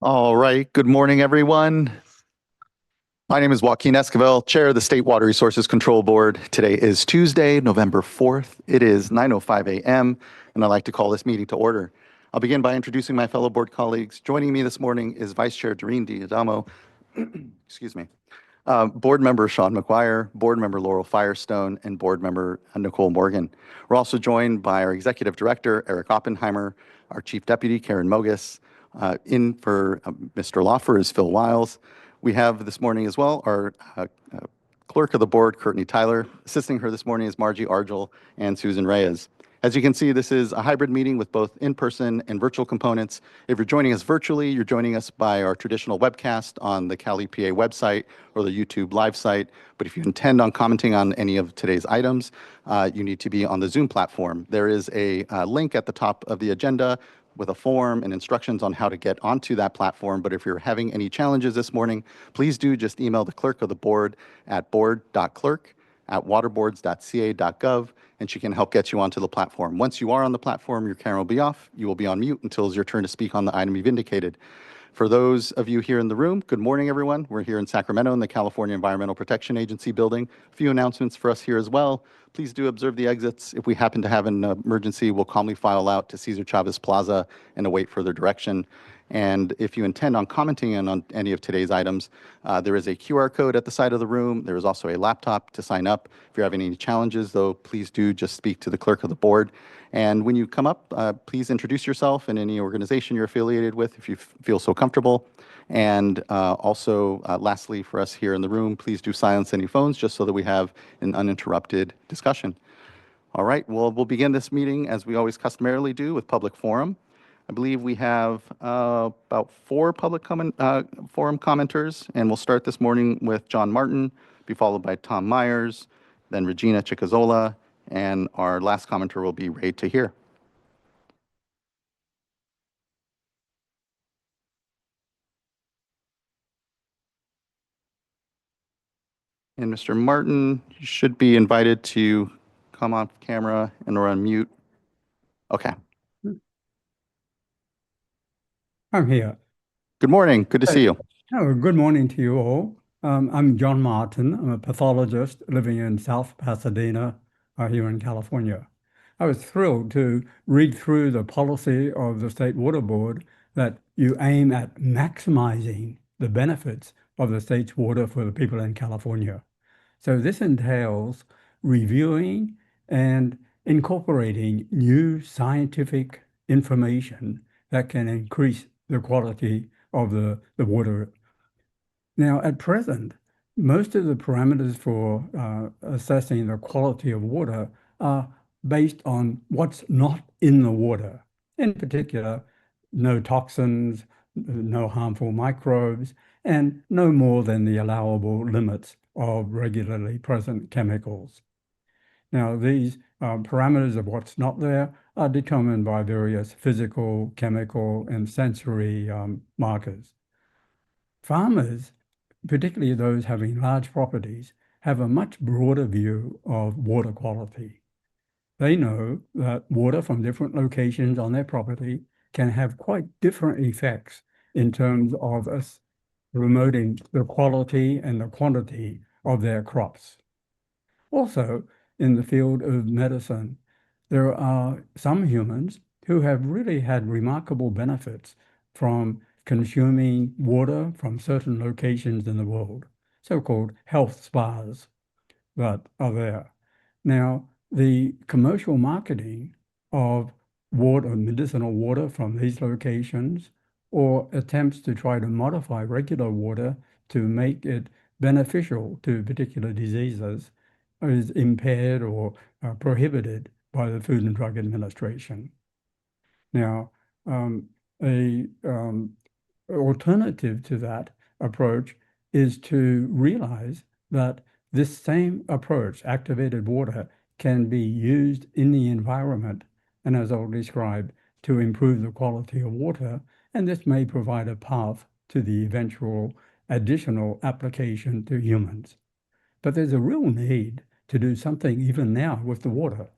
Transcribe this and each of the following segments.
All right. Good morning, everyone. My name is Joaquin Esquivel, Chair of the State Water Resources Control Board. Today is Tuesday, November 4th. It is 9:05 a.m., and I'd like to call this meeting to order. I'll begin by introducing my fellow board colleagues. Joining me this morning is Vice Chair Doreen D'Adamo, excuse me, Board Member Sean McGuire, Board Member Laurel Firestone, and Board Member Nicole Morgan. We're also joined by our Executive Director, Eric Oppenheimer, our Chief Deputy, Karen Mogus. In for Mr. Lawfer is Phil Wiles. We have this morning as well our Clerk of the Board, Courtney Tyler. Assisting her this morning is Margie Argel and Susan Reyes. As you can see, this is a hybrid meeting with both in-person and virtual components. If you're joining us virtually, you're joining us by our traditional webcast on the Cal EPA website or the YouTube live site. But if you intend on commenting on any of today's items, you need to be on the Zoom platform. There is a link at the top of the agenda with a form and instructions on how to get onto that platform. But if you're having any challenges this morning, please do just email the clerk of the board at board.clerk@waterboards.ca.gov, and she can help get you onto the platform. Once you are on the platform, your camera will be off. You will be on mute until it's your turn to speak on the item you've indicated. For those of you here in the room, good morning, everyone. We're here in Sacramento in the California Environmental Protection Agency building. A few announcements for us here as well. Please do observe the exits. If we happen to have an emergency, we'll calmly file out to Cesar Chavez Plaza and await further direction. And if you intend on commenting on any of today's items, there is a QR code at the side of the room. There is also a laptop to sign up. If you're having any challenges, though, please do just speak to the clerk of the board. And when you come up, please introduce yourself and any organization you're affiliated with if you feel so comfortable. And also, lastly, for us here in the room, please do silence any phones just so that we have an uninterrupted discussion. All right, well, we'll begin this meeting as we always customarily do with public forum. I believe we have about 4 public forum commenters, and we'll start this morning with John Martin, be followed by Tom Myers, then Regina Chicazola, and our last commenter will be Ray Tahir. And Mr. Martin, you should be invited to come off camera and or unmute. Okay. I'm here. Good morning. Good to see you. Oh, good morning to you all. I'm John Martin. I'm a pathologist living in South Pasadena here in California. I was thrilled to read through the policy of the State Water Board that you aim at maximizing the benefits of the state's water for the people in California. So this entails reviewing and incorporating new scientific information that can increase the quality of the water. Now, at present, most of the parameters for assessing the quality of water are based on what's not in the water. In particular, no toxins, no harmful microbes, and no more than the allowable limits of regularly present chemicals. Now, these parameters of what's not there are determined by various physical, chemical, and sensory markers. Farmers, particularly those having large properties, have a much broader view of water quality. They know that water from different locations on their property can have quite different effects in terms of us promoting the quality and the quantity of their crops. Also, in the field of medicine, there are some humans who have really had remarkable benefits from consuming water from certain locations in the world, so-called health spas that are there. Now, the commercial marketing of water, medicinal water from these locations, or attempts to try to modify regular water to make it beneficial to particular diseases is impaired or prohibited by the Food and Drug Administration. Now, alternative to that approach is to realize that this same approach, activated water, can be used in the environment, and as I'll describe, to improve the quality of water, and this may provide a path to the eventual additional application to humans. But there's a real need to do something even now with the water.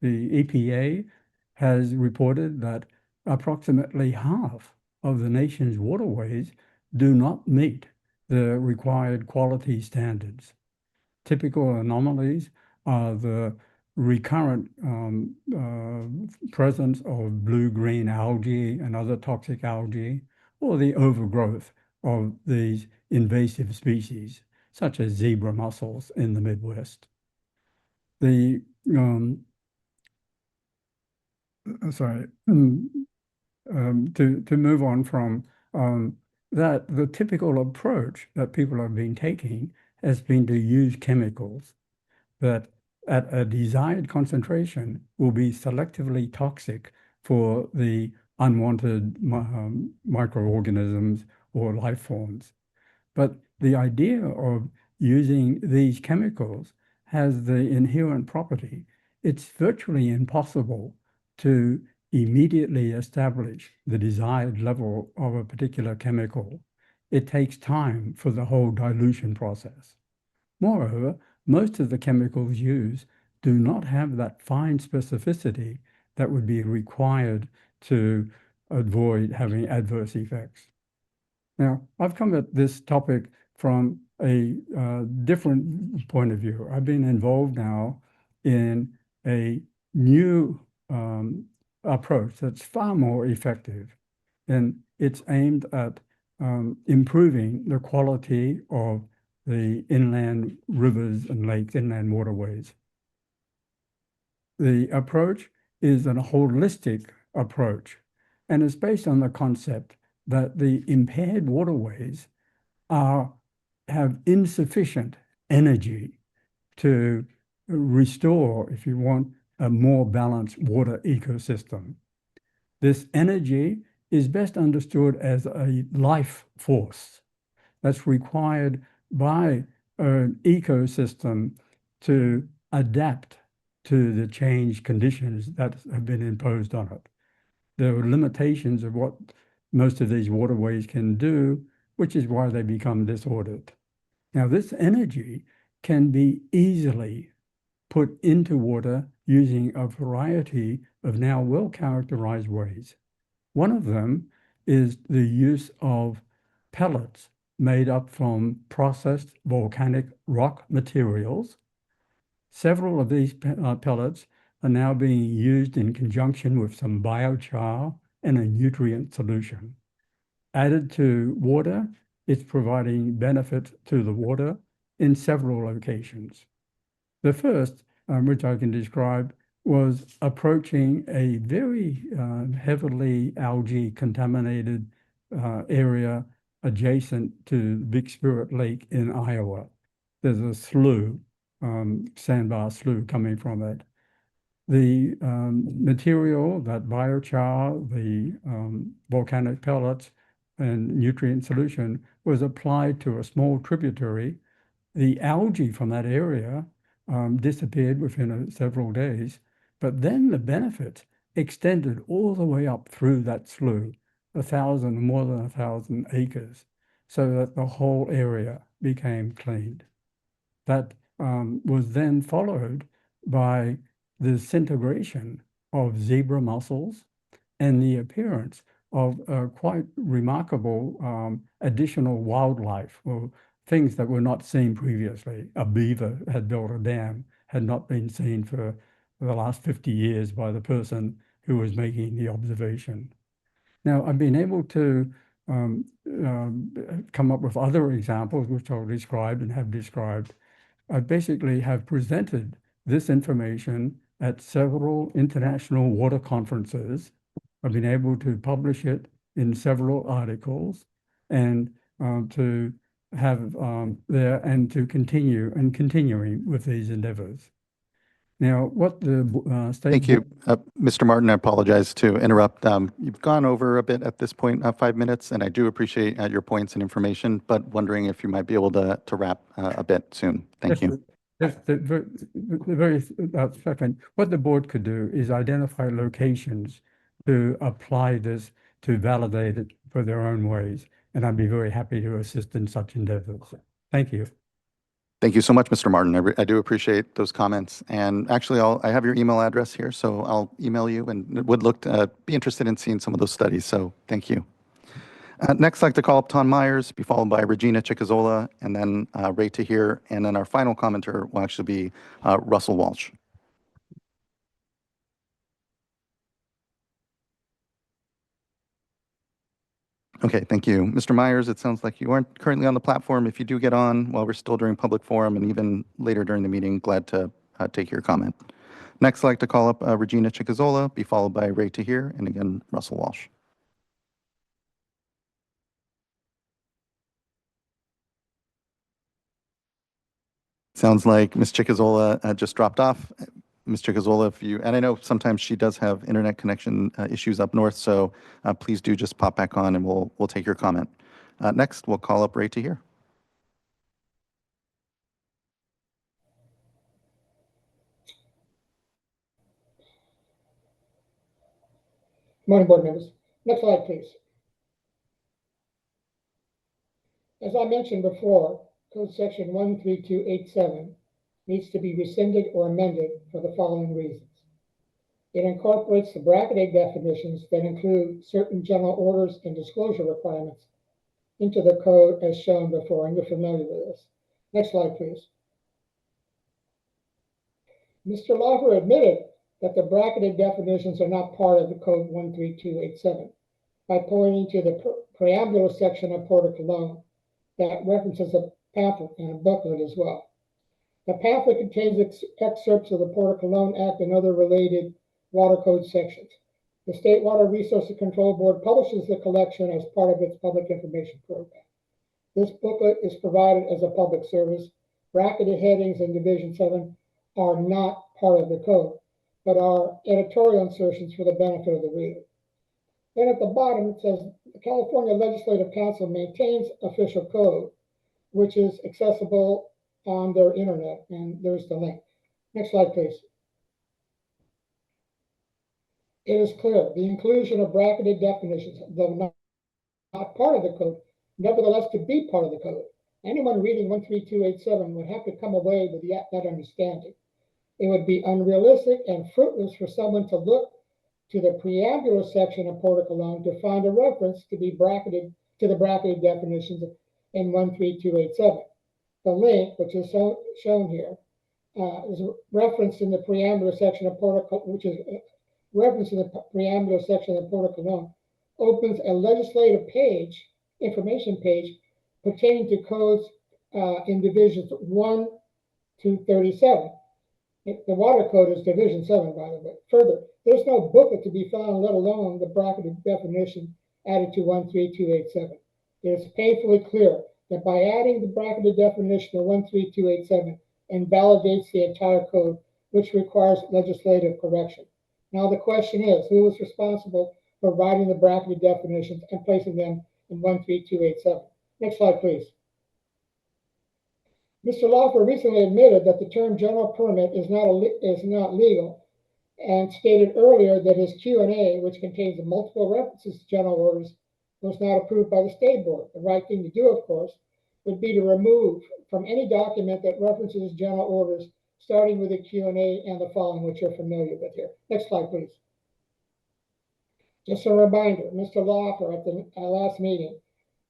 The EPA has reported that approximately half of the nation's waterways do not meet the required quality standards. Typical anomalies are the recurrent presence of blue-green algae and other toxic algae, or the overgrowth of these invasive species, such as zebra mussels in the Midwest. The sorry, to move on from that, the typical approach that people have been taking has been to use chemicals that at a desired concentration will be selectively toxic for the unwanted microorganisms or life forms. But the idea of using these chemicals has the inherent property. It's virtually impossible to immediately establish the desired level of a particular chemical. It takes time for the whole dilution process. Moreover, most of the chemicals used do not have that fine specificity that would be required to avoid having adverse effects. Now, I've come at this topic from a different point of view. I've been involved now in a new approach that's far more effective, and it's aimed at improving the quality of the inland rivers and lakes, inland waterways. The approach is a holistic approach, and it's based on the concept that the impaired waterways have insufficient energy to restore, if you want, a more balanced water ecosystem. This energy is best understood as a life force that's required by an ecosystem to adapt to the changed conditions that have been imposed on it. There are limitations of what most of these waterways can do, which is why they become disordered. Now, this energy can be easily put into water using a variety of now well-characterized ways. One of them is the use of pellets made up from processed volcanic rock materials. Several of these pellets are now being used in conjunction with some biochar and a nutrient solution. Added to water, it's providing benefit to the water in several locations. The first, which I can describe, was approaching a very heavily algae contaminated area adjacent to Big Spirit Lake in Iowa. There's a slough, sandbar slough coming from it. The material, that biochar, the volcanic pellets, and nutrient solution was applied to a small tributary. The algae from that area disappeared within several days, but then the benefits extended all the way up through that slough, more than 1,000 acres, so that the whole area became cleaned. That was then followed by the disintegration of zebra mussels and the appearance of quite remarkable additional wildlife, or things that were not seen previously. A beaver had built a dam, had not been seen for the last 50 years by the person who was making the observation. Now, I've been able to come up with other examples, which I'll describe and have described. I basically have presented this information at several international water conferences. I've been able to publish it in several articles and to have there and to continuing with these endeavors. Now, what the state... Thank you. Mr. Martin, I apologize to interrupt. You've gone over a bit at this point, 5 minutes, and I do appreciate your points and information, but wondering if you might be able to wrap a bit soon. Thank you. Just the very second, what the board could do is identify locations to apply this, to validate it for their own ways, and I'd be very happy to assist in such endeavors. Thank you. Thank you so much, Mr. Martin. I do appreciate those comments. And actually, I have your email address here, so I'll email you and would be interested in seeing some of those studies. So thank you. Next, I'd like to call up Tom Myers, be followed by Regina Chicazola, and then Ray Tahir, and then our final commenter will actually be Russell Walsh. Okay, thank you. Mr. Myers, it sounds like you aren't currently on the platform. If you do get on while we're still during public forum and even later during the meeting, glad to take your comment. Next, I'd like to call up Regina Chicazola, be followed by Ray Tahir, and again, Russell Walsh. Sounds like Ms. Chicazola just dropped off. Ms. Chicazola, if you, and I know sometimes she does have internet connection issues up north, so please do just pop back on and we'll take your comment. Next, we'll call up Ray Tahir. Morning, board members. Next slide, please. As I mentioned before, Code Section 13287 needs to be rescinded or amended for the following reasons. It incorporates the bracketed definitions that include certain general orders and disclosure requirements into the code as shown before, and you're familiar with this. Next slide, please. Mr. Laufer admitted that the bracketed definitions are not part of the Code 13287 by pointing to the preambular section of Port of Cologne that references a pamphlet and a booklet as well. The pamphlet contains excerpts of the Port of Cologne Act and other related water code sections. The State Water Resources Control Board publishes the collection as part of its public information program. This booklet is provided as a public service. Bracketed headings in Division 7 are not part of the code, but are editorial insertions for the benefit of the reader. Then at the bottom, it says the California Legislative Council maintains official code, which is accessible on their internet, and there's the link. Next slide, please. It is clear the inclusion of bracketed definitions, though not part of the code, nevertheless could be part of the code. Anyone reading 13287 would have to come away with that understanding. It would be unrealistic and fruitless for someone to look to the preambular section of Port of Cologne to find a reference to the bracketed definitions in 13287. The link, which is shown here, is referenced in the preambular section of Port of Cologne, which is referenced in the preambular section of Port of Cologne, opens a legislative page, information page, pertaining to codes in divisions 1 to 37. The water code is Division 7, by the way. Further, there's no booklet to be found, let alone the bracketed definition added to 13287. It is painfully clear that by adding the bracketed definition of 13287 invalidates the entire code, which requires legislative correction. Now the question is, who was responsible for writing the bracketed definitions and placing them in 13287? Next slide, please. Mr. Laufer recently admitted that the term general permit is not legal, and stated earlier that his Q&A, which contains multiple references to general orders, was not approved by the state board. The right thing to do, of course, would be to remove from any document that references general orders, starting with the Q&A and the following, which you're familiar with here. Next slide, please. Just a reminder, Mr. Laufer, at the last meeting,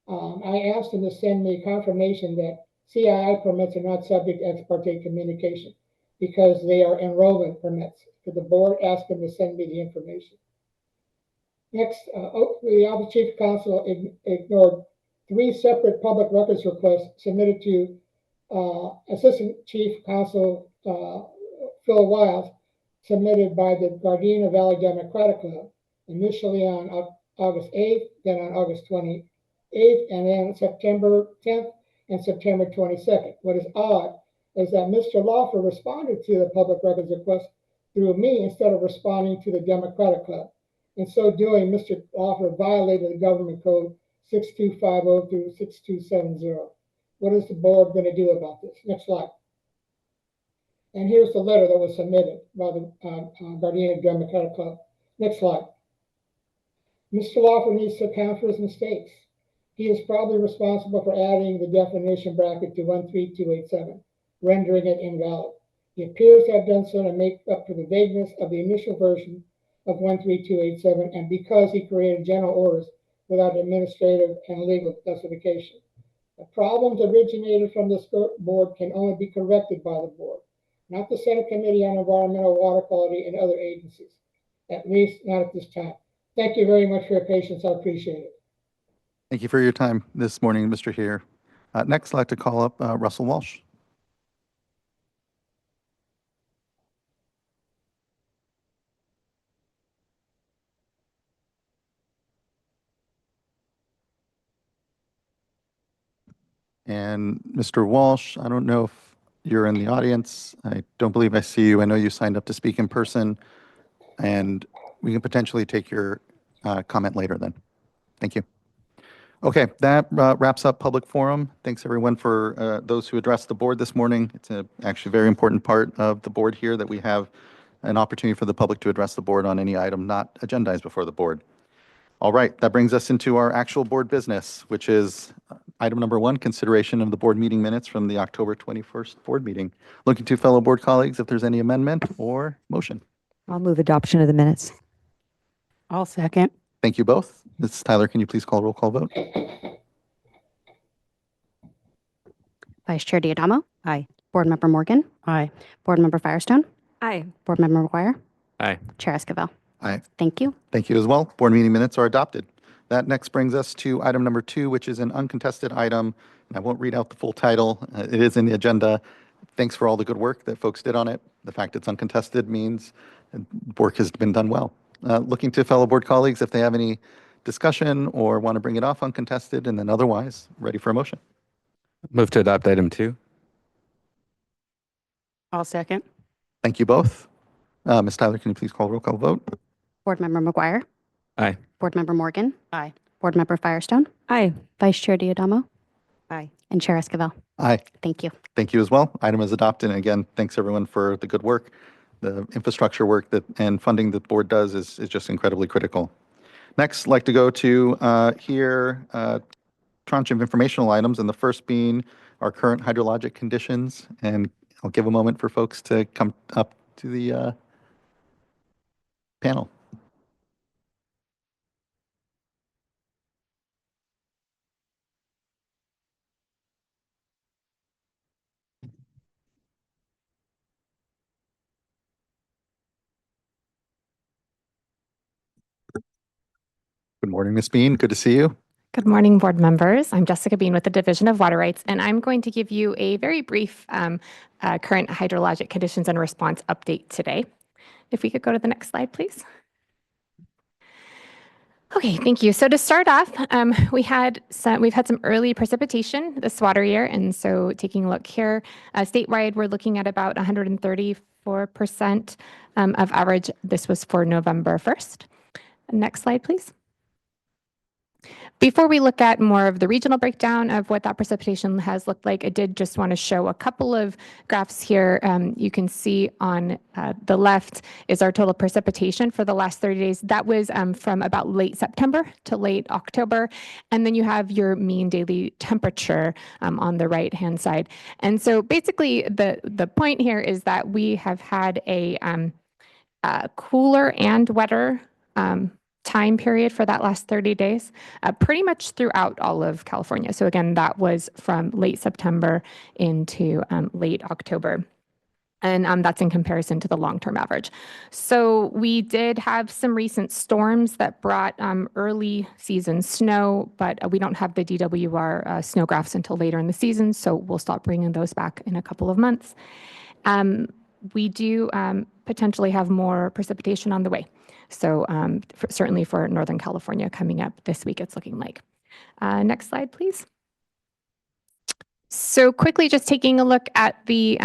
I asked him to send me confirmation that CII permits are not subject to ex parte communication because they are enrollment permits. Could the board ask him to send me the information? Next, the Office of Chief Counsel ignored 3 separate public records requests submitted to Assistant Chief Counsel Phil Wiles, submitted by the Gardena Valley Democratic Club, initially on August 8th, then on August 28th, and then September 10th and September 22nd. What is odd is that Mr. Laufer responded to the public records request through me instead of responding to the Democratic Club. In so doing, Mr. Laufer violated the government code 6250 through 6270. What is the board going to do about this? Next slide. And here's the letter that was submitted by the Gardena Democratic Club. Next slide. Mr. Laufer needs to account for his mistakes. He is probably responsible for adding the definition bracket to 13287, rendering it invalid. He appears to have done so to make up for the vagueness of the initial version of 13287, and because he created general orders without administrative and legal justification. The problems originated from this board can only be corrected by the board, not the Senate Committee on Environmental Water Quality and other agencies, at least not at this time. Thank you very much for your patience. I appreciate it. Thank you for your time this morning, Mr. Heer. Next, I'd like to call up Russell Walsh. And Mr. Walsh, I don't know if you're in the audience. I don't believe I see you. I know you signed up to speak in person, and we can potentially take your comment later then. Thank you. Okay, that wraps up public forum. Thanks everyone for those who addressed the board this morning. It's actually a very important part of the board here that we have an opportunity for the public to address the board on any item not agendized before the board. All right, that brings us into our actual board business, which is item number 1, consideration of the board meeting minutes from the October 21st board meeting. Looking to fellow board colleagues if there's any amendment or motion. I'll move adoption of the minutes. I'll second. Thank you both. Ms. Tyler, can you please call roll call vote? Vice Chair Diadamo. Aye. Board Member Morgan. Aye. Board Member Firestone. Aye. Board Member McGuire. Aye. Chair Esquivel. Aye. Thank you. Thank you as well. Board meeting minutes are adopted. That next brings us to item number 2, which is an uncontested item. I won't read out the full title. It is in the agenda. Thanks for all the good work that folks did on it. The fact it's uncontested means work has been done well. Looking to fellow board colleagues if they have any discussion or want to bring it off uncontested, and then otherwise ready for a motion. Move to adopt item 2. I'll second. Thank you both. Ms. Tyler, can you please call roll call vote? Board Member McGuire. Aye. Board Member Morgan. Aye. Board Member Firestone. Aye. Vice Chair Diadamo. Aye. And Chair Esquivel. Aye. Thank you. Thank you as well. Item is adopted. And again, thanks everyone for the good work. The infrastructure work that and funding the board does is just incredibly critical. Next, I'd like to go to tranche of informational items, and the first being our current hydrologic conditions. And I'll give a moment for folks to come up to the panel. Good morning, Ms. Bean. Good to see you. Good morning, board members. I'm Jessica Bean with the Division of Water Rights, and I'm going to give you a very brief current hydrologic conditions and response update today. If we could go to the next slide, please. Okay, thank you. So to start off, we've had some early precipitation this water year, and so taking a look here, statewide, we're looking at about 134% of average. This was for November 1st. Next slide, please. Before we look at more of the regional breakdown of what that precipitation has looked like, I did just want to show a couple of graphs here. You can see on the left is our total precipitation for the last 30 days. That was from about late September to late October. And then you have your mean daily temperature on the right-hand side. And so basically the point here is that we have had a cooler and wetter time period for that last 30 days, pretty much throughout all of California. So again, that was from late September into late October. And that's in comparison to the long-term average. So we did have some recent storms that brought early season snow, but we don't have the DWR snow graphs until later in the season, so we'll stop bringing those back in a couple of months. We do potentially have more precipitation on the way. So certainly for Northern California coming up this week, it's looking like. Next slide, please. So quickly, just taking a look at the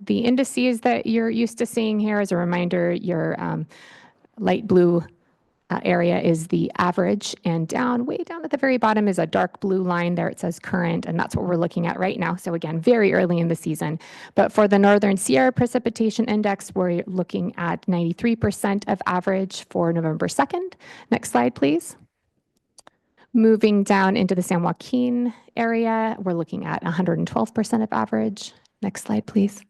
indices that you're used to seeing here. As a reminder, your light blue area is the average, and way down at the very bottom is a dark blue line there. It says current, and that's what we're looking at right now. So again, very early in the season. But for the Northern Sierra Precipitation Index, we're looking at 93% of average for November 2nd. Next slide, please. Moving down into the San Joaquin area, we're looking at 112% of average. Next slide, please.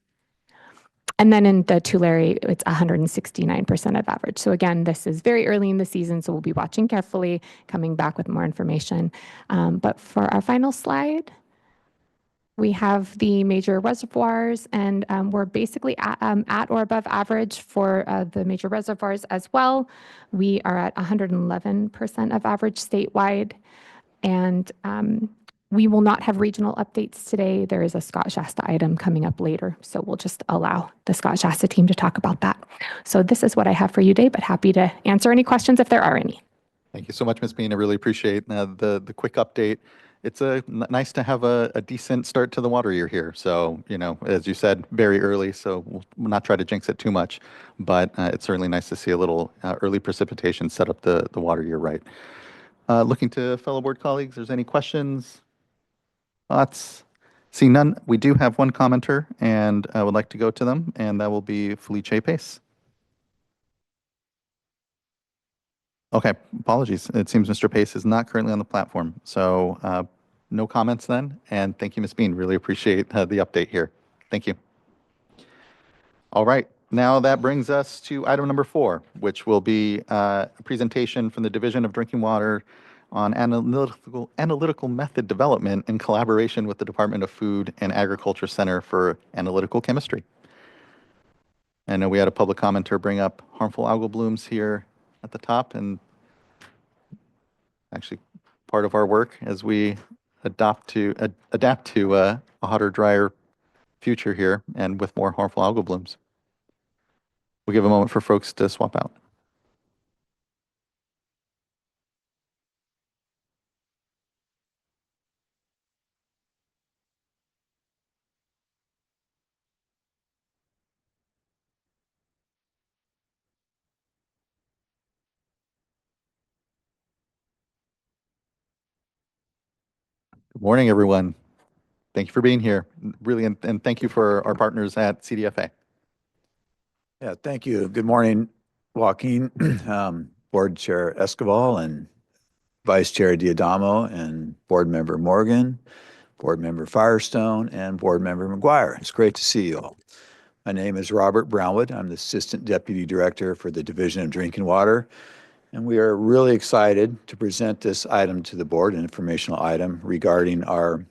And then in the Tulare, it's 169% of average. So again, this is very early in the season, so we'll be watching carefully, coming back with more information. But for our final slide, we have the major reservoirs, and we're basically at or above average for the major reservoirs as well. We are at 111% of average statewide, and we will not have regional updates today. There is a Scott Shasta item coming up later, so we'll just allow the Scott Shasta team to talk about that. So this is what I have for you today, but happy to answer any questions if there are any. Thank you so much, Ms. Bean. I really appreciate the quick update. It's nice to have a decent start to the water year here. So, as you said, very early, so we'll not try to jinx it too much, but it's certainly nice to see a little early precipitation set up the water year right. Looking to fellow board colleagues, there's any questions, thoughts? See none. We do have one commenter, and I would like to go to them, and that will be Felice Pace. Okay, apologies. It seems Mr. Pace is not currently on the platform. So no comments then. And thank you, Ms. Bean. Really appreciate the update here. Thank you. All right. Now that brings us to item number 4, which will be a presentation from the Division of Drinking Water on analytical method development in collaboration with the Department of Food and Agriculture Center for Analytical Chemistry. I know we had a public commenter bring up harmful algal blooms here at the top, and actually part of our work as we adapt to a hotter, drier future here and with more harmful algal blooms. We'll give a moment for folks to swap out. Good morning, everyone. Thank you for being here. Really, and thank you for our partners at CDFA. Yeah, thank you. Good morning, Joaquin, Board Chair Escobar, and Vice Chair Diadamo, and Board Member Morgan, Board Member Firestone, and Board Member McGuire. It's great to see you all. My name is Robert Brownwood. I'm the Assistant Deputy Director for the Division of Drinking Water, and we are really excited to present this item to the board, an informational item regarding the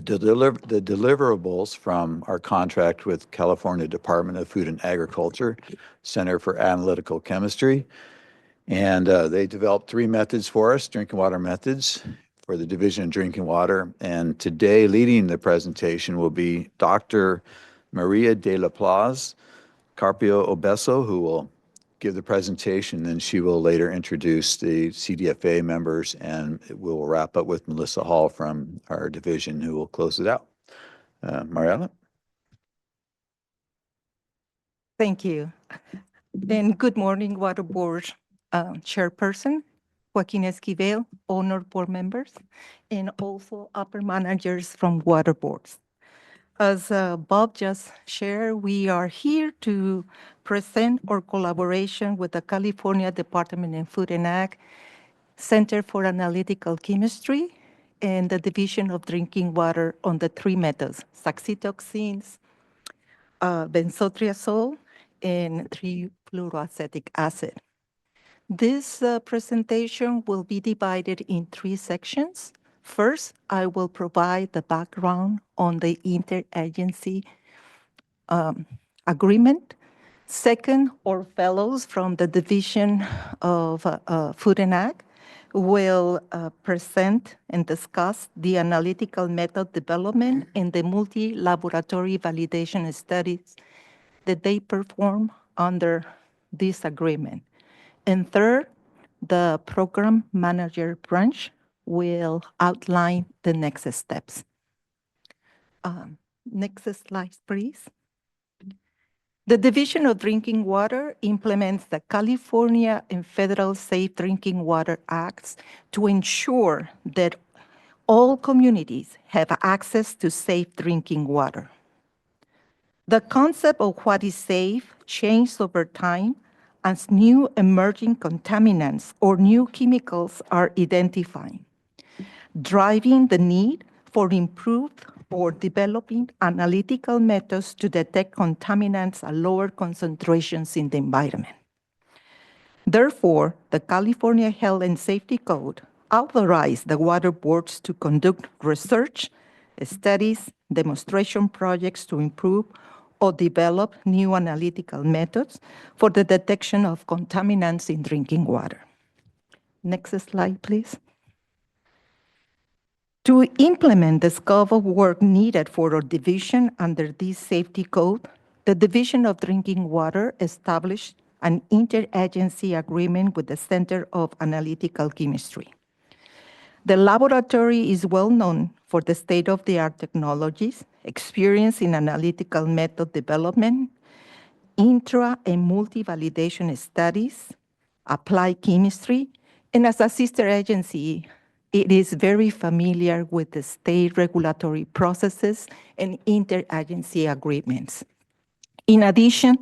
deliverables from our contract with California Department of Food and Agriculture Center for Analytical Chemistry. And they developed 3 methods for us, drinking water methods for the Division of Drinking Water. And today, leading the presentation will be Dr. Maria de la Plaza Carpio Obeso, who will give the presentation, and she will later introduce the CDFA members, and we'll wrap up with Melissa Hall from our division, who will close it out. Mariela? Thank you. And good morning, Water Board Chairperson, Joaquin Esquivel, honored board members, and also upper managers from water boards. As Bob just shared, we are here to present our collaboration with the California Department of Food and Ag Center for Analytical Chemistry and the Division of Drinking Water on the 3 methods, saxitoxins, benzotriazole, and 3-fluoroacetic acid. This presentation will be divided in 3 sections. First, I will provide the background on the interagency agreement. Second, our fellows from the Division of Food and Ag will present and discuss the analytical method development and the multi-laboratory validation studies that they perform under this agreement. And third, the program manager branch will outline the next steps. Next slide, please. The Division of Drinking Water implements the California and Federal Safe Drinking Water Acts to ensure that all communities have access to safe drinking water. The concept of what is safe changes over time as new emerging contaminants or new chemicals are identified, driving the need for improved for developing analytical methods to detect contaminants at lower concentrations in the environment. Therefore, the California Health and Safety Code authorized the water boards to conduct research, studies, demonstration projects to improve or develop new analytical methods for the detection of contaminants in drinking water. Next slide, please. To implement the scope of work needed for our division under this safety code, the Division of Drinking Water established an interagency agreement with the Center of Analytical Chemistry. The laboratory is well known for the state-of-the-art technologies, experience in analytical method development, intra and multi-validation studies, applied chemistry, and as a sister agency, it is very familiar with the state regulatory processes and interagency agreements. In addition,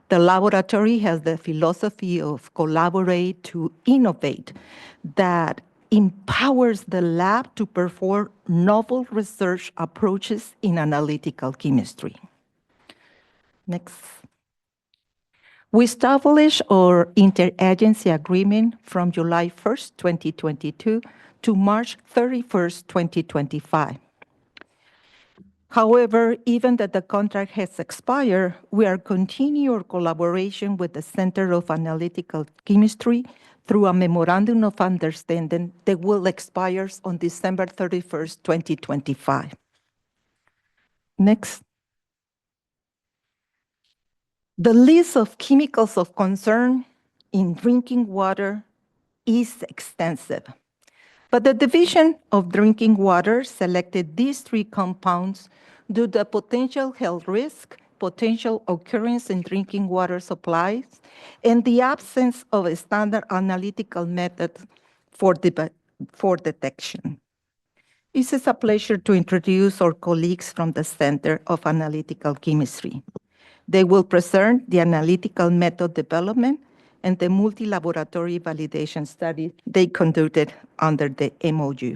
the laboratory has the philosophy of collaborate to innovate that empowers the lab to perform novel research approaches in analytical chemistry. Next. We established our interagency agreement from July 1st, 2022 to March 31st, 2025. However, even that the contract has expired, we are continuing our collaboration with the Center of Analytical Chemistry through a memorandum of understanding that will expire on December 31st, 2025. Next. The list of chemicals of concern in drinking water is extensive, but the Division of Drinking Water selected these 3 compounds due to the potential health risk, potential occurrence in drinking water supplies, and the absence of a standard analytical method for detection. It is a pleasure to introduce our colleagues from the Center of Analytical Chemistry. They will present the analytical method development and the multi-laboratory validation study they conducted under the MOU.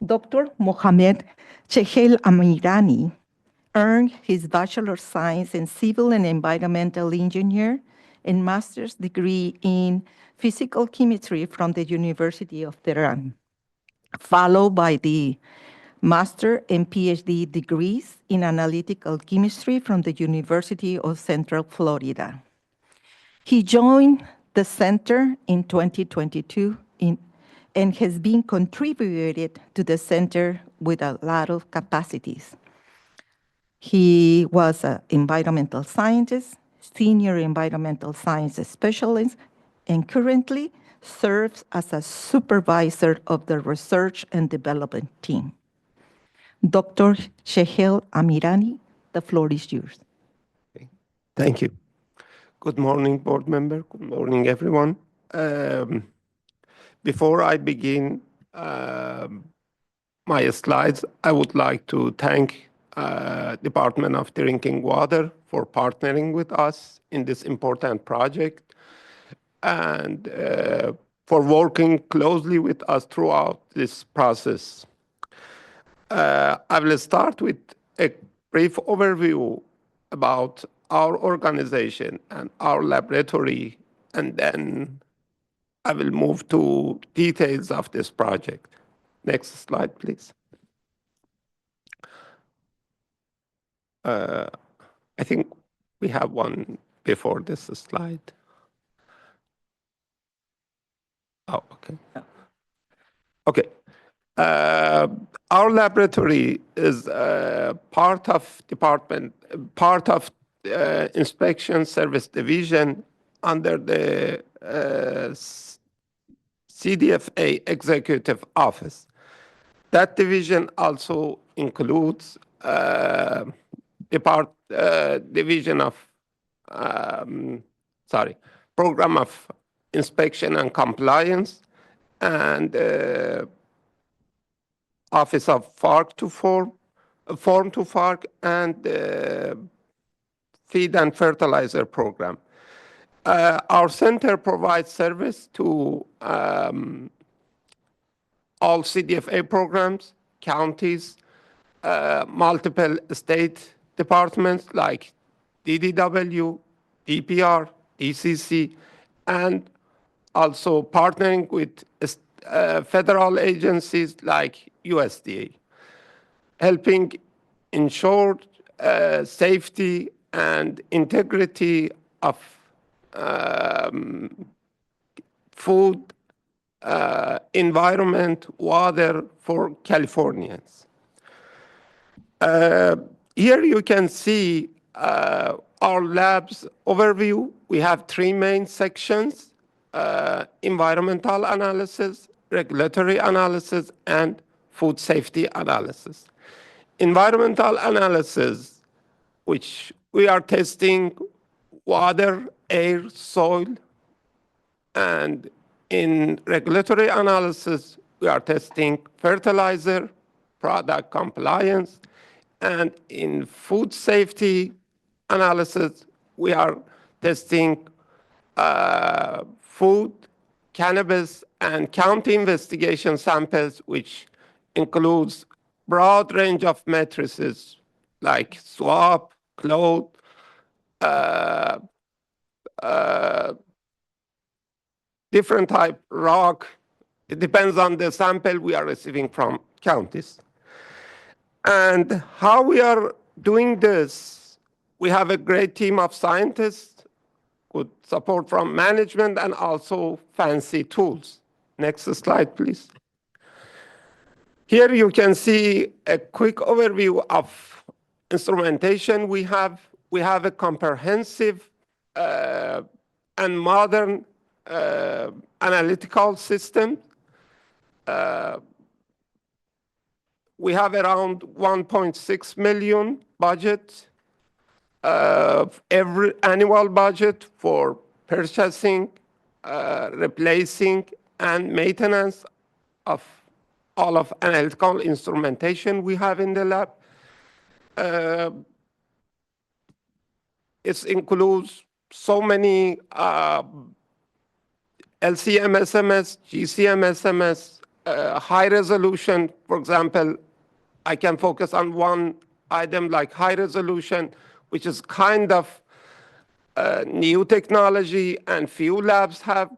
Dr. Mohamed Chehel Amirani earned his Bachelor of Science in Civil and Environmental Engineer and Master's degree in Physical Chemistry from the University of Tehran, followed by the Master and PhD degrees in Analytical Chemistry from the University of Central Florida. He joined the center in 2022 and has been contributed to the center with a lot of capacities. He was an environmental scientist, senior environmental science specialist, and currently serves as a supervisor of the research and development team. Dr. Chehel Amirani, the floor is yours. Thank you. Good morning, board member. Good morning, everyone. Before I begin my slides, I would like to thank Department of Drinking Water for partnering with us in this important project and for working closely with us throughout this process. I will start with a brief overview about our organization and our laboratory, and then I will move to details of this project. Next slide, please. I think we have one before this slide. Oh, okay. Okay. Our laboratory is part of Inspection Service Division under the CDFA Executive Office. That division also includes division of Program of Inspection and Compliance and Office of Farm to Fork and Feed and Fertilizer Program. Our center provides service to all CDFA programs, counties, multiple state departments like DDW, DPR, DCC, and also partnering with federal agencies like USDA, helping ensure safety and integrity of food, environment, water for Californians. Here you can see our lab's overview. We have three main sections: environmental analysis, regulatory analysis, and food safety analysis. Environmental analysis, which we are testing water, air, soil, and in regulatory analysis, we are testing fertilizer, product compliance, and in food safety analysis, we are testing food, cannabis, and county investigation samples, which includes broad range of matrices like swab, cloth, different type rock. It depends on the sample we are receiving from counties. And how we are doing this, we have a great team of scientists with support from management and also fancy tools. Next slide, please. Here you can see a quick overview of instrumentation we have. We have a comprehensive and modern analytical system. We have around 1.6 million budget, every annual budget for purchasing, replacing, and maintenance of all of analytical instrumentation we have in the lab. It includes so many LCM SMS, GCM SMS, high resolution. For example, I can focus on one item like high resolution, which is kind of new technology and few labs have.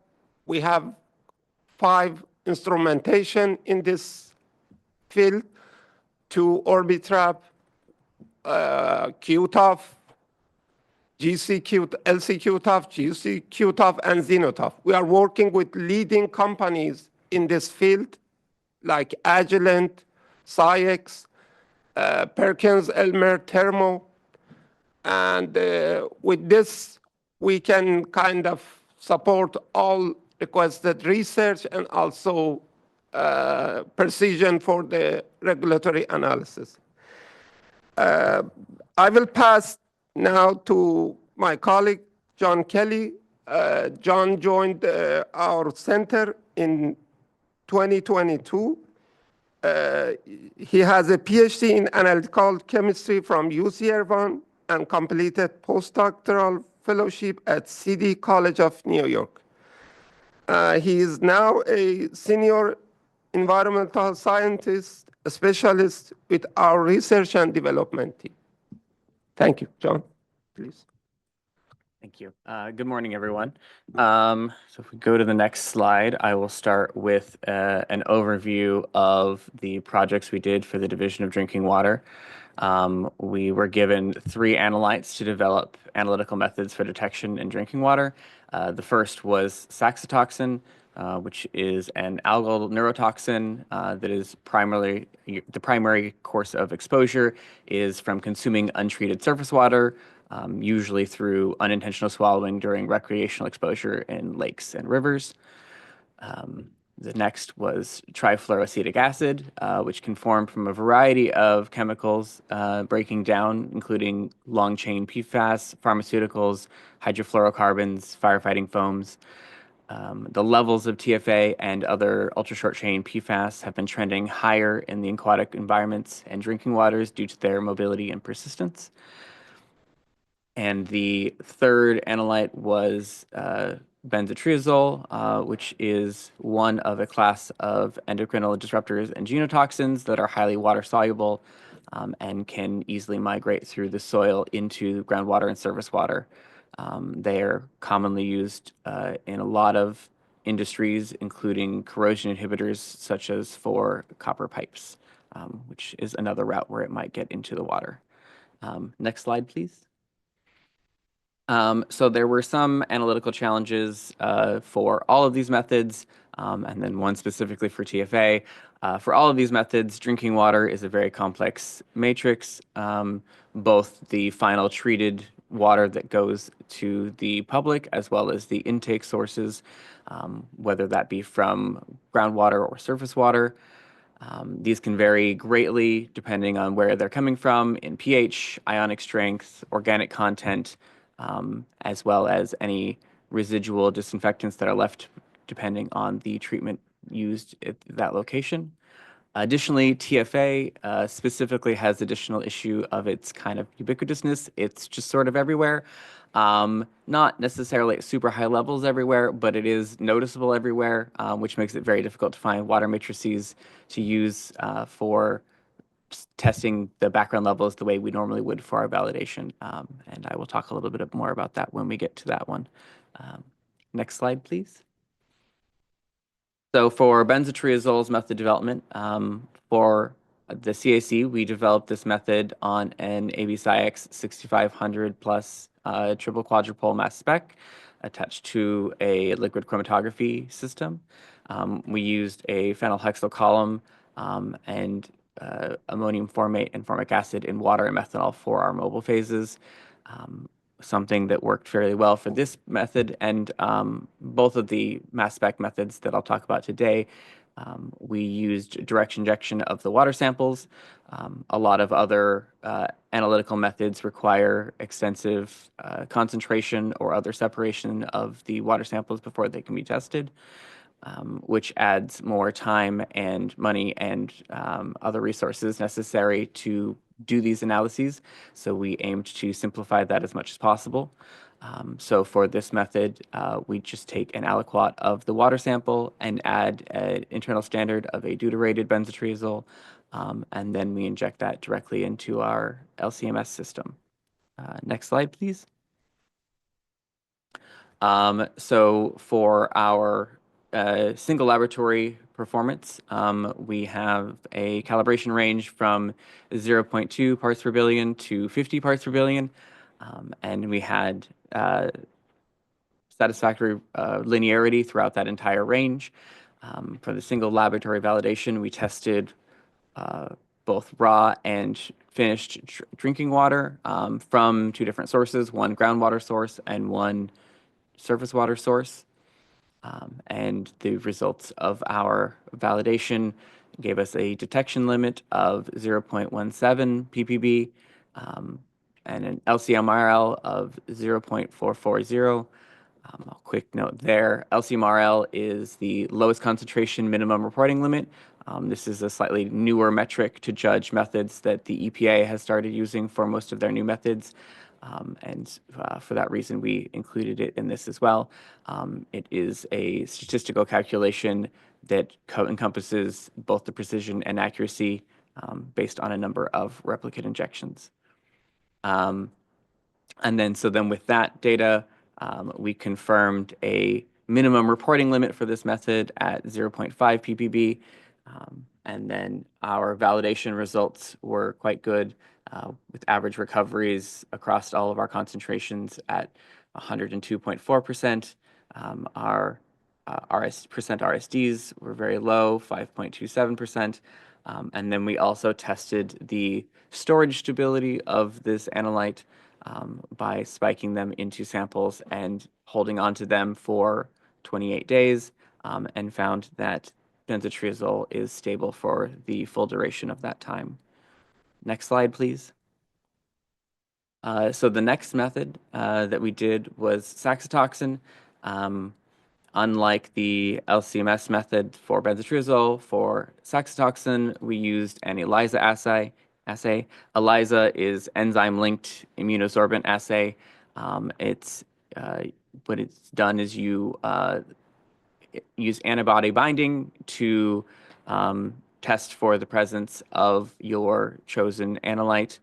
We have 5 instrumentation in this field: 2 Orbitrap, QTOF, LC-QTOF, GC-QTOF, and XenoTOF. We are working with leading companies in this field like Agilent, SciEx, Perkins, Elmer, Thermo. And with this, we can kind of support all requested research and also precision for the regulatory analysis. I will pass now to my colleague, John Kelly. John joined our center in 2022. He has a PhD in analytical chemistry from UC Irvine and completed postdoctoral fellowship at City College of New York. He is now a senior environmental scientist, a specialist with our research and development team. Thank you, John, please. Thank you. Good morning, everyone. So if we go to the next slide, I will start with an overview of the projects we did for the Division of Drinking Water. We were given 3 analytes to develop analytical methods for detection in drinking water. The first was saxitoxin, which is an algal neurotoxin that is the primary course of exposure is from consuming untreated surface water, usually through unintentional swallowing during recreational exposure in lakes and rivers. The next was trifluoroacetic acid, which can form from a variety of chemicals breaking down, including long-chain PFAS, pharmaceuticals, hydrofluorocarbons, firefighting foams. The levels of TFA and other ultra-short-chain PFAS have been trending higher in the aquatic environments and drinking waters due to their mobility and persistence. And the third analyte was benzotriazole, which is one of a class of endocrine disruptors and genotoxins that are highly water-soluble and can easily migrate through the soil into groundwater and surface water. They are commonly used in a lot of industries, including corrosion inhibitors, such as for copper pipes, which is another route where it might get into the water. Next slide, please. So there were some analytical challenges for all of these methods, and then one specifically for TFA. For all of these methods, drinking water is a very complex matrix. Both the final treated water that goes to the public, as well as the intake sources, whether that be from groundwater or surface water. These can vary greatly depending on where they're coming from in pH, ionic strength, organic content, as well as any residual disinfectants that are left depending on the treatment used at that location. Additionally, TFA specifically has additional issue of its kind of ubiquitousness. It's just sort of everywhere. Not necessarily at super high levels everywhere, but it is noticeable everywhere, which makes it very difficult to find water matrices to use for testing the background levels the way we normally would for our validation. And I will talk a little bit more about that when we get to that one. Next slide, please. So for benzotriazoles method development, for the CAC, we developed this method on an ABSIX 6500 plus triple quadrupole mass spec attached to a liquid chromatography system. We used a phenylhexyl column and ammonium formate and formic acid in water and methanol for our mobile phases. Something that worked fairly well for this method, and both of the mass spec methods that I'll talk about today, we used direct injection of the water samples. A lot of other analytical methods require extensive concentration or other separation of the water samples before they can be tested, which adds more time and money and other resources necessary to do these analyses. So we aimed to simplify that as much as possible. So for this method, we just take an aliquot of the water sample and add an internal standard of a deuterated benzotriazole, and then we inject that directly into our LCMS system. Next slide, please. So for our single laboratory performance, we have a calibration range from 0.2 parts per billion to 50 parts per billion, and we had satisfactory linearity throughout that entire range. For the single laboratory validation, we tested both raw and finished drinking water from two different sources, one groundwater source and one surface water source. And the results of our validation gave us a detection limit of 0.17 ppb and an LCMRL of 0.440. A quick note there, LCMRL is the lowest concentration minimum reporting limit. This is a slightly newer metric to judge methods that the EPA has started using for most of their new methods. And for that reason, we included it in this as well. It is a statistical calculation that encompasses both the precision and accuracy based on a number of replicate injections. And then with that data, we confirmed a minimum reporting limit for this method at 0.5 ppb. And then our validation results were quite good, with average recoveries across all of our concentrations at 102.4%. Our percent RSDs were very low, 5.27%. And then we also tested the storage stability of this analyte by spiking them into samples and holding onto them for 28 days, and found that benzotriazole is stable for the full duration of that time. Next slide, please. So the next method that we did was saxitoxin. Unlike the LCMS method for benzotriazole, for saxitoxin, we used an ELISA assay. ELISA is enzyme-linked immunosorbent assay. What it's done is you use antibody binding to test for the presence of your chosen analyte.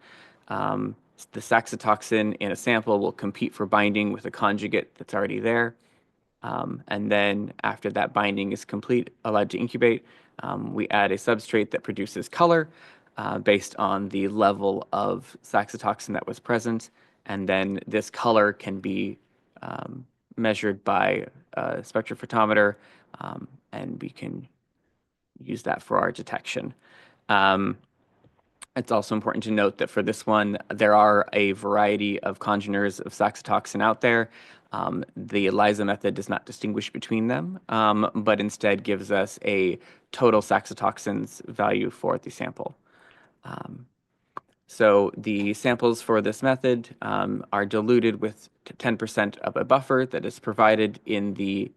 The saxitoxin in a sample will compete for binding with a conjugate that's already there. And then after that binding is complete, allowed to incubate, we add a substrate that produces color based on the level of saxitoxin that was present. And then this color can be measured by a spectrophotometer, and we can use that for our detection. It's also important to note that for this one, there are a variety of congeners of saxitoxin out there. The ELISA method does not distinguish between them, but instead gives us a total saxitoxins value for the sample. So the samples for this method are diluted with 10% of a buffer that is provided in the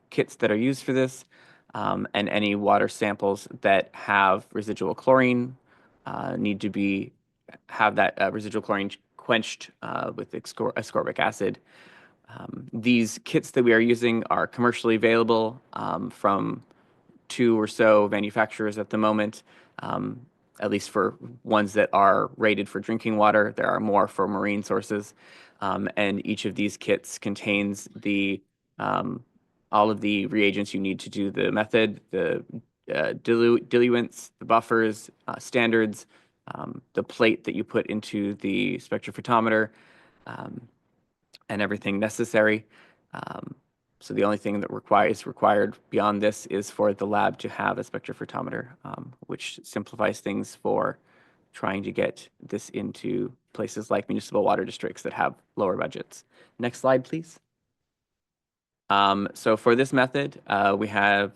kits that are used for this, and any water samples that have residual chlorine need to have that residual chlorine quenched with ascorbic acid. These kits that we are using are commercially available from 2 or so manufacturers at the moment, at least for ones that are rated for drinking water. There are more for marine sources. And each of these kits contains all of the reagents you need to do the method, the diluents, the buffers, standards, the plate that you put into the spectrophotometer, and everything necessary. So the only thing that is required beyond this is for the lab to have a spectrophotometer, which simplifies things for trying to get this into places like municipal water districts that have lower budgets. Next slide, please. So for this method, we have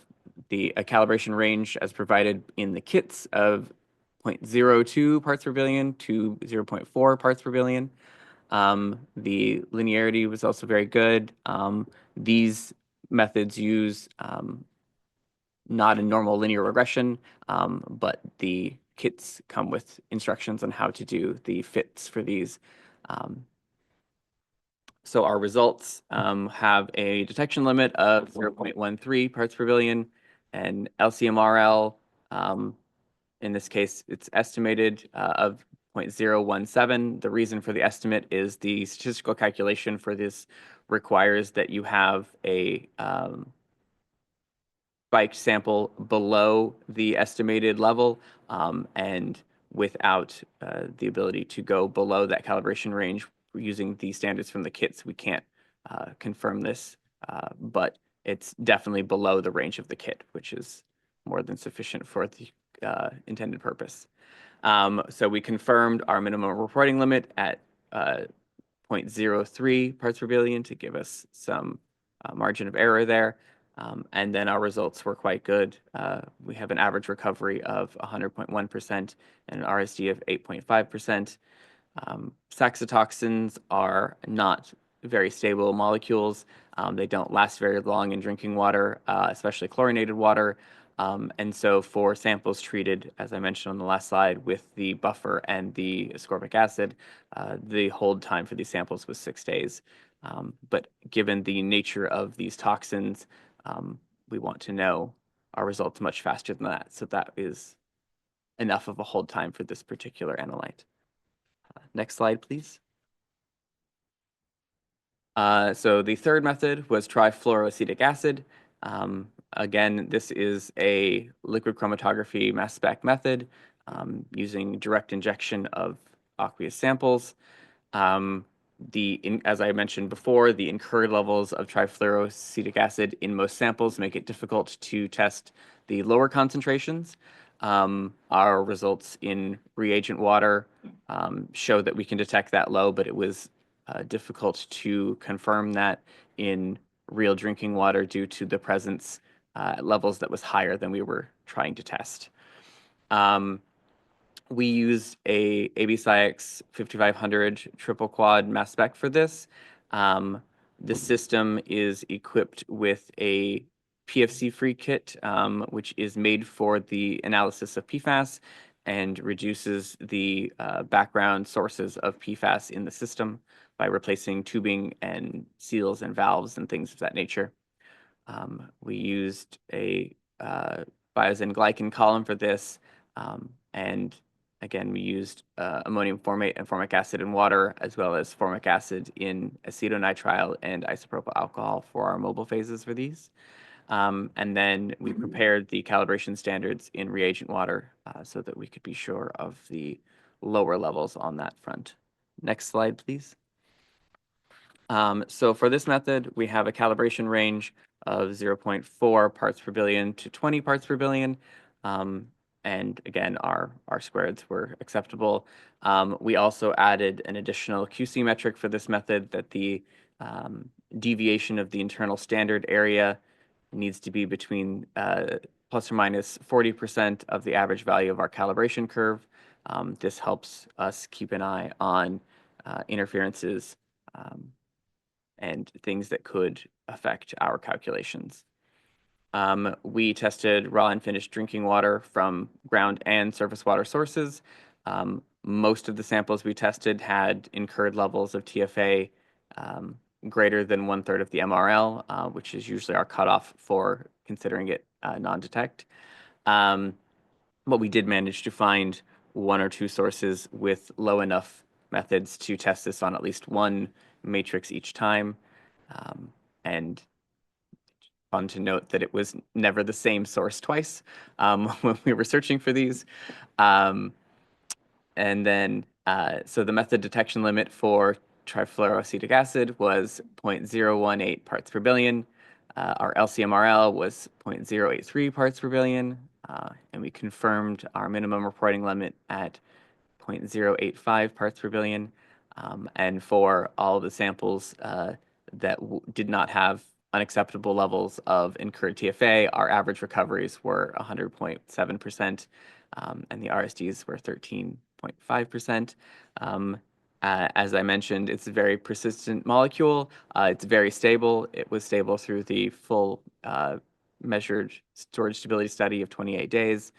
a calibration range as provided in the kits of 0.02 parts per billion to 0.4 parts per billion. The linearity was also very good. These methods use not a normal linear regression, but the kits come with instructions on how to do the fits for these. So our results have a detection limit of 0.13 parts per billion, and LCMRL, in this case, it's estimated of 0.017. The reason for the estimate is the statistical calculation for this requires that you have a spiked sample below the estimated level, and without the ability to go below that calibration range using the standards from the kits, we can't confirm this, but it's definitely below the range of the kit, which is more than sufficient for the intended purpose. So we confirmed our minimum reporting limit at 0.03 parts per billion to give us some margin of error there. And then our results were quite good. We have an average recovery of 100.1% and an RSD of 8.5%. Saxitoxins are not very stable molecules. They don't last very long in drinking water, especially chlorinated water. And so for samples treated, as I mentioned on the last slide, with the buffer and the ascorbic acid, the hold time for these samples was 6 days. But given the nature of these toxins, we want to know our results much faster than that. So that is enough of a hold time for this particular analyte. Next slide, please. So the third method was trifluoroacetic acid. Again, this is a liquid chromatography mass spec method using direct injection of aqueous samples. As I mentioned before, the incurred levels of trifluoroacetic acid in most samples make it difficult to test the lower concentrations. Our results in reagent water show that we can detect that low, but it was difficult to confirm that in real drinking water due to the presence levels that was higher than we were trying to test. We used a ABSciX 5500 triple quad mass spec for this. The system is equipped with a PFC-free kit, which is made for the analysis of PFAS and reduces the background sources of PFAS in the system by replacing tubing and seals and valves and things of that nature. We used a biotin glycan column for this. And again, we used ammonium formate and formic acid in water, as well as formic acid in acetonitrile and isopropyl alcohol for our mobile phases for these. And then we prepared the calibration standards in reagent water so that we could be sure of the lower levels on that front. Next slide, please. So for this method, we have a calibration range of 0.4 parts per billion to 20 parts per billion. And again, our squareds were acceptable. We also added an additional QC metric for this method, that the deviation of the internal standard area needs to be between plus or minus 40% of the average value of our calibration curve. This helps us keep an eye on interferences and things that could affect our calculations. We tested raw and finished drinking water from ground and surface water sources. Most of the samples we tested had incurred levels of TFA greater than 1/3 of the MRL, which is usually our cutoff for considering it non-detect. But we did manage to find one or two sources with low enough methods to test this on at least one matrix each time. And fun to note that it was never the same source twice when we were searching for these. And then, so the method detection limit for trifluoroacetic acid was 0.018 parts per billion. Our LCMRL was 0.083 parts per billion. And we confirmed our minimum reporting limit at 0.085 parts per billion. And for all the samples that did not have unacceptable levels of incurred TFA, our average recoveries were 100.7%, and the RSDs were 13.5%. As I mentioned, it's a very persistent molecule. It's very stable. It was stable through the full measured storage stability study of 28 days.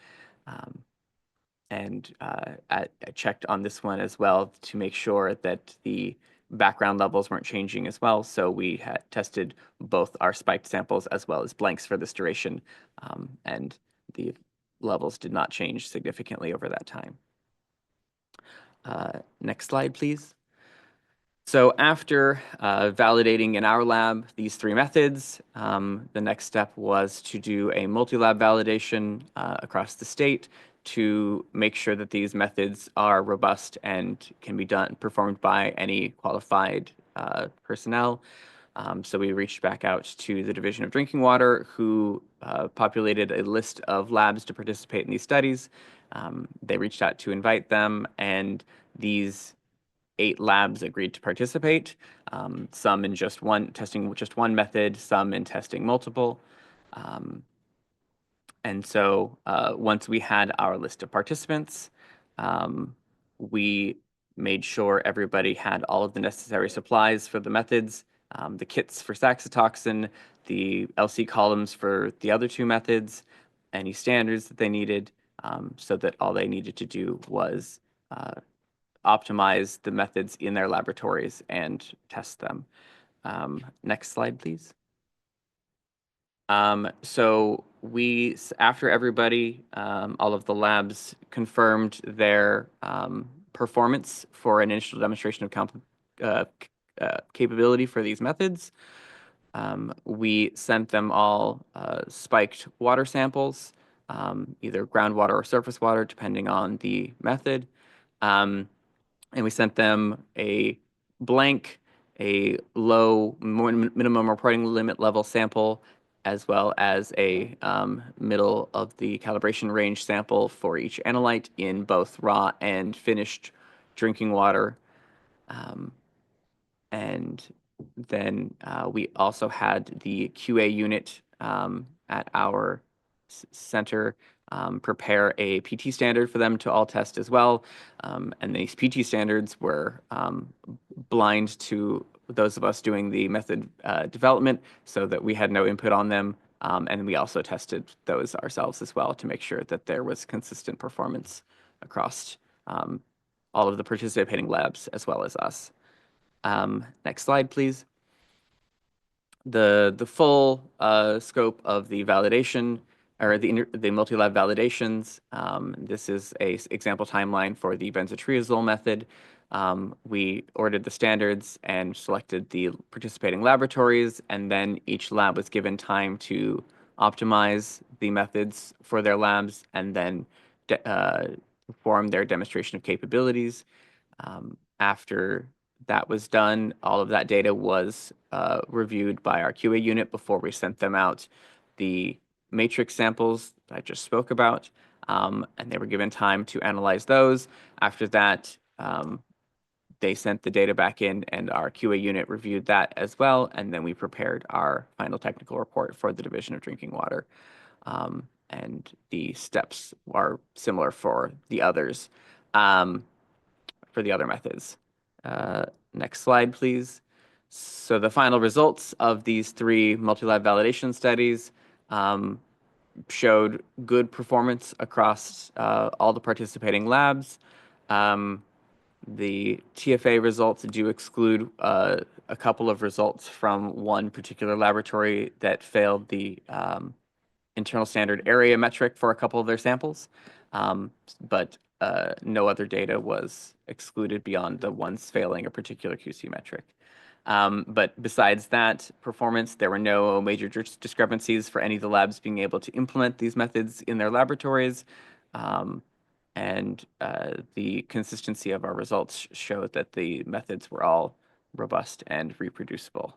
And I checked on this one as well to make sure that the background levels weren't changing as well. So we had tested both our spiked samples as well as blanks for this duration, and the levels did not change significantly over that time. Next slide, please. So after validating in our lab these three methods, the next step was to do a multi-lab validation across the state to make sure that these methods are robust and can be performed by any qualified personnel. So we reached back out to the Division of Drinking Water, who populated a list of labs to participate in these studies. They reached out to invite them, and these 8 labs agreed to participate, some in just one, testing just one method, some in testing multiple. And so once we had our list of participants, we made sure everybody had all of the necessary supplies for the methods, the kits for saxitoxin, the LC columns for the other 2 methods, any standards that they needed, so that all they needed to do was optimize the methods in their laboratories and test them. Next slide, please. So we, after everybody, all of the labs confirmed their performance for an initial demonstration of capability for these methods. We sent them all spiked water samples, either groundwater or surface water, depending on the method. And we sent them a blank, a low minimum reporting limit level sample, as well as a middle of the calibration range sample for each analyte in both raw and finished drinking water. And then we also had the QA unit at our center prepare a PT standard for them to all test as well. And these PT standards were blind to those of us doing the method development, so that we had no input on them. And we also tested those ourselves as well to make sure that there was consistent performance across all of the participating labs as well as us. Next slide, please. The full scope of the validation or the multi-lab validations. This is a example timeline for the benzotriazole method. We ordered the standards and selected the participating laboratories, and then each lab was given time to optimize the methods for their labs and then perform their demonstration of capabilities. After that was done, all of that data was reviewed by our QA unit before we sent them out the matrix samples that I just spoke about, and they were given time to analyze those. After that, they sent the data back in, and our QA unit reviewed that as well, and then we prepared our final technical report for the Division of Drinking Water. And the steps are similar for the others, for the other methods. Next slide, please. So the final results of these 3 multi-lab validation studies showed good performance across all the participating labs. The TFA results do exclude a couple of results from one particular laboratory that failed the internal standard area metric for a couple of their samples, but no other data was excluded beyond the ones failing a particular QC metric. But besides that performance, there were no major discrepancies for any of the labs being able to implement these methods in their laboratories. And the consistency of our results showed that the methods were all robust and reproducible.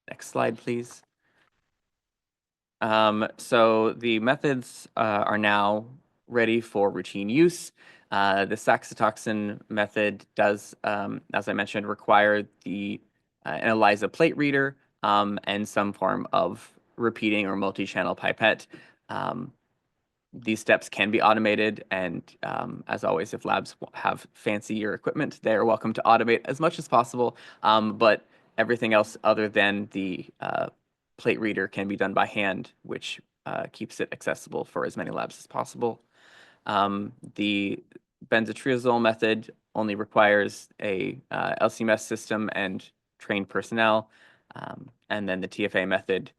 Next slide, please. So the methods are now ready for routine use. The saxitoxin method does, as I mentioned, require an ELISA plate reader and some form of repeating or multi-channel pipette. These steps can be automated, and as always, if labs have fancier equipment, they are welcome to automate as much as possible, but everything else other than the plate reader can be done by hand, which keeps it accessible for as many labs as possible. The benzotriazole method only requires a LCMS system and trained personnel, and then the TFA method,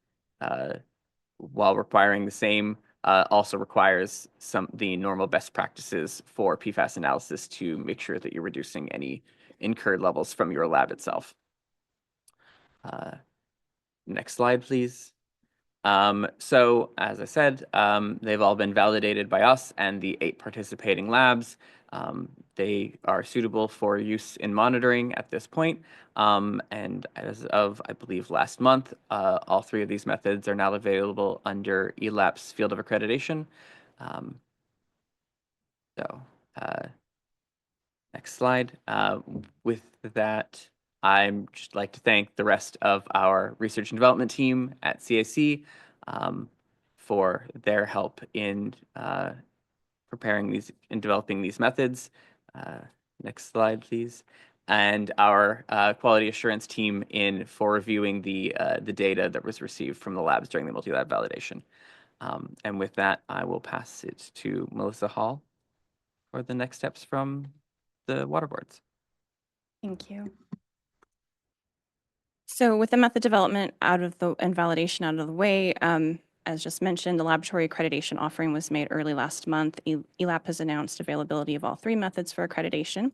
while requiring the same, also requires the normal best practices for PFAS analysis to make sure that you're reducing any incurred levels from your lab itself. Next slide, please. So as I said, they've all been validated by us and the 8 participating labs. They are suitable for use in monitoring at this point. And as of, I believe, last month, all 3 of these methods are now available under ELAP's field of accreditation. Next slide. With that, I'd just like to thank the rest of our research and development team at CAC for their help in developing these methods. Next slide, please. And our quality assurance team for reviewing the data that was received from the labs during the multi-lab validation. And with that, I will pass it to Melissa Hall for the next steps from the water boards. Thank you. So with the method development and validation out of the way, as just mentioned, the laboratory accreditation offering was made early last month. ELAP has announced availability of all 3 methods for accreditation.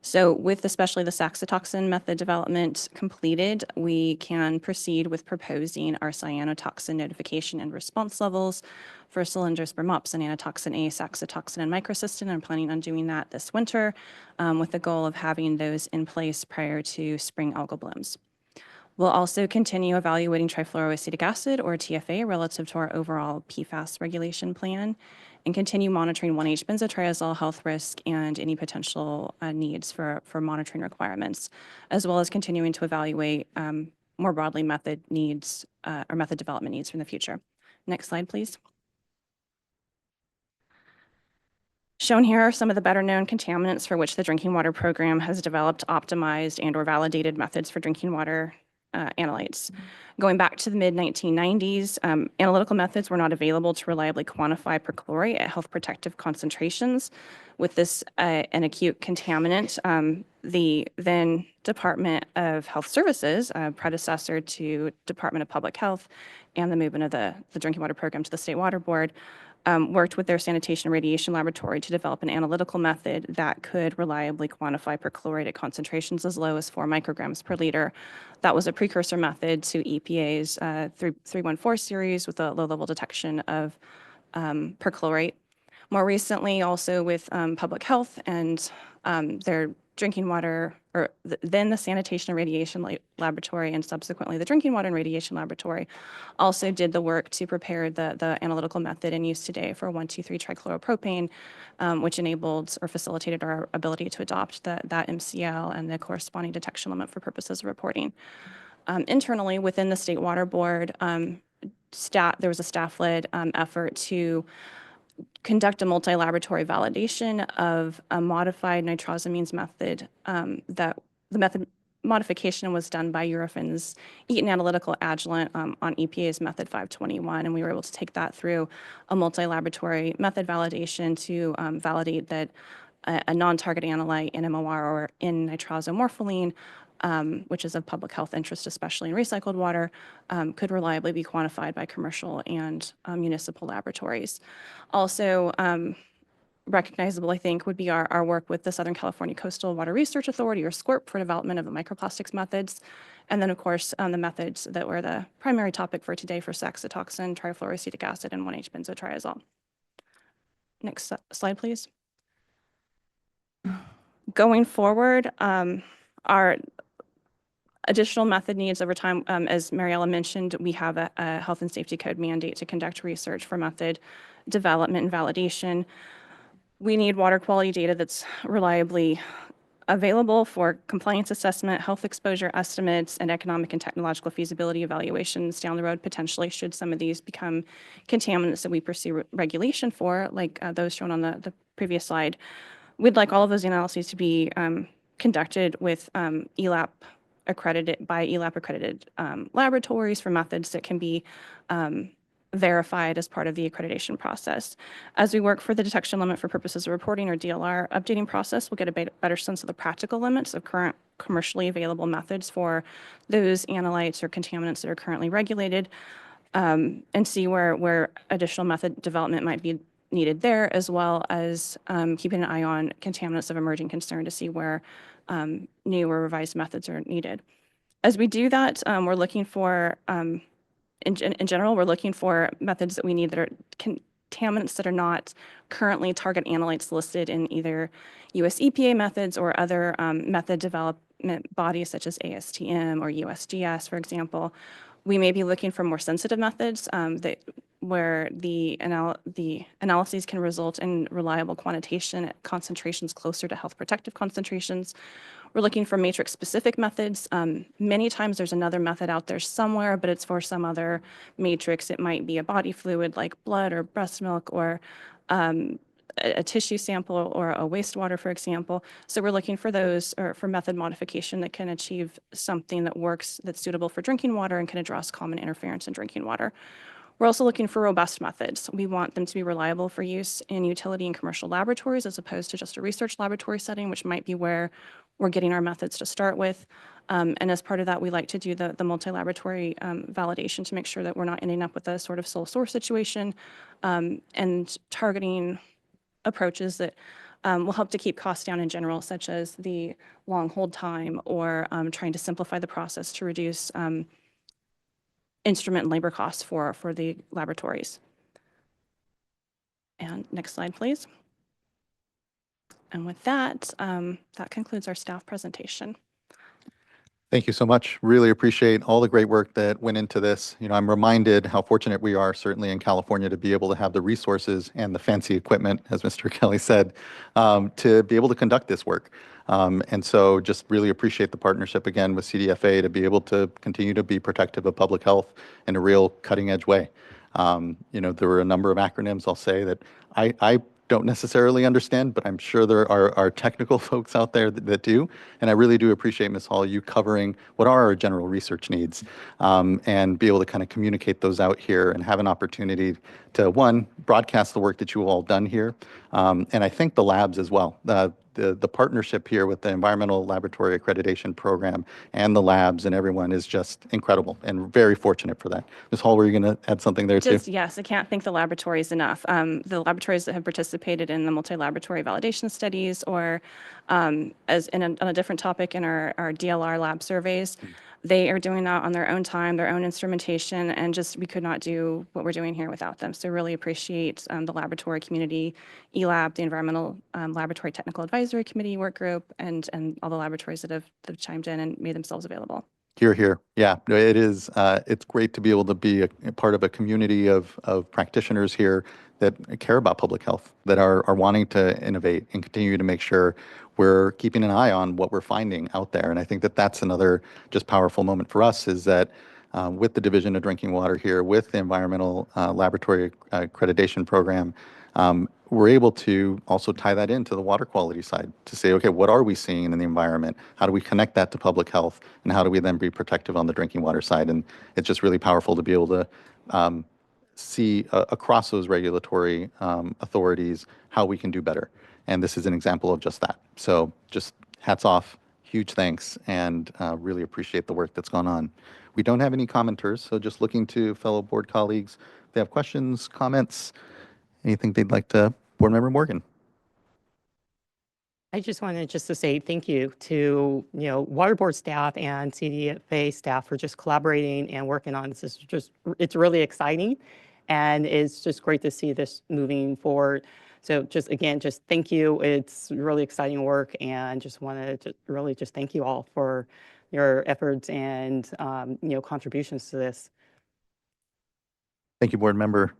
So with especially the saxitoxin method development completed, we can proceed with proposing our cyanotoxin notification and response levels for cylinders for MOPS and anatoxin A, saxitoxin, and microcystin. I'm planning on doing that this winter with the goal of having those in place prior to spring algal blooms. We'll also continue evaluating trifluoroacetic acid, or TFA, relative to our overall PFAS regulation plan, and continue monitoring 1H benzotriazole health risk and any potential needs for monitoring requirements, as well as continuing to evaluate more broadly method needs or method development needs from the future. Next slide, please. Shown here are some of the better known contaminants for which the drinking water program has developed, optimized, and/or validated methods for drinking water analytes. Going back to the mid-1990s, analytical methods were not available to reliably quantify perchlorate at health protective concentrations. With this an acute contaminant, the then Department of Health Services, predecessor to Department of Public Health, and the movement of the Drinking Water Program to the State Water Board, worked with their sanitation and radiation laboratory to develop an analytical method that could reliably quantify perchlorate at concentrations as low as 4 micrograms per liter. That was a precursor method to EPA's 314 series with a low-level detection of perchlorate. More recently, also with public health and their drinking water, or then the sanitation and radiation laboratory, and subsequently the drinking water and radiation laboratory, also did the work to prepare the analytical method in use today for 1,2,3-trichloropropane, which enabled or facilitated our ability to adopt that MCL and the corresponding detection limit for purposes of reporting. Internally, within the State Water Board, there was a staff-led effort to conduct a multi-laboratory validation of a modified nitrosamines method. That the method modification was done by Eurofins Eaton Analytical Adjuvant on EPA's Method 521, and we were able to take that through a multi-laboratory method validation to validate that a non-target analyte in MOR or in nitrosomorpholine, which is of public health interest, especially in recycled water, could reliably be quantified by commercial and municipal laboratories. Also, recognizable, I think, would be our work with the Southern California Coastal Water Research Authority, or SWRCB, for development of the microplastics methods. And then, of course, the methods that were the primary topic for today for saxitoxin, trifluoroacetic acid, and 1,H-benzotriazole. Next slide, please. Going forward, our additional method needs over time, as Mariella mentioned, we have a health and safety code mandate to conduct research for method development and validation. We need water quality data that's reliably available for compliance assessment, health exposure estimates, and economic and technological feasibility evaluations down the road, potentially, should some of these become contaminants that we pursue regulation for, like those shown on the previous slide. We'd like all of those analyses to be conducted with ELAP accredited laboratories for methods that can be verified as part of the accreditation process. As we work for the detection limit for purposes of reporting, or DLR updating process, we'll get a better sense of the practical limits of current commercially available methods for those analytes or contaminants that are currently regulated, and see where additional method development might be needed there, as well as keeping an eye on contaminants of emerging concern to see where new or revised methods are needed. As we do that, we're looking for, in general, we're looking for methods that we need that are contaminants that are not currently target analytes listed in either US EPA methods or other method development bodies such as ASTM or USGS, for example. We may be looking for more sensitive methods where the analyses can result in reliable quantitation at concentrations closer to health protective concentrations. We're looking for matrix-specific methods. Many times there's another method out there somewhere, but it's for some other matrix. It might be a body fluid like blood or breast milk, or a tissue sample, or a wastewater, for example. So we're looking for those, or for method modification that can achieve something that works, that's suitable for drinking water and can address common interference in drinking water. We're also looking for robust methods. We want them to be reliable for use in utility and commercial laboratories, as opposed to just a research laboratory setting, which might be where we're getting our methods to start with. And as part of that, we like to do the multi-laboratory validation to make sure that we're not ending up with a sort of sole source situation, and targeting approaches that will help to keep costs down in general, such as the long hold time, or trying to simplify the process to reduce instrument and labor costs for the laboratories. And next slide, please. And with that, that concludes our staff presentation. Thank you so much. Really appreciate all the great work that went into this. You know, I'm reminded how fortunate we are, certainly in California, to be able to have the resources and the fancy equipment, as Mr. Kelly said, to be able to conduct this work. And so just really appreciate the partnership again with CDFA to be able to continue to be protective of public health in a real cutting edge way. You know, there were a number of acronyms, I'll say, that I don't necessarily understand, but I'm sure there are technical folks out there that do. And I really do appreciate, Ms. Hall, you covering what are our general research needs, and be able to kind of communicate those out here and have an opportunity to, one, broadcast the work that you all done here. And I think the labs as well. the partnership here with the Environmental Laboratory Accreditation Program and the labs and everyone is just incredible and very fortunate for that. Ms. Hall, were you going to add something there too? Just, yes, I can't thank the laboratories enough. The laboratories that have participated in the multi-laboratory validation studies or on a different topic in our DLR lab surveys, they are doing that on their own time, their own instrumentation, and just we could not do what we're doing here without them. So really appreciate the laboratory community, ELAB, the Environmental Laboratory Technical Advisory Committee work group, and all the laboratories that have chimed in and made themselves available. Here, here. Yeah, no, it is. It's great to be able to be a part of a community of practitioners here that care about public health, that are wanting to innovate and continue to make sure we're keeping an eye on what we're finding out there. And I think that that's another just powerful moment for us is that with the Division of Drinking Water here, with the Environmental Laboratory Accreditation Program, we're able to also tie that into the water quality side to say, okay, what are we seeing in the environment? How do we connect that to public health? And how do we then be protective on the drinking water side? And it's just really powerful to be able to see across those regulatory authorities how we can do better. And this is an example of just that. So just hats off, huge thanks, and really appreciate the work that's gone on. We don't have any commenters, so just looking to fellow board colleagues, if they have questions, comments, anything they'd like to, Board Member Morgan. I just wanted just to say thank you to, Water Board staff and CDFA staff for just collaborating and working on this. It's just, it's really exciting. And it's just great to see this moving forward. So just, again, just thank you. It's really exciting work and just wanted to really just thank you all for your efforts and, contributions to this. Thank you, Board Member.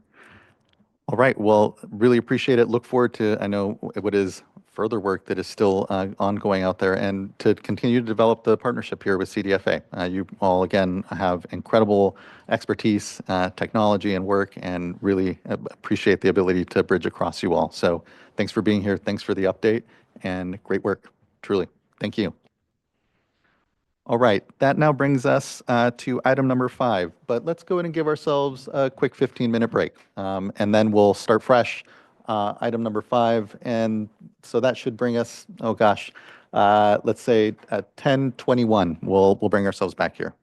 All right, well, really appreciate it. Look forward to, I know what is further work that is still ongoing out there and to continue to develop the partnership here with CDFA. You all, again, have incredible expertise, technology, and work, and really appreciate the ability to bridge across you all. So thanks for being here. Thanks for the update and great work, truly. Thank you. All right, that now brings us to item number 5, but let's go ahead and give ourselves a quick 15-minute break, and then we'll start fresh, item number 5, and so that should bring us, oh gosh, let's say at 10:21, we'll bring ourselves back here.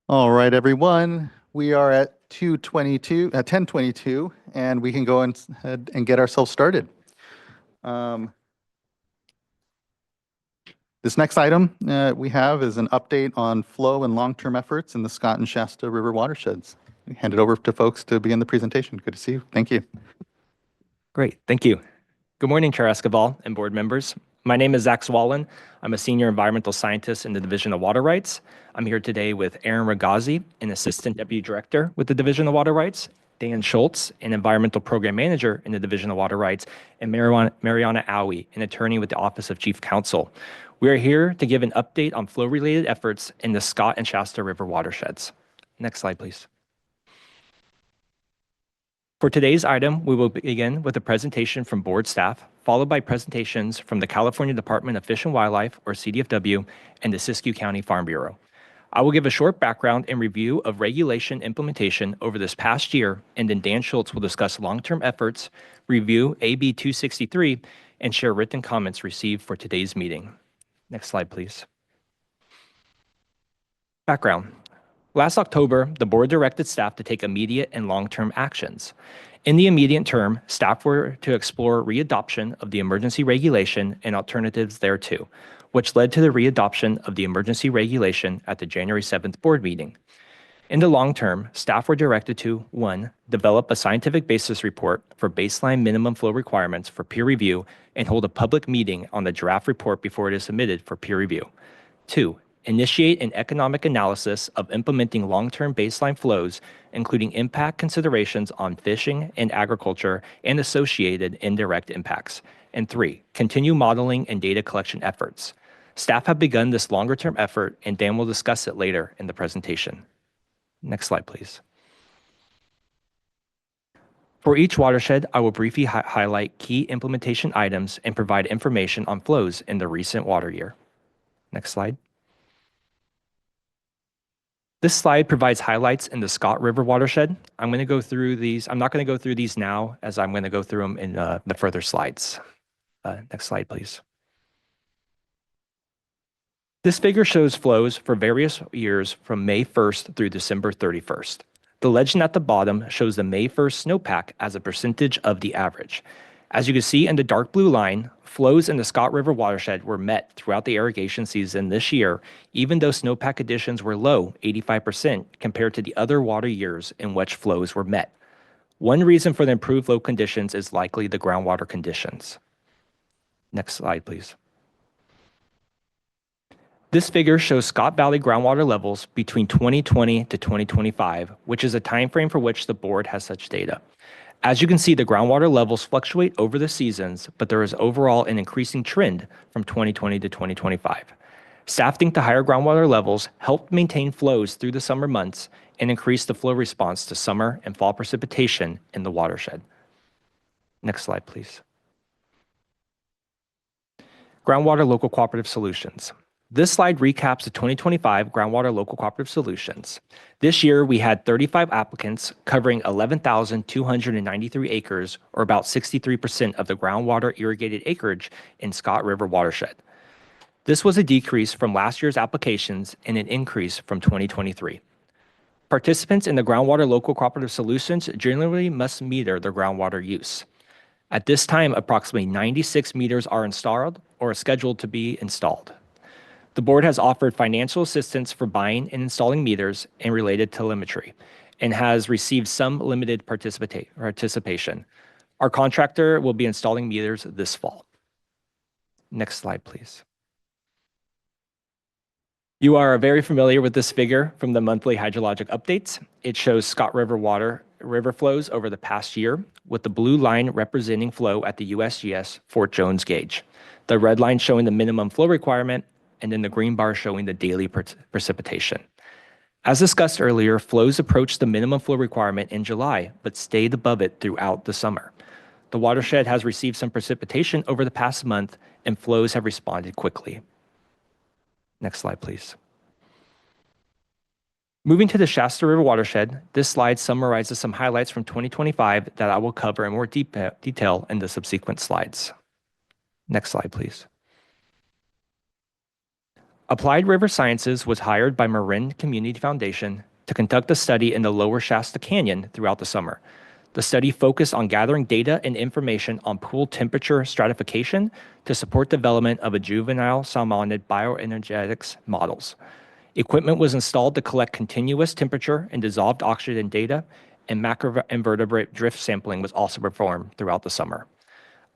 All right, everyone. We are at 10:22, and we can go ahead and get ourselves started. This next item we have is an update on flow and long-term efforts in the Scott and Shasta River watersheds. Hand it over to folks to begin the presentation. Good to see you. Thank you. Great, thank you. Good morning, Chair Escobar and board members. My name is Zach Swallen. I'm a senior environmental scientist in the Division of Water Rights. I'm here today with Aaron Ragazzi, an assistant deputy director with the Division of Water Rights, Dan Schultz, an environmental program manager in the Division of Water Rights, and Mariana Owie, an attorney with the Office of Chief Counsel. We are here to give an update on flow-related efforts in the Scott and Shasta River watersheds. Next slide, please. For today's item, we will begin with a presentation from board staff, followed by presentations from the California Department of Fish and Wildlife, or CDFW, and the Siskiyou County Farm Bureau. I will give a short background and review of regulation implementation over this past year, and then Dan Schultz will discuss long-term efforts, review AB 263, and share written comments received for today's meeting. Next slide, please. Background. Last October, the board directed staff to take immediate and long-term actions. In the immediate term, staff were to explore readoption of the emergency regulation and alternatives thereto, which led to the readoption of the emergency regulation at the January 7th board meeting. In the long term, staff were directed to 1. Develop a scientific basis report for baseline minimum flow requirements for peer review and hold a public meeting on the draft report before it is submitted for peer review. 2. Initiate an economic analysis of implementing long-term baseline flows, including impact considerations on fishing and agriculture and associated indirect impacts. And 3. Continue modeling and data collection efforts. Staff have begun this longer-term effort, and Dan will discuss it later in the presentation. Next slide, please. For each watershed, I will briefly highlight key implementation items and provide information on flows in the recent water year. Next slide. This slide provides highlights in the Scott River watershed. I'm going to go through these. I'm not going to go through these now, as I'm going to go through them in the further slides. Next slide, please. This figure shows flows for various years from May 1st through December 31st. The legend at the bottom shows the May 1st snowpack as a percentage of the average. As you can see in the dark blue line, flows in the Scott River watershed were met throughout the irrigation season this year, even though snowpack additions were low, 85%, compared to the other water years in which flows were met. One reason for the improved flow conditions is likely the groundwater conditions. Next slide, please. This figure shows Scott Valley groundwater levels between 2020 to 2025, which is a time frame for which the board has such data. As you can see, the groundwater levels fluctuate over the seasons, but there is overall an increasing trend from 2020 to 2025. Staff think the higher groundwater levels helped maintain flows through the summer months and increase the flow response to summer and fall precipitation in the watershed. Next slide, please. Groundwater Local Cooperative Solutions. This slide recaps the 2025 Groundwater Local Cooperative Solutions. This year, we had 35 applicants covering 11,293 acres, or about 63% of the groundwater irrigated acreage in Scott River watershed. This was a decrease from last year's applications and an increase from 2023. Participants in the Groundwater Local Cooperative Solutions generally must meter their groundwater use. At this time, approximately 96 meters are installed or are scheduled to be installed. The board has offered financial assistance for buying and installing meters and related telemetry, and has received some limited participation. Our contractor will be installing meters this fall. Next slide, please. You are very familiar with this figure from the monthly hydrologic updates. It shows Scott River river flows over the past year, with the blue line representing flow at the USGS Fort Jones gauge, the red line showing the minimum flow requirement, and then the green bar showing the daily precipitation. As discussed earlier, flows approached the minimum flow requirement in July, but stayed above it throughout the summer. The watershed has received some precipitation over the past month, and flows have responded quickly. Next slide, please. Moving to the Shasta River watershed, this slide summarizes some highlights from 2025 that I will cover in more detail in the subsequent slides. Next slide, please. Applied River Sciences was hired by Marin Community Foundation to conduct a study in the lower Shasta Canyon throughout the summer. The study focused on gathering data and information on pool temperature stratification to support development of a juvenile salmonid bioenergetics models. Equipment was installed to collect continuous temperature and dissolved oxygen data, and macroinvertebrate drift sampling was also performed throughout the summer.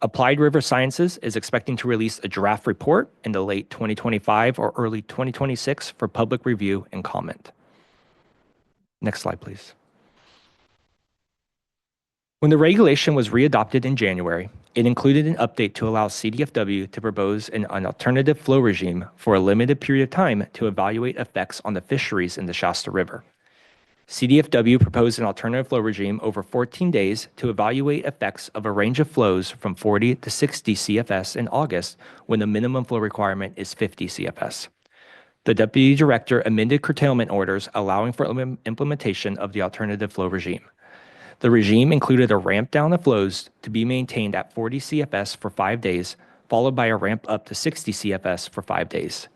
Applied River Sciences is expecting to release a draft report in the late 2025 or early 2026 for public review and comment. Next slide, please. When the regulation was readopted in January, it included an update to allow CDFW to propose an alternative flow regime for a limited period of time to evaluate effects on the fisheries in the Shasta River. CDFW proposed an alternative flow regime over 14 days to evaluate effects of a range of flows from 40 to 60 CFS in August when the minimum flow requirement is 50 CFS. The Deputy Director amended curtailment orders allowing for implementation of the alternative flow regime. The regime included a ramp down of flows to be maintained at 40 CFS for 5 days, followed by a ramp up to 60 CFS for 5 days.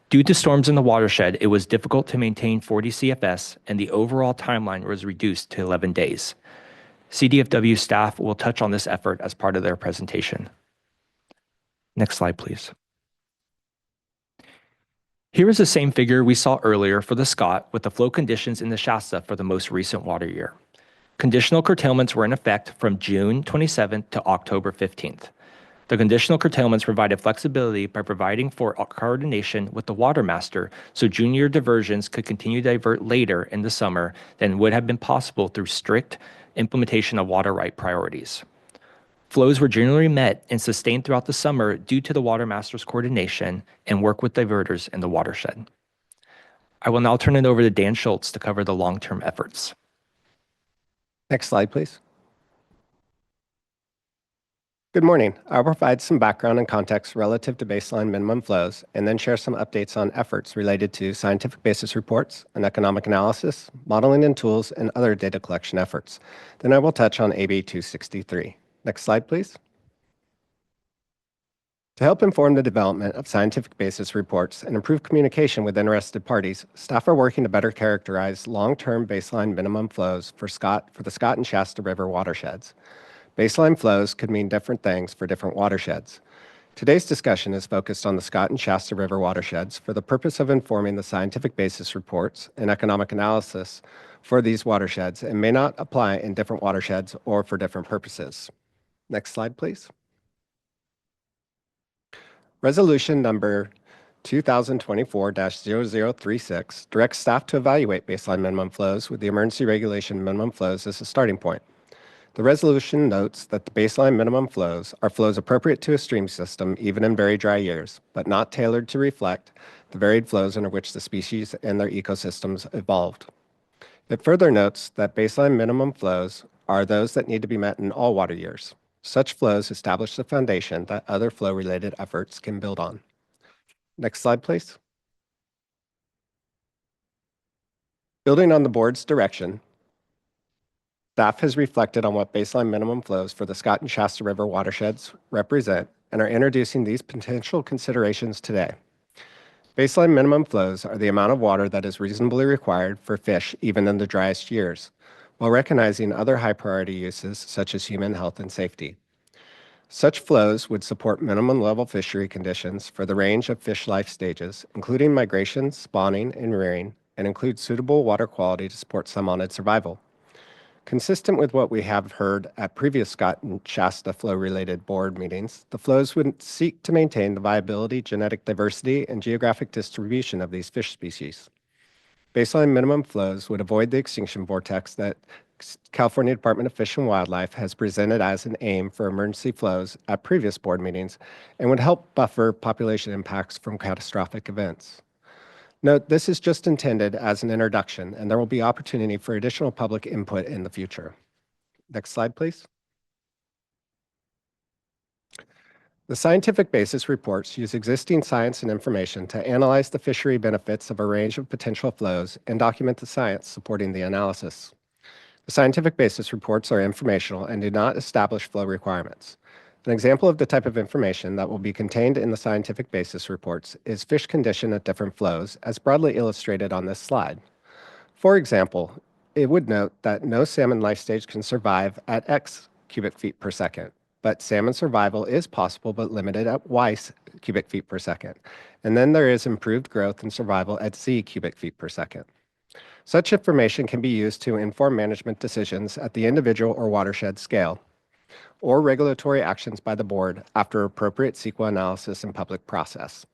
Due to storms in the watershed, it was difficult to maintain 40 CFS, and the overall timeline was reduced to 11 days. CDFW staff will touch on this effort as part of their presentation. Next slide, please. Here is the same figure we saw earlier for the Scott with the flow conditions in the Shasta for the most recent water year. Conditional curtailments were in effect from June 27th to October 15th. The conditional curtailments provided flexibility by providing for coordination with the water master so junior diversions could continue to divert later in the summer than would have been possible through strict implementation of water right priorities. Flows were generally met and sustained throughout the summer due to the water master's coordination and work with diverters in the watershed. I will now turn it over to Dan Schultz to cover the long-term efforts. Next slide, please. Good morning. I'll provide some background and context relative to baseline minimum flows and then share some updates on efforts related to scientific basis reports and economic analysis, modeling and tools, and other data collection efforts. Then I will touch on AB 263. Next slide, please. To help inform the development of scientific basis reports and improve communication with interested parties, staff are working to better characterize long-term baseline minimum flows for the Scott and Shasta River watersheds. Baseline flows could mean different things for different watersheds. Today's discussion is focused on the Scott and Shasta River watersheds for the purpose of informing the scientific basis reports and economic analysis for these watersheds and may not apply in different watersheds or for different purposes. Next slide, please. Resolution number 2024-0036 directs staff to evaluate baseline minimum flows with the emergency regulation minimum flows as a starting point. The resolution notes that the baseline minimum flows are flows appropriate to a stream system even in very dry years, but not tailored to reflect the varied flows under which the species and their ecosystems evolved. It further notes that baseline minimum flows are those that need to be met in all water years. Such flows establish the foundation that other flow-related efforts can build on. Next slide, please. Building on the board's direction, staff has reflected on what baseline minimum flows for the Scott and Shasta River watersheds represent and are introducing these potential considerations today. Baseline minimum flows are the amount of water that is reasonably required for fish even in the driest years, while recognizing other high-priority uses such as human health and safety. Such flows would support minimum level fishery conditions for the range of fish life stages, including migration, spawning, and rearing, and include suitable water quality to support salmonid survival. Consistent with what we have heard at previous Scott and Shasta flow-related board meetings, the flows would seek to maintain the viability, genetic diversity, and geographic distribution of these fish species. Baseline minimum flows would avoid the extinction vortex that California Department of Fish and Wildlife has presented as an aim for emergency flows at previous board meetings and would help buffer population impacts from catastrophic events. Note, this is just intended as an introduction, and there will be opportunity for additional public input in the future. Next slide, please. The scientific basis reports use existing science and information to analyze the fishery benefits of a range of potential flows and document the science supporting the analysis. The scientific basis reports are informational and do not establish flow requirements. An example of the type of information that will be contained in the scientific basis reports is fish condition at different flows, as broadly illustrated on this slide. For example, it would note that no salmon life stage can survive at X cubic feet per second, but salmon survival is possible but limited at Y cubic feet per second. And then there is improved growth and survival at Z cubic feet per second. Such information can be used to inform management decisions at the individual or watershed scale, or regulatory actions by the board after appropriate CEQA analysis and public process.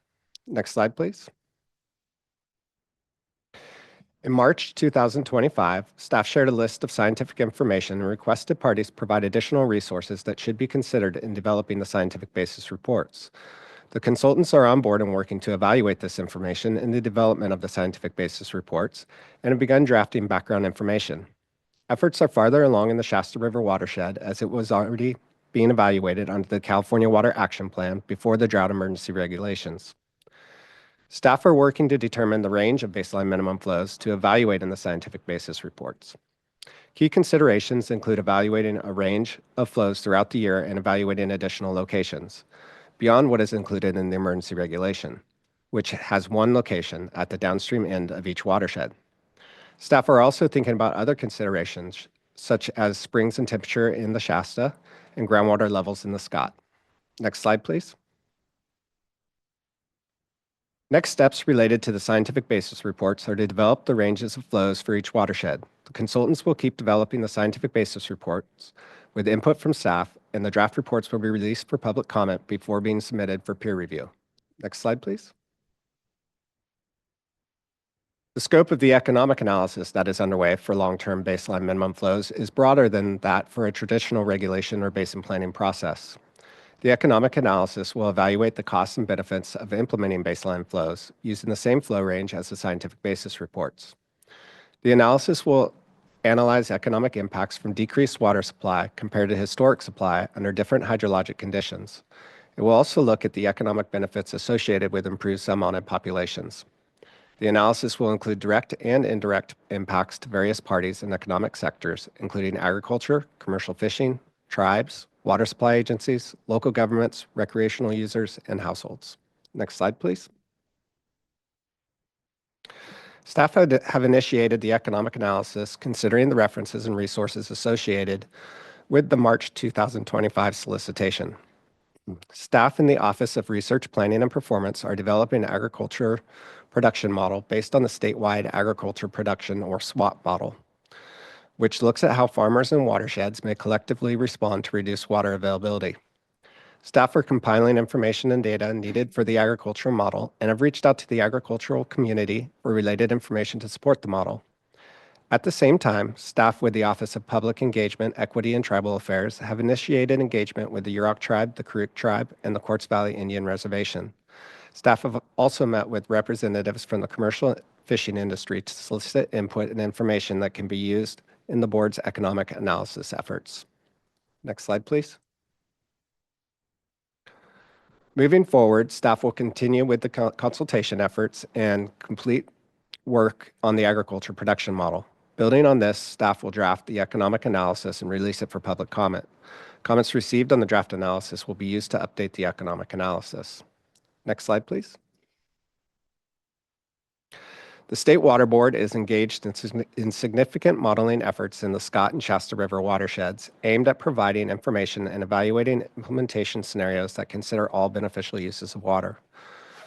Next slide, please. In March 2025, staff shared a list of scientific information and requested parties provide additional resources that should be considered in developing the scientific basis reports. The consultants are on board and working to evaluate this information in the development of the scientific basis reports and have begun drafting background information. Efforts are farther along in the Shasta River watershed as it was already being evaluated under the California Water Action Plan before the drought emergency regulations. Staff are working to determine the range of baseline minimum flows to evaluate in the scientific basis reports. Key considerations include evaluating a range of flows throughout the year and evaluating additional locations, beyond what is included in the emergency regulation, which has one location at the downstream end of each watershed. Staff are also thinking about other considerations, such as springs and temperature in the Shasta and groundwater levels in the Scott. Next slide, please. Next steps related to the scientific basis reports are to develop the ranges of flows for each watershed. The consultants will keep developing the scientific basis reports with input from staff, and the draft reports will be released for public comment before being submitted for peer review. Next slide, please. The scope of the economic analysis that is underway for long-term baseline minimum flows is broader than that for a traditional regulation or basin planning process. The economic analysis will evaluate the costs and benefits of implementing baseline flows using the same flow range as the scientific basis reports. The analysis will analyze economic impacts from decreased water supply compared to historic supply under different hydrologic conditions. It will also look at the economic benefits associated with improved salmon populations. The analysis will include direct and indirect impacts to various parties and economic sectors, including agriculture, commercial fishing, tribes, water supply agencies, local governments, recreational users, and households. Next slide, please. Staff have initiated the economic analysis considering the references and resources associated with the March 2025 solicitation. Staff in the Office of Research Planning and Performance are developing an agriculture production model based on the statewide agriculture production or SWAP model, which looks at how farmers and watersheds may collectively respond to reduced water availability. Staff are compiling information and data needed for the agricultural model and have reached out to the agricultural community for related information to support the model. At the same time, staff with the Office of Public Engagement, Equity, and Tribal Affairs have initiated engagement with the Yurok Tribe, the Karuk Tribe, and the Quartz Valley Indian Reservation. Staff have also met with representatives from the commercial fishing industry to solicit input and information that can be used in the board's economic analysis efforts. Next slide, please. Moving forward, staff will continue with the consultation efforts and complete work on the agriculture production model. Building on this, staff will draft the economic analysis and release it for public comment. Comments received on the draft analysis will be used to update the economic analysis. Next slide, please. The State Water Board is engaged in significant modeling efforts in the Scott and Shasta River watersheds aimed at providing information and evaluating implementation scenarios that consider all beneficial uses of water.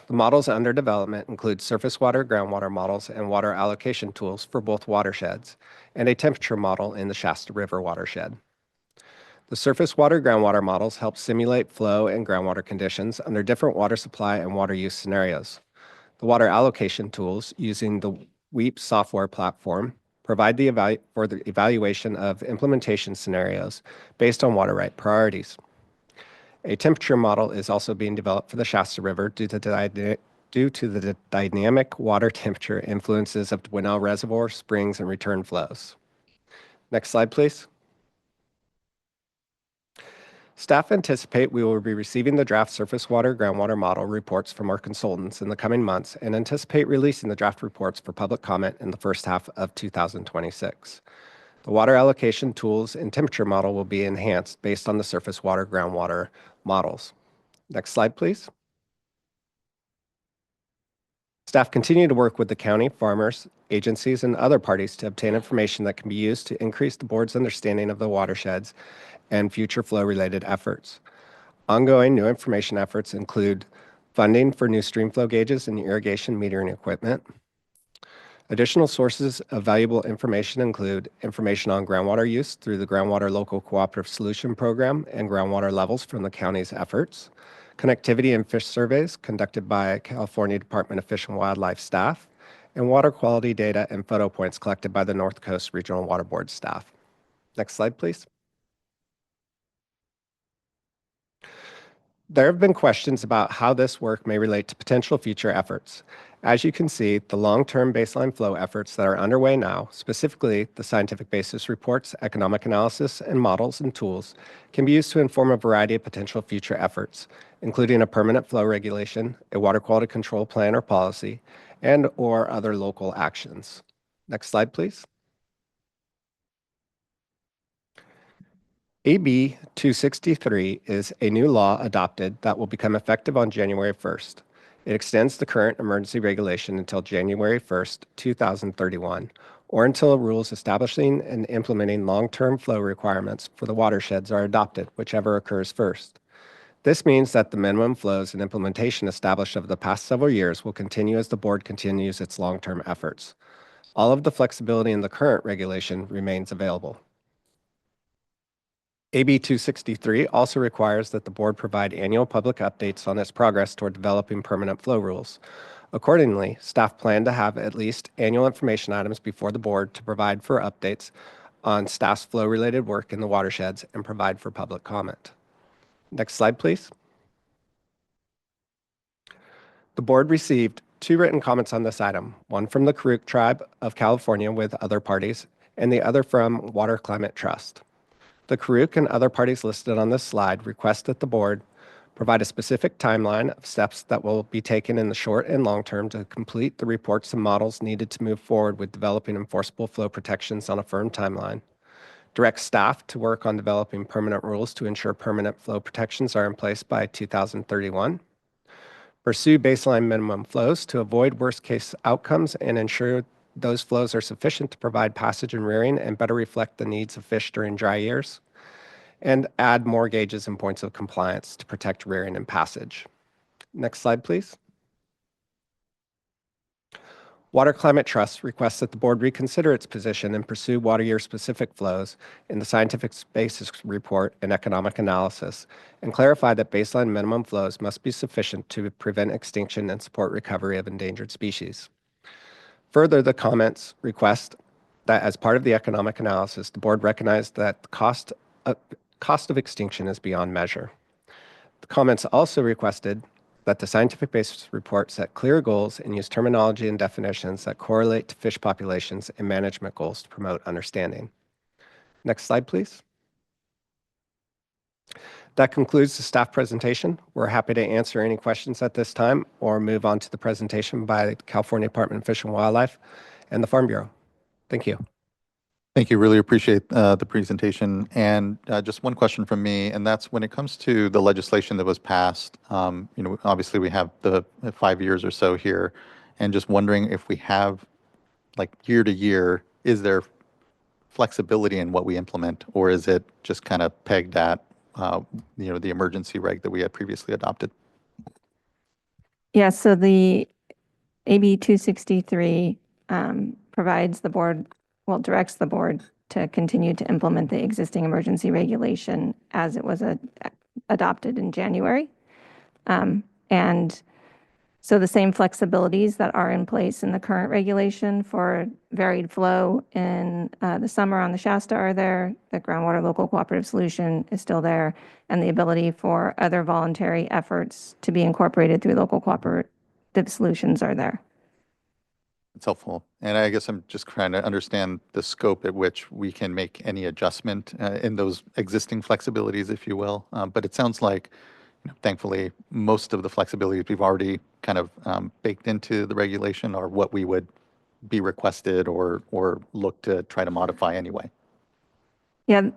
The models under development include surface water, groundwater models, and water allocation tools for both watersheds, and a temperature model in the Shasta River watershed. The surface water, groundwater models help simulate flow and groundwater conditions under different water supply and water use scenarios. The water allocation tools using the WEEP software platform provide for the evaluation of implementation scenarios based on water right priorities. A temperature model is also being developed for the Shasta River due to the dynamic water temperature influences of Dwinelle Reservoir, springs, and return flows. Next slide, please. Staff anticipate we will be receiving the draft surface water groundwater model reports from our consultants in the coming months and anticipate releasing the draft reports for public comment in the first half of 2026. The water allocation tools and temperature model will be enhanced based on the surface water, groundwater models. Next slide, please. Staff continue to work with the county, farmers, agencies, and other parties to obtain information that can be used to increase the board's understanding of the watersheds and future flow-related efforts. Ongoing new information efforts include funding for new stream flow gauges and irrigation metering equipment. Additional sources of valuable information include information on groundwater use through the Groundwater Local Cooperative Solution Program and groundwater levels from the county's efforts, connectivity and fish surveys conducted by California Department of Fish and Wildlife staff, and water quality data and photo points collected by the North Coast Regional Water Board staff. Next slide, please. There have been questions about how this work may relate to potential future efforts. As you can see, the long-term baseline flow efforts that are underway now, specifically the scientific basis reports, economic analysis, and models and tools, can be used to inform a variety of potential future efforts, including a permanent flow regulation, a water quality control plan or policy, and or other local actions. Next slide, please. AB 263 is a new law adopted that will become effective on January 1st. It extends the current emergency regulation until January 1st, 2031, or until rules establishing and implementing long-term flow requirements for the watersheds are adopted, whichever occurs first. This means that the minimum flows and implementation established over the past several years will continue as the board continues its long-term efforts. All of the flexibility in the current regulation remains available. AB 263 also requires that the board provide annual public updates on its progress toward developing permanent flow rules. Accordingly, staff plan to have at least annual information items before the board to provide for updates on staff's flow-related work in the watersheds and provide for public comment. Next slide, please. The board received 2 written comments on this item, one from the Karuk Tribe of California with other parties, and the other from Water Climate Trust. The Karuk and other parties listed on this slide request that the board provide a specific timeline of steps that will be taken in the short and long term to complete the reports and models needed to move forward with developing enforceable flow protections on a firm timeline, direct staff to work on developing permanent rules to ensure permanent flow protections are in place by 2031, pursue baseline minimum flows to avoid worst-case outcomes and ensure those flows are sufficient to provide passage and rearing and better reflect the needs of fish during dry years, and add more gauges and points of compliance to protect rearing and passage. Next slide, please. Water Climate Trust requests that the board reconsider its position and pursue water year-specific flows in the scientific basis report and economic analysis, and clarify that baseline minimum flows must be sufficient to prevent extinction and support recovery of endangered species. Further, the comments request that as part of the economic analysis, the board recognize that the cost of extinction is beyond measure. The comments also requested that the scientific basis report set clear goals and use terminology and definitions that correlate to fish populations and management goals to promote understanding. Next slide, please. That concludes the staff presentation. We're happy to answer any questions at this time or move on to the presentation by the California Department of Fish and Wildlife and the Farm Bureau. Thank you. Thank you. Really appreciate the presentation. And just one question from me, and that's when it comes to the legislation that was passed, obviously we have the 5 years or so here, and just wondering if we have, like, year to year, is there flexibility in what we implement, or is it just kind of pegged at, the emergency reg that we had previously adopted? Yeah, so the AB 263 provides the board, directs the board to continue to implement the existing emergency regulation as it was adopted in January. And so the same flexibilities that are in place in the current regulation for varied flow in the summer on the Shasta are there. The Groundwater Local Cooperative Solution is still there, and the ability for other voluntary efforts to be incorporated through local cooperative solutions are there. It's helpful. And I guess I'm just trying to understand the scope at which we can make any adjustment in those existing flexibilities, if you will. But it sounds like, thankfully, most of the flexibilities we've already kind of baked into the regulation are what we would be requested or look to try to modify anyway. Yeah,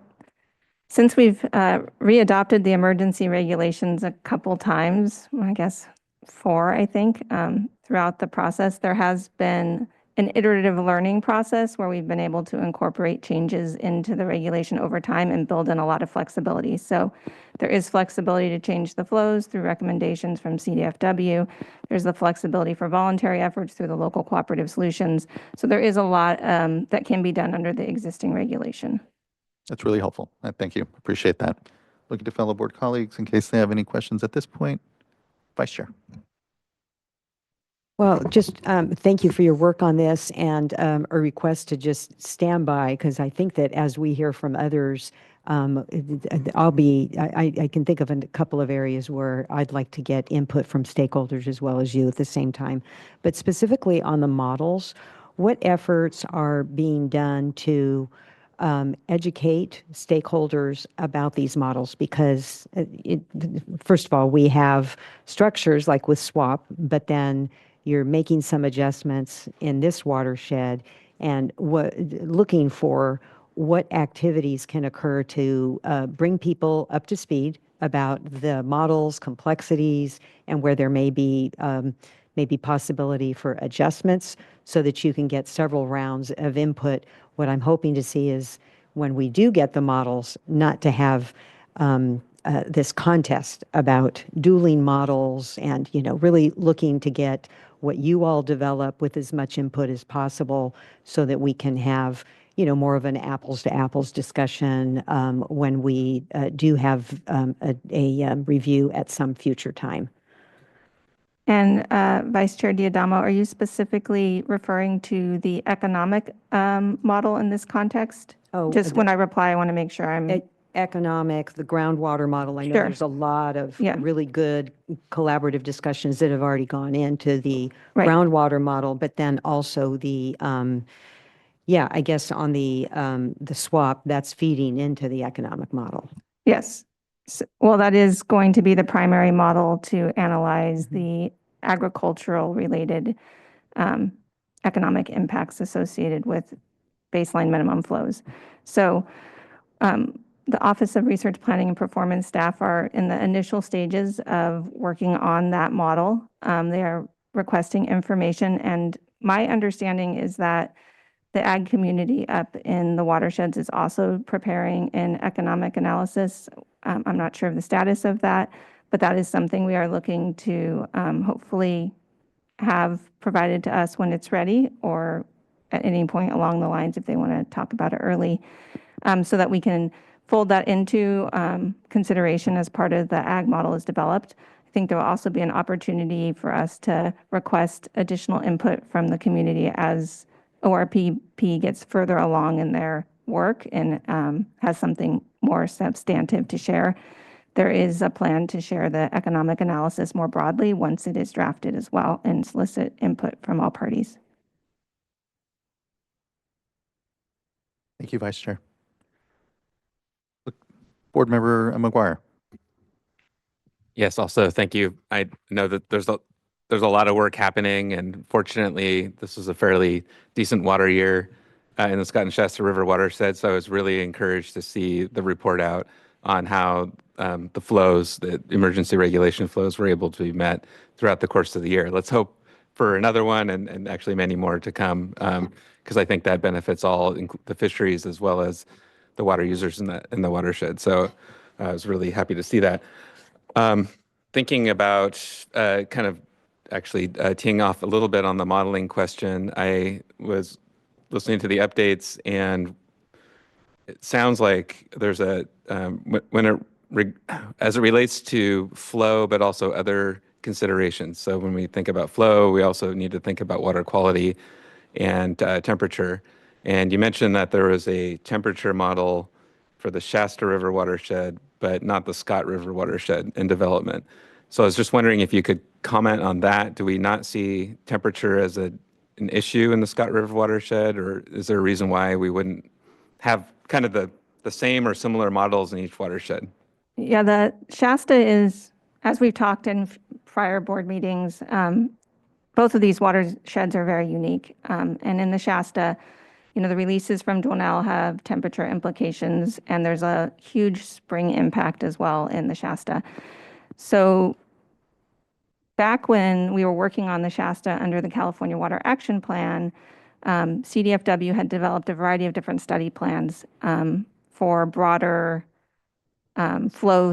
since we've readopted the emergency regulations a couple times, I guess 4, I think, throughout the process, there has been an iterative learning process where we've been able to incorporate changes into the regulation over time and build in a lot of flexibility. So there is flexibility to change the flows through recommendations from CDFW. There's the flexibility for voluntary efforts through the local cooperative solutions. So there is a lot that can be done under the existing regulation. That's really helpful. Thank you. Appreciate that. Looking to fellow board colleagues in case they have any questions at this point. Vice Chair. Well, just thank you for your work on this, and a request to just stand by, because I think that as we hear from others, I can think of a couple of areas where I'd like to get input from stakeholders as well as you at the same time. But specifically on the models, what efforts are being done to educate stakeholders about these models? Because first of all, we have structures like with SWAP, but then you're making some adjustments in this watershed, and looking for what activities can occur to bring people up to speed about the models, complexities, and where there may be possibility for adjustments so that you can get several rounds of input. What I'm hoping to see is when we do get the models, not to have this contest about dueling models, and really looking to get what you all develop with as much input as possible so that we can have more of an apples to apples discussion when we do have a review at some future time. And Vice Chair Diadamo, are you specifically referring to the economic model in this context? Oh, just when I reply, I want to make sure I'm economic, the groundwater model. I know Sure. there's a lot of Yeah. really good collaborative discussions that have already gone into the Right. groundwater model, but then also the I guess on the SWAP, that's feeding into the economic model. Yes. Well, that is going to be the primary model to analyze the agricultural related economic impacts associated with baseline minimum flows. So the Office of Research Planning and Performance staff are in the initial stages of working on that model. They are requesting information, and my understanding is that the ag community up in the watersheds is also preparing an economic analysis. I'm not sure of the status of that, but that is something we are looking to hopefully have provided to us when it's ready, or at any point along the lines if they want to talk about it early, so that we can fold that into consideration as part of the ag model is developed. I think there will also be an opportunity for us to request additional input from the community as ORPP gets further along in their work and has something more substantive to share. There is a plan to share the economic analysis more broadly once it is drafted as well, and solicit input from all parties. Thank you, Vice Chair. Board Member McGuire. Yes, also thank you. I know that there's a lot of work happening, and fortunately, this was a fairly decent water year in the Scott and Shasta River watershed. So I was really encouraged to see the report out on how the flows, the emergency regulation flows, were able to be met throughout the course of the year. Let's hope for another one, and actually many more to come, because I think that benefits all the fisheries as well as the water users in the watershed. So I was really happy to see that. Thinking about kind of actually teeing off a little bit on the modeling question, I was listening to the updates, and it sounds like there's as it relates to flow, but also other considerations. So when we think about flow, we also need to think about water quality and temperature. And you mentioned that there was a temperature model for the Shasta River watershed, but not the Scott River watershed in development. So I was just wondering if you could comment on that. Do we not see temperature as an issue in the Scott River watershed, or is there a reason why we wouldn't have kind of the same or similar models in each watershed? Yeah, the Shasta is, as we've talked in prior board meetings, both of these watersheds are very unique. And in the Shasta, the releases from Dwell have temperature implications, and there's a huge spring impact as well in the Shasta. So back when we were working on the Shasta under the California Water Action Plan, CDFW had developed a variety of different study plans for broader flow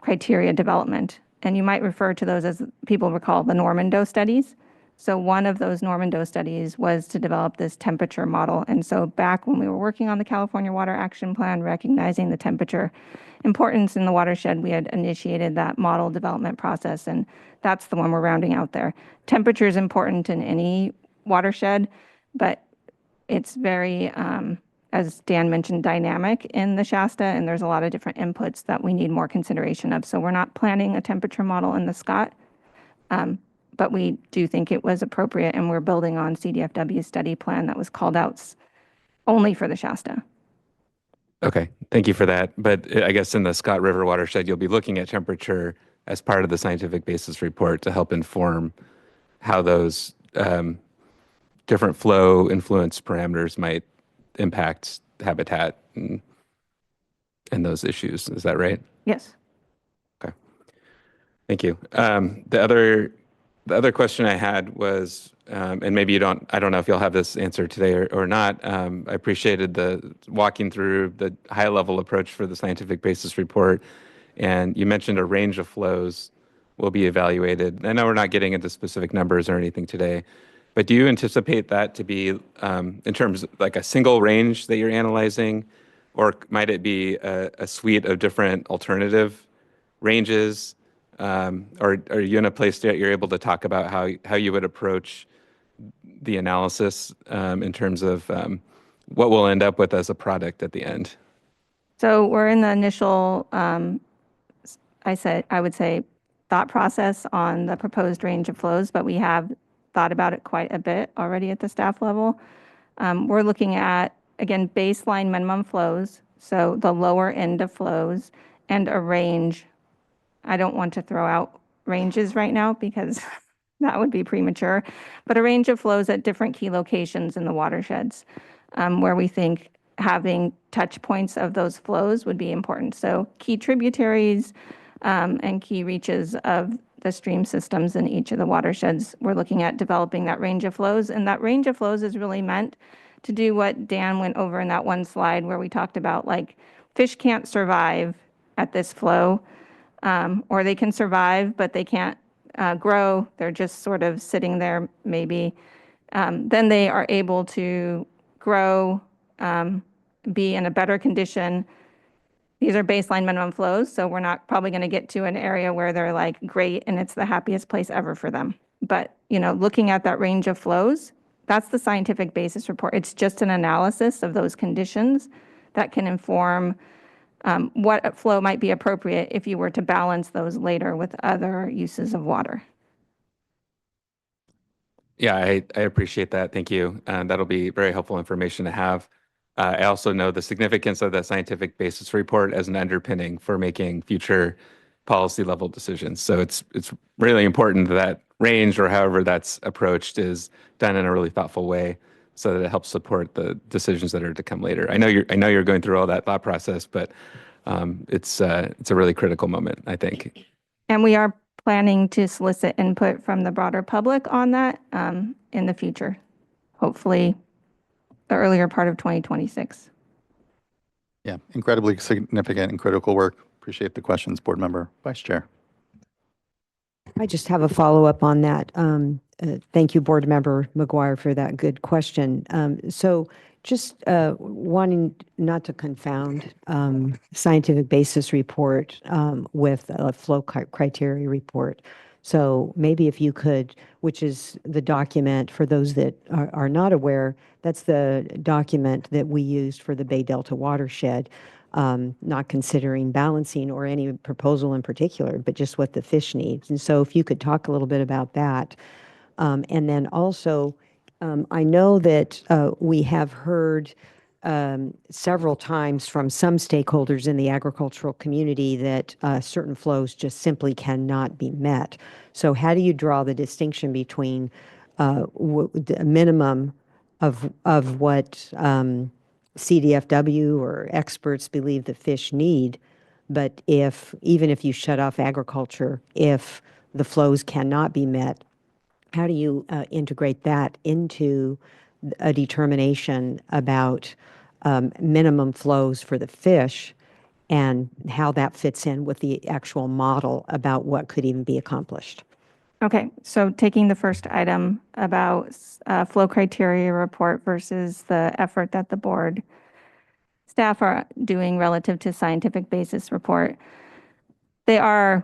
criteria development. And you might refer to those, as people recall, the Normandeau studies. So one of those Normandeau studies was to develop this temperature model. And so back when we were working on the California Water Action Plan, recognizing the temperature importance in the watershed, we had initiated that model development process, and that's the one we're rounding out there. Temperature is important in any watershed, but it's very, as Dan mentioned, dynamic in the Shasta, and there's a lot of different inputs that we need more consideration of. So we're not planning a temperature model in the Scott, but we do think it was appropriate, and we're building on CDFW's study plan that was called out only for the Shasta. Okay, thank you for that. But I guess in the Scott River watershed, you'll be looking at temperature as part of the scientific basis report to help inform how those different flow influence parameters might impact habitat and those issues. Is that right? Yes. Okay. Thank you. The other question I had was, and maybe I don't know if you'll have this answer today or not. I appreciated the walking through the high level approach for the scientific basis report. And you mentioned a range of flows will be evaluated. I know we're not getting into specific numbers or anything today, but do you anticipate that to be in terms of like a single range that you're analyzing, or might it be a suite of different alternative ranges? Or are you in a place that you're able to talk about how you would approach the analysis in terms of what we'll end up with as a product at the end? So we're in the initial, I would say, thought process on the proposed range of flows, but we have thought about it quite a bit already at the staff level. We're looking at, again, baseline minimum flows, so the lower end of flows, and a range. I don't want to throw out ranges right now because that would be premature, but a range of flows at different key locations in the watersheds where we think having touch points of those flows would be important. So key tributaries and key reaches of the stream systems in each of the watersheds, we're looking at developing that range of flows. And that range of flows is really meant to do what Dan went over in that one slide where we talked about, like, fish can't survive at this flow, or they can survive, but they can't grow. They're just sort of sitting there maybe. Then they are able to grow, be in a better condition. These are baseline minimum flows, so we're not probably going to get to an area where they're like great and it's the happiest place ever for them. But, looking at that range of flows, that's the scientific basis report. It's just an analysis of those conditions that can inform what flow might be appropriate if you were to balance those later with other uses of water. Yeah, I appreciate that. Thank you. That'll be very helpful information to have. I also know the significance of that scientific basis report as an underpinning for making future policy level decisions. So it's really important that range, or however that's approached, is done in a really thoughtful way so that it helps support the decisions that are to come later. I know you're going through all that thought process, but it's a really critical moment, I think. And we are planning to solicit input from the broader public on that in the future, hopefully the earlier part of 2026. Yeah, incredibly significant and critical work. Appreciate the questions, Board Member Vice Chair. I just have a follow-up on that. Thank you, Board Member McGuire, for that good question. So just wanting not to confound scientific basis report with a flow criteria report. So maybe if you could, which is the document for those that are not aware, that's the document that we used for the Bay Delta watershed, not considering balancing or any proposal in particular, but just what the fish needs. And so if you could talk a little bit about that. And then also, I know that we have heard several times from some stakeholders in the agricultural community that certain flows just simply cannot be met. So how do you draw the distinction between the minimum of what CDFW or experts believe the fish need. But even if you shut off agriculture, if the flows cannot be met, how do you integrate that into a determination about minimum flows for the fish and how that fits in with the actual model about what could even be accomplished? Okay, so taking the first item about flow criteria report versus the effort that the board staff are doing relative to scientific basis report, they are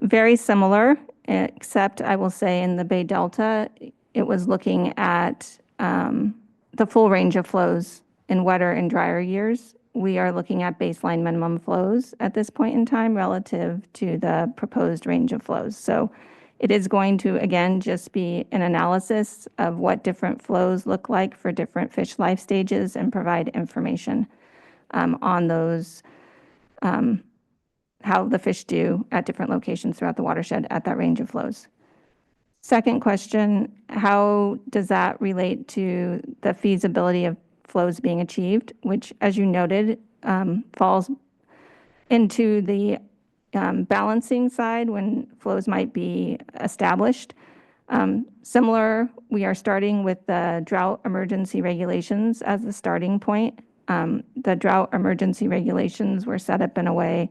very similar, except I will say in the Bay Delta, it was looking at the full range of flows in wetter and drier years. We are looking at baseline minimum flows at this point in time relative to the proposed range of flows. So it is going to, again, just be an analysis of what different flows look like for different fish life stages and provide information on those, how the fish do at different locations throughout the watershed at that range of flows. Second question, how does that relate to the feasibility of flows being achieved, which, as you noted, falls into the balancing side when flows might be established. Similar, we are starting with the drought emergency regulations as the starting point. The drought emergency regulations were set up in a way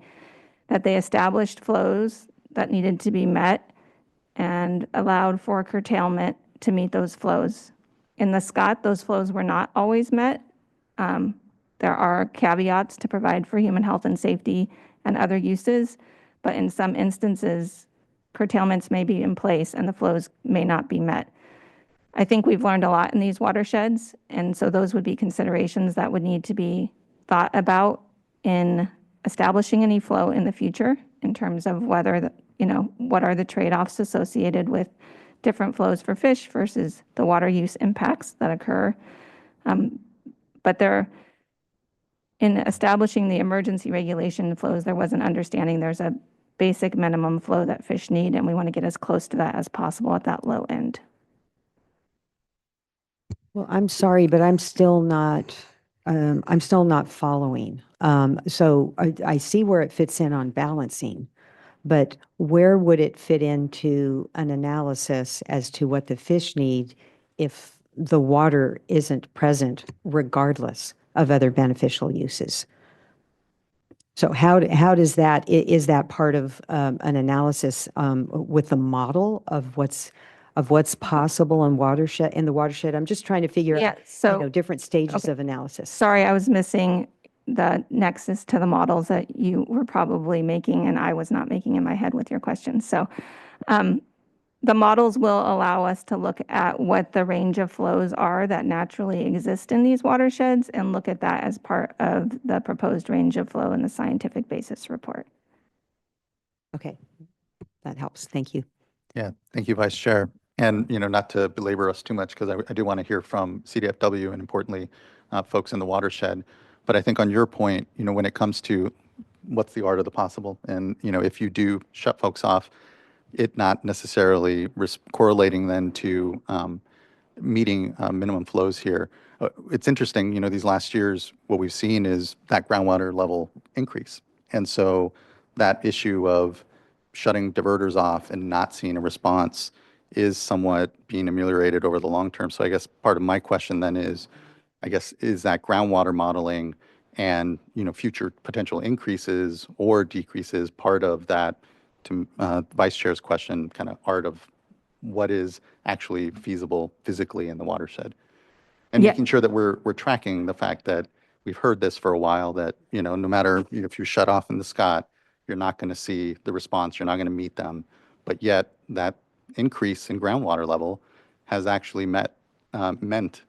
that they established flows that needed to be met and allowed for curtailment to meet those flows. In the Scott, those flows were not always met. There are caveats to provide for human health and safety and other uses, but in some instances, curtailments may be in place and the flows may not be met. I think we've learned a lot in these watersheds, and so those would be considerations that would need to be thought about in establishing any flow in the future in terms of whether, what are the trade-offs associated with different flows for fish versus the water use impacts that occur. But in establishing the emergency regulation flows, there was an understanding there's a basic minimum flow that fish need, and we want to get as close to that as possible at that low end. Well, I'm sorry, but I'm still not following. So I see where it fits in on balancing, but where would it fit into an analysis as to what the fish need if the water isn't present regardless of other beneficial uses? So how does that, is that part of an analysis with the model of what's possible in the watershed? I'm just trying to figure out, different stages of analysis. Sorry, I was missing the nexus to the models that you were probably making and I was not making in my head with your question. So the models will allow us to look at what the range of flows are that naturally exist in these watersheds and look at that as part of the proposed range of flow in the scientific basis report. Okay, that helps. Thank you. Yeah, thank you, Vice Chair. And, not to belabor us too much, because I do want to hear from CDFW and importantly, folks in the watershed. But I think on your point, when it comes to what's the art of the possible, and, if you do shut folks off, it not necessarily correlating then to meeting minimum flows here. It's interesting, these last years, what we've seen is that groundwater level increase. And so that issue of shutting diverters off and not seeing a response is somewhat being ameliorated over the long term. So I guess part of my question then is, is that groundwater modeling and, future potential increases or decreases part of that, to Vice Chair's question, kind of art of what is actually feasible physically in the watershed? And making sure that we're tracking the fact that we've heard this for a while, that, no matter if you shut off in the Scott, you're not going to see the response, you're not going to meet them. But yet that increase in groundwater level has actually meant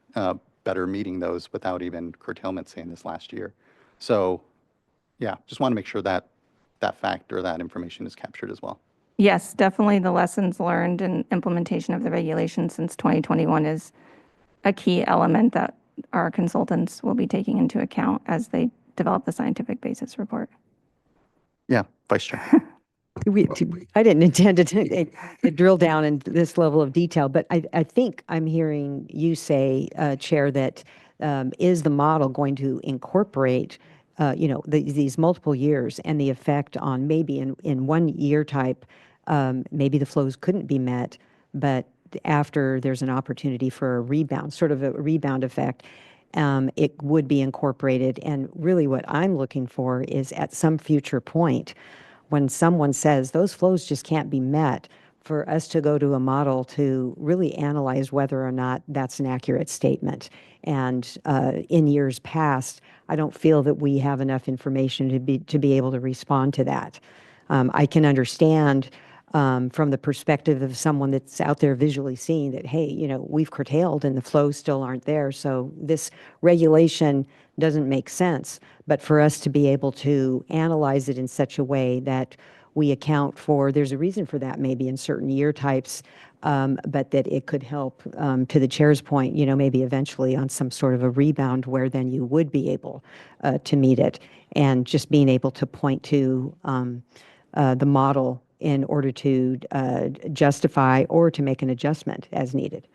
better meeting those without even curtailment, say, in this last year. So, yeah, just want to make sure that that fact or that information is captured as well. Yes, definitely the lessons learned and implementation of the regulations since 2021 is a key element that our consultants will be taking into account as they develop the scientific basis report. Yeah, Vice Chair. I didn't intend to drill down in this level of detail, but I think I'm hearing you say, Chair, that is the model going to incorporate, these multiple years and the effect on maybe in one year type, maybe the flows couldn't be met, but after there's an opportunity for a rebound, sort of a rebound effect, it would be incorporated. And really what I'm looking for is at some future point, when someone says those flows just can't be met, for us to go to a model to really analyze whether or not that's an accurate statement. And in years past, I don't feel that we have enough information to be able to respond to that. I can understand from the perspective of someone that's out there visually seeing that, hey, we've curtailed and the flows still aren't there, so this regulation doesn't make sense. But for us to be able to analyze it in such a way that we account for, there's a reason for that maybe in certain year types, but that it could help, to the chair's point, maybe eventually on some sort of a rebound where then you would be able to meet it. And just being able to point to the model in order to justify or to make an adjustment as needed.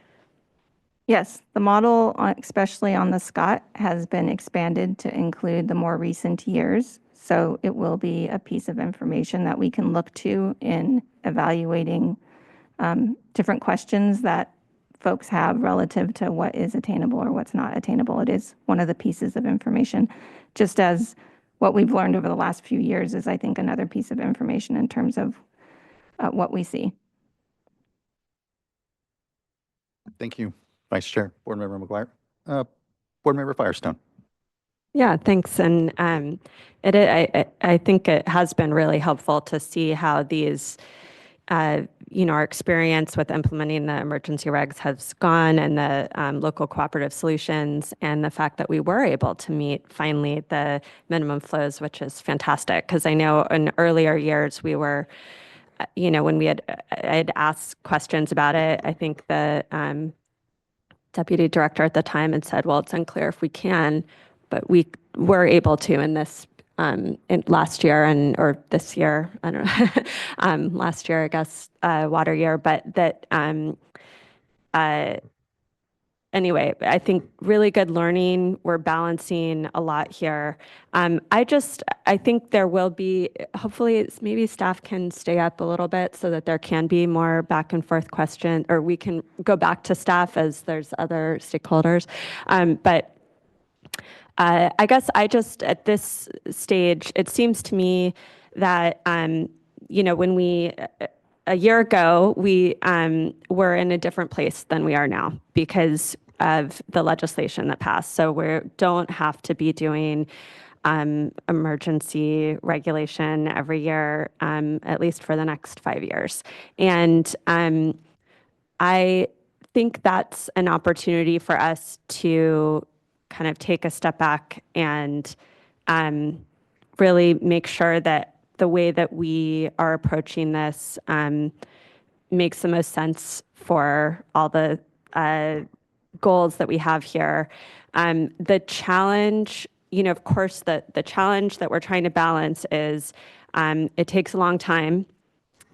Yes, the model, especially on the Scott, has been expanded to include the more recent years. So it will be a piece of information that we can look to in evaluating different questions that folks have relative to what is attainable or what's not attainable. It is one of the pieces of information, just as what we've learned over the last few years is, I think, another piece of information in terms of what we see. Thank you, Vice Chair. Board Member McGuire. Board Member Firestone. Yeah, thanks. And I think it has been really helpful to see how these, our experience with implementing the emergency regs has gone, and the local cooperative solutions, and the fact that we were able to meet finally the minimum flows, which is fantastic. Because I know in earlier years we were, when I had asked questions about it, I think the deputy director at the time had said, well, it's unclear if we can, but we were able to in this in last year or this year, I don't know, last year, I guess, water year, but that anyway, I think really good learning. We're balancing a lot here. I think there will be, hopefully maybe staff can stay up a little bit so that there can be more back and forth question, or we can go back to staff as there's other stakeholders. But I guess at this stage, it seems to me that, when a year ago, we were in a different place than we are now because of the legislation that passed. So we don't have to be doing emergency regulation every year, at least for the next 5 years. And I think that's an opportunity for us to kind of take a step back and really make sure that the way that we are approaching this makes the most sense for all the goals that we have here. The challenge, of course, the challenge that we're trying to balance is it takes a long time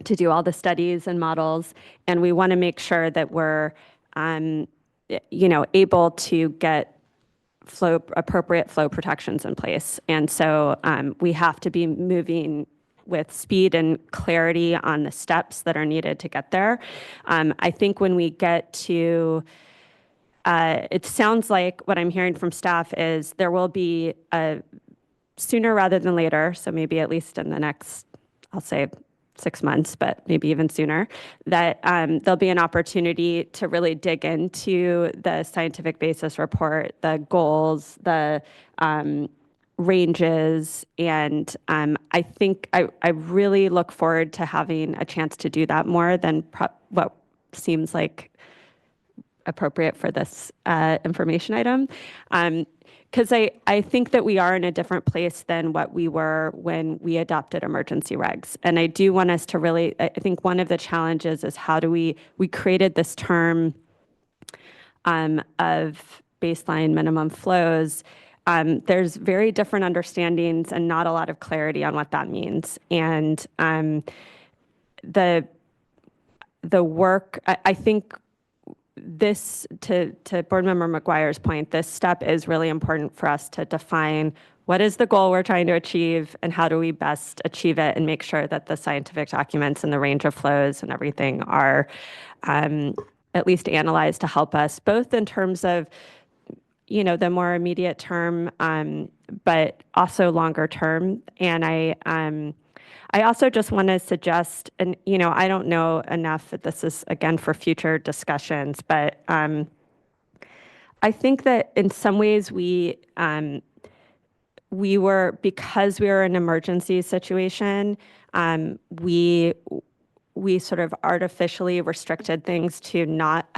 to do all the studies and models, and we want to make sure that we're able to get appropriate flow protections in place. And so we have to be moving with speed and clarity on the steps that are needed to get there. I think when we get to, it sounds like what I'm hearing from staff is there will be sooner rather than later, so maybe at least in the next, I'll say 6 months, but maybe even sooner, that there'll be an opportunity to really dig into the scientific basis report, the goals, the ranges, and I think I really look forward to having a chance to do that more than what seems like appropriate for this information item. Because I think that we are in a different place than what we were when we adopted emergency regs. And I do want us to really, I think one of the challenges is how do we created this term of baseline minimum flows. There's very different understandings and not a lot of clarity on what that means. And the work, I think this, to Board Member McGuire's point, this step is really important for us to define what is the goal we're trying to achieve and how do we best achieve it and make sure that the scientific documents and the range of flows and everything are at least analyzed to help us, both in terms of, you know, the more immediate term, but also longer term. And I also just want to suggest, and you know, I don't know enough that this is again for future discussions, but I think that in some ways because we were in an emergency situation, we sort of artificially restricted things to not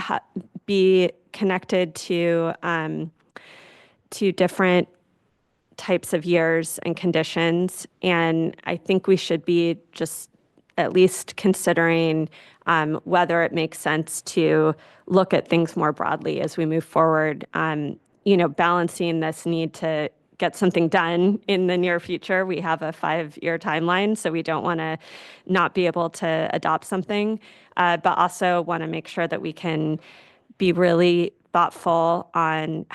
be connected to different types of years and conditions. And I think we should be just at least considering whether it makes sense to look at things more broadly as we move forward, you know, balancing this need to get something done in the near future. We have a 5-year timeline, so we don't want to not be able to adopt something, but also want to make sure that we can be really thoughtful on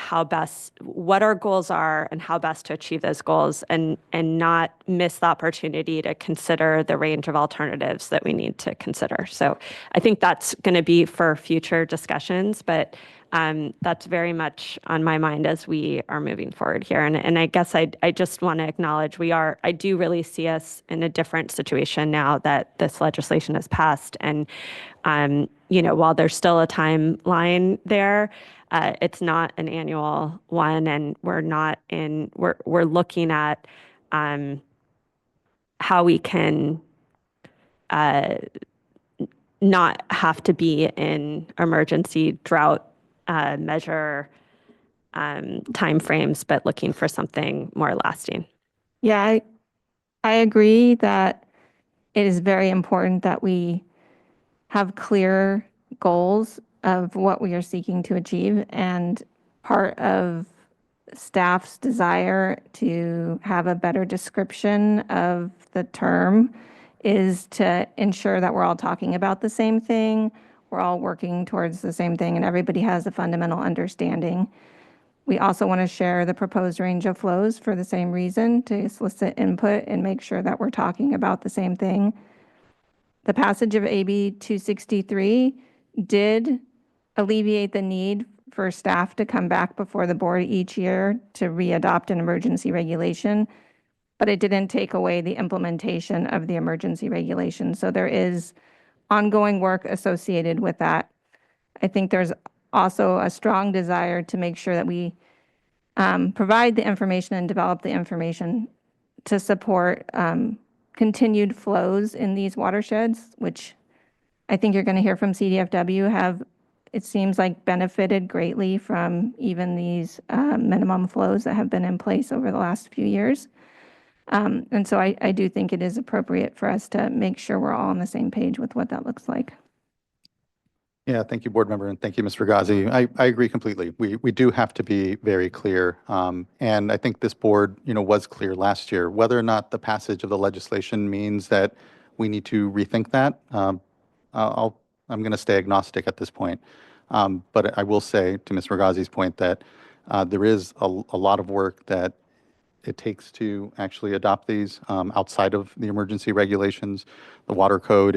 what our goals are and how best to achieve those goals, and not miss the opportunity to consider the range of alternatives that we need to consider. So I think that's going to be for future discussions, but that's very much on my mind as we are moving forward here. And I guess I just want to acknowledge I do really see us in a different situation now that this legislation has passed. And you know, while there's still a timeline there, it's not an annual one, and we're looking at how we can not have to be in emergency drought measure timeframes, but looking for something more lasting. Yeah, I agree that it is very important that we have clear goals of what we are seeking to achieve. And part of staff's desire to have a better description of the term is to ensure that we're all talking about the same thing, we're all working towards the same thing, and everybody has a fundamental understanding. We also want to share the proposed range of flows for the same reason, to solicit input and make sure that we're talking about the same thing. The passage of AB 263 did alleviate the need for staff to come back before the board each year to re-adopt an emergency regulation, but it didn't take away the implementation of the emergency regulation. So there is ongoing work associated with that. I think there's also a strong desire to make sure that we provide the information and develop the information to support continued flows in these watersheds, which I think you're going to hear from CDFW it seems like benefited greatly from even these minimum flows that have been in place over the last few years. And so I do think it is appropriate for us to make sure we're all on the same page with what that looks like. Yeah, thank you, board member, and thank you, Mr. Ghazi. I agree completely. We do have to be very clear, and I think this board, you know, was clear last year. Whether or not the passage of the legislation means that we need to rethink that, I'm going to stay agnostic at this point. But I will say, to Mr. Ghazi's point, that there is a lot of work that it takes to actually adopt these outside of the emergency regulations. The water code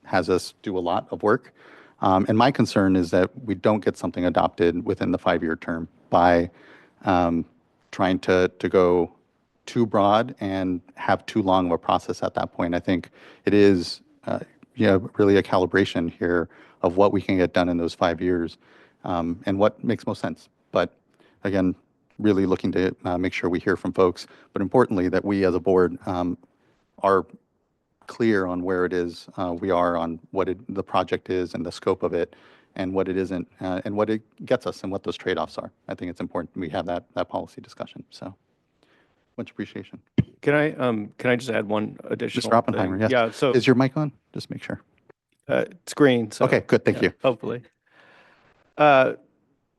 has us do a lot of work. And my concern is that we don't get something adopted within the 5-year term by trying to go too broad and have too long of a process at that point. I think it is really a calibration here of what we can get done in those 5 years and what makes most sense. But again, really looking to make sure we hear from folks, but importantly that we as a board are clear on where it is we are on what the project is and the scope of it and what it isn't and what it gets us and what those trade-offs are. I think it's important we have that policy discussion. So much appreciation. Can I just add one additional Mr. Oppenheimer, thing? yes. Yeah, so is your mic on? Just make sure. it's green. So, okay, good. Thank you. Hopefully.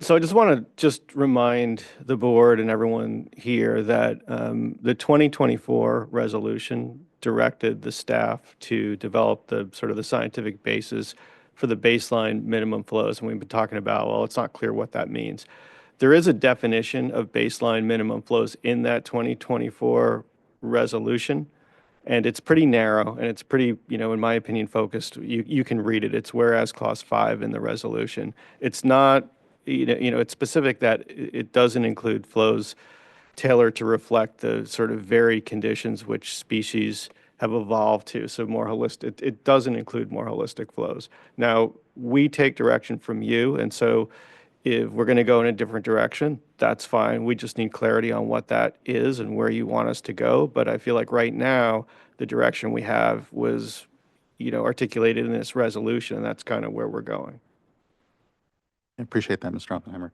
So I just want to remind the board and everyone here that the 2024 resolution directed the staff to develop the sort of the scientific basis for the baseline minimum flows. And we've been talking about, well, it's not clear what that means. There is a definition of baseline minimum flows in that 2024 resolution. And it's pretty narrow and it's pretty, in my opinion, focused. You can read it. It's whereas clause 5 in the resolution. It's not, it's specific that it doesn't include flows tailored to reflect the sort of varied conditions which species have evolved to. So more holistic, it doesn't include more holistic flows. Now, we take direction from you. And so if we're going to go in a different direction, that's fine. We just need clarity on what that is and where you want us to go. But I feel like right now, the direction we have was, articulated in this resolution, and that's kind of where we're going. I appreciate that, Mr. Oppenheimer.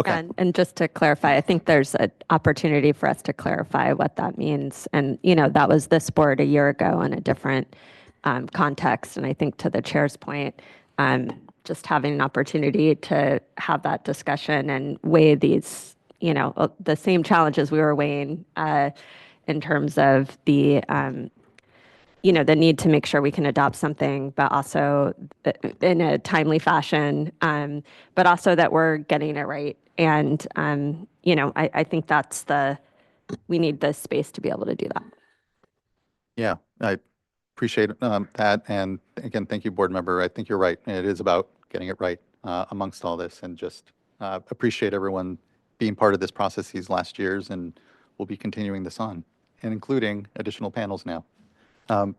Okay. And just to clarify, I think there's an opportunity for us to clarify what that means. And, that was this board a year ago in a different context. And I think to the chair's point, just having an opportunity to have that discussion and weigh these, the same challenges we were weighing in terms of the, the need to make sure we can adopt something, but also in a timely fashion, but also that we're getting it right. And, I think we need the space to be able to do that. Yeah, I appreciate that. And again, thank you, board member. I think you're right. It is about getting it right amongst all this, and just appreciate everyone being part of this process these last years, and we'll be continuing this on, and including additional panels now.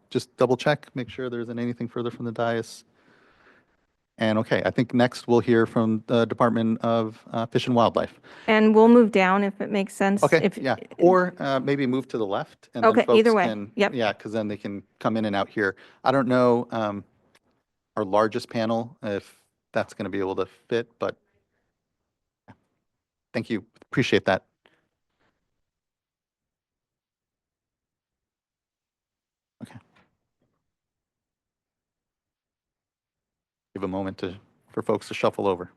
Just double check, make sure there isn't anything further from the dais. And okay, I think next we'll hear from the Department of Fish and Wildlife. And we'll move down if it makes sense. Okay, yeah, or maybe move to the left. And Okay, then folks either way. can, Yep. yeah, because then they can come in and out here. I don't know our largest panel, if that's going to be able to fit, but thank you, appreciate that. Okay. Give a moment for folks to shuffle over.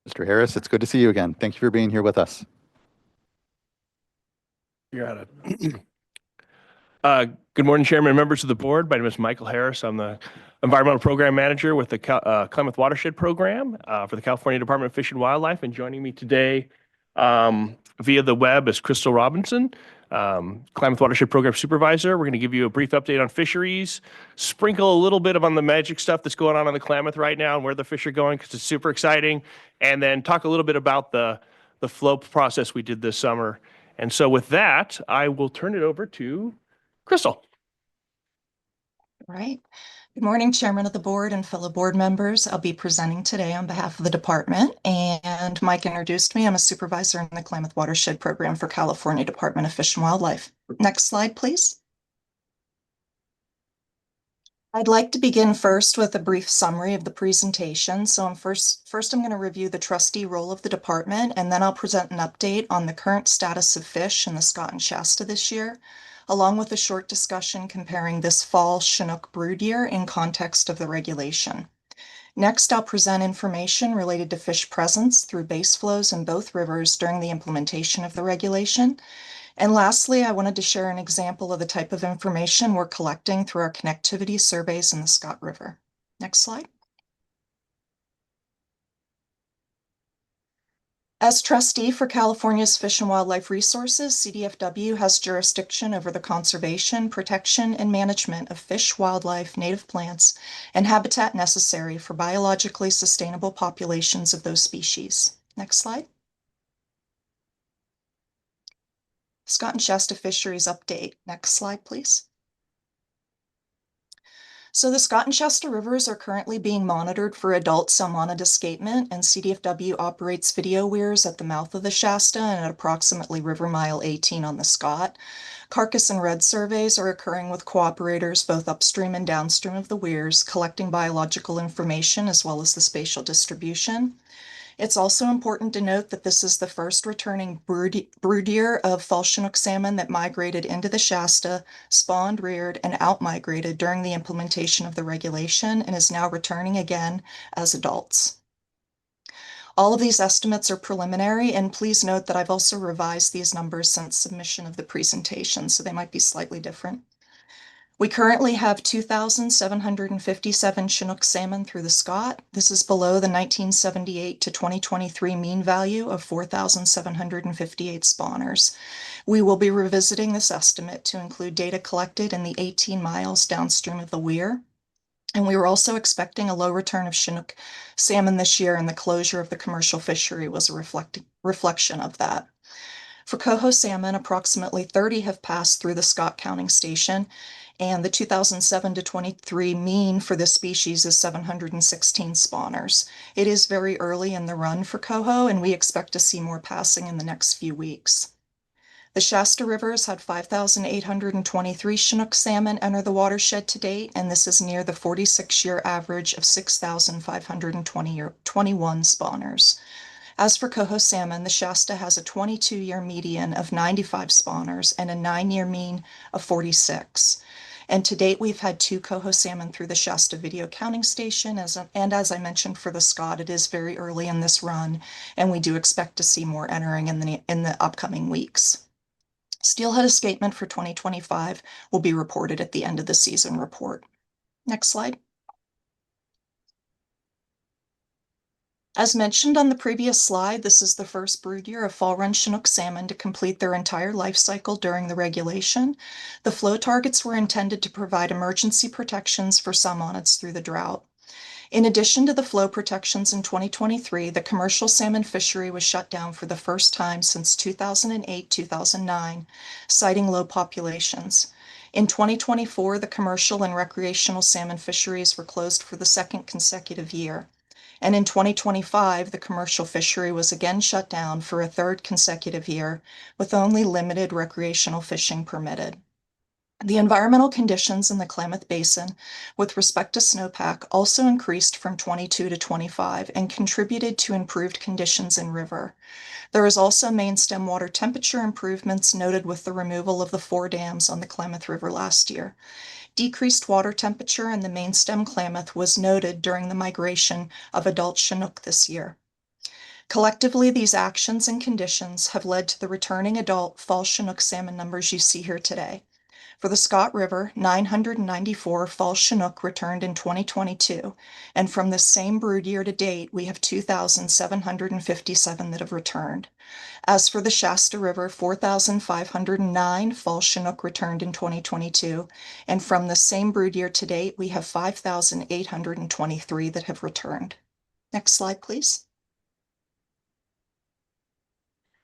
Mr. Harris, it's good to see you again. Thank you for being here with us. You got it. Good morning, Chairman and members of the board. My name is Michael Harris. I'm the Environmental Program Manager with the Klamath Watershed Program for the California Department of Fish and Wildlife. And joining me today via the web is Crystal Robinson, Klamath Watershed Program Supervisor. We're going to give you a brief update on fisheries, sprinkle a little bit on the magic stuff that's going on the Klamath right now and where the fish are going, because it's super exciting, and then talk a little bit about the flow process we did this summer. And so with that, I will turn it over to Crystal. All right. Good morning, Chairman of the Board and fellow board members. I'll be presenting today on behalf of the department. And Mike introduced me. I'm a supervisor in the Klamath Watershed Program for California Department of Fish and Wildlife. Next slide, please. I'd like to begin first with a brief summary of the presentation. So first I'm going to review the trustee role of the department, and then I'll present an update on the current status of fish in the Scott and Shasta this year, along with a short discussion comparing this fall Chinook brood year in context of the regulation. Next, I'll present information related to fish presence through base flows in both rivers during the implementation of the regulation. And lastly, I wanted to share an example of the type of information we're collecting through our connectivity surveys in the Scott River. Next slide. As trustee for California's Fish and Wildlife Resources, CDFW has jurisdiction over the conservation, protection, and management of fish, wildlife, native plants, and habitat necessary for biologically sustainable populations of those species. Next slide. Scott and Shasta Fisheries Update. Next slide, please. So the Scott and Shasta rivers are currently being monitored for adult salmonid escapement, and CDFW operates video weirs at the mouth of the Shasta and at approximately river mile 18 on the Scott. Carcass and red surveys are occurring with cooperators both upstream and downstream of the weirs, collecting biological information as well as the spatial distribution. It's also important to note that this is the first returning brood year of fall Chinook salmon that migrated into the Shasta, spawned, reared, and out-migrated during the implementation of the regulation and is now returning again as adults. All of these estimates are preliminary, and please note that I've also revised these numbers since submission of the presentation, so they might be slightly different. We currently have 2,757 Chinook salmon through the Scott. This is below the 1978 to 2023 mean value of 4,758 spawners. We will be revisiting this estimate to include data collected in the 18 miles downstream of the weir. And we were also expecting a low return of Chinook salmon this year, and the closure of the commercial fishery was a reflection of that. For coho salmon, approximately 30 have passed through the Scott counting station, and the 2007 to 23 mean for this species is 716 spawners. It is very early in the run for coho, and we expect to see more passing in the next few weeks. The Shasta River has had 5,823 Chinook salmon enter the watershed to date, and this is near the 46-year average of 6,521 spawners. As for coho salmon, the Shasta has a 22-year median of 95 spawners and a 9-year mean of 46. And to date, we've had 2 coho salmon through the Shasta video counting station, and as I mentioned for the Scott, it is very early in this run, and we do expect to see more entering in the upcoming weeks. Steelhead escapement for 2025 will be reported at the end of the season report. Next slide. As mentioned on the previous slide, this is the first brood year of fall run Chinook salmon to complete their entire life cycle during the regulation. The flow targets were intended to provide emergency protections for salmonids through the drought. In addition to the flow protections in 2023, the commercial salmon fishery was shut down for the first time since 2008-2009, citing low populations. In 2024, the commercial and recreational salmon fisheries were closed for the second consecutive year. And in 2025, the commercial fishery was again shut down for a third consecutive year, with only limited recreational fishing permitted. The environmental conditions in the Klamath Basin with respect to snowpack also increased from 22 to 25 and contributed to improved conditions in river. There is also main stem water temperature improvements noted with the removal of the 4 dams on the Klamath River last year. Decreased water temperature in the main stem Klamath was noted during the migration of adult Chinook this year. Collectively, these actions and conditions have led to the returning adult fall Chinook salmon numbers you see here today. For the Scott River, 994 fall Chinook returned in 2022, and from this same brood year to date, we have 2,757 that have returned. As for the Shasta River, 4,509 fall Chinook returned in 2022, and from the same brood year to date, we have 5,823 that have returned. Next slide, please.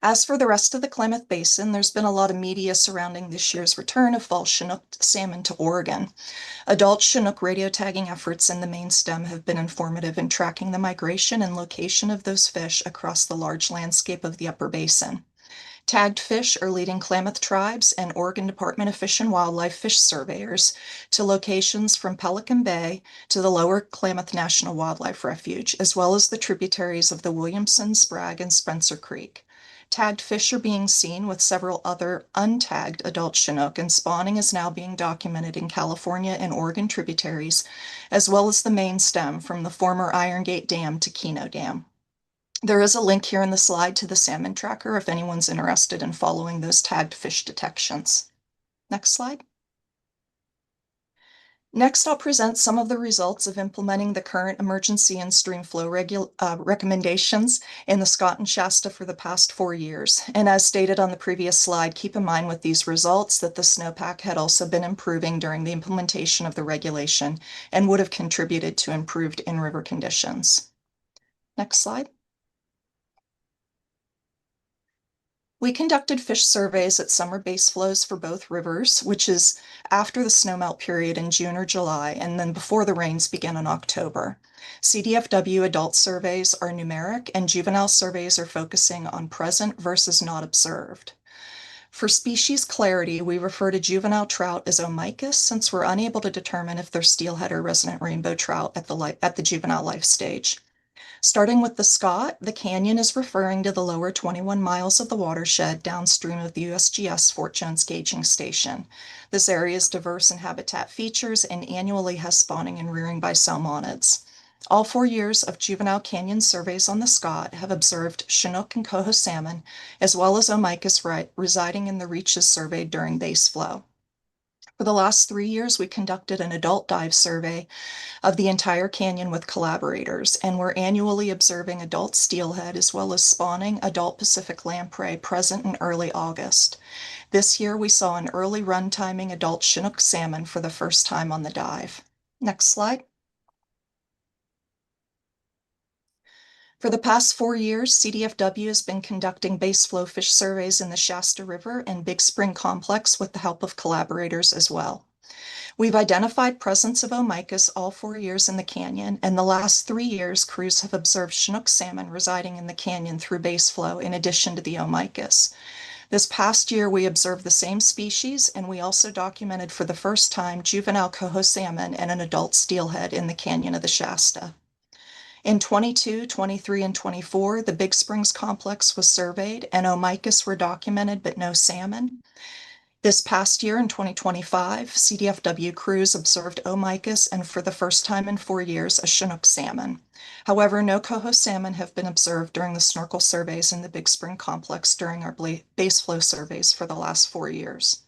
As for the rest of the Klamath Basin, there's been a lot of media surrounding this year's return of fall Chinook salmon to Oregon. Adult Chinook radio tagging efforts in the main stem have been informative in tracking the migration and location of those fish across the large landscape of the upper basin. Tagged fish are leading Klamath tribes and Oregon Department of Fish and Wildlife fish surveyors to locations from Pelican Bay to the Lower Klamath National Wildlife Refuge, as well as the tributaries of the Williamson, Sprague, and Spencer Creek. Tagged fish are being seen with several other untagged adult Chinook, and spawning is now being documented in California and Oregon tributaries, as well as the main stem from the former Iron Gate Dam to Keno Dam. There is a link here in the slide to the salmon tracker if anyone's interested in following those tagged fish detections. Next slide. Next, I'll present some of the results of implementing the current emergency and stream flow recommendations in the Scott and Shasta for the past 4 years. And as stated on the previous slide, keep in mind with these results that the snowpack had also been improving during the implementation of the regulation and would have contributed to improved in-river conditions. Next slide. We conducted fish surveys at summer base flows for both rivers, which is after the snowmelt period in June or July, and then before the rains began in October. CDFW adult surveys are numeric, and juvenile surveys are focusing on present versus not observed. For species clarity, we refer to juvenile trout as omicus, since we're unable to determine if they're steelhead or resident rainbow trout at the juvenile life stage. Starting with the Scott, the canyon is referring to the lower 21 miles of the watershed downstream of the USGS Fort Jones Gauging Station. This area is diverse in habitat features and annually has spawning and rearing by salmonids. All 4 years of juvenile canyon surveys on the Scott have observed Chinook and coho salmon, as well as Omicus residing in the reaches surveyed during base flow. For the last 3 years, we conducted an adult dive survey of the entire canyon with collaborators, and we're annually observing adult steelhead as well as spawning adult Pacific lamprey present in early August. This year, we saw an early run timing adult Chinook salmon for the first time on the dive. Next slide. For the past 4 years, CDFW has been conducting base flow fish surveys in the Shasta River and Big Spring Complex with the help of collaborators as well. We've identified presence of Omicus all 4 years in the canyon, and the last 3 years, crews have observed Chinook salmon residing in the canyon through base flow in addition to the Omicus. This past year, we observed the same species, and we also documented for the first time juvenile coho salmon and an adult steelhead in the canyon of the Shasta. In 22, 23, and 24, the Big Springs complex was surveyed and Omicus were documented, but no salmon. This past year in 2025, CDFW crews observed Omicus and for the first time in 4 years, a Chinook salmon. However, no coho salmon have been observed during the snorkel surveys in the Big Spring complex during our base flow surveys for the last 4 years.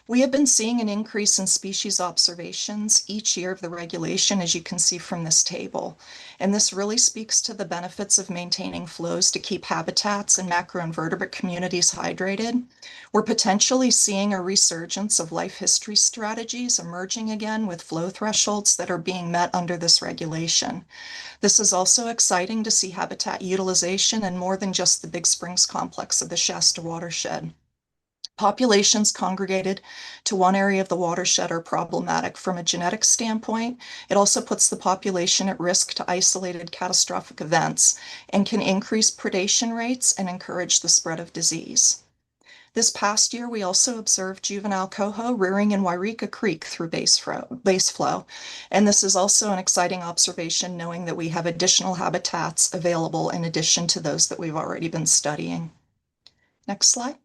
We have been seeing an increase in species observations each year of the regulation, as you can see from this table. And this really speaks to the benefits of maintaining flows to keep habitats and macroinvertebrate communities hydrated. We're potentially seeing a resurgence of life history strategies emerging again with flow thresholds that are being met under this regulation. This is also exciting to see habitat utilization in more than just the Big Springs complex of the Shasta watershed. Populations congregated to one area of the watershed are problematic from a genetic standpoint. It also puts the population at risk to isolated catastrophic events and can increase predation rates and encourage the spread of disease. This past year, we also observed juvenile coho rearing in Wairika Creek through base flow. And this is also an exciting observation, knowing that we have additional habitats available in addition to those that we've already been studying. Next slide.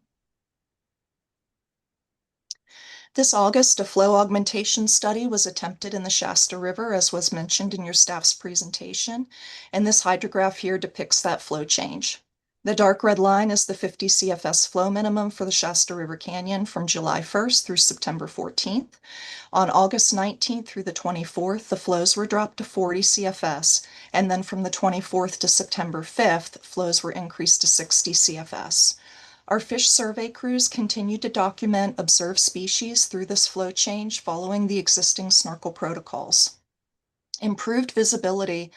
This August, a flow augmentation study was attempted in the Shasta River, as was mentioned in your staff's presentation, and this hydrograph here depicts that flow change. The dark red line is the 50 CFS flow minimum for the Shasta River Canyon from July 1st through September 14th. On August 19th through the 24th, the flows were dropped to 40 CFS, and then from the 24th to September 5th, flows were increased to 60 CFS. Our fish survey crews continue to document observed species through this flow change following the existing snorkel protocols. Improved visibility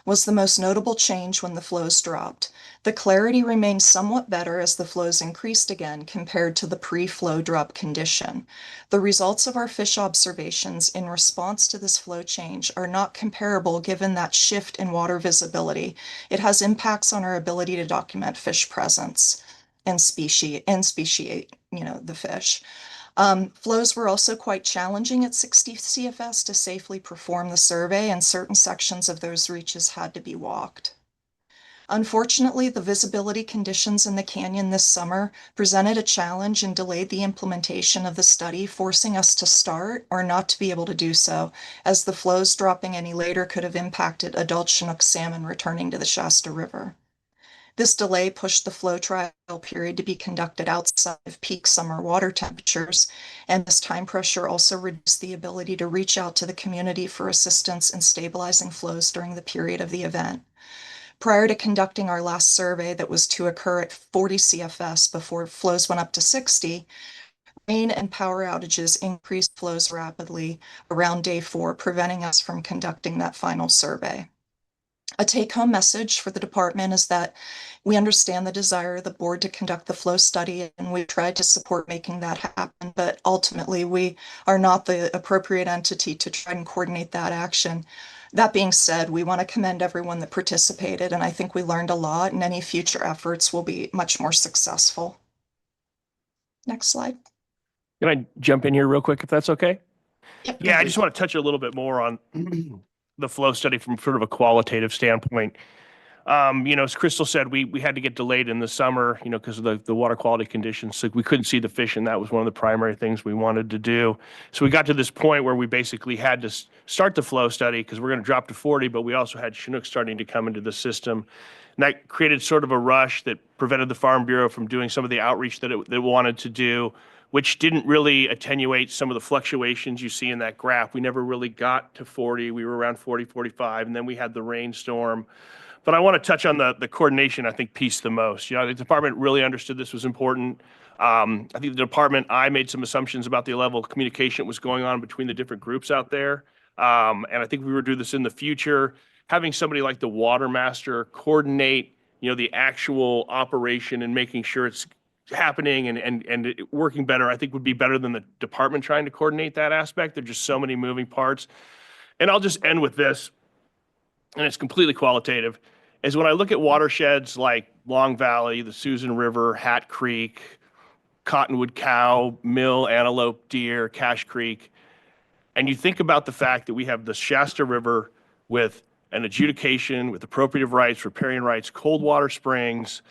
was the most notable change when the flows dropped. The clarity remained somewhat better as the flows increased again compared to the pre-flow drop condition. The results of our fish observations in response to this flow change are not comparable given that shift in water visibility. It has impacts on our ability to document fish presence and speciate, the fish. Flows were also quite challenging at 60 CFS to safely perform the survey, and certain sections of those reaches had to be walked. Unfortunately, the visibility conditions in the canyon this summer presented a challenge and delayed the implementation of the study, forcing us to start or not to be able to do so, as the flows dropping any later could have impacted adult Chinook salmon returning to the Shasta River. This delay pushed the flow trial period to be conducted outside of peak summer water temperatures, and this time pressure also reduced the ability to reach out to the community for assistance in stabilizing flows during the period of the event. Prior to conducting our last survey that was to occur at 40 CFS before flows went up to 60, rain and power outages increased flows rapidly around day 4, preventing us from conducting that final survey. A take-home message for the department is that we understand the desire of the board to conduct the flow study, and we tried to support making that happen, but ultimately we are not the appropriate entity to try and coordinate that action. That being said, we want to commend everyone that participated, and I think we learned a lot, and any future efforts will be much more successful. Next slide. Can I jump in here real quick if that's okay? Yep, Yeah, I just want to touch a little bit more on the flow study from sort of a qualitative standpoint. As Crystal said, we had to get delayed in the summer, because of the water quality conditions. So we couldn't see the fish, and that was one of the primary things we wanted to do. So we got to this point where we basically had to start the flow study because we're going to drop to 40, but we also had Chinook starting to come into the system. And that created sort of a rush that prevented the Farm Bureau from doing some of the outreach that it wanted to do, which didn't really attenuate some of the fluctuations you see in that graph. We never really got to 40. We were around 40, 45, and then we had the rainstorm. But I want to touch on the coordination, I think, piece the most. The department really understood this was important. I think the department, I made some assumptions about the level of communication that was going on between the different groups out there. And I think we would do this in the future. Having somebody like the water master coordinate, the actual operation and making sure it's happening and working better, I think would be better than the department trying to coordinate that aspect. There's just so many moving parts. And I'll just end with this, and it's completely qualitative, is when I look at watersheds like Long Valley, the Susan River, Hat Creek, Cottonwood Cow, Mill, Antelope, Deer, Cache Creek, and you think about the fact that we have the Shasta River with an adjudication, with appropriative rights, riparian rights, cold water springs,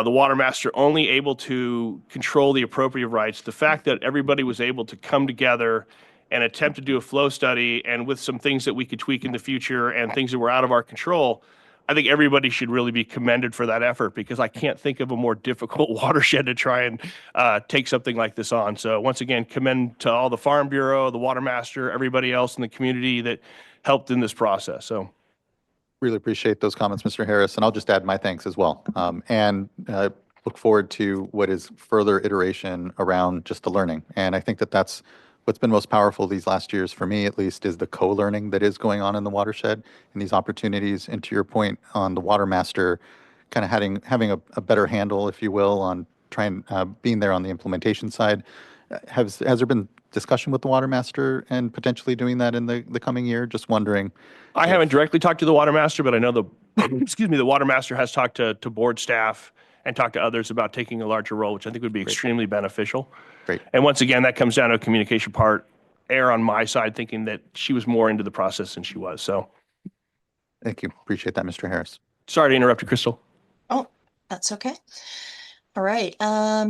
the water master only able to control the appropriative rights, the fact that everybody was able to come together and attempt to do a flow study, and with some things that we could tweak in the future and things that were out of our control, I think everybody should really be commended for that effort, because I can't think of a more difficult watershed to try and take something like this on. So once again, commend to all the Farm Bureau, the water master, everybody else in the community that helped in this process. So Really appreciate those comments, Mr. Harris, and I'll just add my thanks as well. And look forward to what is further iteration around just the learning. And I think that that's what's been most powerful these last years, for me at least, is the co-learning that is going on in the watershed and these opportunities. And to your point on the water master, kind of having a better handle, if you will, on trying being there on the implementation side. Has there been discussion with the water master and potentially doing that in the coming year? Just wondering. I haven't directly talked to the water master, but I know the water master has talked to board staff and talked to others about taking a larger role, which I think would be extremely beneficial. Great. And once again, that comes down to a communication part, err on my side, thinking that she was more into the process than she was. So Thank you. Appreciate that, Mr. Harris. sorry to interrupt you, Crystal. Oh, that's okay. All right.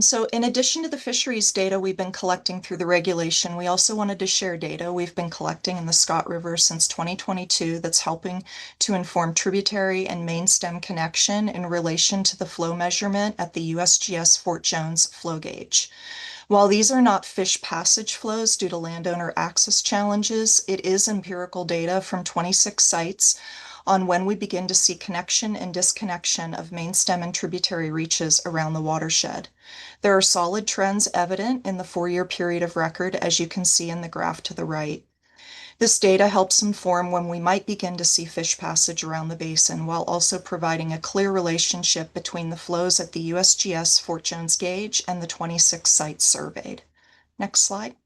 So in addition to the fisheries data we've been collecting through the regulation, we also wanted to share data we've been collecting in the Scott River since 2022 that's helping to inform tributary and main stem connection in relation to the flow measurement at the USGS Fort Jones flow gauge. While these are not fish passage flows due to landowner access challenges, it is empirical data from 26 sites on when we begin to see connection and disconnection of main stem and tributary reaches around the watershed. There are solid trends evident in the 4-year period of record, as you can see in the graph to the right. This data helps inform when we might begin to see fish passage around the basin, while also providing a clear relationship between the flows at the USGS Fort Jones gauge and the 26 sites surveyed. Next slide.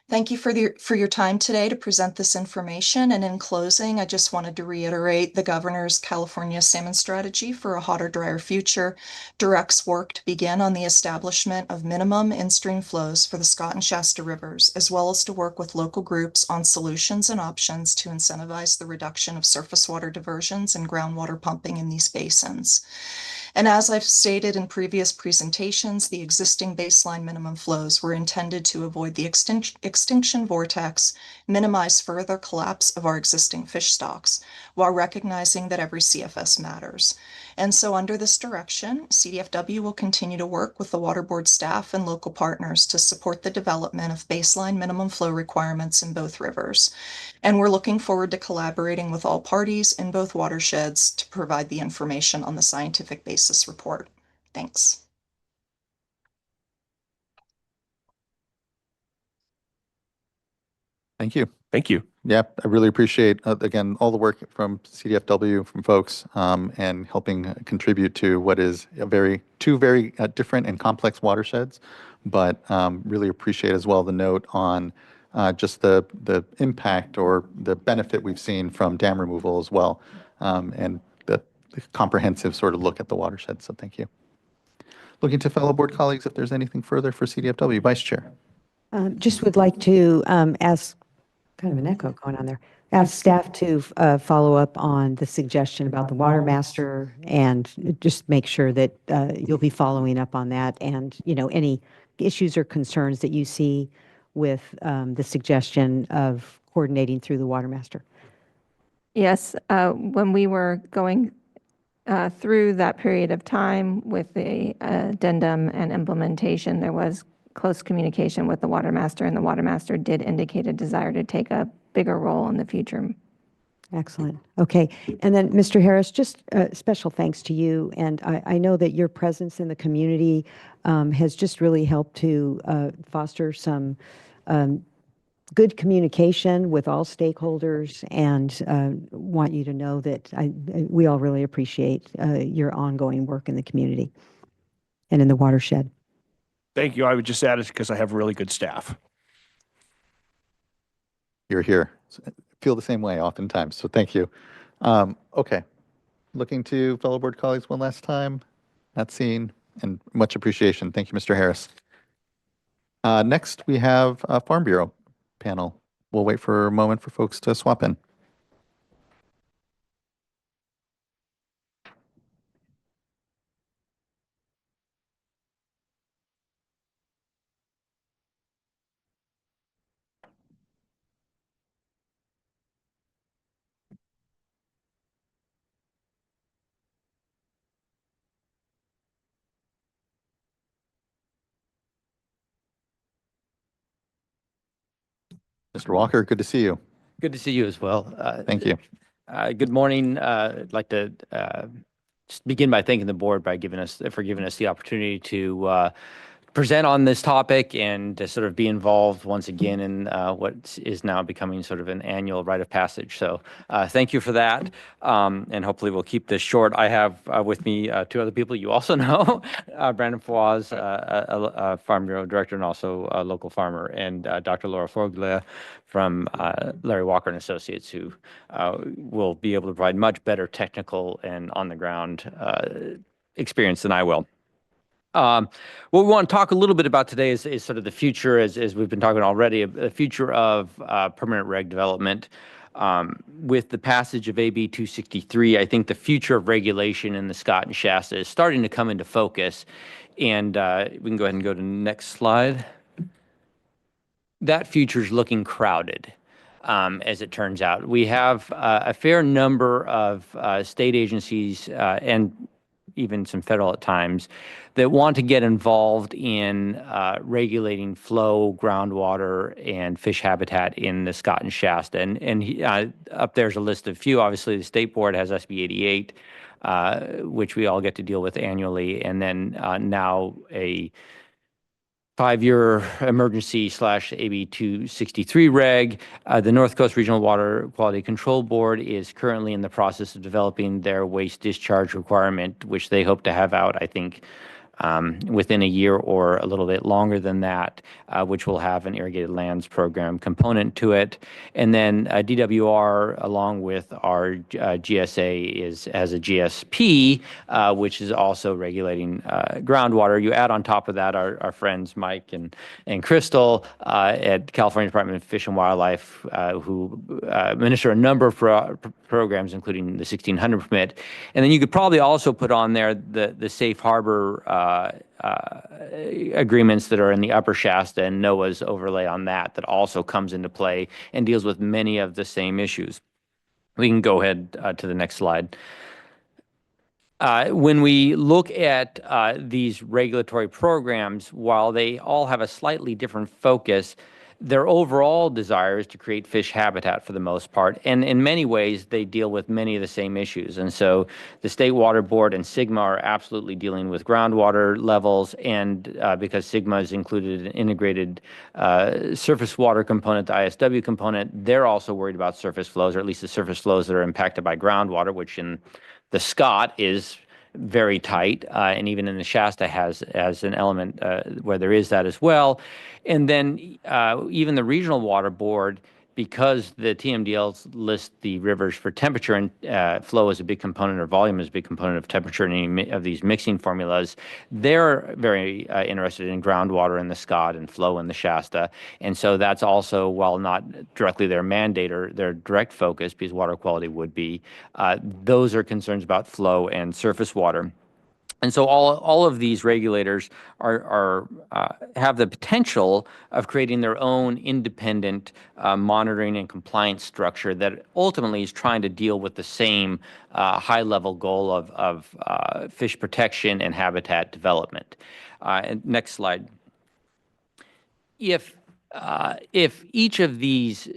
Thank you for your time today to present this information. And in closing, I just wanted to reiterate the governor's California salmon strategy for a hotter, drier future directs work to begin on the establishment of minimum in-stream flows for the Scott and Shasta rivers, as well as to work with local groups on solutions and options to incentivize the reduction of surface water diversions and groundwater pumping in these basins. And as I've stated in previous presentations, the existing baseline minimum flows were intended to avoid the extinction vortex, minimize further collapse of our existing fish stocks, while recognizing that every CFS matters. And so under this direction, CDFW will continue to work with the Water Board staff and local partners to support the development of baseline minimum flow requirements in both rivers. And we're looking forward to collaborating with all parties in both watersheds to provide the information on the scientific basis report. Thanks. Thank you. Thank you. Yeah, I really appreciate, again, all the work from CDFW, from folks, and helping contribute to what is two very different and complex watersheds, but really appreciate as well the note on just the impact or the benefit we've seen from dam removal as well, and the comprehensive sort of look at the watershed. So thank you. Looking to fellow board colleagues if there's anything further for CDFW. Vice Chair. Just would like to ask Kind of an echo going on there. Ask staff to follow up on the suggestion about the water master and just make sure that you'll be following up on that and, any issues or concerns that you see with the suggestion of coordinating through the water master. Yes, when we were going through that period of time with the addendum and implementation, there was close communication with the water master, and the water master did indicate a desire to take a bigger role in the future. Excellent. Okay. And then, Mr. Harris, just special thanks to you. And I know that your presence in the community has just really helped to foster some good communication with all stakeholders, and want you to know that we all really appreciate your ongoing work in the community and in the watershed. Thank you. I would just add it because I have really good staff. You're here. Feel the same way oftentimes, so thank you. Okay. Looking to fellow board colleagues one last time. Not seen, and much appreciation. Thank you, Mr. Harris. Next, we have a Farm Bureau panel. We'll wait for a moment for folks to swap in. Mr. Walker, good to see you. Good to see you as well. Thank you. Good morning. I'd like to just begin by thanking the board for giving us the opportunity to present on this topic and to sort of be involved once again in what is now becoming sort of an annual rite of passage. So thank you for that. And hopefully we'll keep this short. I have with me two other people you also know, Brandon Fawaz, a Farm Bureau Director and also a local farmer, and Dr. Laura Foglia from Larry Walker and Associates, who will be able to provide much better technical and on-the-ground experience than I will. What we want to talk a little bit about today is sort of the future, as we've been talking already, the future of permanent reg development. With the passage of AB 263, I think the future of regulation in the Scott and Shasta is starting to come into focus. And we can go ahead and go to the next slide. That future is looking crowded, as it turns out. We have a fair number of state agencies and even some federal at times, that want to get involved in regulating flow, groundwater, and fish habitat in the Scott and Shasta. And up there's a list of few. Obviously, the state board has SB 88, which we all get to deal with annually, and then now a 5-year emergency / AB 263 reg. The North Coast Regional Water Quality Control Board is currently in the process of developing their waste discharge requirement, which they hope to have out, I think, within a year or a little bit longer than that, which will have an irrigated lands program component to it. And then DWR, along with our GSA, has a GSP, which is also regulating groundwater. You add on top of that our friends Mike and Crystal at California Department of Fish and Wildlife, who administer a number of programs, including the 1600 permit. And then you could probably also put on there the safe harbor agreements that are in the upper Shasta and NOAA's overlay on that also comes into play and deals with many of the same issues. We can go ahead to the next slide. When we look at these regulatory programs, while they all have a slightly different focus, their overall desire is to create fish habitat for the most part. And in many ways, they deal with many of the same issues. And so the State Water Board and SGMA are absolutely dealing with groundwater levels. And because SGMA has included an integrated surface water component, the ISW component, they're also worried about surface flows, or at least the surface flows that are impacted by groundwater, which in the Scott is very tight, and even in the Shasta has an element where there is that as well. And then even the Regional Water Board because the TMDLs list the rivers for temperature and flow as a big component, or volume as a big component of temperature in any of these mixing formulas, they're very interested in groundwater in the Scott and flow in the Shasta. And so that's also, while not directly their mandate or their direct focus, because water quality would be, those are concerns about flow and surface water. And so all of these regulators have the potential of creating their own independent monitoring and compliance structure that ultimately is trying to deal with the same high-level goal of fish protection and habitat development. And next slide. If each of these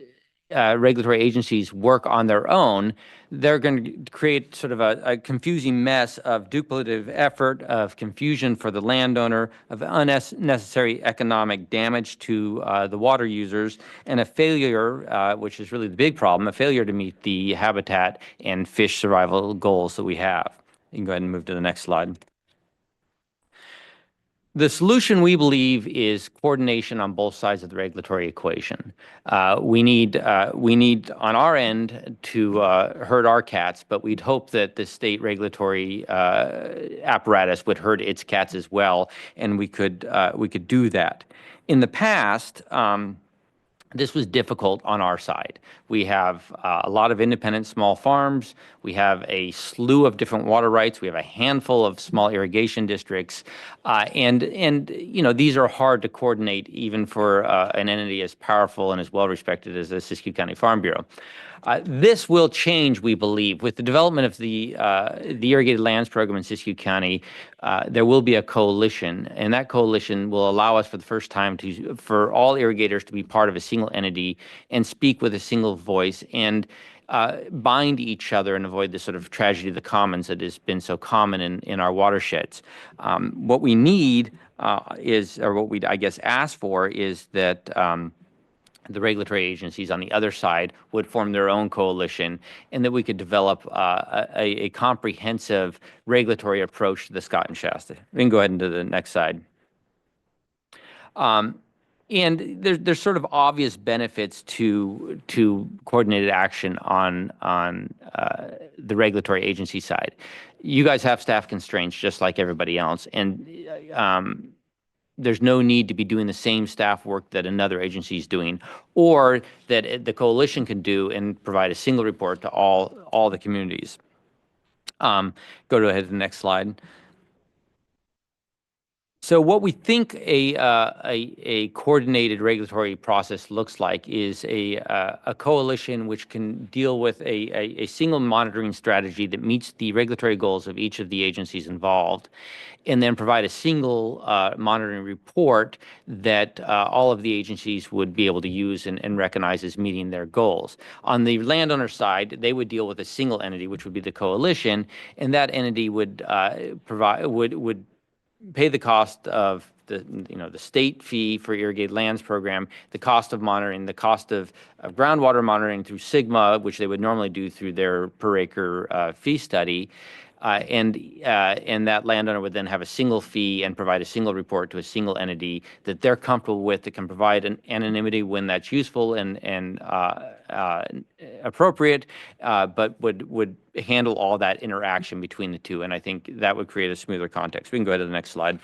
regulatory agencies work on their own, they're going to create sort of a confusing mess of duplicative effort, of confusion for the landowner, of unnecessary economic damage to the water users, and a failure, which is really the big problem, a failure to meet the habitat and fish survival goals that we have. You can go ahead and move to the next slide. The solution, we believe, is coordination on both sides of the regulatory equation. We need on our end to herd our cats, but we'd hope that the state regulatory apparatus would herd its cats as well, and we could do that. In the past, this was difficult on our side. We have a lot of independent small farms. We have a slew of different water rights. We have a handful of small irrigation districts. And you know, these are hard to coordinate even for an entity as powerful and as well-respected as the Siskiyou County Farm Bureau. This will change, we believe, with the development of the irrigated lands program in Siskiyou County. There will be a coalition, and that coalition will allow us for the first time for all irrigators to be part of a single entity and speak with a single voice and bind each other and avoid the sort of tragedy of the commons that has been so common in our watersheds. What we need is, or what we, I guess, ask for is that the regulatory agencies on the other side would form their own coalition, and that we could develop a comprehensive regulatory approach to the Scott and Shasta. We can go ahead into the next slide. And there's sort of obvious benefits to coordinated action on the regulatory agency side. You guys have staff constraints just like everybody else, and there's no need to be doing the same staff work that another agency is doing, or that the coalition can do and provide a single report to all the communities. Go ahead to the next slide. So what we think a coordinated regulatory process looks like is a coalition which can deal with a single monitoring strategy that meets the regulatory goals of each of the agencies involved, and then provide a single monitoring report that all of the agencies would be able to use and recognize as meeting their goals. On the landowner side, they would deal with a single entity, which would be the coalition, and that entity would would pay the cost of the state fee for irrigated lands program, the cost of monitoring, the cost of groundwater monitoring through Sigma, which they would normally do through their per acre fee study. And that landowner would then have a single fee and provide a single report to a single entity that they're comfortable with, that can provide an anonymity when that's useful and appropriate, but would handle all that interaction between the two. And I think that would create a smoother context. We can go ahead to the next slide.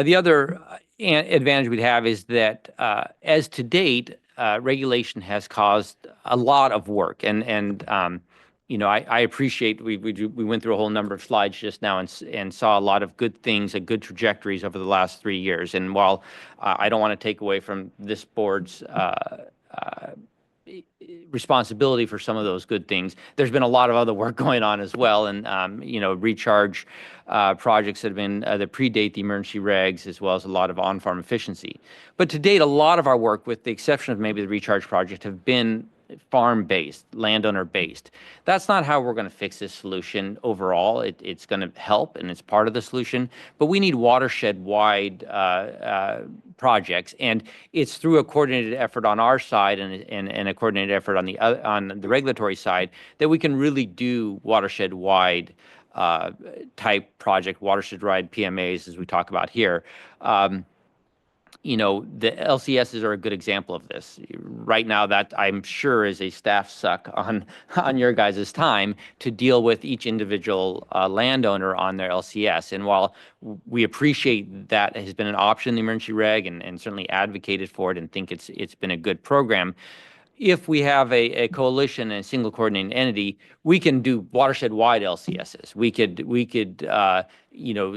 The other advantage we'd have is that as to date, regulation has caused a lot of work, and you know, I appreciate we went through a whole number of slides just now and saw a lot of good things and good trajectories over the last 3 years. And while I don't want to take away from this board's responsibility for some of those good things, there's been a lot of other work going on as well, and you know, recharge projects that have been that predate the emergency regs, as well as a lot of on-farm efficiency. But to date, a lot of our work, with the exception of maybe the recharge project, have been farm-based, landowner-based. That's not how we're going to fix this solution overall. It's going to help, and it's part of the solution, but we need watershed-wide projects, and it's through a coordinated effort on our side and a coordinated effort on the regulatory side that we can really do watershed-wide type project, watershed-wide PMAs, as we talk about here. the LCSs are a good example of this. Right now, that I'm sure is a staff suck on your guys' time to deal with each individual landowner on their LCS. And while we appreciate that has been an option in the emergency reg and certainly advocated for it and think it's been a good program, if we have a coalition and a single coordinating entity, we can do watershed-wide LCSs. We could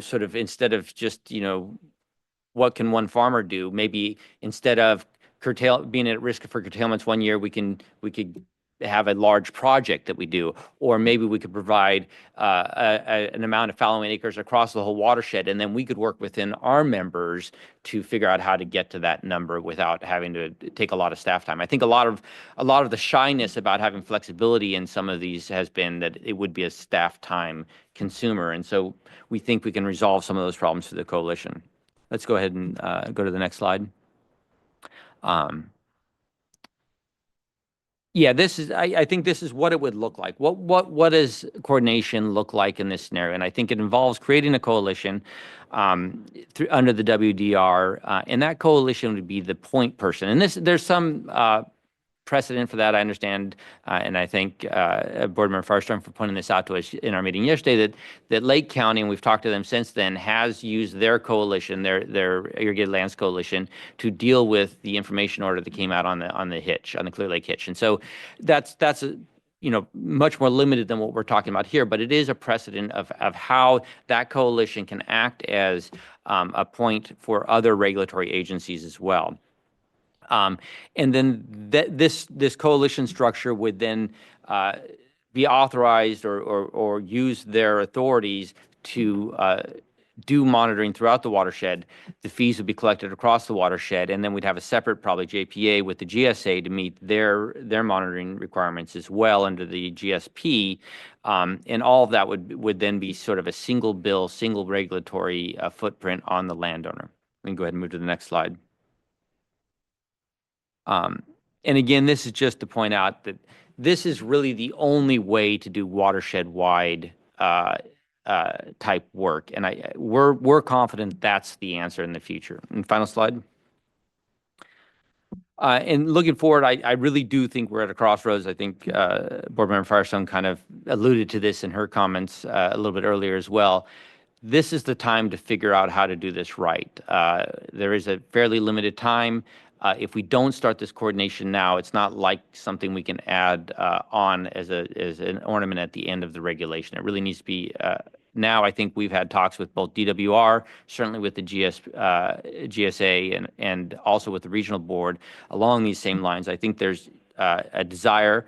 sort of, instead of just, what can one farmer do? Maybe instead of being at risk for curtailments one year, we could have a large project that we do, or maybe we could provide an amount of fallowing acres across the whole watershed, and then we could work within our members to figure out how to get to that number without having to take a lot of staff time. I think a lot of the shyness about having flexibility in some of these has been that it would be a staff time consumer, and so we think we can resolve some of those problems through the coalition. Let's go ahead and go to the next slide. Yeah, I think this is what it would look like. What does coordination look like in this scenario? And I think it involves creating a coalition under the WDR, and that coalition would be the point person. And there's some precedent for that, I understand, and I thank Board Member Firestone for pointing this out to us in our meeting yesterday, that Lake County, and we've talked to them since then, has used their coalition, their Irrigated Lands Coalition, to deal with the information order that came out on the Clear Lake Hitch. And so that's much more limited than what we're talking about here, but it is a precedent of how that coalition can act as a point for other regulatory agencies as well. And then this coalition structure would then be authorized or use their authorities to do monitoring throughout the watershed. The fees would be collected across the watershed, and then we'd have a separate, probably JPA with the GSA to meet their monitoring requirements as well under the GSP. And all of that would then be sort of a single bill, single regulatory footprint on the landowner. We can go ahead and move to the next slide. And again, this is just to point out that this is really the only way to do watershed-wide type work, and we're confident that's the answer in the future. And final slide. And looking forward, I really do think we're at a crossroads. I think Board Member Firestone kind of alluded to this in her comments a little bit earlier as well. This is the time to figure out how to do this right. There is a fairly limited time. If we don't start this coordination now, it's not like something we can add on as an ornament at the end of the regulation. It really needs to be now. I think we've had talks with both DWR, certainly with the GSA, and also with the regional board along these same lines. I think there's a desire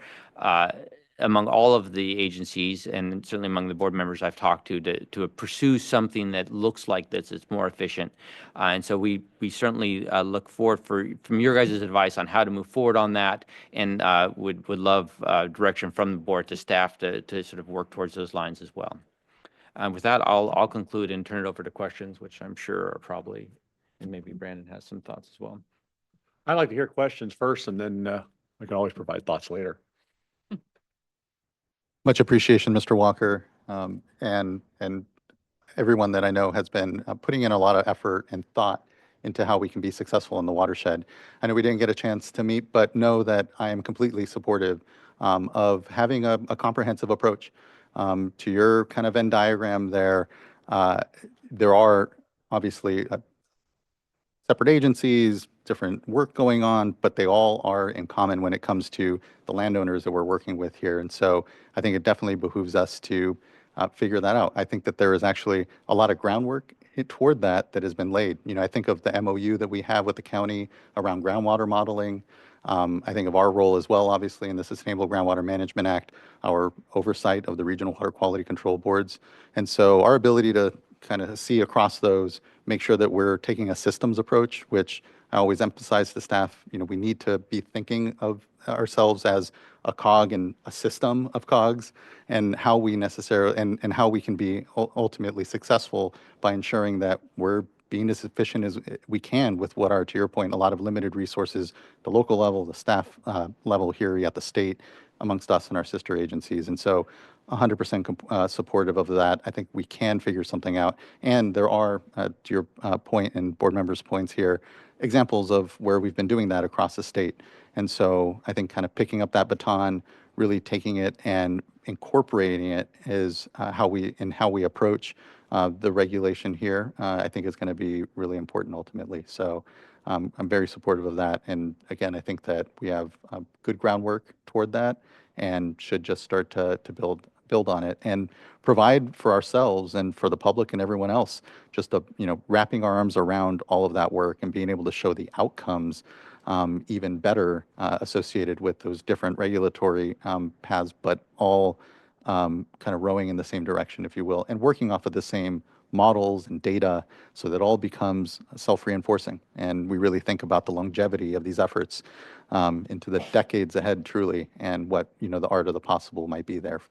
among all of the agencies, and certainly among the board members I've talked to pursue something that looks like this, it's more efficient. And so we certainly look forward from your guys' advice on how to move forward on that, and would love direction from the board to staff to sort of work towards those lines as well. With that, I'll conclude and turn it over to questions, which I'm sure are probably, and maybe Brandon has some thoughts as well. I'd like to hear questions first, and then I can always provide thoughts later. Much appreciation, Mr. Walker, and everyone that I know has been putting in a lot of effort and thought into how we can be successful in the watershed. I know we didn't get a chance to meet, but know that I am completely supportive of having a comprehensive approach. To your kind of Venn diagram there, there are obviously separate agencies, different work going on, but they all are in common when it comes to the landowners that we're working with here. And so I think it definitely behooves us to figure that out. I think that there is actually a lot of groundwork toward that has been laid. I think of the MOU that we have with the county around groundwater modeling. I think of our role as well, obviously, in the Sustainable Groundwater Management Act, our oversight of the regional water quality control boards. And so our ability to kind of see across those, make sure that we're taking a systems approach, which I always emphasize to staff, we need to be thinking of ourselves as a cog in a system of cogs, and how we necessarily, and how we can be ultimately successful by ensuring that we're being as efficient as we can with what are, to your point, a lot of limited resources, the local level, the staff level here at the state, amongst us and our sister agencies. And so 100% supportive of that. I think we can figure something out. And there are, to your point and board members' points here, examples of where we've been doing that across the state. And so I think kind of picking up that baton, really taking it and incorporating it is how we approach the regulation here, I think is going to be really important ultimately. So I'm very supportive of that. And again, I think that we have good groundwork toward that and should just start to build on it and provide for ourselves and for the public and everyone else, just wrapping our arms around all of that work and being able to show the outcomes even better associated with those different regulatory paths, but all kind of rowing in the same direction, if you will, and working off of the same models and data so that all becomes self-reinforcing. And we really think about the longevity of these efforts into the decades ahead, truly, and what, the art of the possible might be there.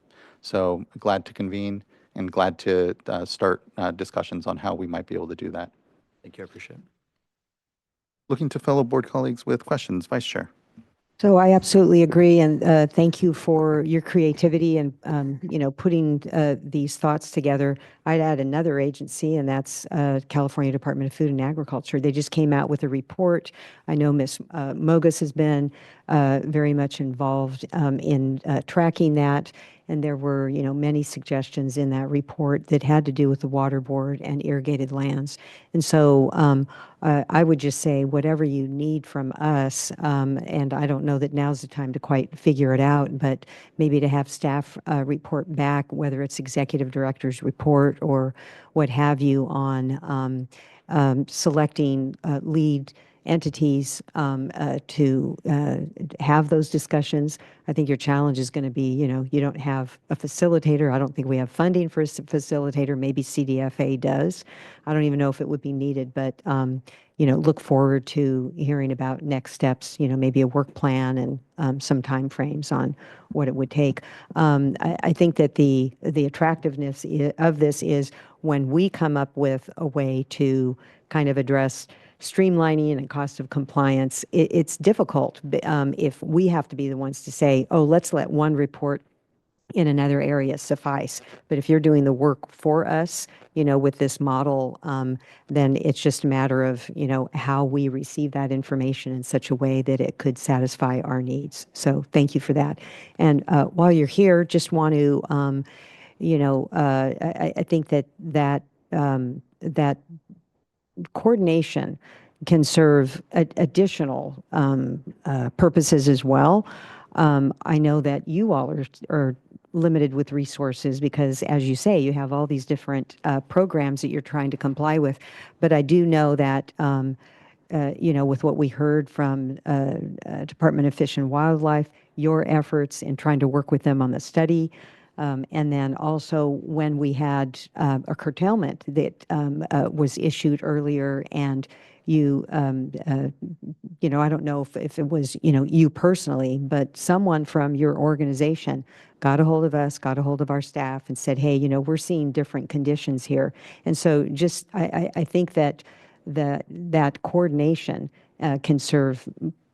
So glad to convene and glad to start discussions on how we might be able to do that. Thank you. I appreciate it. Looking to fellow board colleagues with questions. Vice Chair. So I absolutely agree, and thank you for your creativity and putting these thoughts together. I'd add another agency, and that's California Department of Food and Agriculture. They just came out with a report. I know Ms. Mogus has been very much involved in tracking that, and there were many suggestions in that report that had to do with the water board and irrigated lands. And so I would just say whatever you need from us, and I don't know that now's the time to quite figure it out, but maybe to have staff report back, whether it's executive director's report or what have you, on selecting lead entities to have those discussions. I think your challenge is going to be, you don't have a facilitator. I don't think we have funding for a facilitator. Maybe CDFA does. I don't even know if it would be needed, but look forward to hearing about next steps, maybe a work plan and some timeframes on what it would take. I think that the attractiveness of this is when we come up with a way to kind of address streamlining and cost of compliance. It's difficult if we have to be the ones to say, oh, let's let one report in another area suffice. But if you're doing the work for us, with this model, then it's just a matter of, how we receive that information in such a way that it could satisfy our needs. So thank you for that. And while you're here, just want to, I think that coordination can serve additional purposes as well. I know that you all are limited with resources because, as you say, you have all these different programs that you're trying to comply with. But I do know that, with what we heard from Department of Fish and Wildlife, your efforts in trying to work with them on the study, and then also when we had a curtailment that was issued earlier, and you, I don't know if it was, you personally, but someone from your organization got a hold of us, got a hold of our staff and said, hey, we're seeing different conditions here. And so just, I think that that coordination can serve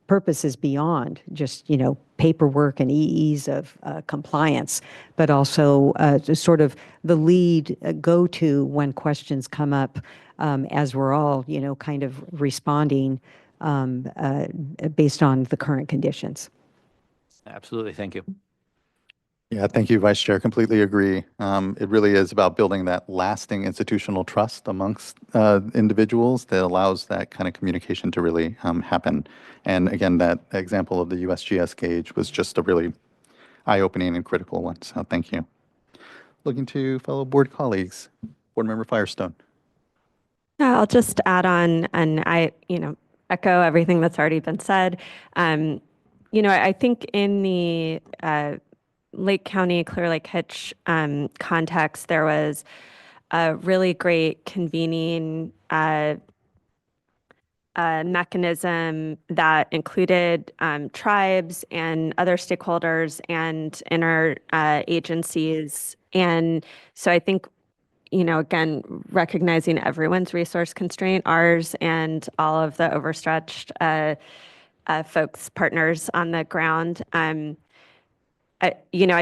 purposes beyond just, paperwork and ease of compliance, but also sort of the lead go-to when questions come up, as we're all, kind of responding based on the current conditions. Absolutely. Thank you. Yeah, thank you, Vice Chair. Completely agree. It really is about building that lasting institutional trust amongst individuals that allows that kind of communication to really happen. And again, that example of the USGS gauge was just a really eye-opening and critical one. So thank you. Looking to fellow board colleagues, Board Member Firestone. Yeah, I'll just add on, and I, echo everything that's already been said. I think in the Lake County, Clear Lake Hitch context, there was a really great convening mechanism that included tribes and other stakeholders and inter agencies. And so I think, again, recognizing everyone's resource constraint, ours and all of the overstretched folks, partners on the ground, I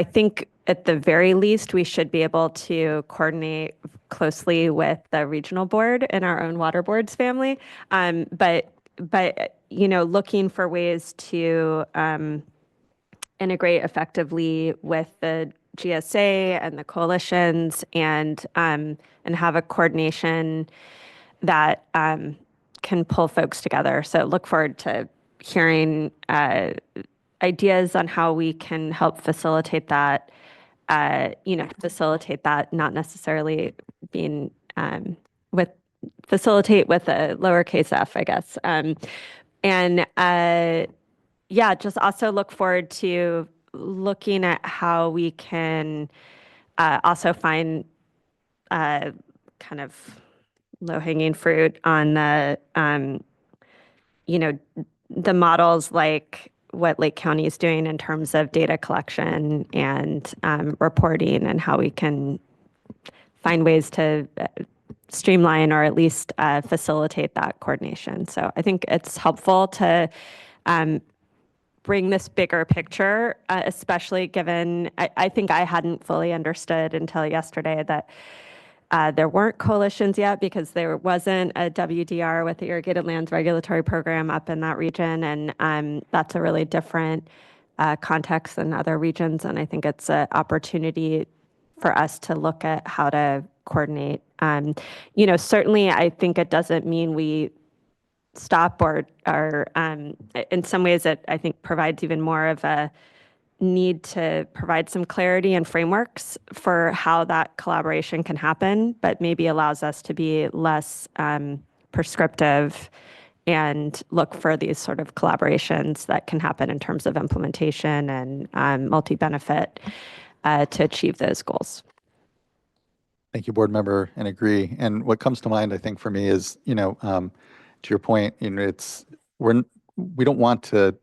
think at the very least, we should be able to coordinate closely with the regional board and our own water boards family. But looking for ways to integrate effectively with the GSA and the coalitions and have a coordination that can pull folks together. So look forward to hearing ideas on how we can help facilitate that. Facilitate that, not necessarily being facilitate with a lowercase f, I guess. Just also look forward to looking at how we can also find kind of low-hanging fruit on the models like what Lake County is doing in terms of data collection and reporting, and how we can find ways to streamline or at least facilitate that coordination. So I think it's helpful to bring this bigger picture, especially given I think I hadn't fully understood until yesterday that there weren't coalitions yet because there wasn't a WDR with the Irrigated Lands Regulatory Program up in that region. And that's a really different context than other regions. And I think it's an opportunity for us to look at how to coordinate. Certainly I think it doesn't mean we stop or in some ways it, I think, provides even more of a need to provide some clarity and frameworks for how that collaboration can happen, but maybe allows us to be less prescriptive and look for these sort of collaborations that can happen in terms of implementation and multi-benefit to achieve those goals. Thank you, board member, and agree. And what comes to mind, I think, for me is, to your point, we don't want to.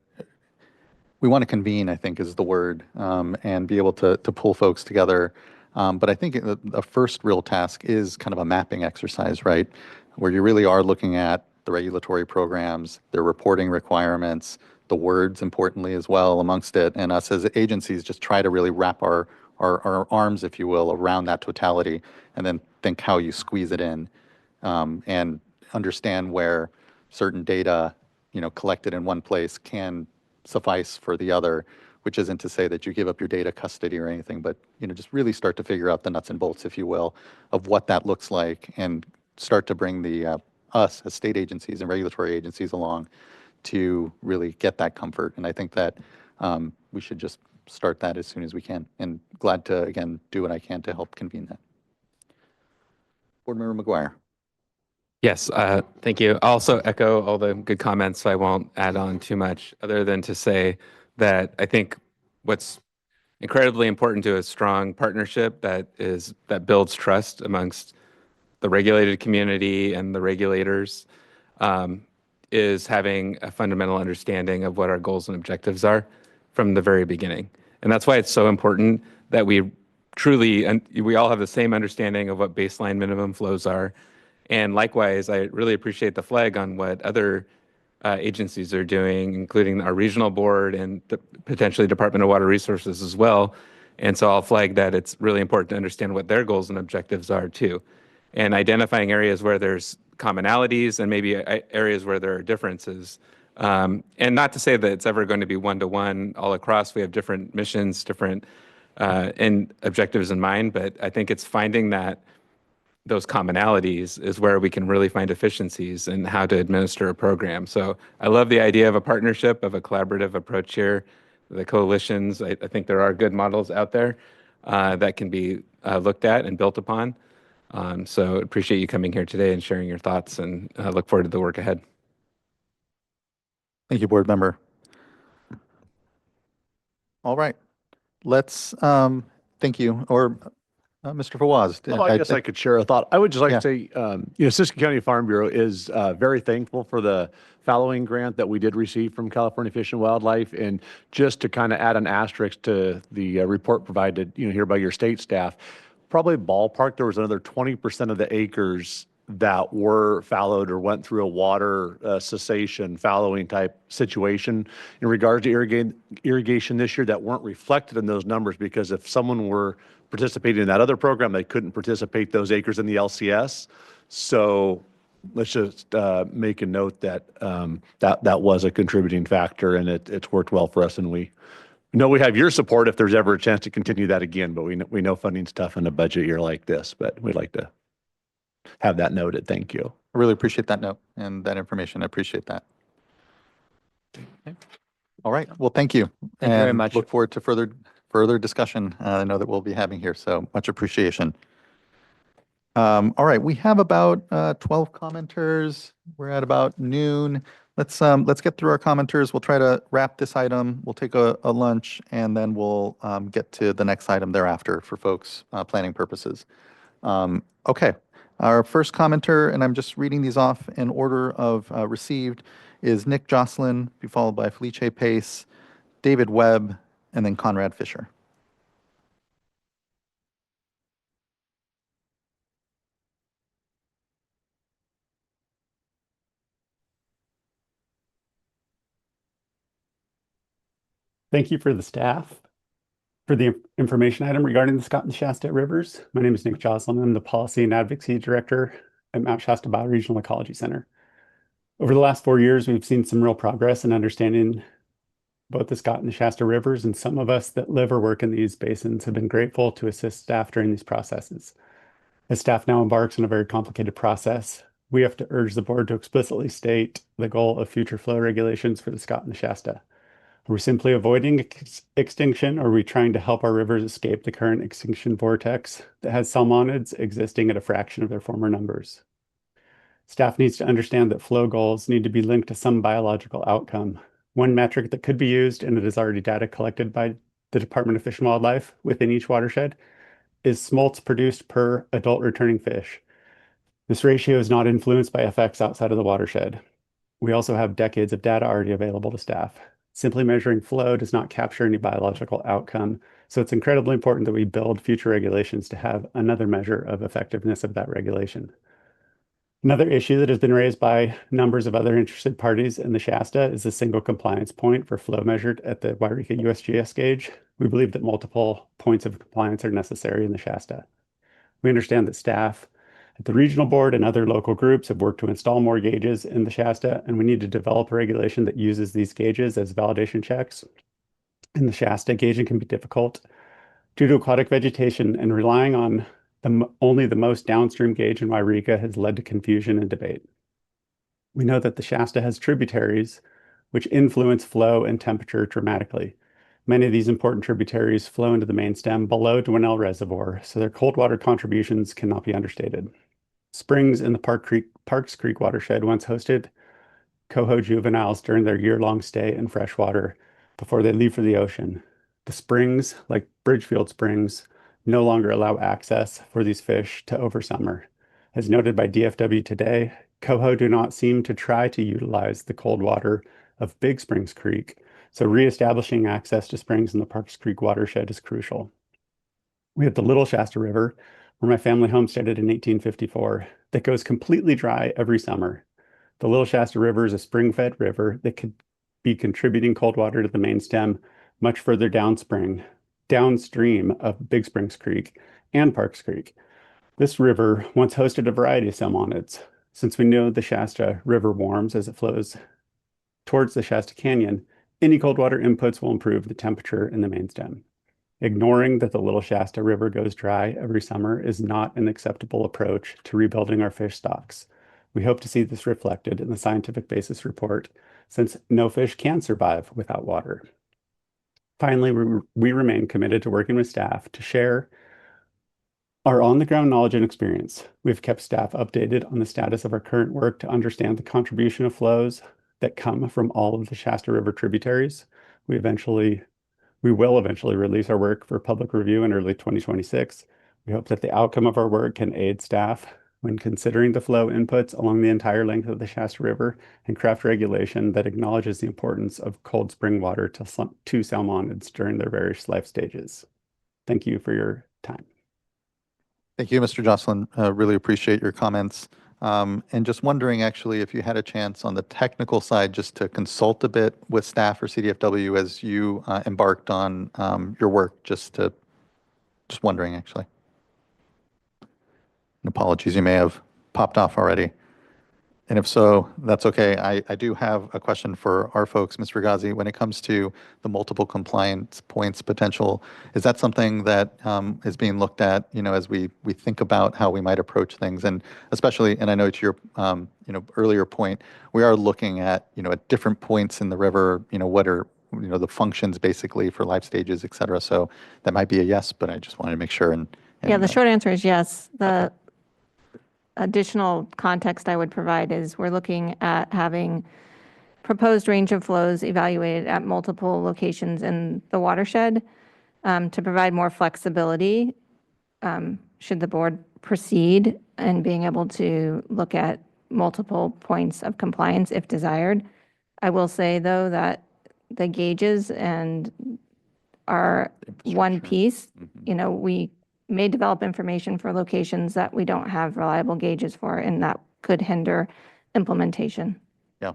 We want to convene, I think, is the word, and be able to pull folks together. But I think the first real task is kind of a mapping exercise, right? Where you really are looking at the regulatory programs, their reporting requirements, the words, importantly, as well, amongst it, and us as agencies just try to really wrap our arms, if you will, around that totality, and then think how you squeeze it in, and understand where certain data, collected in one place can suffice for the other, which isn't to say that you give up your data custody or anything, but just really start to figure out the nuts and bolts, if you will, of what that looks like, and start to bring the us as state agencies and regulatory agencies along to really get that comfort. And I think that we should just start that as soon as we can, and glad to, again, do what I can to help convene that. Board Member McGuire. Yes, thank you. I'll also echo all the good comments, so I won't add on too much other than to say that I think what's incredibly important to a strong partnership that builds trust amongst the regulated community and the regulators is having a fundamental understanding of what our goals and objectives are from the very beginning. And that's why it's so important that we all have the same understanding of what baseline minimum flows are. And likewise, I really appreciate the flag on what other agencies are doing, including our regional board and potentially Department of Water Resources as well. And so I'll flag that it's really important to understand what their goals and objectives are too. And identifying areas where there's commonalities and maybe areas where there are differences. And not to say that it's ever going to be one-to-one all across. We have different missions, different and objectives in mind, but I think it's finding those commonalities is where we can really find efficiencies in how to administer a program. So I love the idea of a partnership, of a collaborative approach here. The coalitions, I think there are good models out there that can be looked at and built upon. So appreciate you coming here today and sharing your thoughts, and look forward to the work ahead. Thank you, board member. All right, let's, thank you. Or Mr. Fawaz. Oh, I guess I could share a thought. I would just like to say, Siskiyou County Farm Bureau is very thankful for the fallowing grant that we did receive from California Fish and Wildlife. And just to kind of add an asterisk to the report provided, here by your state staff, probably ballpark, there was another 20% of the acres that were fallowed or went through a water cessation fallowing type situation in regards to irrigation this year that weren't reflected in those numbers, because if someone were participating in that other program, they couldn't participate those acres in the LCS. So let's just make a note that that was a contributing factor, and it's worked well for us, and we know we have your support if there's ever a chance to continue that again, but we know funding's tough in a budget year like this, but we'd like to have that noted. Thank you. I really appreciate that note and that information. I appreciate that. Okay. All right. Well, thank you. Thank you very much. Look forward to further discussion. I know that we'll be having here, so much appreciation. All right. We have about 12 commenters. We're at about noon. Let's get through our commenters. We'll try to wrap this item. We'll take a lunch, and then we'll get to the next item thereafter for folks planning purposes. Okay. Our first commenter, and I'm just reading these off in order of received, is Nick Jocelyn, be followed by Felice Pace, David Webb, and then Conrad Fisher. Thank you for the staff for the information item regarding the Scott and Shasta Rivers. My name is Nick Jocelyn. I'm the Policy and Advocacy Director at Mount Shasta Bioregional Ecology Center. Over the last 4 years, we've seen some real progress in understanding both the Scott and the Shasta Rivers, and some of us that live or work in these basins have been grateful to assist staff during these processes. As staff now embarks on a very complicated process, we have to urge the board to explicitly state the goal of future flow regulations for the Scott and the Shasta. Are we simply avoiding extinction, or are we trying to help our rivers escape the current extinction vortex that has salmonids existing at a fraction of their former numbers? Staff needs to understand that flow goals need to be linked to some biological outcome. One metric that could be used, and it is already data collected by the Department of Fish and Wildlife within each watershed, is smolts produced per adult returning fish. This ratio is not influenced by effects outside of the watershed. We also have decades of data already available to staff. Simply measuring flow does not capture any biological outcome, so it's incredibly important that we build future regulations to have another measure of effectiveness of that regulation. Another issue that has been raised by numbers of other interested parties in the Shasta is the single compliance point for flow measured at the Wairika USGS gauge. We believe that multiple points of compliance are necessary in the Shasta. We understand that staff at the regional board and other local groups have worked to install more gauges in the Shasta, and we need to develop a regulation that uses these gauges as validation checks. In the Shasta, gauging can be difficult due to aquatic vegetation, and relying on only the most downstream gauge in Wairika has led to confusion and debate. We know that the Shasta has tributaries which influence flow and temperature dramatically. Many of these important tributaries flow into the main stem below Dwinell Reservoir, so their cold water contributions cannot be understated. Springs in the Parks Creek watershed once hosted coho juveniles during their year-long stay in freshwater before they leave for the ocean. The springs, like Bridgefield Springs, no longer allow access for these fish to over summer. As noted by DFW today, coho do not seem to try to utilize the cold water of Big Springs Creek, so reestablishing access to springs in the Parks Creek watershed is crucial. We have the Little Shasta River, where my family homesteaded in 1854, that goes completely dry every summer. The Little Shasta River is a spring-fed river that could be contributing cold water to the main stem much further downstream of Big Springs Creek and Parks Creek. This river once hosted a variety of salmonids. Since we know the Shasta River warms as it flows towards the Shasta Canyon, any cold water inputs will improve the temperature in the main stem. Ignoring that the Little Shasta River goes dry every summer is not an acceptable approach to rebuilding our fish stocks. We hope to see this reflected in the scientific basis report, since no fish can survive without water. Finally, we remain committed to working with staff to share our on-the-ground knowledge and experience. We've kept staff updated on the status of our current work to understand the contribution of flows that come from all of the Shasta River tributaries. We will eventually release our work for public review in early 2026. We hope that the outcome of our work can aid staff when considering the flow inputs along the entire length of the Shasta River and craft regulation that acknowledges the importance of cold spring water to salmonids during their various life stages. Thank you for your time. Thank you, Mr. Jocelyn. Really appreciate your comments. And just wondering actually if you had a chance on the technical side just to consult a bit with staff or CDFW as you embarked on your work, just wondering actually. And apologies, you may have popped off already. And if so, that's okay. I do have a question for our folks, Mr. Ghazi. When it comes to the multiple compliance points potential, is that something that is being looked at, as we think about how we might approach things? And especially, and I know to your, earlier point, we are looking at, at different points in the river, what are, the functions basically for life stages, et cetera. So that might be a yes, but I just wanted to make sure. Yeah, the short answer is yes. The additional context I would provide is we're looking at having proposed range of flows evaluated at multiple locations in the watershed to provide more flexibility should the board proceed and being able to look at multiple points of compliance if desired. I will say, though, that the gauges are one piece. We may develop information for locations that we don't have reliable gauges for, and that could hinder implementation. Yeah,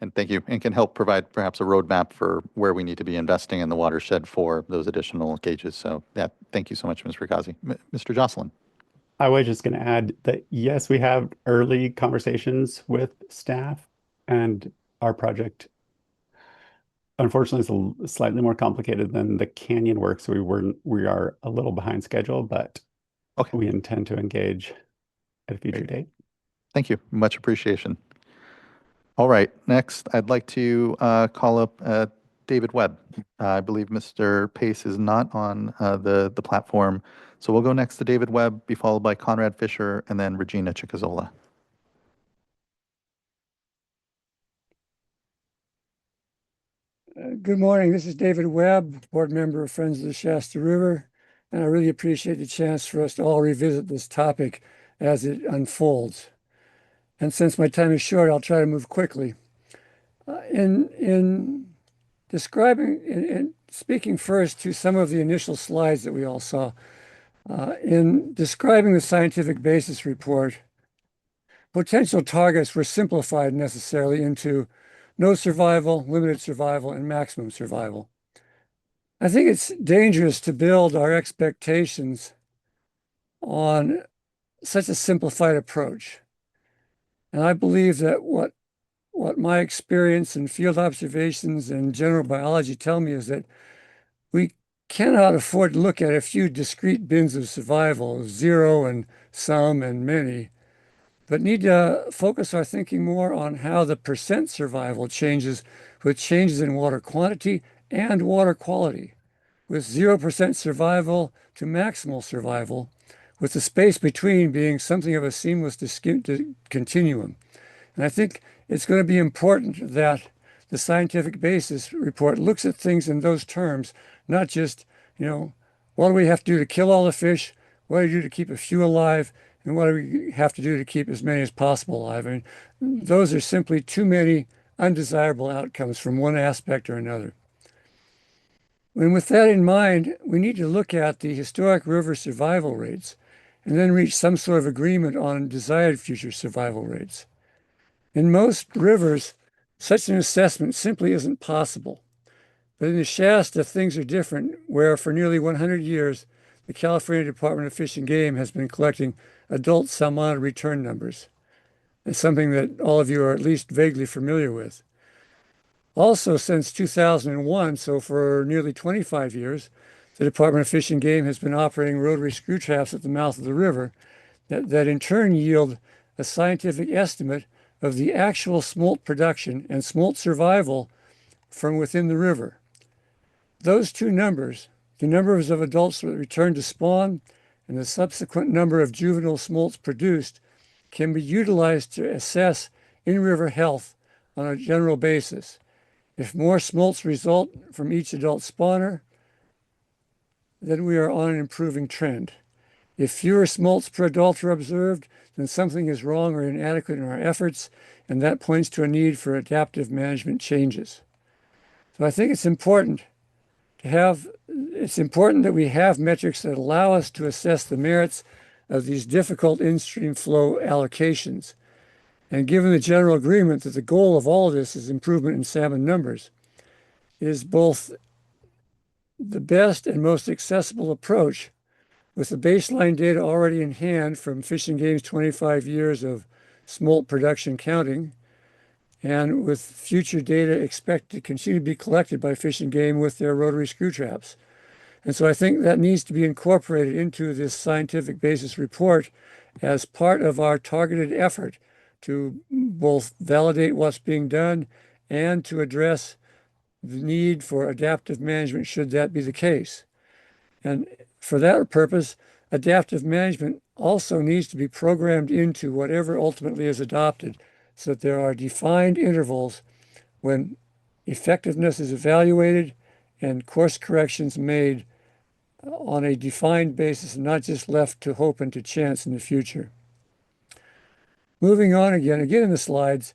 and thank you. And can help provide perhaps a roadmap for where we need to be investing in the watershed for those additional gauges. So yeah, thank you so much, Mr. Ghazi. Mr. Jocelyn. I was just going to add that, yes, we have early conversations with staff, and our project, unfortunately, is slightly more complicated than the canyon work. So we are a little behind schedule, but we intend to engage at a future date. Thank you. Much appreciation. All right. Next, I'd like to call up David Webb. I believe Mr. Pace is not on the platform. So we'll go next to David Webb, be followed by Conrad Fisher, and then Regina Chicazola. Good morning. This is David Webb, board member of Friends of the Shasta River, and I really appreciate the chance for us to all revisit this topic as it unfolds. And since my time is short, I'll try to move quickly. In describing and speaking first to some of the initial slides that we all saw, in describing the scientific basis report, potential targets were simplified necessarily into no survival, limited survival, and maximum survival. I think it's dangerous to build our expectations on such a simplified approach. And I believe that what my experience and field observations and general biology tell me is that we cannot afford to look at a few discrete bins of survival, zero and some and many, but need to focus our thinking more on how the percent survival changes with changes in water quantity and water quality, with 0% survival to maximal survival, with the space between being something of a seamless continuum. And I think it's going to be important that the scientific basis report looks at things in those terms, not just, what do we have to do to kill all the fish? What do we do to keep a few alive? And what do we have to do to keep as many as possible alive? I mean, those are simply too many undesirable outcomes from one aspect or another. And with that in mind, we need to look at the historic river survival rates and then reach some sort of agreement on desired future survival rates. In most rivers, such an assessment simply isn't possible. But in the Shasta, things are different, where for nearly 100 years, the California Department of Fish and Game has been collecting adult salmon return numbers. It's something that all of you are at least vaguely familiar with. Also, since 2001, so for nearly 25 years, the Department of Fish and Game has been operating rotary screw traps at the mouth of the river that in turn yield a scientific estimate of the actual smolt production and smolt survival from within the river. Those two numbers, the numbers of adults that return to spawn and the subsequent number of juvenile smolts produced, can be utilized to assess in-river health on a general basis. If more smolts result from each adult spawner, then we are on an improving trend. If fewer smolts per adult are observed, then something is wrong or inadequate in our efforts, and that points to a need for adaptive management changes. So I think it's important that we have metrics that allow us to assess the merits of these difficult in-stream flow allocations. And given the general agreement that the goal of all of this is improvement in salmon numbers, it is both the best and most accessible approach, with the baseline data already in hand from Fish and Game's 25 years of smolt production counting, and with future data expected to continue to be collected by Fish and Game with their rotary screw traps. And so I think that needs to be incorporated into this scientific basis report as part of our targeted effort to both validate what's being done and to address the need for adaptive management should that be the case. And for that purpose, adaptive management also needs to be programmed into whatever ultimately is adopted, so that there are defined intervals when effectiveness is evaluated and course corrections made on a defined basis and not just left to hope and to chance in the future. Moving on again in the slides,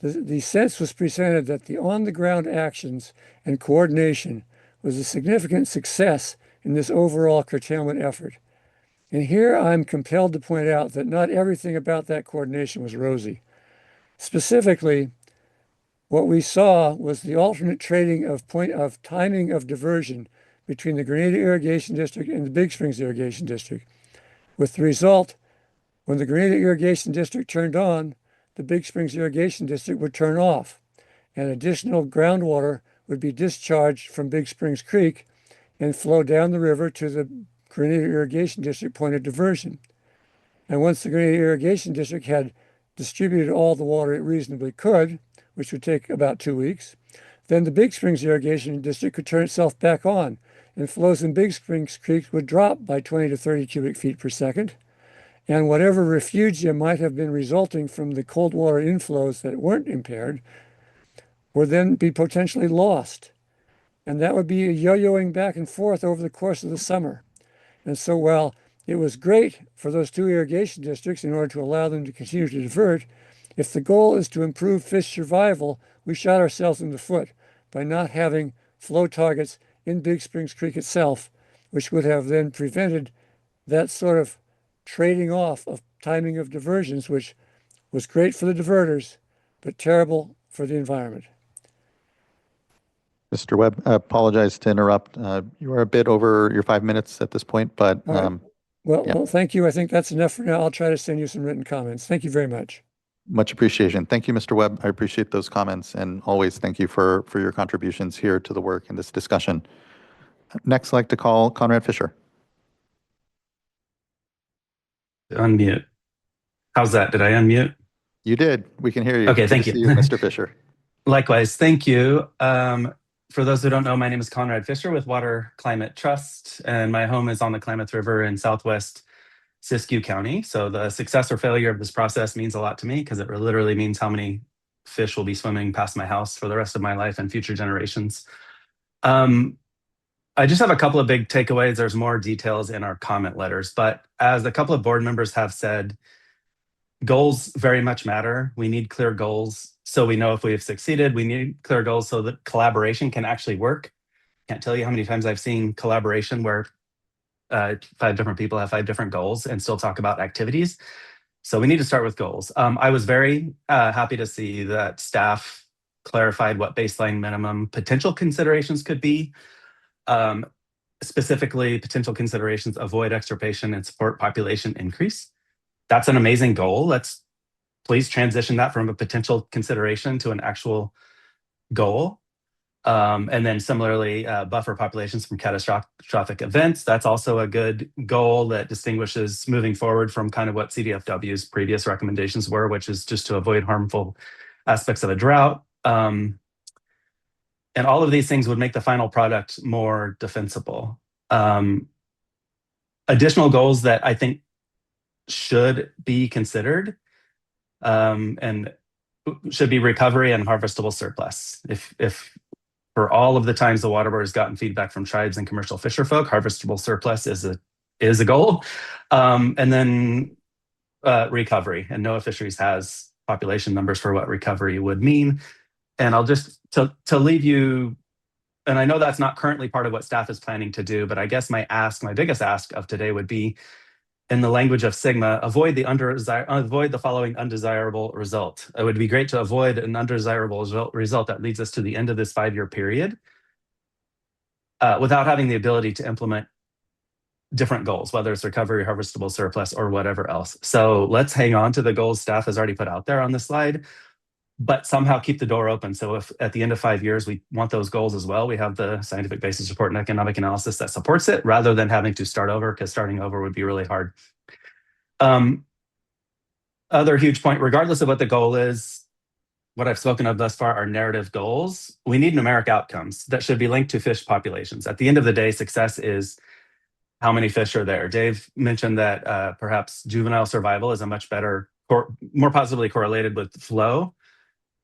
the sense was presented that the on-the-ground actions and coordination was a significant success in this overall curtailment effort. And here I'm compelled to point out that not everything about that coordination was rosy. Specifically, what we saw was the alternate trading of timing of diversion between the Grenada Irrigation District and the Big Springs Irrigation District, with the result, when the Grenada Irrigation District turned on, the Big Springs Irrigation District would turn off, and additional groundwater would be discharged from Big Springs Creek and flow down the river to the Grenada Irrigation District point of diversion. And once the Grenada Irrigation District had distributed all the water it reasonably could, which would take about 2 weeks, then the Big Springs Irrigation District could turn itself back on, and flows in Big Springs Creek would drop by 20 to 30 cubic feet per second, and whatever refugia might have been resulting from the cold water inflows that weren't impaired would then be potentially lost. And that would be a yo-yoing back and forth over the course of the summer. And so while it was great for those two irrigation districts in order to allow them to continue to divert, if the goal is to improve fish survival, we shot ourselves in the foot by not having flow targets in Big Springs Creek itself, which would have then prevented that sort of trading off of timing of diversions, which was great for the diverters, but terrible for the environment. Mr. Webb, I apologize to interrupt. You are a bit over your 5 minutes at this point, but Well, thank you. I think that's enough for now. I'll try to send you some written comments. Thank you very much. much appreciation. Thank you, Mr. Webb. I appreciate those comments, and always thank you for your contributions here to the work in this discussion. Next, I'd like to call Conrad Fisher. Unmute. How's that? Did I unmute? You did. We can hear you. Okay, Good thank to you. see Mr. Fisher. Likewise, thank you. For those who don't know, my name is Conrad Fisher with Water Climate Trust, and my home is on the Klamath River in southwest Siskiyou County. So the success or failure of this process means a lot to me because it literally means how many fish will be swimming past my house for the rest of my life and future generations. I just have a couple of big takeaways. There's more details in our comment letters, but as a couple of board members have said, goals very much matter. We need clear goals so we know if we've succeeded. We need clear goals so that collaboration can actually work. Can't tell you how many times I've seen collaboration where 5 different people have 5 different goals and still talk about activities. So we need to start with goals. I was very happy to see that staff clarified what baseline minimum potential considerations could be. Specifically, potential considerations: avoid extirpation and support population increase. That's an amazing goal. Let's please transition that from a potential consideration to an actual goal. And then similarly, buffer populations from catastrophic events. That's also a good goal that distinguishes moving forward from kind of what CDFW's previous recommendations were, which is just to avoid harmful aspects of a drought. And all of these things would make the final product more defensible. Additional goals that I think should be considered and should be recovery and harvestable surplus. If for all of the times the Water Board has gotten feedback from tribes and commercial fisher folk, harvestable surplus is a goal. And then recovery, and NOAA Fisheries has population numbers for what recovery would mean. And I'll just, to leave you, and I know that's not currently part of what staff is planning to do, but I guess my biggest ask of today would be, in the language of Sigma, avoid the following undesirable result. It would be great to avoid an undesirable result that leads us to the end of this 5-year period without having the ability to implement different goals, whether it's recovery, harvestable surplus, or whatever else. So let's hang on to the goals staff has already put out there on the slide, but somehow keep the door open. So if at the end of 5 years, we want those goals as well, we have the scientific basis report and economic analysis that supports it, rather than having to start over, because starting over would be really hard. Other huge point, regardless of what the goal is, what I've spoken of thus far are narrative goals. We need numeric outcomes that should be linked to fish populations. At the end of the day, success is how many fish are there. Dave mentioned that perhaps juvenile survival is a much better, more positively correlated with flow.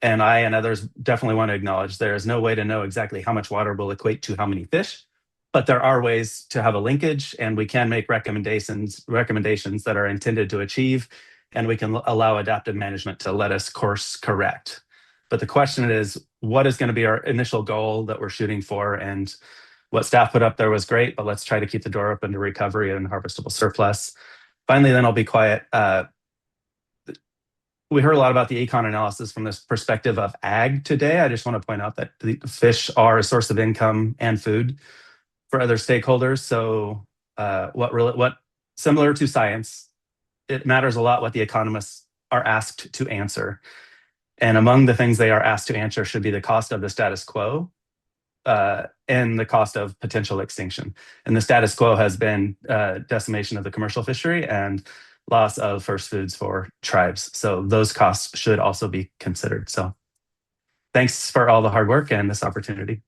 And I and others definitely want to acknowledge there is no way to know exactly how much water will equate to how many fish, but there are ways to have a linkage, and we can make recommendations that are intended to achieve, and we can allow adaptive management to let us course correct. But the question is, what is going to be our initial goal that we're shooting for? And what staff put up there was great, but let's try to keep the door open to recovery and harvestable surplus. Finally, then I'll be quiet. We heard a lot about the econ analysis from this perspective of ag today. I just want to point out that the fish are a source of income and food for other stakeholders. So what similar to science, it matters a lot what the economists are asked to answer. And among the things they are asked to answer should be the cost of the status quo and the cost of potential extinction. And the status quo has been decimation of the commercial fishery and loss of first foods for tribes. So those costs should also be considered. So thanks for all the hard work and this opportunity.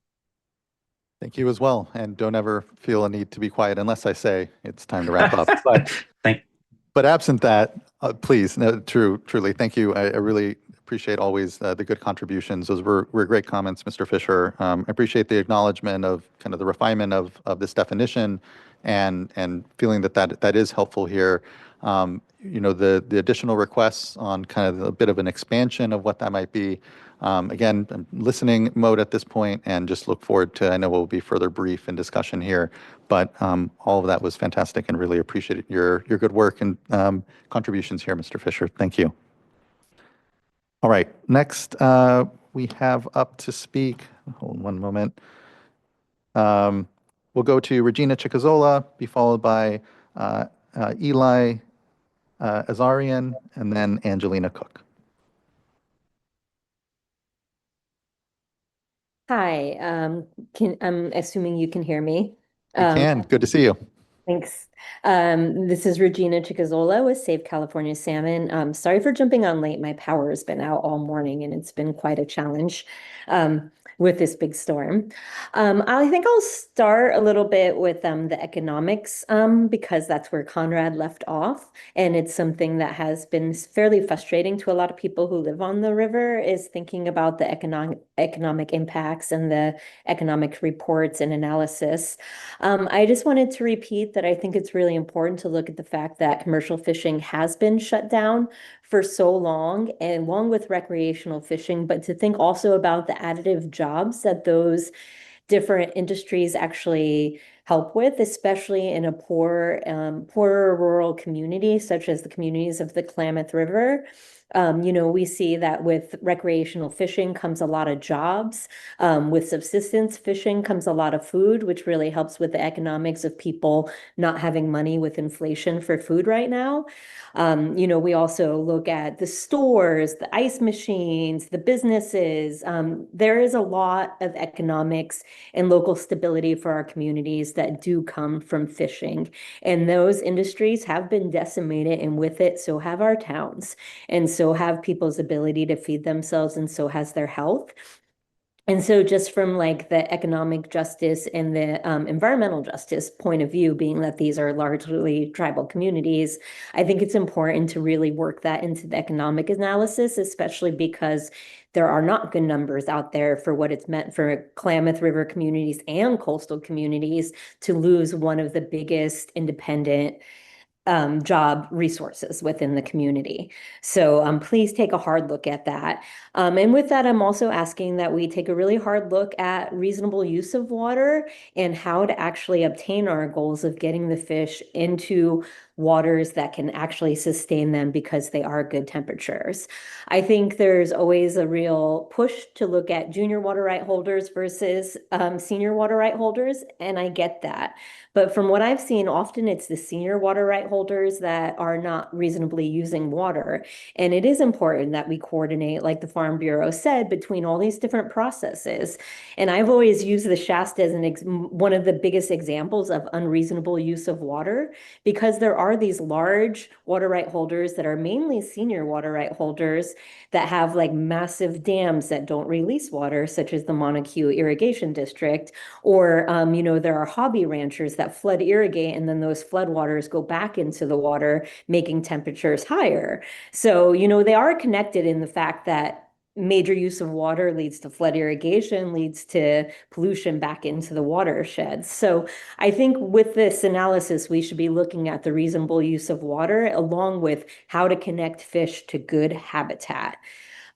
Thank you as well. And don't ever feel a need to be quiet unless I say it's time to wrap up. But absent that, please, no, truly, thank you. I really appreciate always the good contributions. Those were great comments, Mr. Fisher. I appreciate the acknowledgement of kind of the refinement of this definition and feeling that is helpful here. You know, the additional requests on kind of a bit of an expansion of what that might be. Again, I'm listening mode at this point and just look forward to, I know we'll be further brief and discussion here, but all of that was fantastic and really appreciate your good work and contributions here, Mr. Fisher. Thank you. All right, next we have up to speak, hold on one moment. We'll go to Regina Chicazola, be followed by Eli Azarian, and then Angelina Cook. Hi, I'm assuming you can hear me. We can. Good to see you. Thanks. This is Regina Chicazola with Save California Salmon. Sorry for jumping on late. My power has been out all morning and it's been quite a challenge with this big storm. I think I'll start a little bit with the economics because that's where Conrad left off. And it's something that has been fairly frustrating to a lot of people who live on the river, is thinking about the economic impacts and the economic reports and analysis. I just wanted to repeat that I think it's really important to look at the fact that commercial fishing has been shut down for so long, and along with recreational fishing, but to think also about the additive jobs that those different industries actually help with, especially in a poorer rural community, such as the communities of the Klamath River. You know, we see that with recreational fishing comes a lot of jobs. With subsistence fishing comes a lot of food, which really helps with the economics of people not having money with inflation for food right now. You know, we also look at the stores, the ice machines, the businesses. There is a lot of economics and local stability for our communities that do come from fishing. And those industries have been decimated, and with it, so have our towns. And so have people's ability to feed themselves, and so has their health. And so just from like the economic justice and the environmental justice point of view, being that these are largely tribal communities, I think it's important to really work that into the economic analysis, especially because there are not good numbers out there for what it's meant for Klamath River communities and coastal communities to lose one of the biggest independent job resources within the community. So please take a hard look at that. And with that, I'm also asking that we take a really hard look at reasonable use of water and how to actually obtain our goals of getting the fish into waters that can actually sustain them because they are good temperatures. I think there's always a real push to look at junior water right holders versus senior water right holders, and I get that. But from what I've seen, often it's the senior water right holders that are not reasonably using water. And it is important that we coordinate, like the Farm Bureau said, between all these different processes. And I've always used the Shasta as one of the biggest examples of unreasonable use of water, because there are these large water right holders that are mainly senior water right holders that have like massive dams that don't release water, such as the Montague Irrigation District, or there are hobby ranchers that flood irrigate, and then those flood waters go back into the water, making temperatures higher. So, they are connected in the fact that major use of water leads to flood irrigation, leads to pollution back into the watersheds. So I think with this analysis, we should be looking at the reasonable use of water along with how to connect fish to good habitat.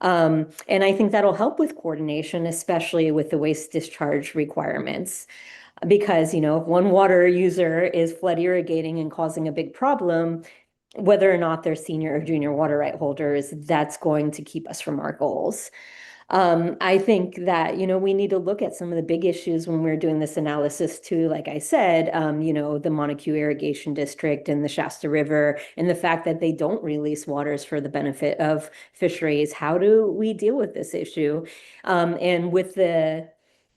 And I think that'll help with coordination, especially with the waste discharge requirements. Because, if one water user is flood irrigating and causing a big problem, whether or not they're senior or junior water right holders, that's going to keep us from our goals. I think that, we need to look at some of the big issues when we're doing this analysis too. Like I said, the Montague Irrigation District and the Shasta River, and the fact that they don't release waters for the benefit of fisheries. How do we deal with this issue? And with the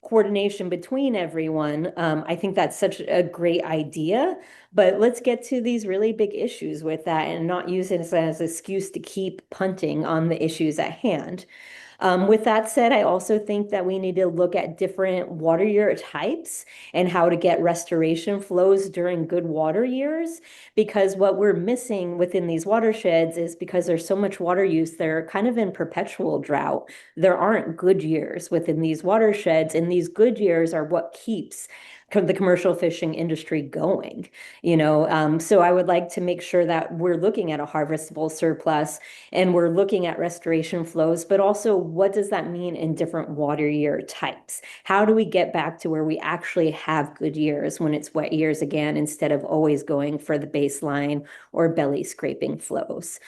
coordination between everyone, I think that's such a great idea. But let's get to these really big issues with that and not use it as an excuse to keep punting on the issues at hand. With that said, I also think that we need to look at different water year types and how to get restoration flows during good water years, because what we're missing within these watersheds is because there's so much water use, they're kind of in perpetual drought. There aren't good years within these watersheds, and these good years are what keeps the commercial fishing industry going, so I would like to make sure that we're looking at a harvestable surplus and we're looking at restoration flows, but also what does that mean in different water year types? How do we get back to where we actually have good years when it's wet years again, instead of always going for the baseline or belly scraping flows?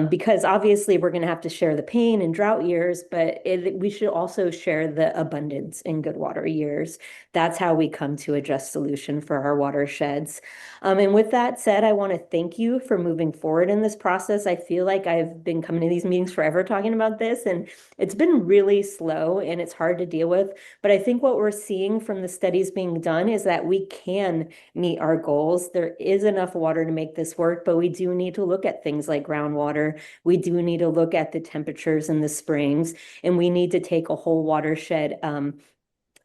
Because obviously we're going to have to share the pain in drought years, but we should also share the abundance in good water years. That's how we come to a just solution for our watersheds. And with that said, I want to thank you for moving forward in this process. I feel like I've been coming to these meetings forever talking about this, and it's been really slow and it's hard to deal with. But I think what we're seeing from the studies being done is that we can meet our goals. There is enough water to make this work, but we do need to look at things like groundwater. We do need to look at the temperatures in the springs, and we need to take a whole watershed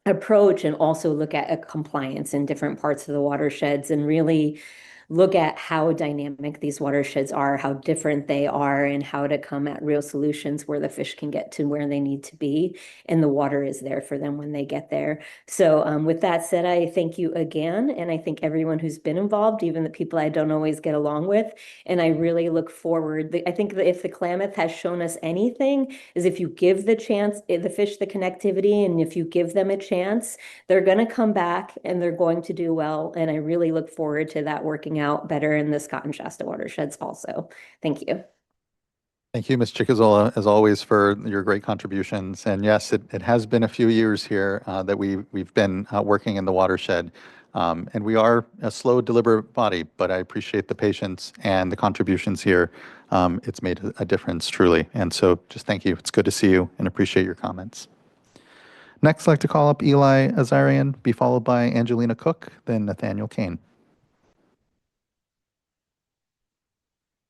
approach and also look at a compliance in different parts of the watersheds and really look at how dynamic these watersheds are, how different they are, and how to come at real solutions where the fish can get to where they need to be and the water is there for them when they get there. So with that said, I thank you again, and I thank everyone who's been involved, even the people I don't always get along with, and I really look forward. I think that if the Klamath has shown us anything, is if you give the fish the connectivity, and if you give them a chance, they're going to come back and they're going to do well, and I really look forward to that working out better in the Scott and Shasta watersheds also. Thank you. Thank you, Ms. Chicazola, as always, for your great contributions. And yes, it has been a few years here that we've been working in the watershed. And we are a slow, deliberate body, but I appreciate the patience and the contributions here. It's made a difference, truly. And so just thank you. It's good to see you and appreciate your comments. Next, I'd like to call up Eli Azarian, be followed by Angelina Cook, then Nathaniel Kane.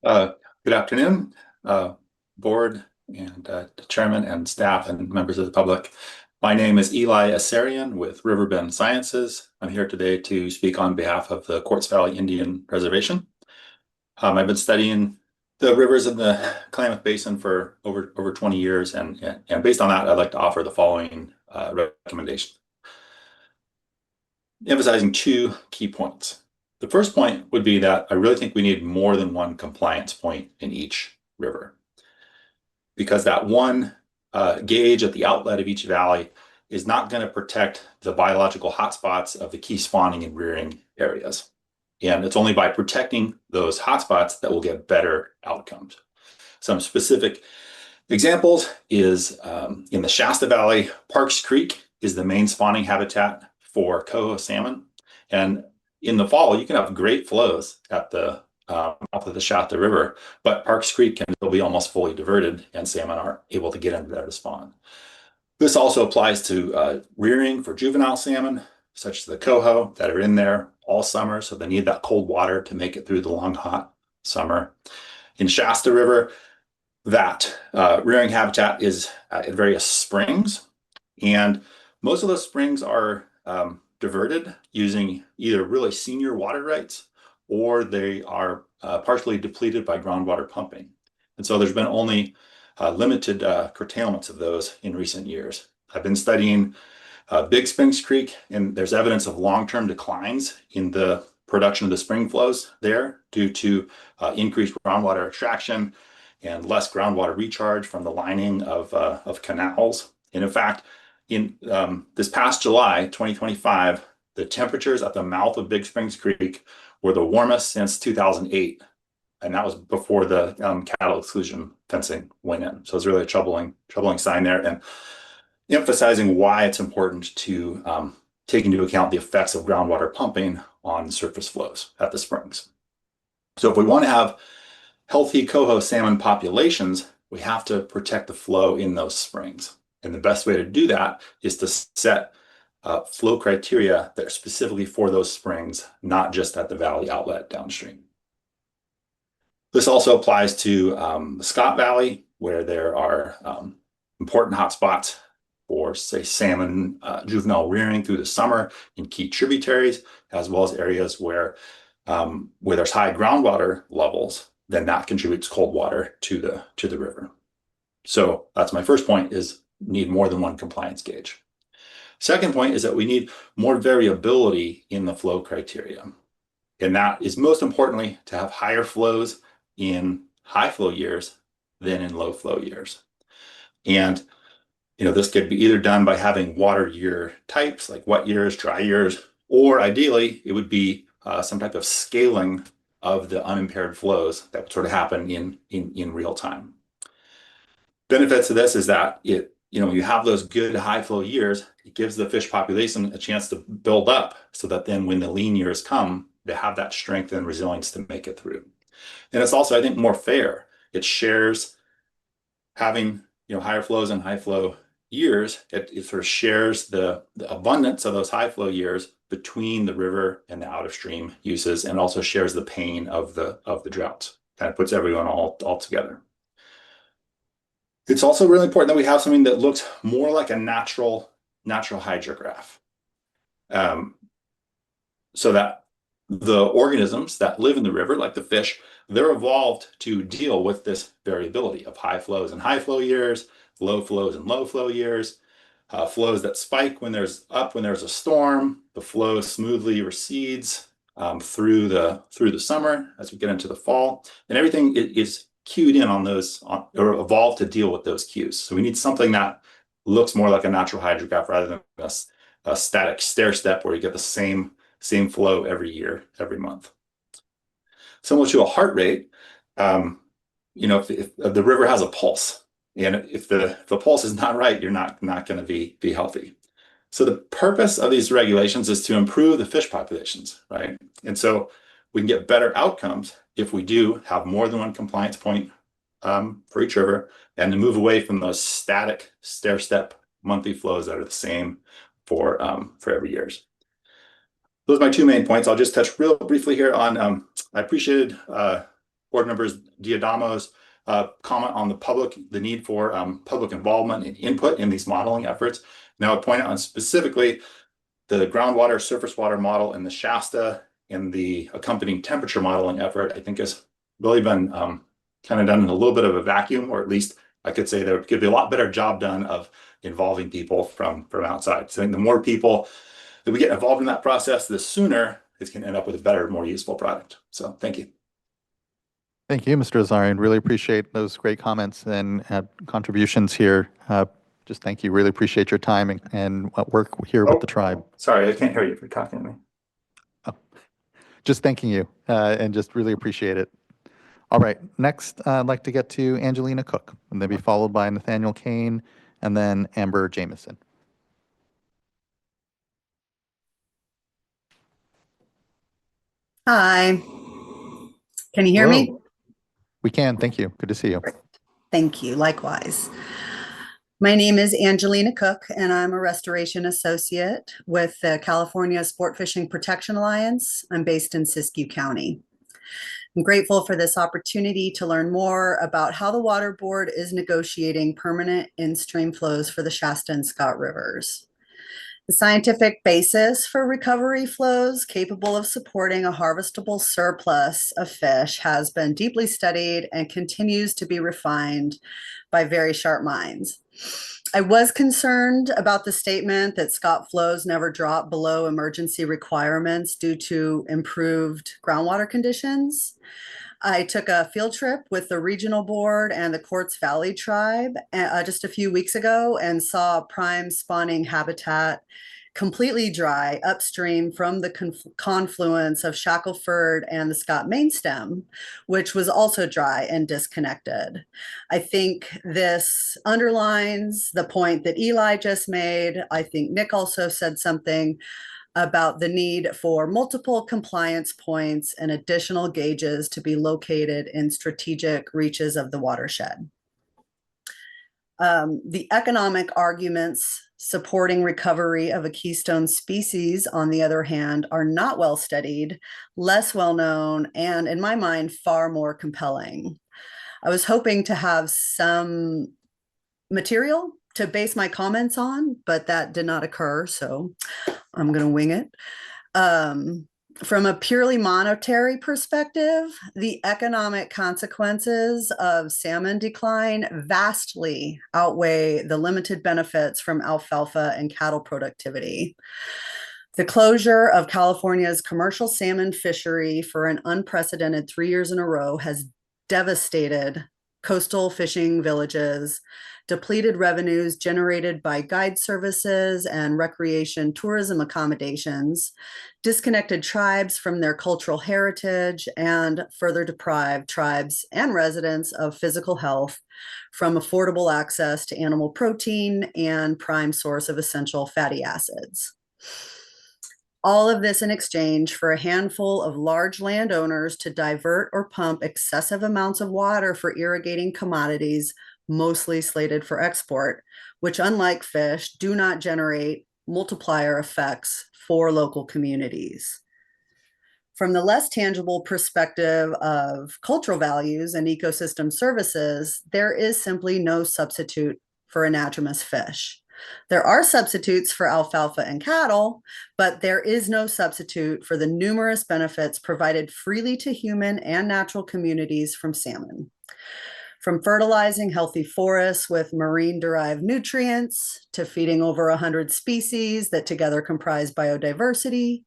Good afternoon, board and chairman and staff and members of the public. My name is Eli Asarian with Riverbend Sciences. I'm here today to speak on behalf of the Quartz Valley Indian Reservation. I've been studying the rivers in the Klamath Basin for over 20 years, and based on that, I'd like to offer the following recommendation. Emphasizing two key points. The first point would be that I really think we need more than one compliance point in each river, because that one gauge at the outlet of each valley is not going to protect the biological hotspots of the key spawning and rearing areas. And it's only by protecting those hotspots that we'll get better outcomes. Some specific examples is in the Shasta Valley, Parks Creek is the main spawning habitat for coho salmon. And in the fall, you can have great flows at the mouth of the Shasta River, but Parks Creek can still be almost fully diverted and salmon aren't able to get into there to spawn. This also applies to rearing for juvenile salmon, such as the coho that are in there all summer. So they need that cold water to make it through the long, hot summer. In Shasta River, that rearing habitat is at various springs. And most of those springs are diverted using either really senior water rights or they are partially depleted by groundwater pumping. And so there's been only limited curtailments of those in recent years. I've been studying Big Springs Creek, and there's evidence of long-term declines in the production of the spring flows there due to increased groundwater extraction and less groundwater recharge from the lining of canals. And in fact, in this past July 2025, the temperatures at the mouth of Big Springs Creek were the warmest since 2008. And that was before the cattle exclusion fencing went in. So it's really a troubling sign there, and emphasizing why it's important to take into account the effects of groundwater pumping on surface flows at the springs. So if we want to have healthy coho salmon populations, we have to protect the flow in those springs. And the best way to do that is to set flow criteria that are specifically for those springs, not just at the valley outlet downstream. This also applies to the Scott Valley, where there are important hotspots for, say, salmon juvenile rearing through the summer in key tributaries, as well as areas where there's high groundwater levels. Then that contributes cold water to the river. So that's my first point, is need more than one compliance gauge. Second point is that we need more variability in the flow criteria. And that is most importantly to have higher flows in high flow years than in low flow years. And this could be either done by having water year types like wet years, dry years, or ideally it would be some type of scaling of the unimpaired flows that would sort of happen in real time. Benefits of this is that you have those good high flow years, it gives the fish population a chance to build up so that then when the lean years come, they have that strength and resilience to make it through. And it's also, I think, more fair. It shares having higher flows and high flow years. It sort of shares the abundance of those high flow years between the river and the out of stream uses, and also shares the pain of the droughts. Kind of puts everyone all together. It's also really important that we have something that looks more like a natural hydrograph, so that the organisms that live in the river, like the fish, they're evolved to deal with this variability of high flows and high flow years, low flows and low flow years, flows that spike when there's a storm, the flow smoothly recedes through the summer as we get into the fall, and everything is cued in on those, or evolved to deal with those cues. So we need something that looks more like a natural hydrograph rather than a static stair step where you get the same flow every year, every month. Similar to a heart rate, if the river has a pulse, and if the pulse is not right, you're not going to be healthy. So the purpose of these regulations is to improve the fish populations, right? And so we can get better outcomes if we do have more than one compliance point for each river, and to move away from those static stair-step monthly flows that are the same for every years. Those are my two main points. I'll just touch real briefly here on, I appreciated board members Diadamo's comment on the need for public involvement and input in these modeling efforts. Now I point out on specifically the groundwater surface water model in the Shasta and the accompanying temperature modeling effort, I think has really been kind of done in a little bit of a vacuum, or at least I could say there could be a lot better job done of involving people from outside. So I think the more people that we get involved in that process, the sooner it's going to end up with a better, more useful product. So thank you. Thank you, Mr. Azarian. Really appreciate those great comments and contributions here. Just thank you. Really appreciate your time and work here with the tribe. Sorry, I can't hear you if you're talking to me. just thanking you and just really appreciate it. All right, next I'd like to get to Angelina Cook, and then be followed by Nathaniel Kane, and then Amber Jamison. Hi. Can you hear me? We can, thank you. Good to see you. Thank you. Likewise. My name is Angelina Cook, and I'm a restoration associate with the California Sport Fishing Protection Alliance. I'm based in Siskiyou County. I'm grateful for this opportunity to learn more about how the Water Board is negotiating permanent in-stream flows for the Shasta and Scott rivers. The scientific basis for recovery flows capable of supporting a harvestable surplus of fish has been deeply studied and continues to be refined by very sharp minds. I was concerned about the statement that Scott flows never drop below emergency requirements due to improved groundwater conditions. I took a field trip with the regional board and the Quartz Valley tribe just a few weeks ago and saw prime spawning habitat completely dry upstream from the confluence of Shackleford and the Scott main stem, which was also dry and disconnected. I think this underlines the point that Eli just made. I think Nick also said something about the need for multiple compliance points and additional gauges to be located in strategic reaches of the watershed. The economic arguments supporting recovery of a keystone species, on the other hand, are not well studied, less well known, and in my mind, far more compelling. I was hoping to have some material to base my comments on, but that did not occur, so I'm going to wing it. From a purely monetary perspective, the economic consequences of salmon decline vastly outweigh the limited benefits from alfalfa and cattle productivity. The closure of California's commercial salmon fishery for an unprecedented 3 years in a row has devastated coastal fishing villages, depleted revenues generated by guide services and recreation tourism accommodations, disconnected tribes from their cultural heritage, and further deprived tribes and residents of physical health from affordable access to animal protein and prime source of essential fatty acids. All of this in exchange for a handful of large landowners to divert or pump excessive amounts of water for irrigating commodities mostly slated for export, which, unlike fish, do not generate multiplier effects for local communities. From the less tangible perspective of cultural values and ecosystem services, there is simply no substitute for anadromous fish. There are substitutes for alfalfa and cattle, but there is no substitute for the numerous benefits provided freely to human and natural communities from salmon. From fertilizing healthy forests with marine-derived nutrients, to feeding over 100 species that together comprise biodiversity,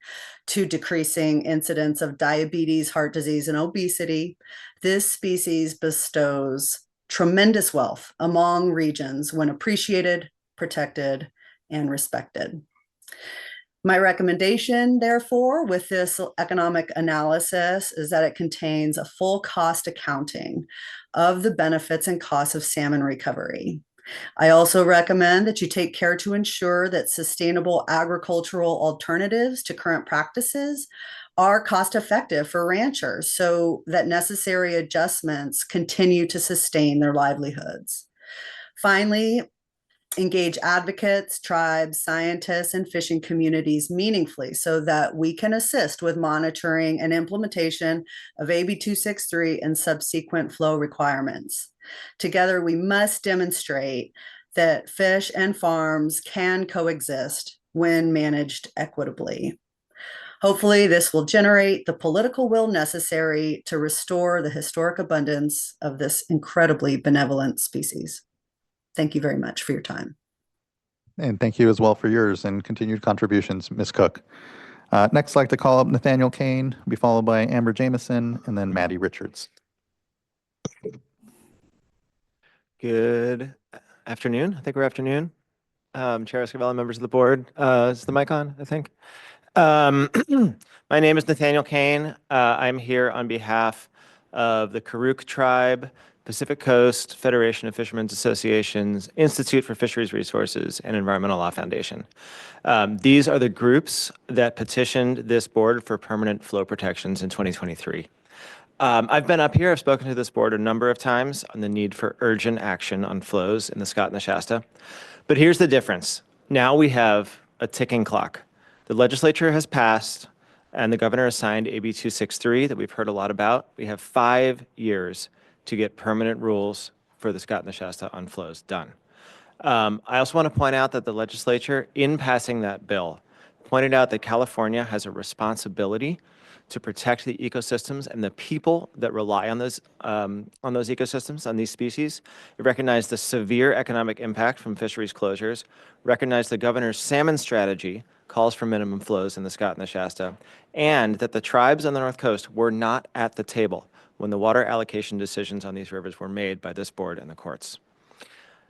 to decreasing incidence of diabetes, heart disease, and obesity, this species bestows tremendous wealth among regions when appreciated, protected, and respected. My recommendation, therefore, with this economic analysis is that it contains a full cost accounting of the benefits and costs of salmon recovery. I also recommend that you take care to ensure that sustainable agricultural alternatives to current practices are cost effective for ranchers so that necessary adjustments continue to sustain their livelihoods. Finally, engage advocates, tribes, scientists, and fishing communities meaningfully so that we can assist with monitoring and implementation of AB 263 and subsequent flow requirements. Together, we must demonstrate that fish and farms can coexist when managed equitably. Hopefully, this will generate the political will necessary to restore the historic abundance of this incredibly benevolent species. Thank you very much for your time. And thank you as well for yours and continued contributions, Ms. Cook. Next, I'd like to call up Nathaniel Kane, be followed by Amber Jamison, and then Maddie Richards. Good afternoon. I think we're afternoon. Chair Escobar, members of the board. Is the mic on, I think? My name is Nathaniel Kane. I'm here on behalf of the Karuk Tribe, Pacific Coast Federation of Fishermen's Associations, Institute for Fisheries Resources, and Environmental Law Foundation. These are the groups that petitioned this board for permanent flow protections in 2023. I've been up here, I've spoken to this board a number of times on the need for urgent action on flows in the Scott and the Shasta. But here's the difference. Now we have a ticking clock. The legislature has passed and the governor has signed AB 263 that we've heard a lot about. We have 5 years to get permanent rules for the Scott and the Shasta on flows done. I also want to point out that the legislature, in passing that bill, pointed out that California has a responsibility to protect the ecosystems and the people that rely on those ecosystems, on these species. It recognized the severe economic impact from fisheries closures, recognized the governor's salmon strategy calls for minimum flows in the Scott and the Shasta, and that the tribes on the North Coast were not at the table when the water allocation decisions on these rivers were made by this board and the courts.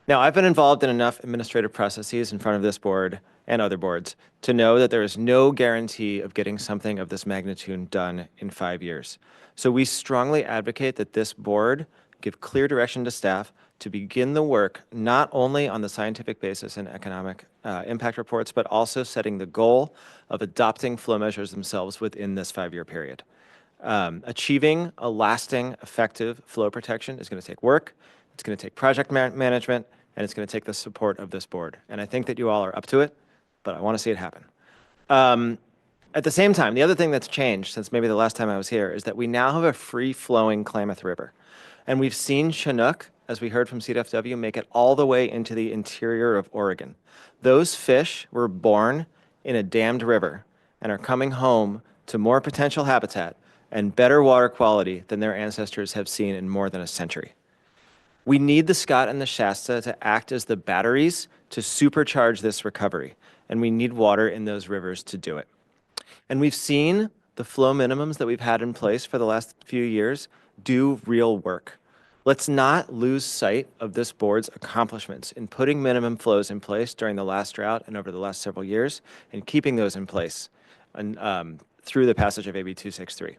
Now, I've been involved in enough administrative processes in front of this board and other boards to know that there is no guarantee of getting something of this magnitude done in 5 years. So we strongly advocate that this board give clear direction to staff to begin the work not only on the scientific basis and economic impact reports, but also setting the goal of adopting flow measures themselves within this 5-year period. Achieving a lasting, effective flow protection is going to take work. It's going to take project management, and it's going to take the support of this board. And I think that you all are up to it, but I want to see it happen. At the same time, the other thing that's changed since maybe the last time I was here is that we now have a free-flowing Klamath River. And we've seen Chinook, as we heard from CDFW, make it all the way into the interior of Oregon. Those fish were born in a dammed river and are coming home to more potential habitat and better water quality than their ancestors have seen in more than a century. We need the Scott and the Shasta to act as the batteries to supercharge this recovery, and we need water in those rivers to do it. And we've seen the flow minimums that we've had in place for the last few years do real work. Let's not lose sight of this board's accomplishments in putting minimum flows in place during the last drought and over the last several years, and keeping those in place through the passage of AB 263.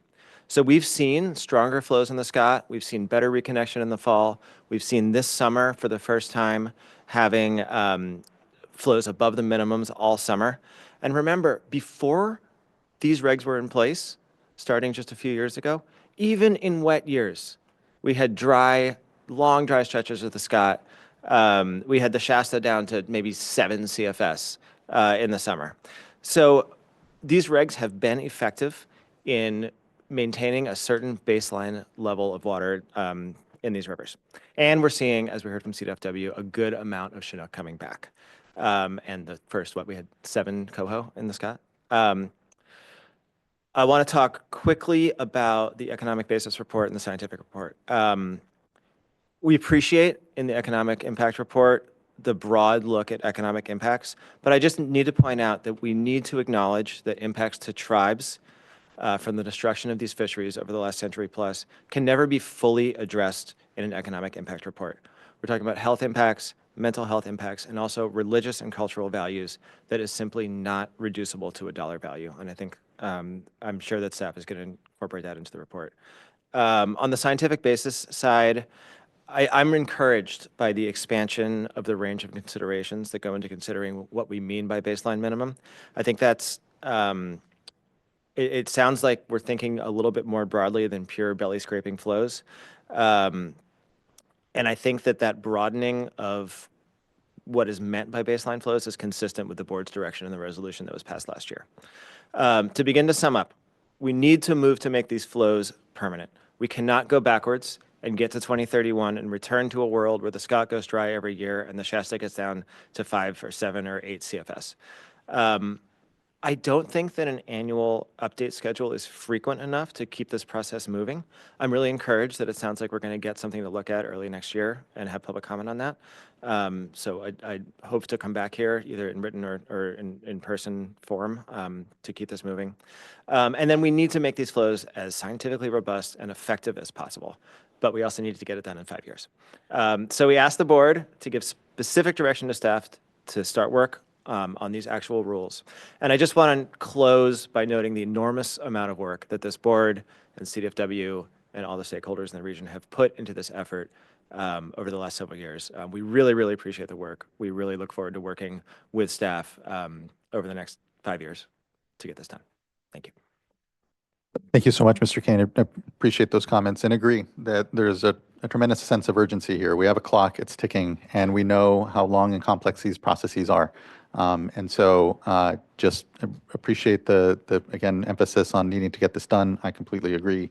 So we've seen stronger flows in the Scott. We've seen better reconnection in the fall. We've seen this summer, for the first time, having flows above the minimums all summer. And remember, before these regs were in place, starting just a few years ago, even in wet years, we had long dry stretches of the Scott. We had the Shasta down to maybe 7 CFS in the summer. So these regs have been effective in maintaining a certain baseline level of water in these rivers. And we're seeing, as we heard from CDFW, a good amount of Chinook coming back. And the first, we had 7 coho in the Scott. I want to talk quickly about the economic basis report and the scientific report. We appreciate in the economic impact report the broad look at economic impacts, but I just need to point out that we need to acknowledge that impacts to tribes from the destruction of these fisheries over the last century plus can never be fully addressed in an economic impact report. We're talking about health impacts, mental health impacts, and also religious and cultural values that is simply not reducible to a dollar value. And I think I'm sure that staff is going to incorporate that into the report. On the scientific basis side, I'm encouraged by the expansion of the range of considerations that go into considering what we mean by baseline minimum. I think that's it sounds like we're thinking a little bit more broadly than pure belly scraping flows. And I think that broadening of what is meant by baseline flows is consistent with the board's direction in the resolution that was passed last year. To begin to sum up, we need to move to make these flows permanent. We cannot go backwards and get to 2031 and return to a world where the Scott goes dry every year and the Shasta gets down to 5 or 7 or 8 CFS. I don't think that an annual update schedule is frequent enough to keep this process moving. I'm really encouraged that it sounds like we're going to get something to look at early next year and have public comment on that. So I hope to come back here either in written or in person form to keep this moving. And then we need to make these flows as scientifically robust and effective as possible. But we also need to get it done in 5 years. So we asked the board to give specific direction to staff to start work on these actual rules. And I just want to close by noting the enormous amount of work that this board and CDFW and all the stakeholders in the region have put into this effort over the last several years. We really, really appreciate the work. We really look forward to working with staff over the next 5 years to get this done. Thank you. Thank you so much, Mr. Kane. I appreciate those comments and agree that there's a tremendous sense of urgency here. We have a clock, it's ticking, and we know how long and complex these processes are. And so just appreciate the again, emphasis on needing to get this done. I completely agree.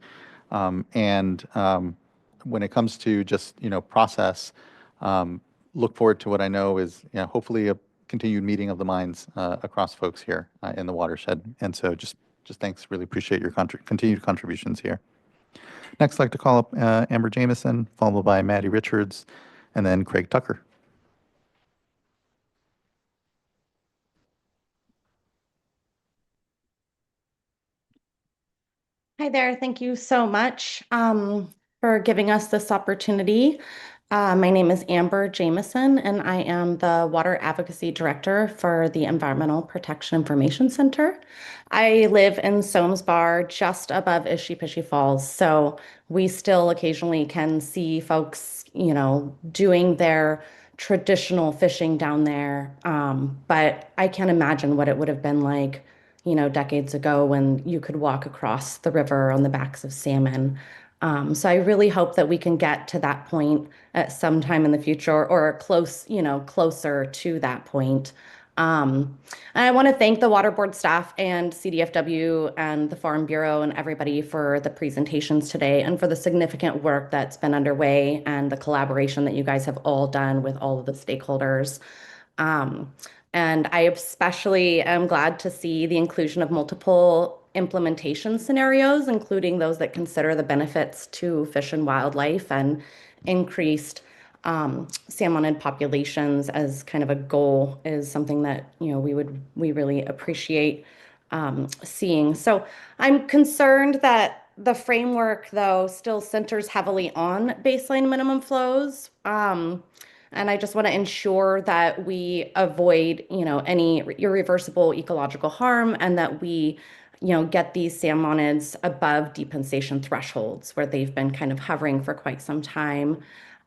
When it comes to just, process, look forward to what I know is, hopefully a continued meeting of the minds across folks here in the watershed. And so just thanks. Really appreciate your continued contributions here. Next, I'd like to call up Amber Jamison, followed by Maddie Richards, and then Craig Tucker. Hi there. Thank you so much for giving us this opportunity. My name is Amber Jamison, and I am the Water Advocacy Director for the Environmental Protection Information Center. I live in Soames Bar, just above Ishipishi Falls, so we still occasionally can see folks, doing their traditional fishing down there. But I can't imagine what it would have been like, decades ago when you could walk across the river on the backs of salmon. So I really hope that we can get to that point at some time in the future or closer to that point. And I want to thank the Water Board staff and CDFW and the Farm Bureau and everybody for the presentations today and for the significant work that's been underway and the collaboration that you guys have all done with all of the stakeholders. And I especially am glad to see the inclusion of multiple implementation scenarios, including those that consider the benefits to fish and wildlife and increased salmonid populations as kind of a goal is something that we really appreciate seeing. So I'm concerned that the framework, though, still centers heavily on baseline minimum flows. And I just want to ensure that we avoid, any irreversible ecological harm and that we, get these salmonids above depensation thresholds where they've been kind of hovering for quite some time.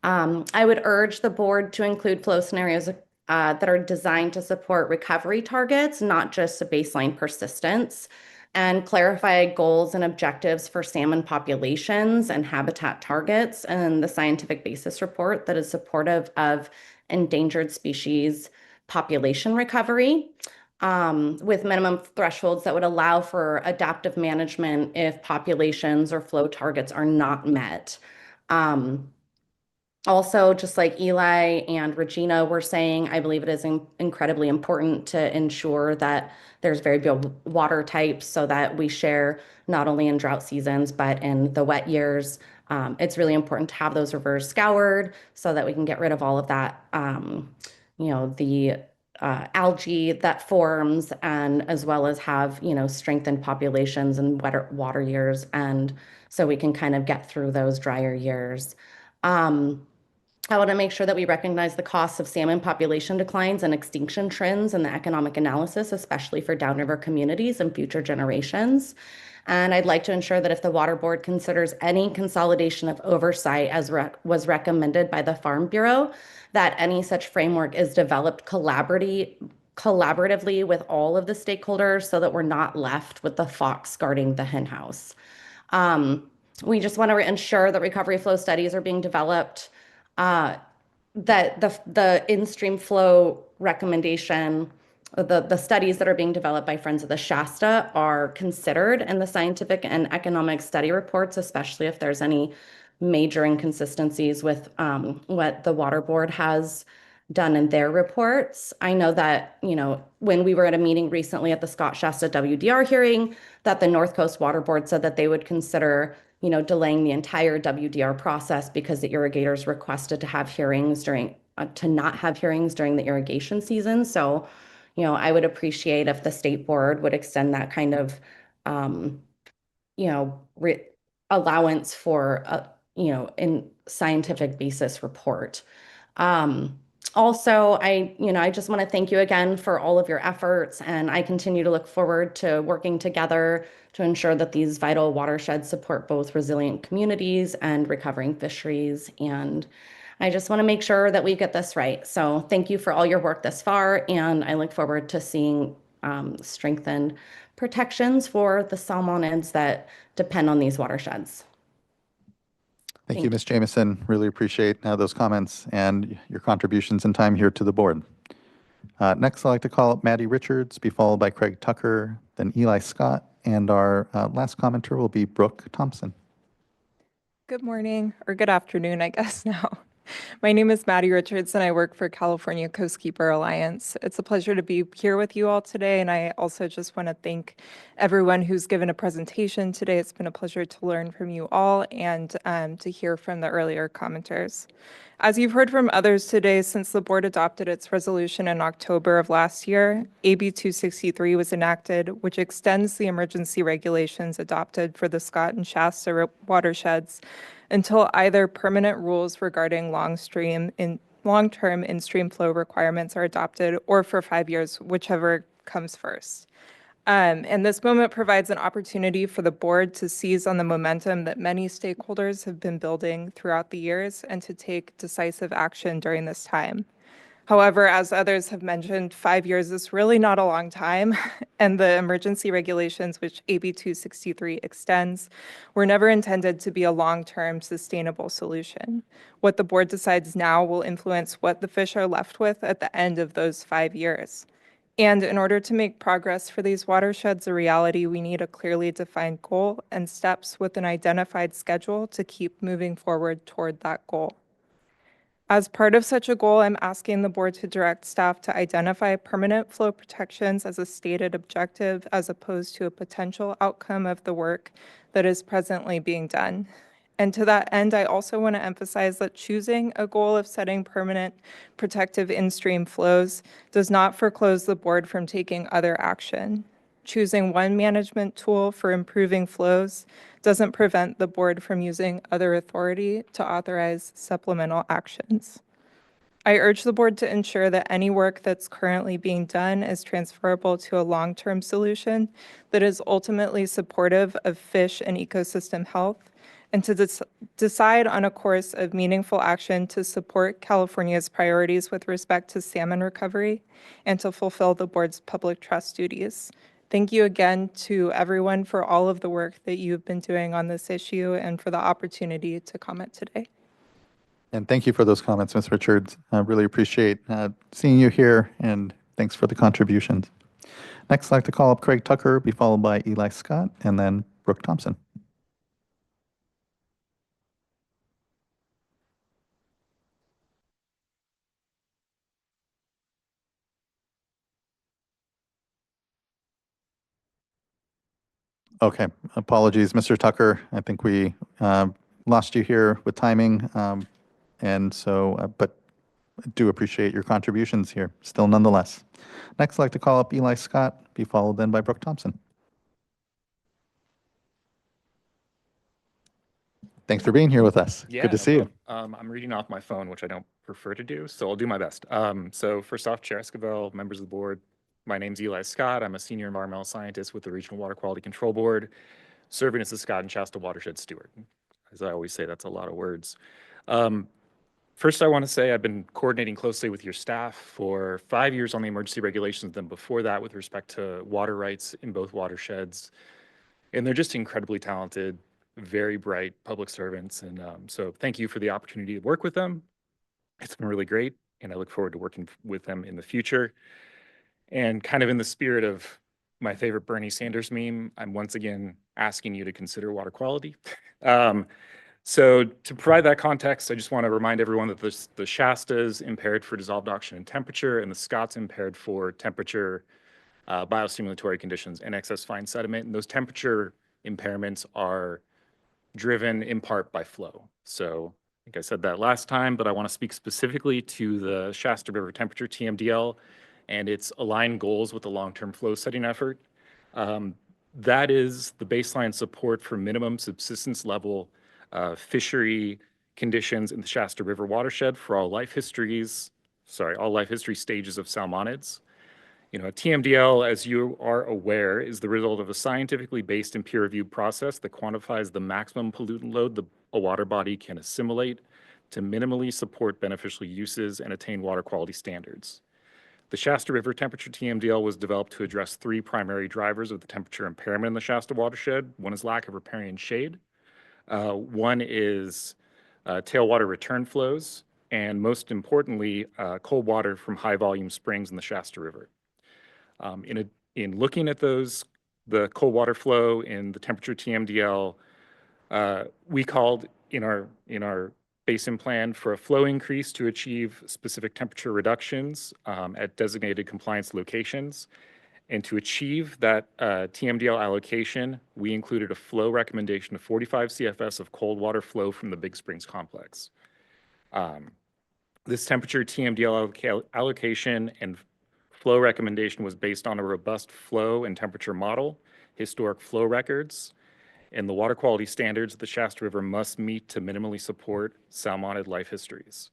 I would urge the board to include flow scenarios that are designed to support recovery targets, not just a baseline persistence, and clarify goals and objectives for salmon populations and habitat targets and the scientific basis report that is supportive of endangered species population recovery, with minimum thresholds that would allow for adaptive management if populations or flow targets are not met. Also, just like Eli and Regina were saying, I believe it is incredibly important to ensure that there's variable water types so that we share not only in drought seasons, but in the wet years. It's really important to have those rivers scoured so that we can get rid of all of that, the algae that forms, and as well as have, strengthened populations in wetter water years. And so we can kind of get through those drier years. I want to make sure that we recognize the costs of salmon population declines and extinction trends in the economic analysis, especially for downriver communities and future generations. And I'd like to ensure that if the Water Board considers any consolidation of oversight as was recommended by the Farm Bureau, that any such framework is developed collaboratively with all of the stakeholders so that we're not left with the fox guarding the henhouse. We just want to ensure that recovery flow studies are being developed, that the in-stream flow recommendation, the studies that are being developed by Friends of the Shasta are considered in the scientific and economic study reports, especially if there's any major inconsistencies with what the Water Board has done in their reports. I know that, when we were at a meeting recently at the Scott Shasta WDR hearing, that the North Coast Water Board said that they would consider delaying the entire WDR process because the irrigators requested to have hearings to not have hearings during the irrigation season. So, I would appreciate if the state board would extend that kind of, allowance for, in scientific basis report. Also, I just want to thank you again for all of your efforts, and I continue to look forward to working together to ensure that these vital watersheds support both resilient communities and recovering fisheries. And I just want to make sure that we get this right. So thank you for all your work thus far, and I look forward to seeing strengthened protections for the salmonids that depend on these watersheds. Thank you, Ms. Jameson. Really appreciate those comments and your contributions and time here to the board. Next, I'd like to call up Maddie Richards, be followed by Craig Tucker, then Eli Scott, and our last commenter will be Brooke Thompson. Good morning, or good afternoon, I guess now. My name is Maddie Richards, and I work for California Coastkeeper Alliance. It's a pleasure to be here with you all today, and I also just want to thank everyone who's given a presentation today. It's been a pleasure to learn from you all and to hear from the earlier commenters. As you've heard from others today, since the board adopted its resolution in October of last year, AB 263 was enacted, which extends the emergency regulations adopted for the Scott and Shasta watersheds until either permanent rules regarding long-term in-stream flow requirements are adopted, or for 5 years, whichever comes first. And this moment provides an opportunity for the board to seize on the momentum that many stakeholders have been building throughout the years and to take decisive action during this time. However, as others have mentioned, 5 years is really not a long time, and the emergency regulations, which AB 263 extends, were never intended to be a long-term sustainable solution. What the board decides now will influence what the fish are left with at the end of those 5 years. And in order to make progress for these watersheds a reality, we need a clearly defined goal and steps with an identified schedule to keep moving forward toward that goal. As part of such a goal, I'm asking the board to direct staff to identify permanent flow protections as a stated objective as opposed to a potential outcome of the work that is presently being done. And to that end, I also want to emphasize that choosing a goal of setting permanent protective in-stream flows does not foreclose the board from taking other action. Choosing one management tool for improving flows doesn't prevent the board from using other authority to authorize supplemental actions. I urge the board to ensure that any work that's currently being done is transferable to a long-term solution that is ultimately supportive of fish and ecosystem health, and to decide on a course of meaningful action to support California's priorities with respect to salmon recovery and to fulfill the board's public trust duties. Thank you again to everyone for all of the work that you've been doing on this issue and for the opportunity to comment today. And thank you for those comments, Ms. Richards. I really appreciate seeing you here, and thanks for the contributions. Next, I'd like to call up Craig Tucker, be followed by Eli Scott, and then Brooke Thompson. Okay, apologies, Mr. Tucker. I think we lost you here with timing, and so, but I do appreciate your contributions here, still nonetheless. Next, I'd like to call up Eli Scott, be followed then by Brooke Thompson. Thanks for being here with us. Yeah, Good to no see you. problem. I'm reading off my phone, which I don't prefer to do, so I'll do my best. So first off, Chair Esquivel, members of the board, my name's Eli Scott. I'm a senior environmental scientist with the Regional Water Quality Control Board, serving as the Scott and Shasta Watershed Steward. As I always say, that's a lot of words. First, I want to say I've been coordinating closely with your staff for 5 years on the emergency regulations, then before that with respect to water rights in both watersheds. And they're just incredibly talented, very bright public servants. And so thank you for the opportunity to work with them. It's been really great, and I look forward to working with them in the future. And kind of in the spirit of my favorite Bernie Sanders meme, I'm once again asking you to consider water quality. So to provide that context, I just want to remind everyone that the Shasta's impaired for dissolved oxygen and temperature, and the Scott's impaired for temperature, biostimulatory conditions, and excess fine sediment. And those temperature impairments are driven in part by flow. So I think I said that last time, but I want to speak specifically to the Shasta River temperature TMDL and its aligned goals with the long-term flow setting effort. That is the baseline support for minimum subsistence level fishery conditions in the Shasta River watershed for all life histories, all life history stages of salmonids. You know, a TMDL, as you are aware, is the result of a scientifically based and peer-reviewed process that quantifies the maximum pollutant load a water body can assimilate to minimally support beneficial uses and attain water quality standards. The Shasta River Temperature TMDL was developed to address three primary drivers of the temperature impairment in the Shasta watershed. One is lack of riparian shade. One is tailwater return flows, and most importantly, cold water from high volume springs in the Shasta River. In looking at the cold water flow in the temperature TMDL, we called in our basin plan for a flow increase to achieve specific temperature reductions at designated compliance locations. And to achieve that TMDL allocation, we included a flow recommendation of 45 CFS of cold water flow from the Big Springs complex. This temperature TMDL allocation and flow recommendation was based on a robust flow and temperature model, historic flow records, and the water quality standards the Shasta River must meet to minimally support salmonid life histories.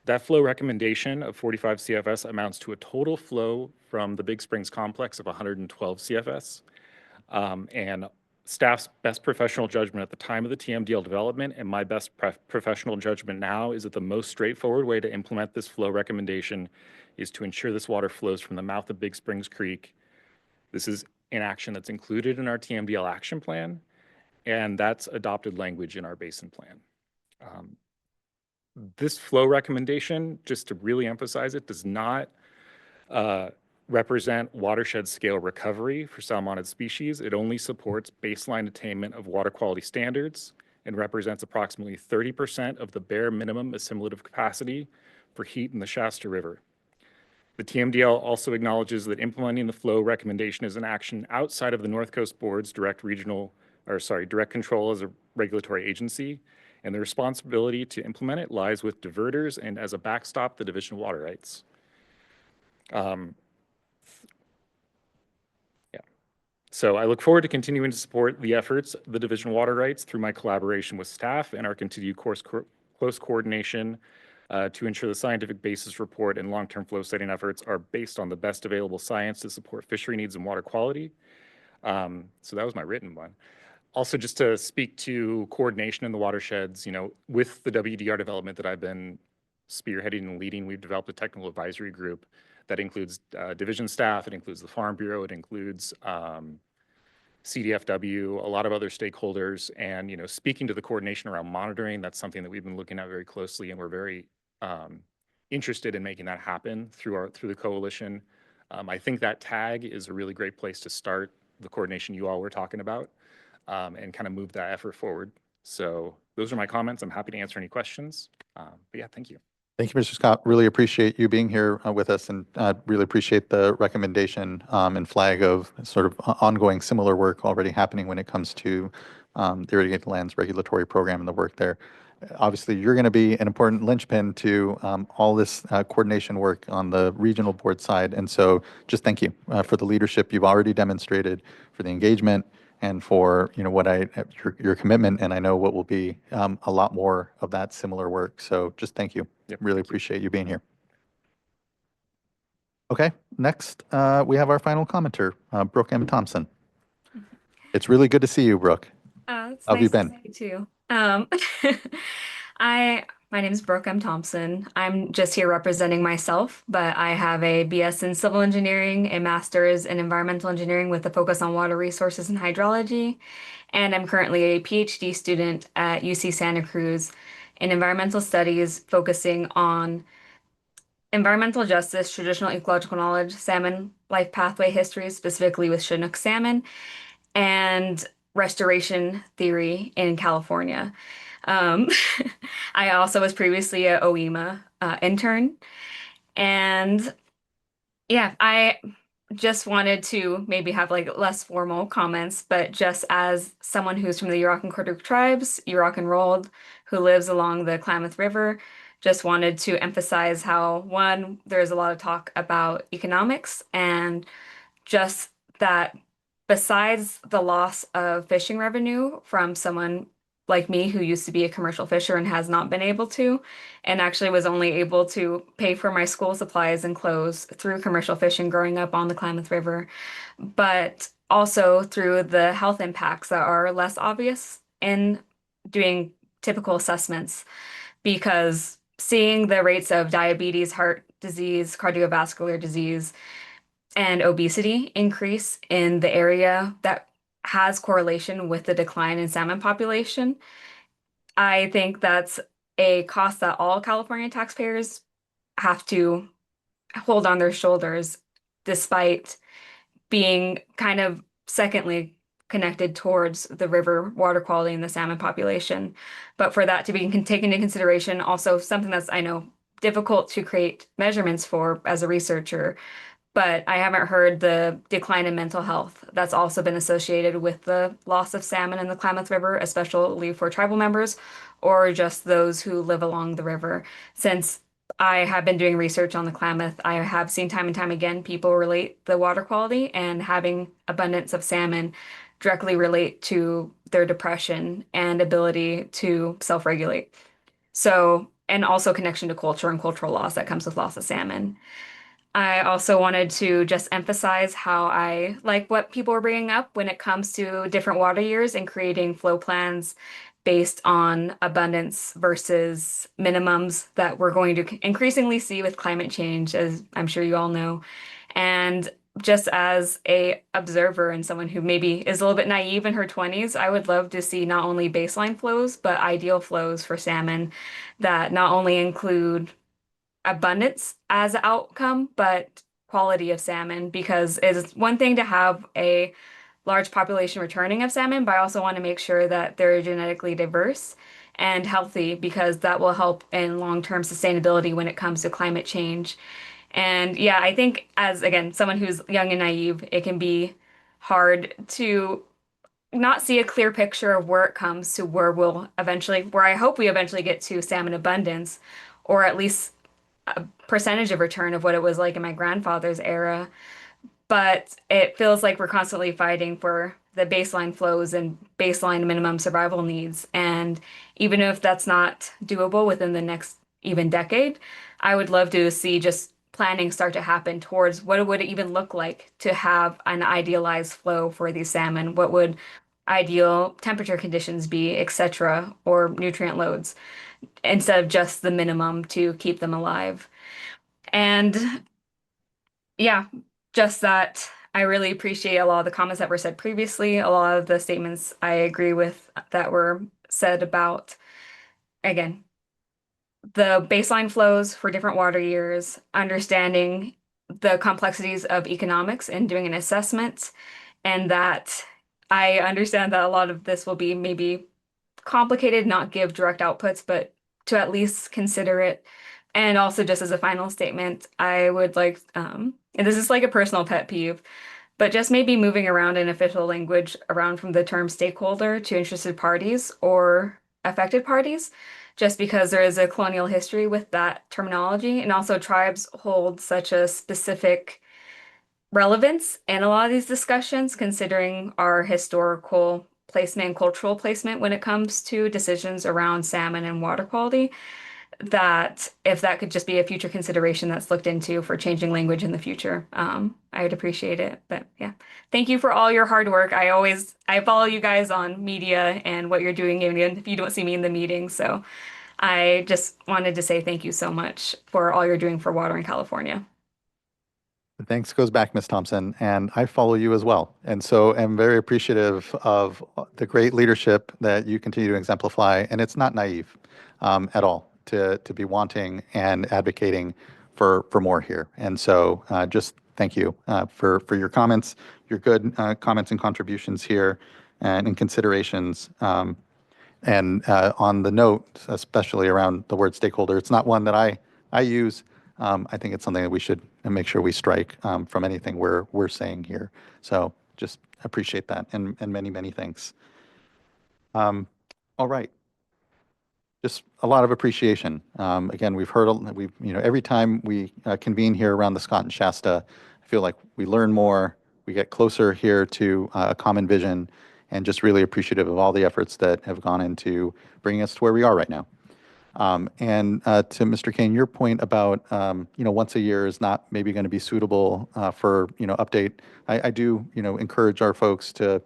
That flow recommendation of 45 CFS amounts to a total flow from the Big Springs complex of 112 CFS. And staff's best professional judgment at the time of the TMDL development and my best professional judgment now is that the most straightforward way to implement this flow recommendation is to ensure this water flows from the mouth of Big Springs Creek. This is an action that's included in our TMDL action plan, and that's adopted language in our basin plan. This flow recommendation, just to really emphasize it, does not represent watershed scale recovery for salmonid species. It only supports baseline attainment of water quality standards and represents approximately 30% of the bare minimum assimilative capacity for heat in the Shasta River. The TMDL also acknowledges that implementing the flow recommendation is an action outside of the North Coast Board's direct control as a regulatory agency, and the responsibility to implement it lies with diverters and as a backstop, the Division of Water Rights. So I look forward to continuing to support the efforts of the Division of Water Rights through my collaboration with staff and our continued close coordination to ensure the scientific basis report and long-term flow studying efforts are based on the best available science to support fishery needs and water quality. So that was my written one. Also, just to speak to coordination in the watersheds, you know, with the WDR development that I've been spearheading and leading, we've developed a technical advisory group that includes division staff, it includes the Farm Bureau, it includes CDFW, a lot of other stakeholders, and, you know, speaking to the coordination around monitoring, that's something that we've been looking at very closely, and we're very interested in making that happen through the coalition. I think that tag is a really great place to start the coordination you all were talking about. And kind of move that effort forward. So those are my comments. I'm happy to answer any questions. But yeah, thank you. Thank you, Mr. Scott. Really appreciate you being here with us, and really appreciate the recommendation and flag of sort of ongoing similar work already happening when it comes to the Irrigated Lands Regulatory Program and the work there. Obviously, you're going to be an important linchpin to all this coordination work on the regional board side. And so just thank you for the leadership you've already demonstrated, for the engagement, and for, you know, your commitment, and I know what will be a lot more of that similar work. So just thank you. Yep. Really appreciate you being here. Okay, next we have our final commenter, Brooke M. Thompson. It's really good to see you, Brooke. How have you been? To see you too. My name is Brooke M. Thompson. I'm just here representing myself, but I have a BS in civil engineering, a master's in environmental engineering with a focus on water resources and hydrology, and I'm currently a PhD student at UC Santa Cruz in environmental studies, focusing on environmental justice, traditional ecological knowledge, salmon life pathway histories, specifically with Chinook salmon, and restoration theory in California. I also was previously a OEMA intern, and yeah, I just wanted to maybe have like less formal comments, but just as someone who's from the Yurok and Karuk tribes, Yurok and Rolled, who lives along the Klamath River, just wanted to emphasize how, one, there's a lot of talk about economics, and just that besides the loss of fishing revenue from someone like me who used to be a commercial fisher and has not been able to, and actually was only able to pay for my school supplies and clothes through commercial fishing growing up on the Klamath River, but also through the health impacts that are less obvious in doing typical assessments, because seeing the rates of diabetes, heart disease, cardiovascular disease, and obesity increase in the area that has correlation with the decline in salmon population, I think that's a cost that all California taxpayers have to hold on their shoulders, despite being kind of secondly connected towards the river water quality and the salmon population. But for that to be taken into consideration, also something that's, I know, difficult to create measurements for as a researcher, but I haven't heard the decline in mental health that's also been associated with the loss of salmon in the Klamath River, especially for tribal members or just those who live along the river. Since I have been doing research on the Klamath, I have seen time and time again people relate the water quality and having abundance of salmon directly relate to their depression and ability to self-regulate. So, and also connection to culture and cultural loss that comes with loss of salmon. I also wanted to just emphasize how I like what people were bringing up when it comes to different water years and creating flow plans based on abundance versus minimums that we're going to increasingly see with climate change, as I'm sure you all know. And just as a observer and someone who maybe is a little bit naive in her 20s, I would love to see not only baseline flows, but ideal flows for salmon that not only include abundance as an outcome, but quality of salmon, because it's one thing to have a large population returning of salmon, but I also want to make sure that they're genetically diverse and healthy, because that will help in long-term sustainability when it comes to climate change. And yeah, I think as, again, someone who's young and naive, it can be hard to not see a clear picture of where it comes to where where I hope we eventually get to salmon abundance, or at least a percentage of return of what it was like in my grandfather's era. But it feels like we're constantly fighting for the baseline flows and baseline minimum survival needs. And even if that's not doable within the next even decade, I would love to see just planning start to happen towards what would it even look like to have an idealized flow for these salmon? What would ideal temperature conditions be, etc., or nutrient loads, instead of just the minimum to keep them alive. And yeah, just that I really appreciate a lot of the comments that were said previously, a lot of the statements I agree with that were said about, again, the baseline flows for different water years, understanding the complexities of economics and doing an assessment, and that I understand that a lot of this will be maybe complicated, not give direct outputs, but to at least consider it. And also, just as a final statement, I would like, and this is like a personal pet peeve, but just maybe moving around in official language around from the term stakeholder to interested parties or affected parties, just because there is a colonial history with that terminology. And also, tribes hold such a specific relevance in a lot of these discussions, considering our historical placement and cultural placement when it comes to decisions around salmon and water quality, that if that could just be a future consideration that's looked into for changing language in the future, I would appreciate it. But yeah, thank you for all your hard work. I follow you guys on media and what you're doing, even if you don't see me in the meeting. So I just wanted to say thank you so much for all you're doing for water in California. Thanks goes back, Ms. Thompson, and I follow you as well. And so I'm very appreciative of the great leadership that you continue to exemplify. And it's not naive at all to be wanting and advocating for more here. And so just thank you for your comments, your good comments and contributions here and considerations. And on the note, especially around the word stakeholder, it's not one that I use. I think it's something that we should make sure we strike from anything we're saying here. So just appreciate that and many, many thanks. All right. Just a lot of appreciation. Again, we've heard, every time we convene here around the Scott and Shasta, I feel like we learn more, we get closer here to a common vision, and just really appreciative of all the efforts that have gone into bringing us to where we are right now. And to Mr. Kane, your point about, once a year is not maybe going to be suitable for, update. I do, encourage our folks to,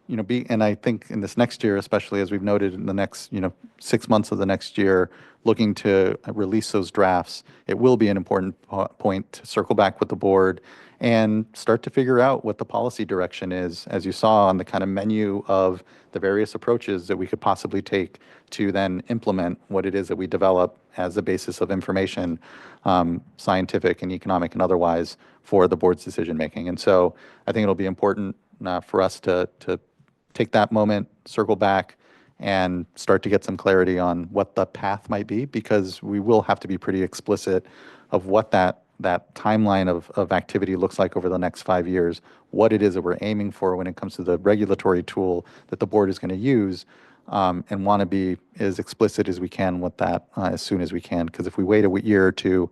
and I think in this next year, especially as we've noted in the next, 6 months of the next year, looking to release those drafts, it will be an important point to circle back with the board and start to figure out what the policy direction is, as you saw on the kind of menu of the various approaches that we could possibly take to then implement what it is that we develop as the basis of information, scientific and economic and otherwise, for the board's decision making. And so I think it'll be important for us to take that moment, circle back, and start to get some clarity on what the path might be, because we will have to be pretty explicit of what that timeline of activity looks like over the next 5 years, what it is that we're aiming for when it comes to the regulatory tool that the board is going to use, and want to be as explicit as we can with that as soon as we can, because if we wait a year or two,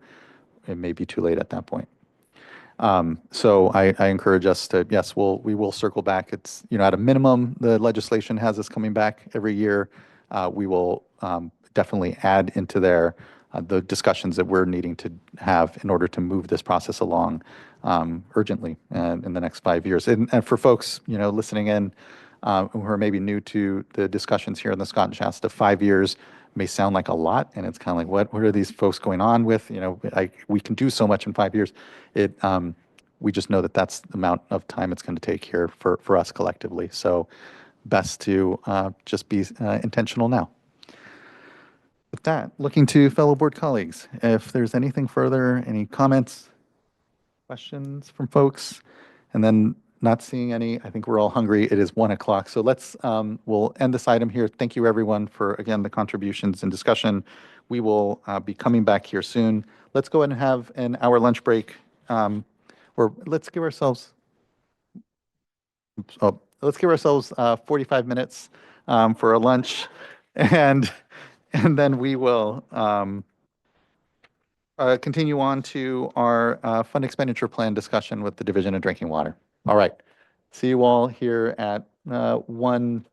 it may be too late at that point. So I encourage us to, yes, we will circle back. It's, at a minimum, the legislation has us coming back every year. We will definitely add into there the discussions that we're needing to have in order to move this process along urgently in the next 5 years. And for folks, listening in who are maybe new to the discussions here in the Scott and Shasta, 5 years may sound like a lot, and it's kind of like, what are these folks going on with? We can do so much in 5 years. We just know that that's the amount of time it's going to take here for us collectively. So best to just be intentional now. With that, looking to fellow board colleagues, if there's anything further, any comments, questions from folks, and then not seeing any, I think we're all hungry. It is 1 o'clock. So we'll end this item here. Thank you everyone for, again, the contributions and discussion. We will be coming back here soon. Let's go ahead and have an hour lunch break, or let's give ourselves, 45 minutes for a lunch, and then we will continue on to our fund expenditure plan discussion with the Division of Drinking Water. All right. See you all here at 1,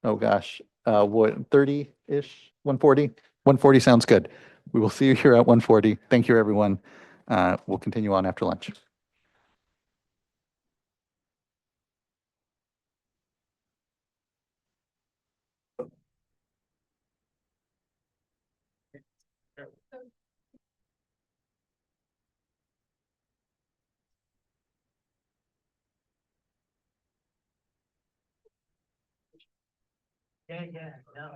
oh gosh, what, 30-ish, 1:40? 1:40 sounds good. We will see you here at 1:40. Thank you, everyone. We'll continue on after lunch. Yeah, no.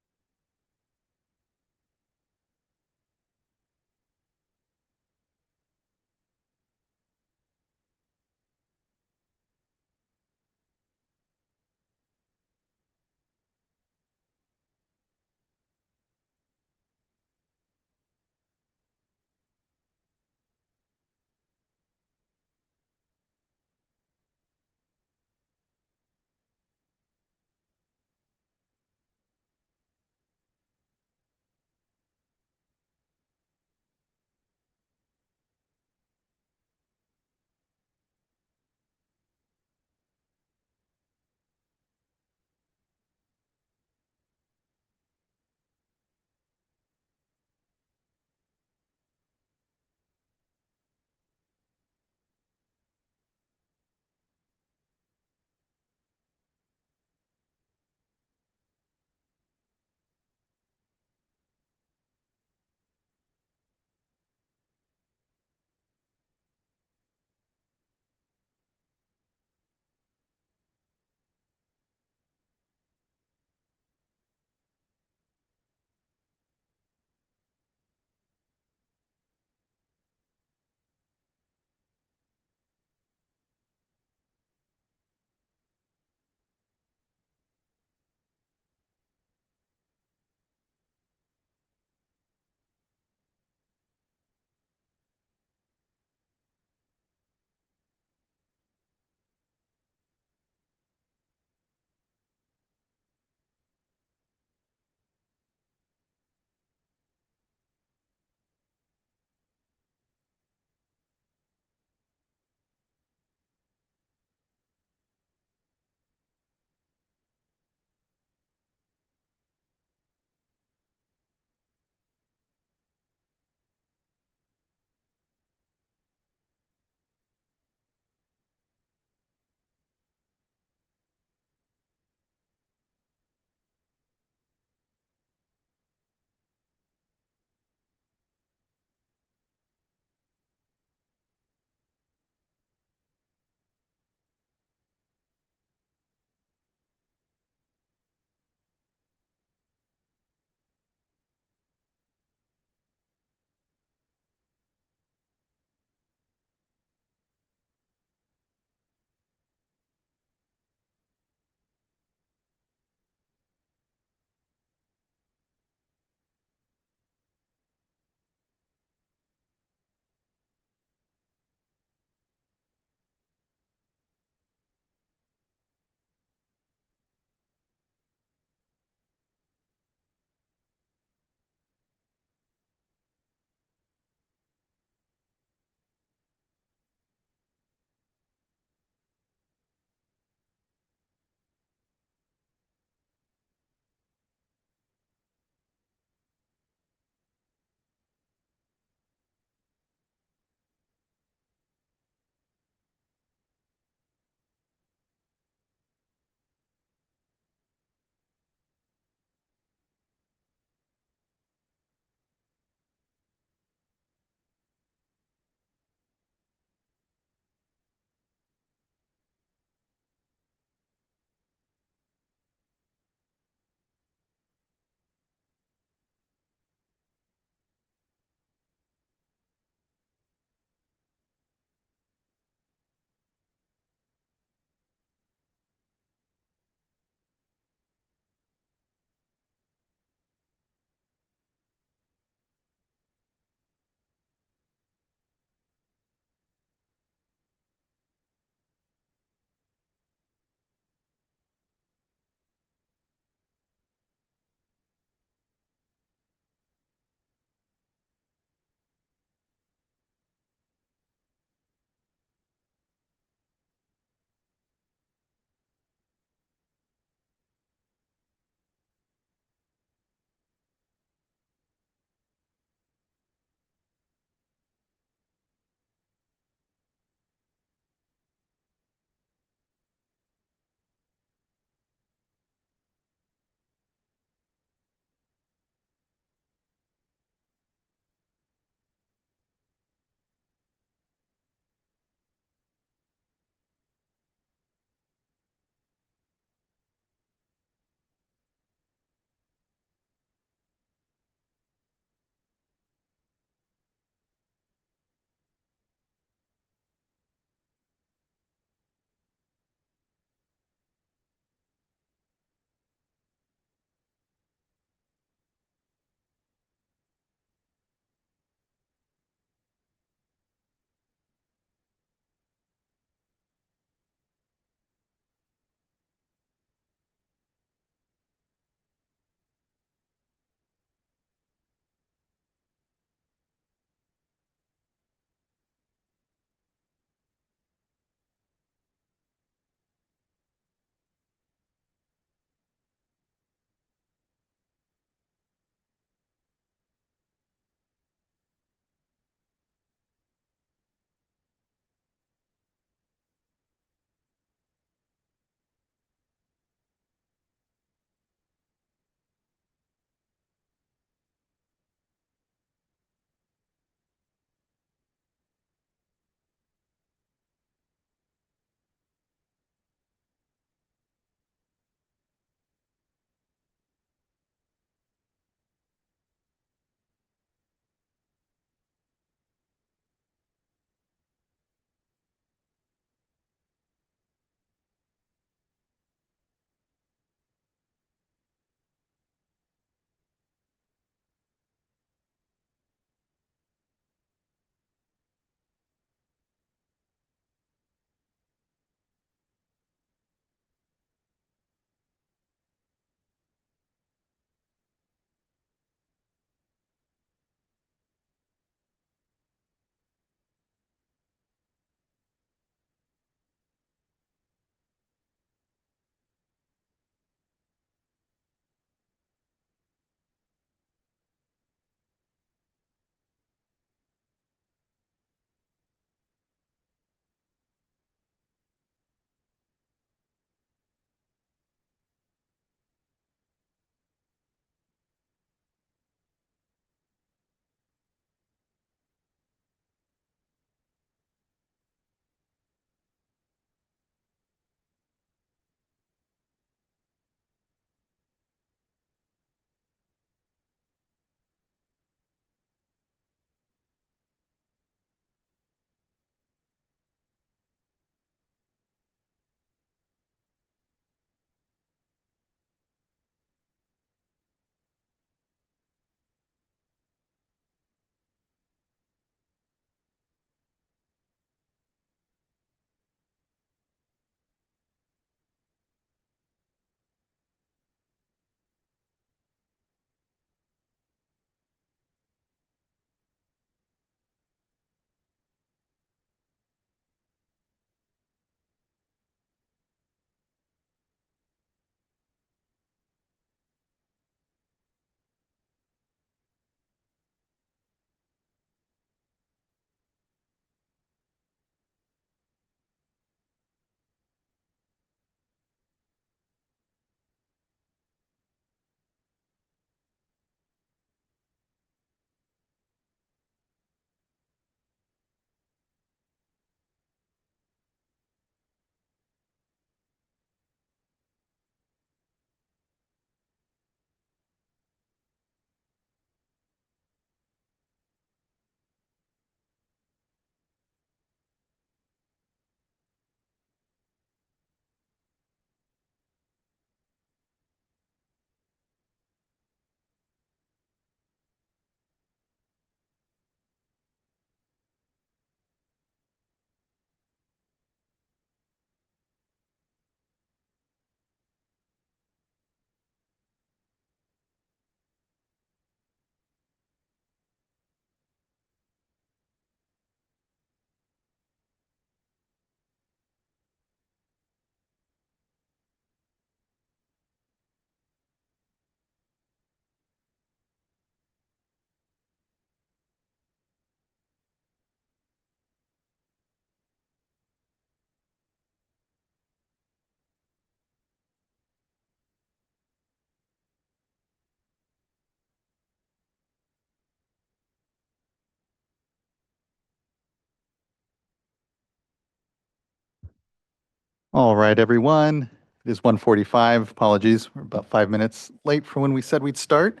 All right, everyone. It is 1:45. Apologies. We're about 5 minutes late for when we said we'd start.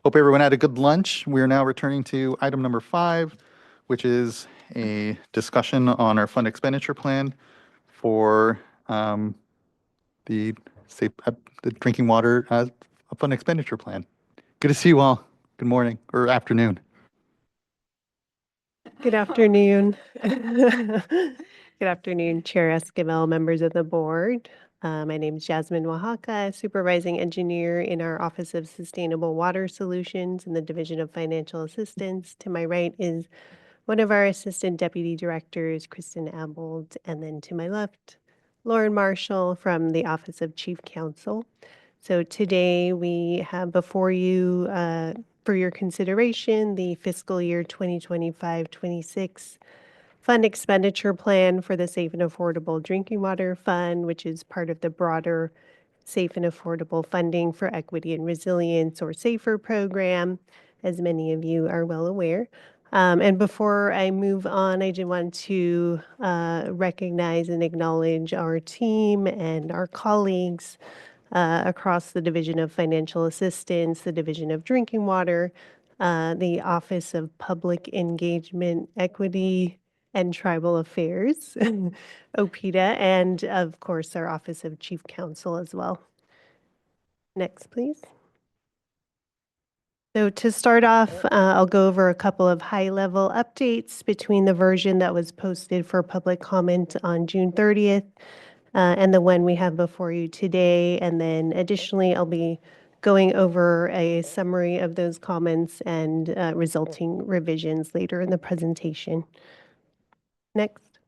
Hope everyone had a good lunch. We are now returning to item number 5, which is a discussion on our fund expenditure plan for the safe, the drinking water fund expenditure plan. Good to see you all. Good morning or afternoon. Good afternoon. Good afternoon, Chair Esquivel, members of the board. My name is Jasmine Oaxaca, Supervising Engineer in our Office of Sustainable Water Solutions in the Division of Financial Assistance. To my right is one of our Assistant Deputy Directors, Kristen Abold, and then to my left, Lauren Marshall from the Office of Chief Counsel. So today we have before you for your consideration the fiscal year 2025-26 fund expenditure plan for the Safe and Affordable Drinking Water Fund, which is part of the broader Safe and Affordable Funding for Equity and Resilience, or SAFER program, as many of you are well aware. And before I move on, I just want to recognize and acknowledge our team and our colleagues across the Division of Financial Assistance, the Division of Drinking Water, the Office of Public Engagement, Equity, and Tribal Affairs, OPEDA, and of course our Office of Chief Counsel as well. Next, please. So to start off, I'll go over a couple of high-level updates between the version that was posted for public comment on June 30th and the one we have before you today. And then additionally, I'll be going over a summary of those comments and resulting revisions later in the presentation. Next.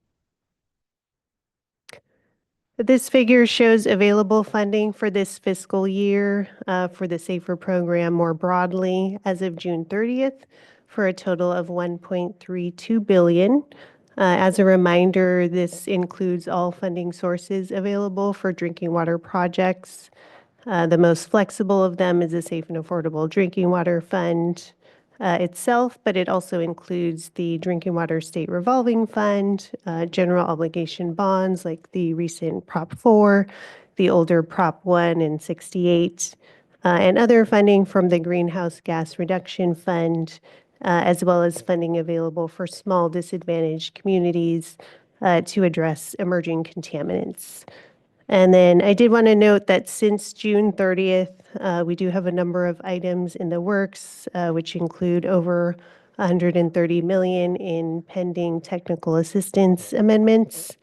This figure shows available funding for this fiscal year for the SAFER program more broadly as of June 30th for a total of $1.32 billion. As a reminder, this includes all funding sources available for drinking water projects. The most flexible of them is the Safe and Affordable Drinking Water Fund itself, but it also includes the Drinking Water State Revolving Fund, general obligation bonds like the recent Prop 4, the older Prop 1 and 68, and other funding from the Greenhouse Gas Reduction Fund, as well as funding available for small disadvantaged communities to address emerging contaminants. And then I did want to note that since June 30th, we do have a number of items in the works, which include over $130 million in pending technical assistance amendments.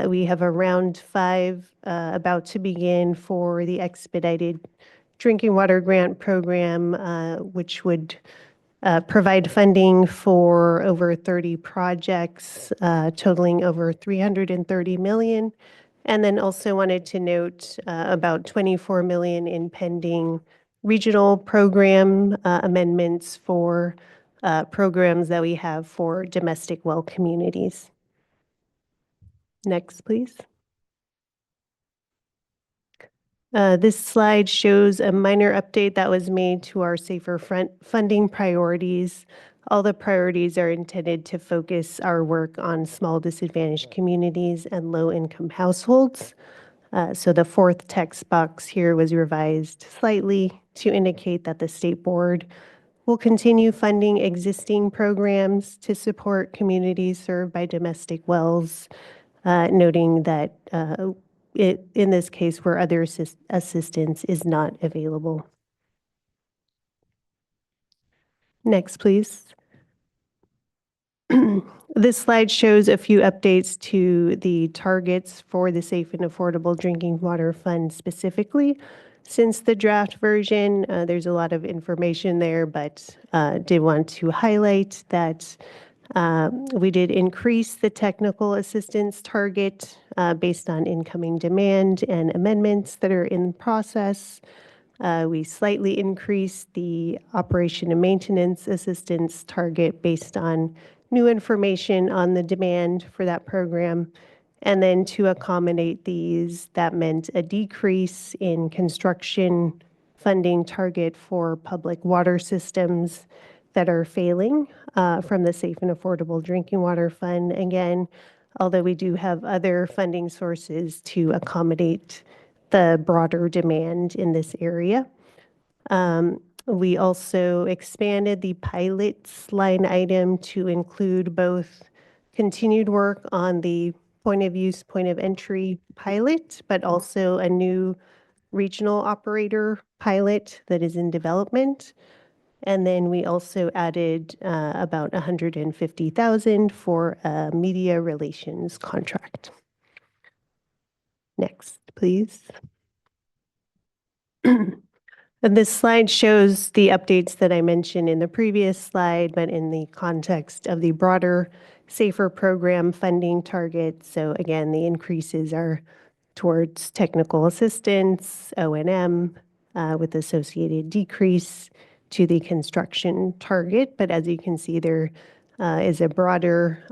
We have a round 5 about to begin for the expedited drinking water grant program, which would provide funding for over 30 projects totaling over $330 million. And then also wanted to note about $24 million in pending regional program amendments for programs that we have for domestic well communities. Next, please. This slide shows a minor update that was made to our SAFER funding priorities. All the priorities are intended to focus our work on small disadvantaged communities and low-income households. So the 4th text box here was revised slightly to indicate that the state board will continue funding existing programs to support communities served by domestic wells, noting that in this case where other assistance is not available. Next, please. This slide shows a few updates to the targets for the Safe and Affordable Drinking Water Fund specifically. Since the draft version, there's a lot of information there, but did want to highlight that we did increase the technical assistance target based on incoming demand and amendments that are in process. We slightly increased the operation and maintenance assistance target based on new information on the demand for that program. And then to accommodate these, that meant a decrease in construction funding target for public water systems that are failing from the Safe and Affordable Drinking Water Fund. Again, although we do have other funding sources to accommodate the broader demand in this area. We also expanded the pilots line item to include both continued work on the point of use, point of entry pilot, but also a new regional operator pilot that is in development. And then we also added about $150,000 for a media relations contract. Next, please. And this slide shows the updates that I mentioned in the previous slide, but in the context of the broader SAFER program funding targets. So again, the increases are towards technical assistance, O&M, with associated decrease to the construction target. But as you can see, there is a broader,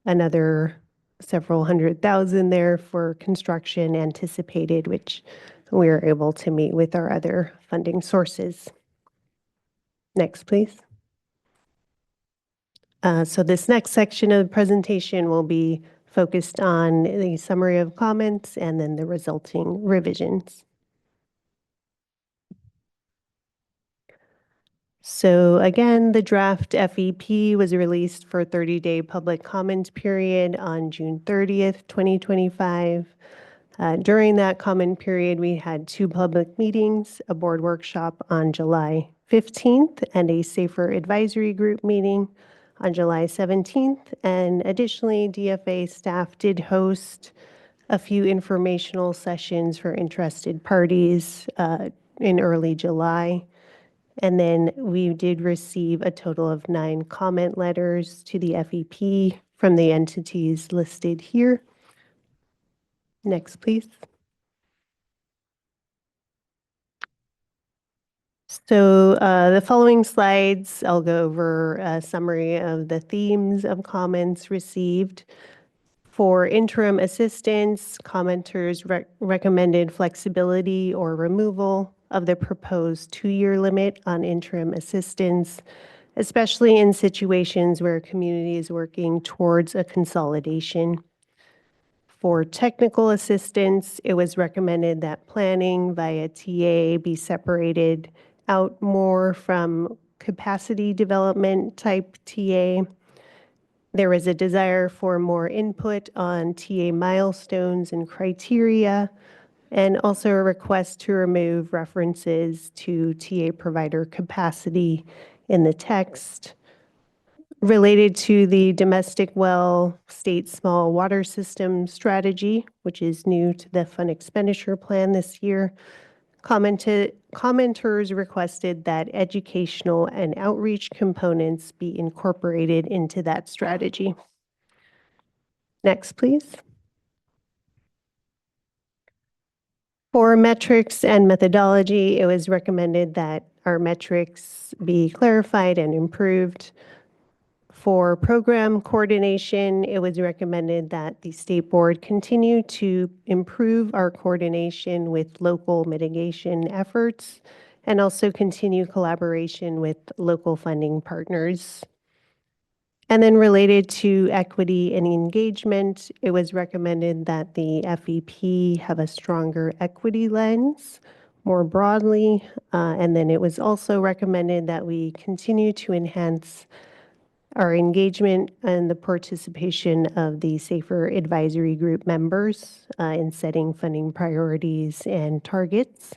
another several $100,000 there for construction anticipated, which we are able to meet with our other funding sources. Next, please. So this next section of the presentation will be focused on the summary of comments and then the resulting revisions. So again, the draft FEP was released for a 30-day public comment period on June 30th, 2025. During that comment period, we had 2 public meetings, a board workshop on July 15th, and a SAFER advisory group meeting on July 17th. And additionally, DFA staff did host a few informational sessions for interested parties in early July. And then we did receive a total of 9 comment letters to the FEP from the entities listed here. Next, please. So the following slides, I'll go over a summary of the themes of comments received. For interim assistance, commenters recommended flexibility or removal of the proposed 2-year limit on interim assistance, especially in situations where a community is working towards a consolidation. For technical assistance, it was recommended that planning via TA be separated out more from capacity development type TA. There was a desire for more input on TA milestones and criteria, and also a request to remove references to TA provider capacity in the text. Related to the domestic well state small water system strategy, which is new to the fund expenditure plan this year, commenters requested that educational and outreach components be incorporated into that strategy. Next, please. For metrics and methodology, it was recommended that our metrics be clarified and improved. For program coordination, it was recommended that the state board continue to improve our coordination with local mitigation efforts and also continue collaboration with local funding partners. And then related to equity and engagement, it was recommended that the FEP have a stronger equity lens more broadly. And then it was also recommended that we continue to enhance our engagement and the participation of the SAFER advisory group members in setting funding priorities and targets.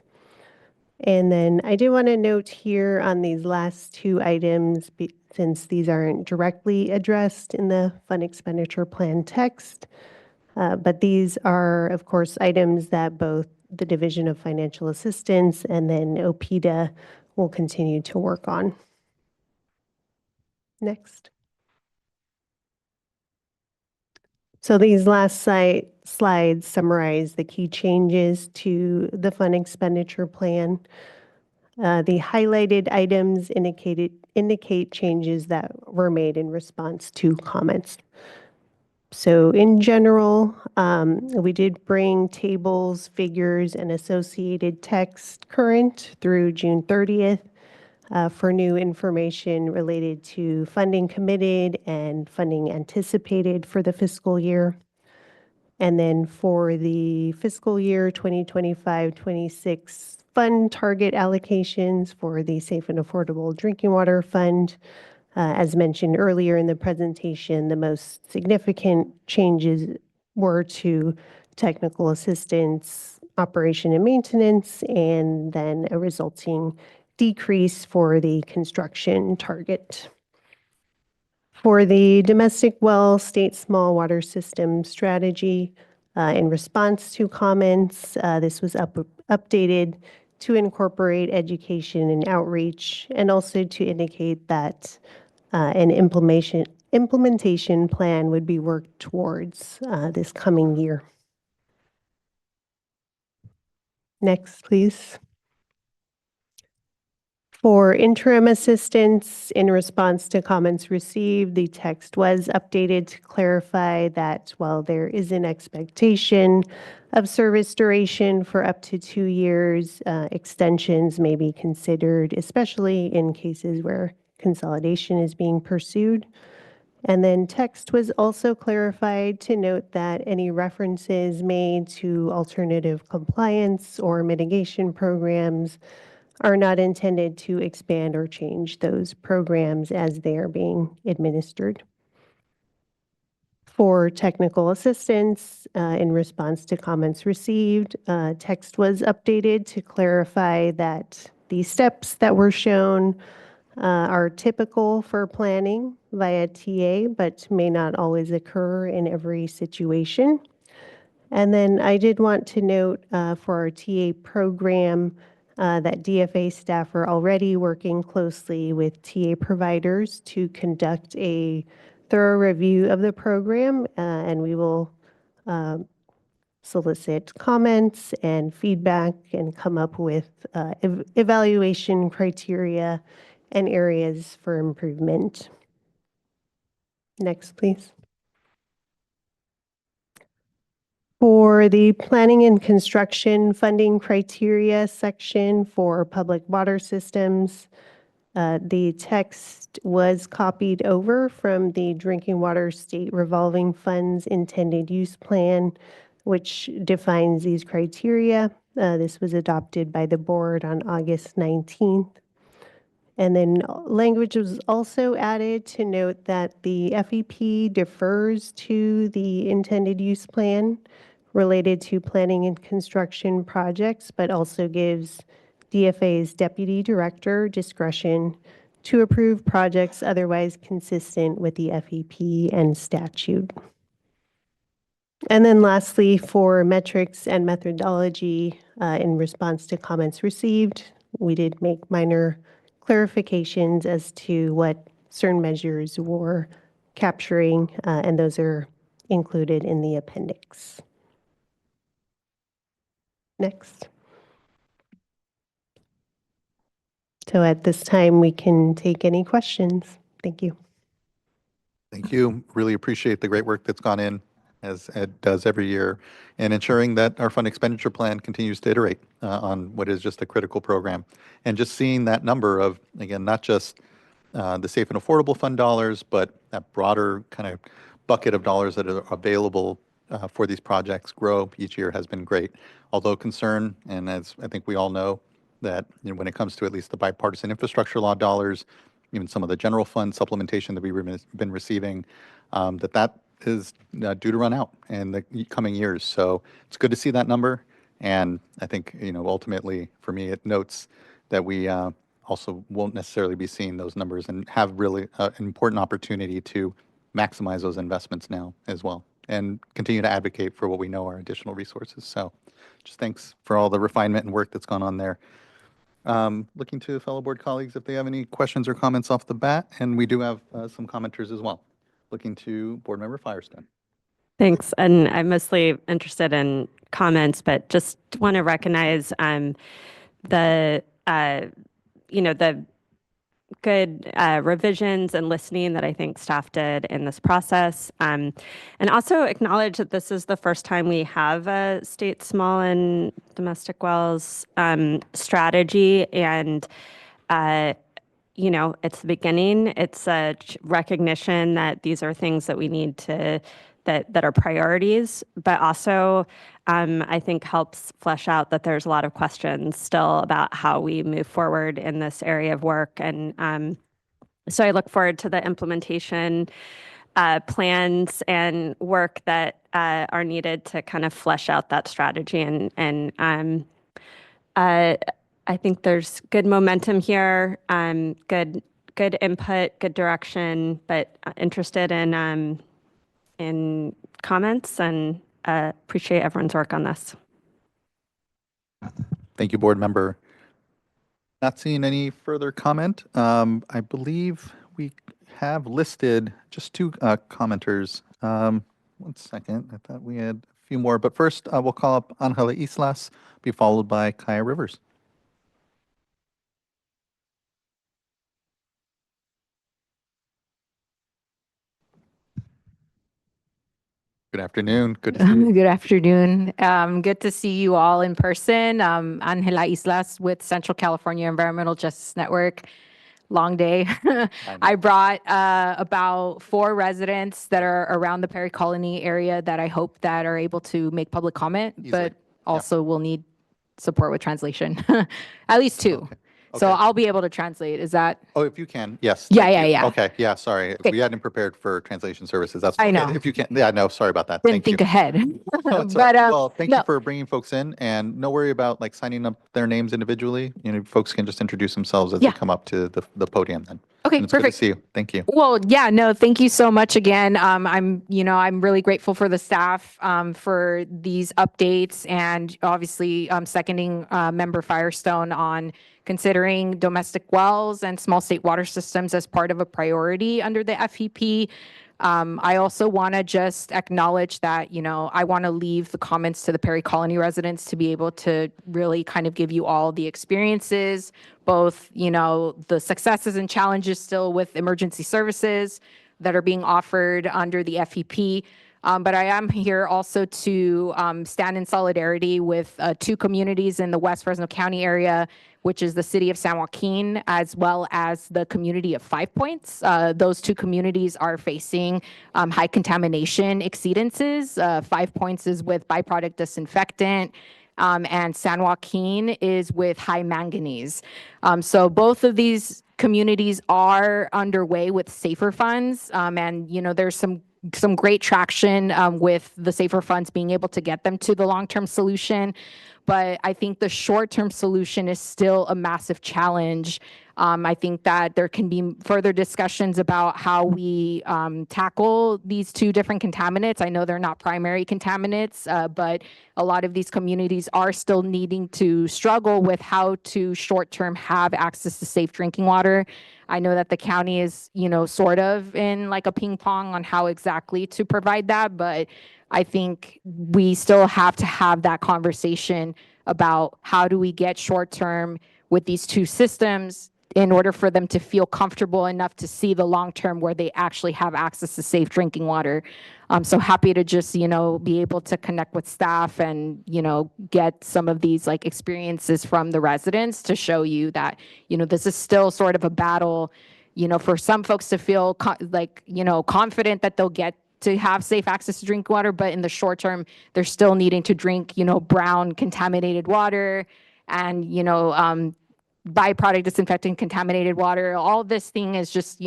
And then I do want to note here on these last 2 items, since these aren't directly addressed in the fund expenditure plan text, but these are, of course, items that both the Division of Financial Assistance and then OPIDA will continue to work on. Next. So these last slides summarize the key changes to the fund expenditure plan. The highlighted items indicate changes that were made in response to comments. So in general, we did bring tables, figures, and associated text current through June 30th. for new information related to funding committed and funding anticipated for the fiscal year. And then for the fiscal year 2025-26 fund target allocations for the Safe and Affordable Drinking Water Fund, as mentioned earlier in the presentation, the most significant changes were to technical assistance, operation and maintenance, and then a resulting decrease for the construction target. For the domestic well state small water system strategy, in response to comments, this was updated to incorporate education and outreach, and also to indicate that an implementation plan would be worked towards this coming year. Next, please. For interim assistance, in response to comments received, the text was updated to clarify that while there is an expectation of service duration for up to 2 years, extensions may be considered, especially in cases where consolidation is being pursued. And then text was also clarified to note that any references made to alternative compliance or mitigation programs are not intended to expand or change those programs as they are being administered. For technical assistance, in response to comments received, text was updated to clarify that the steps that were shown are typical for planning via TA, but may not always occur in every situation. And then I did want to note for our TA program that DFA staff are already working closely with TA providers to conduct a thorough review of the program, and we will solicit comments and feedback and come up with evaluation criteria and areas for improvement. Next, please. For the planning and construction funding criteria section for public water systems, the text was copied over from the Drinking Water State Revolving Funds Intended Use Plan, which defines these criteria. This was adopted by the board on August 19th. And then language was also added to note that the FEP defers to the intended use plan related to planning and construction projects, but also gives DFA's deputy director discretion to approve projects otherwise consistent with the FEP and statute. And then lastly, for metrics and methodology, in response to comments received, we did make minor clarifications as to what certain measures were capturing, and those are included in the appendix. Next. So at this time, we can take any questions. Thank you. Thank you. Really appreciate the great work that's gone in, as Ed does every year, and ensuring that our fund expenditure plan continues to iterate on what is just a critical program. And just seeing that number of, again, not just the safe and affordable fund dollars, but that broader kind of bucket of dollars that are available for these projects grow each year has been great. Although concern, and as I think we all know, that when it comes to at least the bipartisan infrastructure law dollars, even some of the general fund supplementation that we've been receiving, that is due to run out in the coming years. So it's good to see that number. And I think, ultimately for me, it notes that we also won't necessarily be seeing those numbers and have really an important opportunity to maximize those investments now as well and continue to advocate for what we know are additional resources. So just thanks for all the refinement and work that's gone on there. Looking to fellow board colleagues if they have any questions or comments off the bat, and we do have some commenters as well. Looking to Board Member Firestone. Thanks. And I'm mostly interested in comments, but just want to recognize the good revisions and listening that I think staff did in this process. And also acknowledge that this is the first time we have a state small and domestic wells strategy. And it's the beginning. It's a recognition that these are things that we need to, that are priorities, but also I think helps flesh out that there's a lot of questions still about how we move forward in this area of work. And so I look forward to the implementation plans and work that are needed to kind of flesh out that strategy. And I think there's good momentum here, good input, good direction, but interested in comments and appreciate everyone's work on this. Thank you, board member. Not seeing any further comment. I believe we have listed just two commenters. 1 second. I thought we had a few more, but first we'll call up Angela Islas, be followed by Kaya Rivers. Good afternoon. Good to see you. Good afternoon. Good to see you all in person. Angela Islas with Central California Environmental Justice Network. Long day. I brought about 4 residents that are around the Perry Colony area that I hope that are able to make public comment, but also will need support with translation. At least 2. Okay. So Okay. I'll be able to translate. Is that? Oh, if you can, yes. Yeah, thank yeah, you. yeah. Okay, yeah, sorry. Okay. We hadn't prepared for translation services. That's I okay. know. If you can, yeah, no, sorry about that. Didn't Thank think you. ahead. No, it's all But right. Well, thank no. you for bringing folks in, and no worry about like signing up their names individually. Folks can just introduce themselves as they come up to the podium then. Okay, And it's perfect. good to see you. Thank you. Well, yeah, no, thank you so much again. I'm really grateful for the staff for these updates and obviously seconding Member Firestone on considering domestic wells and small state water systems as part of a priority under the FEP. I also want to just acknowledge that, I want to leave the comments to the Perry Colony residents to be able to really kind of give you all the experiences, both, the successes and challenges still with emergency services that are being offered under the FEP. But I am here also to stand in solidarity with 2 communities in the West Fresno County area, which is the city of San Joaquin, as well as the community of 5 Points. Those 2 communities are facing high contamination exceedances. 5 Points is with byproduct disinfectant, and San Joaquin is with high manganese. So both of these communities are underway with safer funds, and there's some great traction with the safer funds being able to get them to the long-term solution. But I think the short-term solution is still a massive challenge. I think that there can be further discussions about how we tackle these 2 different contaminants. I know they're not primary contaminants, but a lot of these communities are still needing to struggle with how to short-term have access to safe drinking water. I know that the county is, sort of in like a ping pong on how exactly to provide that, but I think we still have to have that conversation about how do we get short-term with these 2 systems in order for them to feel comfortable enough to see the long-term where they actually have access to safe drinking water. I'm so happy to just, be able to connect with staff and, get some of these like experiences from the residents to show you that, this is still sort of a battle, for some folks to feel confident that they'll get to have safe access to drinking water, but in the short term, they're still needing to drink, brown contaminated water and, byproduct disinfectant contaminated water. All this thing is just,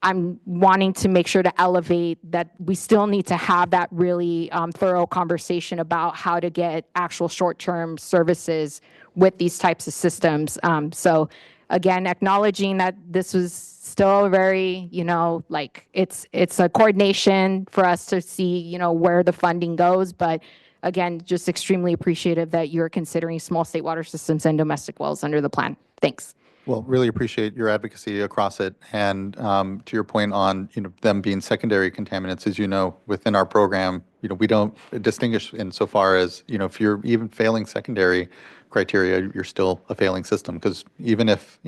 I'm wanting to make sure to elevate that we still need to have that really thorough conversation about how to get actual short-term services with these types of systems. So again, acknowledging that this was still very, it's a coordination for us to see, where the funding goes. But again, just extremely appreciative that you're considering small state water systems and domestic wells under the plan. Thanks. Well, really appreciate your advocacy across it. And to your point on, them being secondary contaminants, as you know, within our program, we don't distinguish insofar as, if you're even failing secondary criteria, you're still a failing system. Because even if,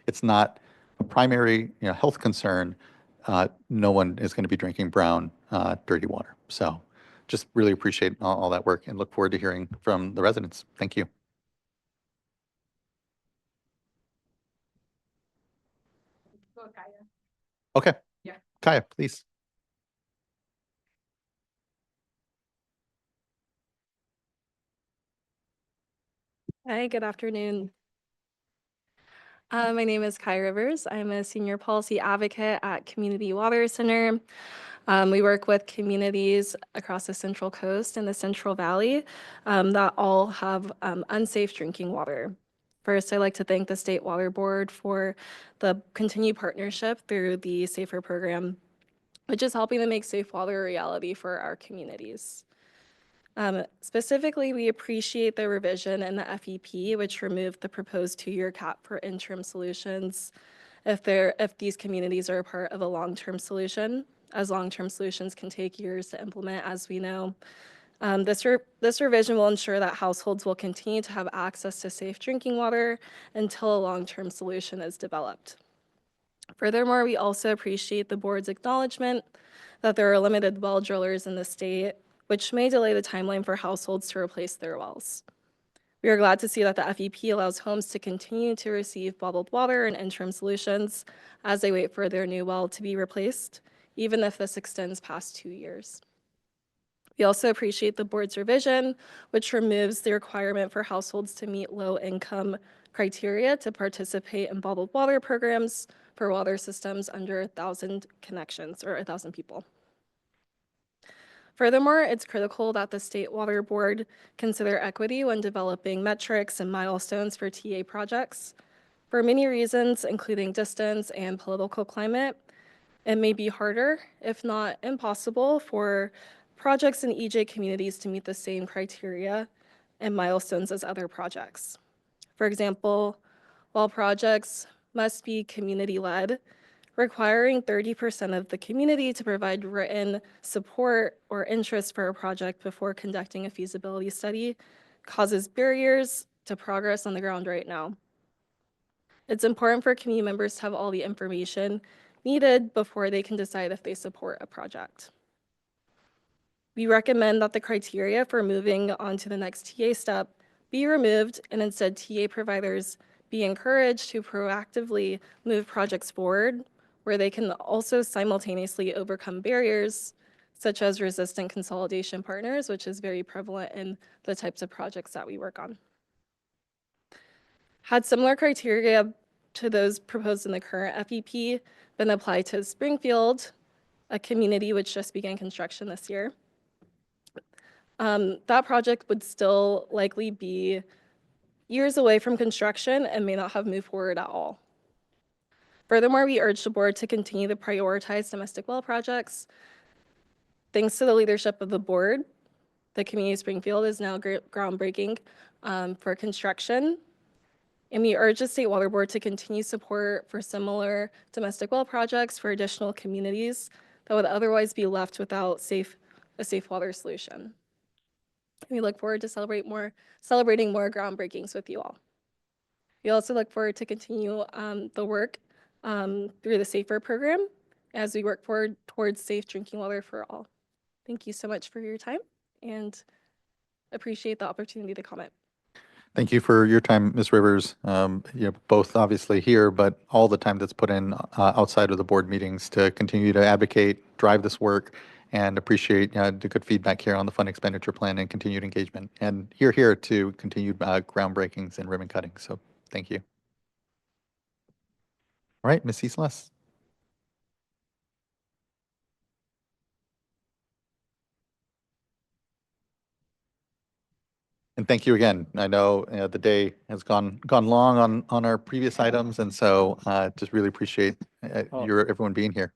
it's not a primary, health concern, no one is going to be drinking brown, dirty water. So just really appreciate all that work and look forward to hearing from the residents. Thank you. Okay. Yeah. Kaya, please. Hi, good afternoon. My name is Kai Rivers. I'm a senior policy advocate at Community Water Center. We work with communities across the Central Coast and the Central Valley that all have unsafe drinking water. First, I'd like to thank the State Water Board for the continued partnership through the SAFER program, which is helping to make safe water a reality for our communities. Specifically, we appreciate the revision in the FEP, which removed the proposed 2-year cap for interim solutions if these communities are a part of a long-term solution, as long-term solutions can take years to implement, as we know. This revision will ensure that households will continue to have access to safe drinking water until a long-term solution is developed. Furthermore, we also appreciate the board's acknowledgement that there are limited well drillers in the state, which may delay the timeline for households to replace their wells. We are glad to see that the FEP allows homes to continue to receive bottled water and interim solutions as they wait for their new well to be replaced, even if this extends past 2 years. We also appreciate the board's revision, which removes the requirement for households to meet low-income criteria to participate in bottled water programs for water systems under 1,000 connections or 1,000 people. Furthermore, it's critical that the State Water Board consider equity when developing metrics and milestones for TA projects. For many reasons, including distance and political climate, it may be harder, if not impossible, for projects in EJ communities to meet the same criteria and milestones as other projects. For example, while projects must be community-led, requiring 30% of the community to provide written support or interest for a project before conducting a feasibility study causes barriers to progress on the ground right now. It's important for community members to have all the information needed before they can decide if they support a project. We recommend that the criteria for moving on to the next TA step be removed and instead TA providers be encouraged to proactively move projects forward where they can also simultaneously overcome barriers such as resistant consolidation partners, which is very prevalent in the types of projects that we work on. Had similar criteria to those proposed in the current FEP been applied to Springfield, a community which just began construction this year, that project would still likely be years away from construction and may not have moved forward at all. Furthermore, we urge the board to continue to prioritize domestic well projects. Thanks to the leadership of the board, the community of Springfield is now groundbreaking for construction. And we urge the State Water Board to continue support for similar domestic well projects for additional communities that would otherwise be left without a safe water solution. We look forward to celebrating more groundbreakings with you all. We also look forward to continue the work through the SAFER program as we work forward towards safe drinking water for all. Thank you so much for your time and appreciate the opportunity to comment. Thank you for your time, Ms. Rivers. Both obviously here, but all the time that's put in outside of the board meetings to continue to advocate, drive this work, and appreciate the good feedback here on the fund expenditure plan and continued engagement. And you're here to continue groundbreakings and ribbon cutting. So thank you. All right, Ms. Islas. And thank you again. I know the day has gone long on our previous items, and so just really appreciate everyone being here.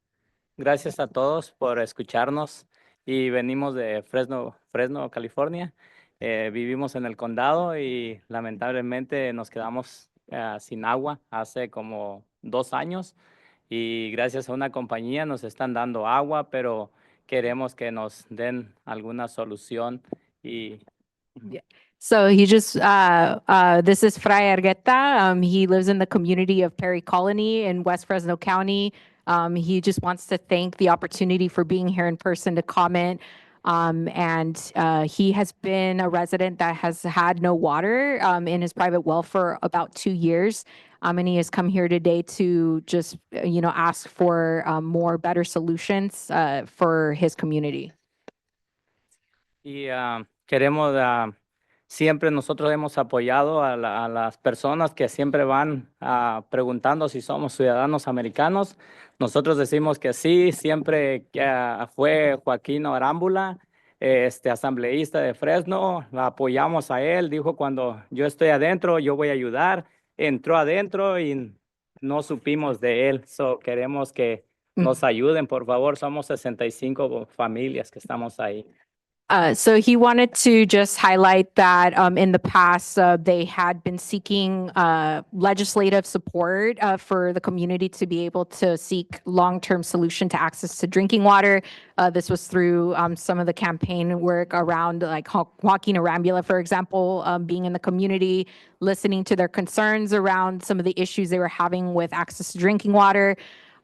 Gracias a todos por escucharnos y venimos de Fresno, California. Vivimos en el condado y lamentablemente nos quedamos sin agua hace como 2 años y gracias a una compañía nos están dando agua, pero queremos que nos den alguna solución y Yeah. So he just, this is Fray Argueta. He lives in the community of Perry Colony in West Fresno County. He just wants to thank the opportunity for being here in person to comment He has been a resident that has had no water in his private well for about 2 years. And he has come here today to just, ask for more better solutions for his community. Y queremos, siempre nosotros hemos apoyado a las personas que siempre van preguntando si somos ciudadanos americanos. Nosotros decimos que sí, siempre fue Joaquín Arámbula, asambleísta de Fresno, la apoyamos a él, dijo cuando yo estoy adentro, yo voy a ayudar. Entró adentro y no supimos de él. Queremos que nos ayuden, por favor. Somos 65 familias que estamos ahí. So he wanted to just highlight that in the past, they had been seeking legislative support for the community to be able to seek long-term solution to access to drinking water. This was through some of the campaign work around like Joaquin Arambula, for example, being in the community, listening to their concerns around some of the issues they were having with access to drinking water.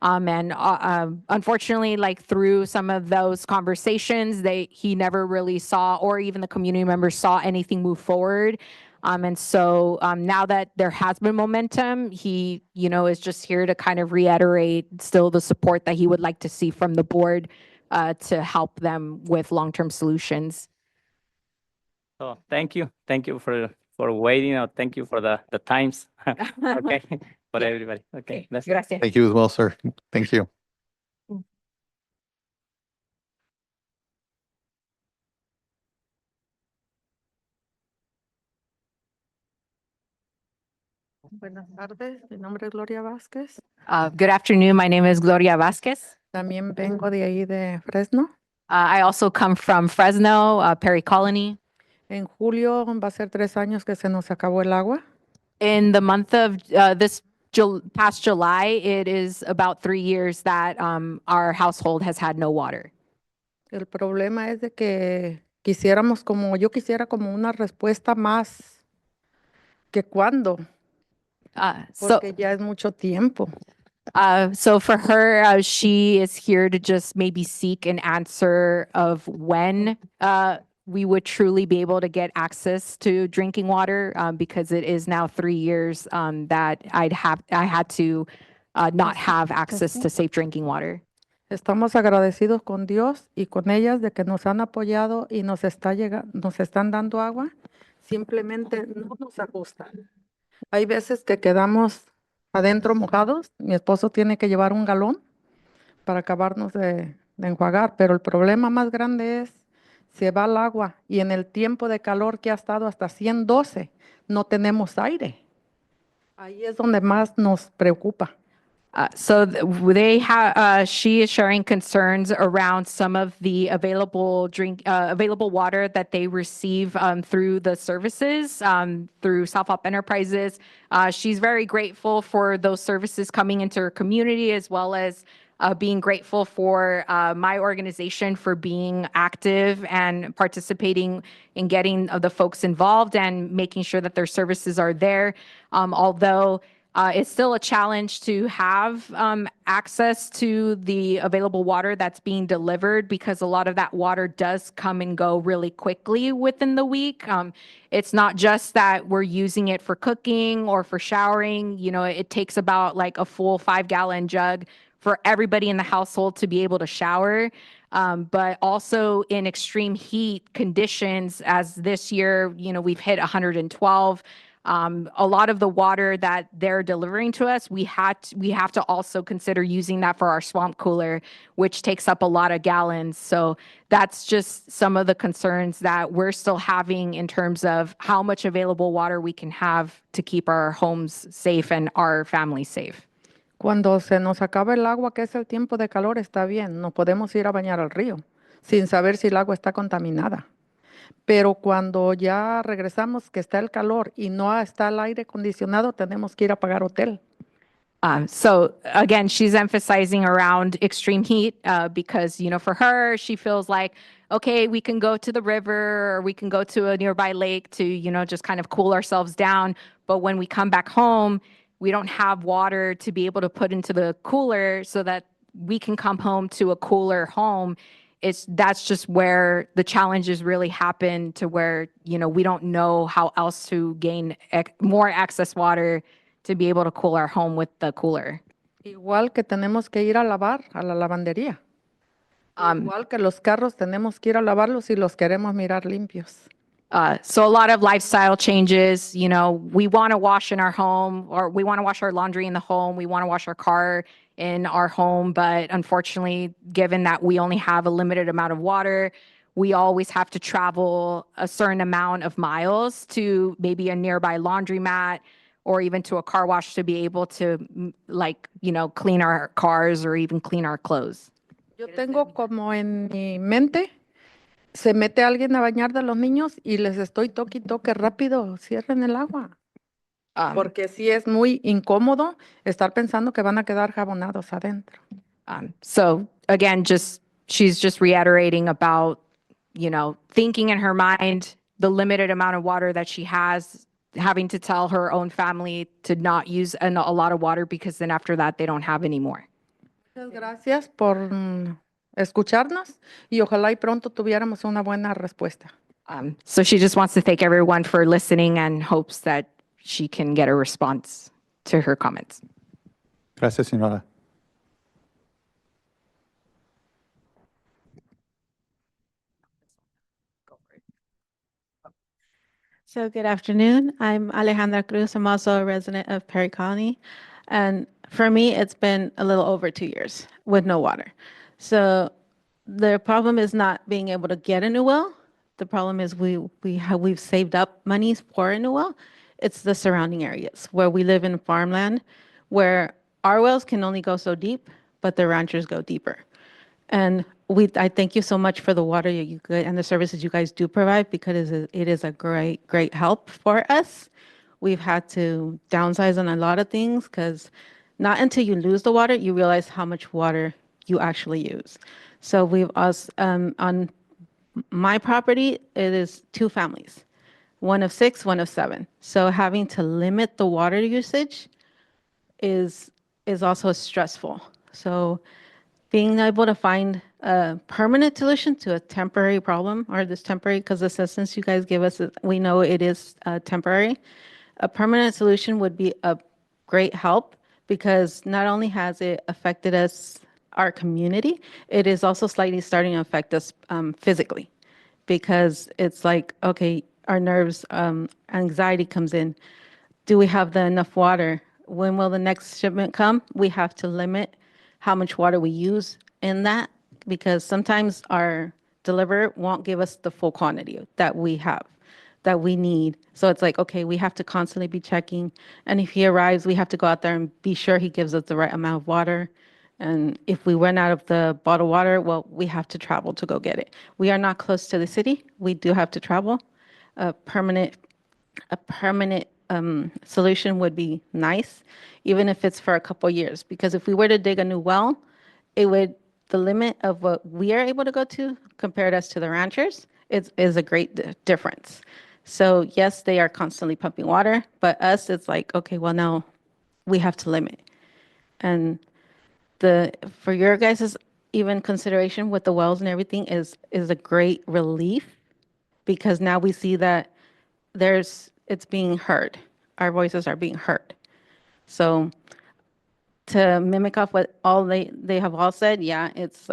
Unfortunately, like through some of those conversations, he never really saw, or even the community members saw anything move forward. Now that there has been momentum, he, is just here to kind of reiterate still the support that he would like to see from the board to help them with long-term solutions. So thank you for waiting. Thank you for the times. Okay. For everybody. Okay. Gracias. Thank you as well, sir. Thank you. Buenas tardes, mi nombre es Gloria Vázquez. Good afternoon. My name is Gloria Vasquez. También vengo de ahí de Fresno. I also come from Fresno, Perry Colony. En julio va a ser 3 años que se nos acabó el agua. In the month of past July, it is about 3 years that our household has had no water. El problema es de que yo quisiera como una respuesta más que cuándo, porque ya es mucho tiempo. So for her, she is here to just maybe seek an answer of when we would truly be able to get access to drinking water, because it is now 3 years that I had to not have access to safe drinking water. Estamos agradecidos con Dios y con ellas de que nos han apoyado y nos están dando agua. Simplemente no nos ajustan. Hay veces que quedamos adentro mojados. Mi esposo tiene que llevar un galón para acabarnos de enjuagar, pero el problema más grande es se va el agua y en el tiempo de calor que ha estado hasta 112 no tenemos aire. Ahí es donde más nos preocupa. She is sharing concerns around some of the available water that they receive through the services, through South-Op Enterprises. She's very grateful for those services coming into her community, as well as being grateful for my organization for being active and participating in getting the folks involved and making sure that their services are there. Although it's still a challenge to have access to the available water that's being delivered, because a lot of that water does come and go really quickly within the week. It's not just that we're using it for cooking or for showering. It takes about like a full 5-gallon jug for everybody in the household to be able to shower. But also in extreme heat conditions, as this year, we've hit 112. A lot of the water that they're delivering to us, we have to also consider using that for our swamp cooler, which takes up a lot of gallons. So that's just some of the concerns that we're still having in terms of how much available water we can have to keep our homes safe and our families safe. Cuando se nos acaba el agua, que es el tiempo de calor, está bien, nos podemos ir a bañar al río sin saber si el agua está contaminada. Pero cuando ya regresamos, que está el calor y no está el aire acondicionado, tenemos que ir a pagar hotel. So again, she's emphasizing around extreme heat because, for her, she feels like, okay, we can go to the river or we can go to a nearby lake to, just kind of cool ourselves down. But when we come back home, we don't have water to be able to put into the cooler so that we can come home to a cooler home. that's just where the challenges really happen, to where, we don't know how else to gain more excess water to be able to cool our home with the cooler. Igual que tenemos que ir a lavar a la lavandería. Igual que los carros tenemos que ir a lavarlos si los queremos mirar limpios. So a lot of lifestyle changes, we want to wash in our home, or we want to wash our laundry in the home. We want to wash our car in our home. But unfortunately, given that we only have a limited amount of water, we always have to travel a certain amount of miles to maybe a nearby laundromat or even to a car wash to be able to clean our cars or even clean our clothes. Yo tengo como en mi mente, se mete alguien a bañar de los niños y les estoy toque y toque rápido, cierren el agua. Porque sí es muy incómodo estar pensando que van a quedar jabonados adentro. So again, she's just reiterating about, thinking in her mind the limited amount of water that she has, having to tell her own family to not use a lot of water because then after that they don't have any more. Muchas gracias por escucharnos y ojalá y pronto tuviéramos una buena respuesta. So she just wants to thank everyone for listening and hopes that she can get a response to her comments. Gracias, señora. So good afternoon. I'm Alejandra Cruz. I'm also a resident of Perry Colony. And for me, it's been a little over 2 years with no water. So the problem is not being able to get a new well. The problem is we've saved up monies for a new well. It's the surrounding areas where we live in farmland, where our wells can only go so deep, but the ranchers go deeper. And I thank you so much for the water you and the services you guys do provide, because it is a great help for us. We've had to downsize on a lot of things, because not until you lose the water, you realize how much water you actually use. So we've also, on my property, it is 2 families, 1 of 6, 1 of 7. So having to limit the water usage is also stressful. So being able to find a permanent solution to a temporary problem, or this temporary, because the assistance you guys give us, we know it is temporary. A permanent solution would be a great help, because not only has it affected us, our community, it is also slightly starting to affect us physically, because it's like, okay, our nerves, anxiety comes in. Do we have enough water? When will the next shipment come? We have to limit how much water we use in that, because sometimes our deliverer won't give us the full quantity that we have, that we need. So it's like, okay, we have to constantly be checking. And if he arrives, we have to go out there and be sure he gives us the right amount of water. And if we run out of the bottled water, well, we have to travel to go get it. We are not close to the city. We do have to travel. A permanent solution would be nice, even if it's for a couple years, because if we were to dig a new well, the limit of what we are able to go to compared us to the ranchers is a great difference. So yes, they are constantly pumping water, but us, it's like, okay, well, now we have to limit. And for your guys' even consideration with the wells and everything is a great relief, because now we see that it's being heard. Our voices are being heard. So to mimic off what all they have all said, yeah, it's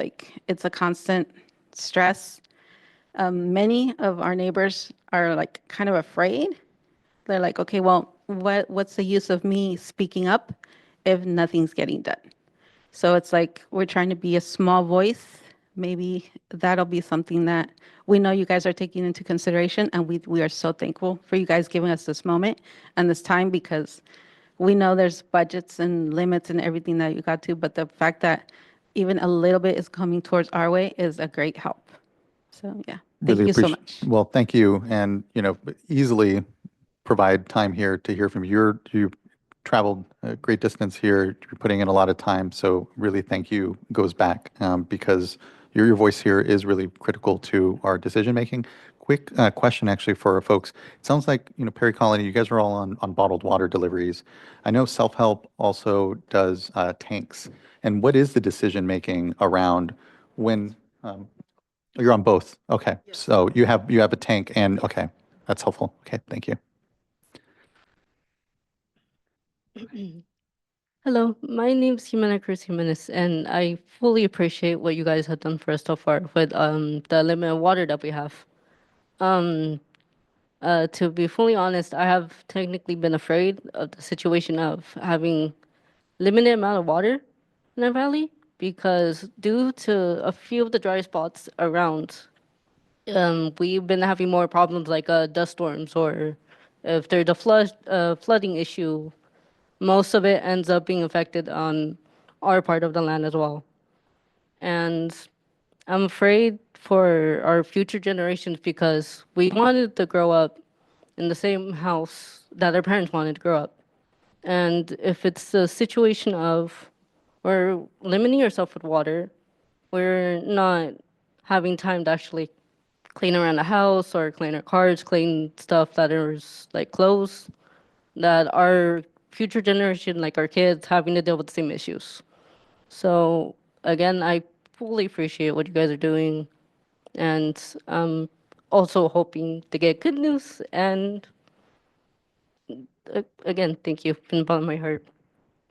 a constant stress. Many of our neighbors are like kind of afraid. They're like, okay, well, what's the use of me speaking up if nothing's getting done? So it's like we're trying to be a small voice. Maybe that'll be something that we know you guys are taking into consideration, and we are so thankful for you guys giving us this moment and this time, because we know there's budgets and limits and everything that you got to, but the fact that even a little bit is coming towards our way is a great help. So yeah, thank you so much. Well, thank you. And, easily provide time here to hear from you. You traveled a great distance here. You're putting in a lot of time. So really thank you goes back, because your voice here is really critical to our decision making. Quick question actually for our folks. It sounds like, Perry Colony, you guys are all on bottled water deliveries. I know Self-Help also does tanks. And what is the decision making around when You're on both. Okay. So you have a tank and, okay, that's helpful. Okay, thank you. Hello, my name's Jimena Cruz Jimenez, and I fully appreciate what you guys have done for us so far with the limited water that we have. To be fully honest, I have technically been afraid of the situation of having limited amount of water in our valley because due to a few of the dry spots around, we've been having more problems like dust storms or if there's a flooding issue, most of it ends up being affected on our part of the land as well. And I'm afraid for our future generations because we wanted to grow up in the same house that our parents wanted to grow up. And if it's a situation of we're limiting ourselves with water, we're not having time to actually clean around the house or clean our cars, clean stuff that is like clothes, that our future generation, like our kids, having to deal with the same issues. So again, I fully appreciate what you guys are doing, and I'm also hoping to get good news. And again, thank you from the bottom of my heart.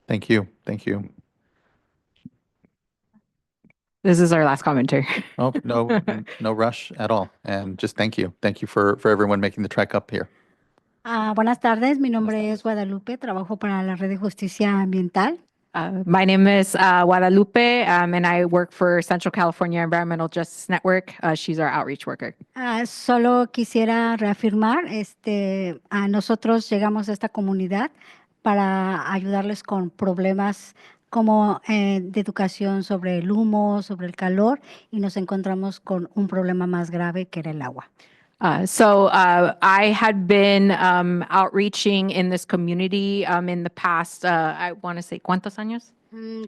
Thank you. Thank you. This is our last commenter. Oh, no rush at all. And just thank you. Thank you for everyone making the trek up here. Buenas tardes, mi nombre es Guadalupe, trabajo para la Red de Justicia Ambiental. My name is Guadalupe, and I work for Central California Environmental Justice Network. She's our outreach worker. Solo quisiera reafirmar, nosotros llegamos a esta comunidad para ayudarles con problemas como de educación sobre el humo, sobre el calor, y nos encontramos con un problema más grave que era el agua. I had been outreaching in this community in the past, I want to say, ¿cuántos años?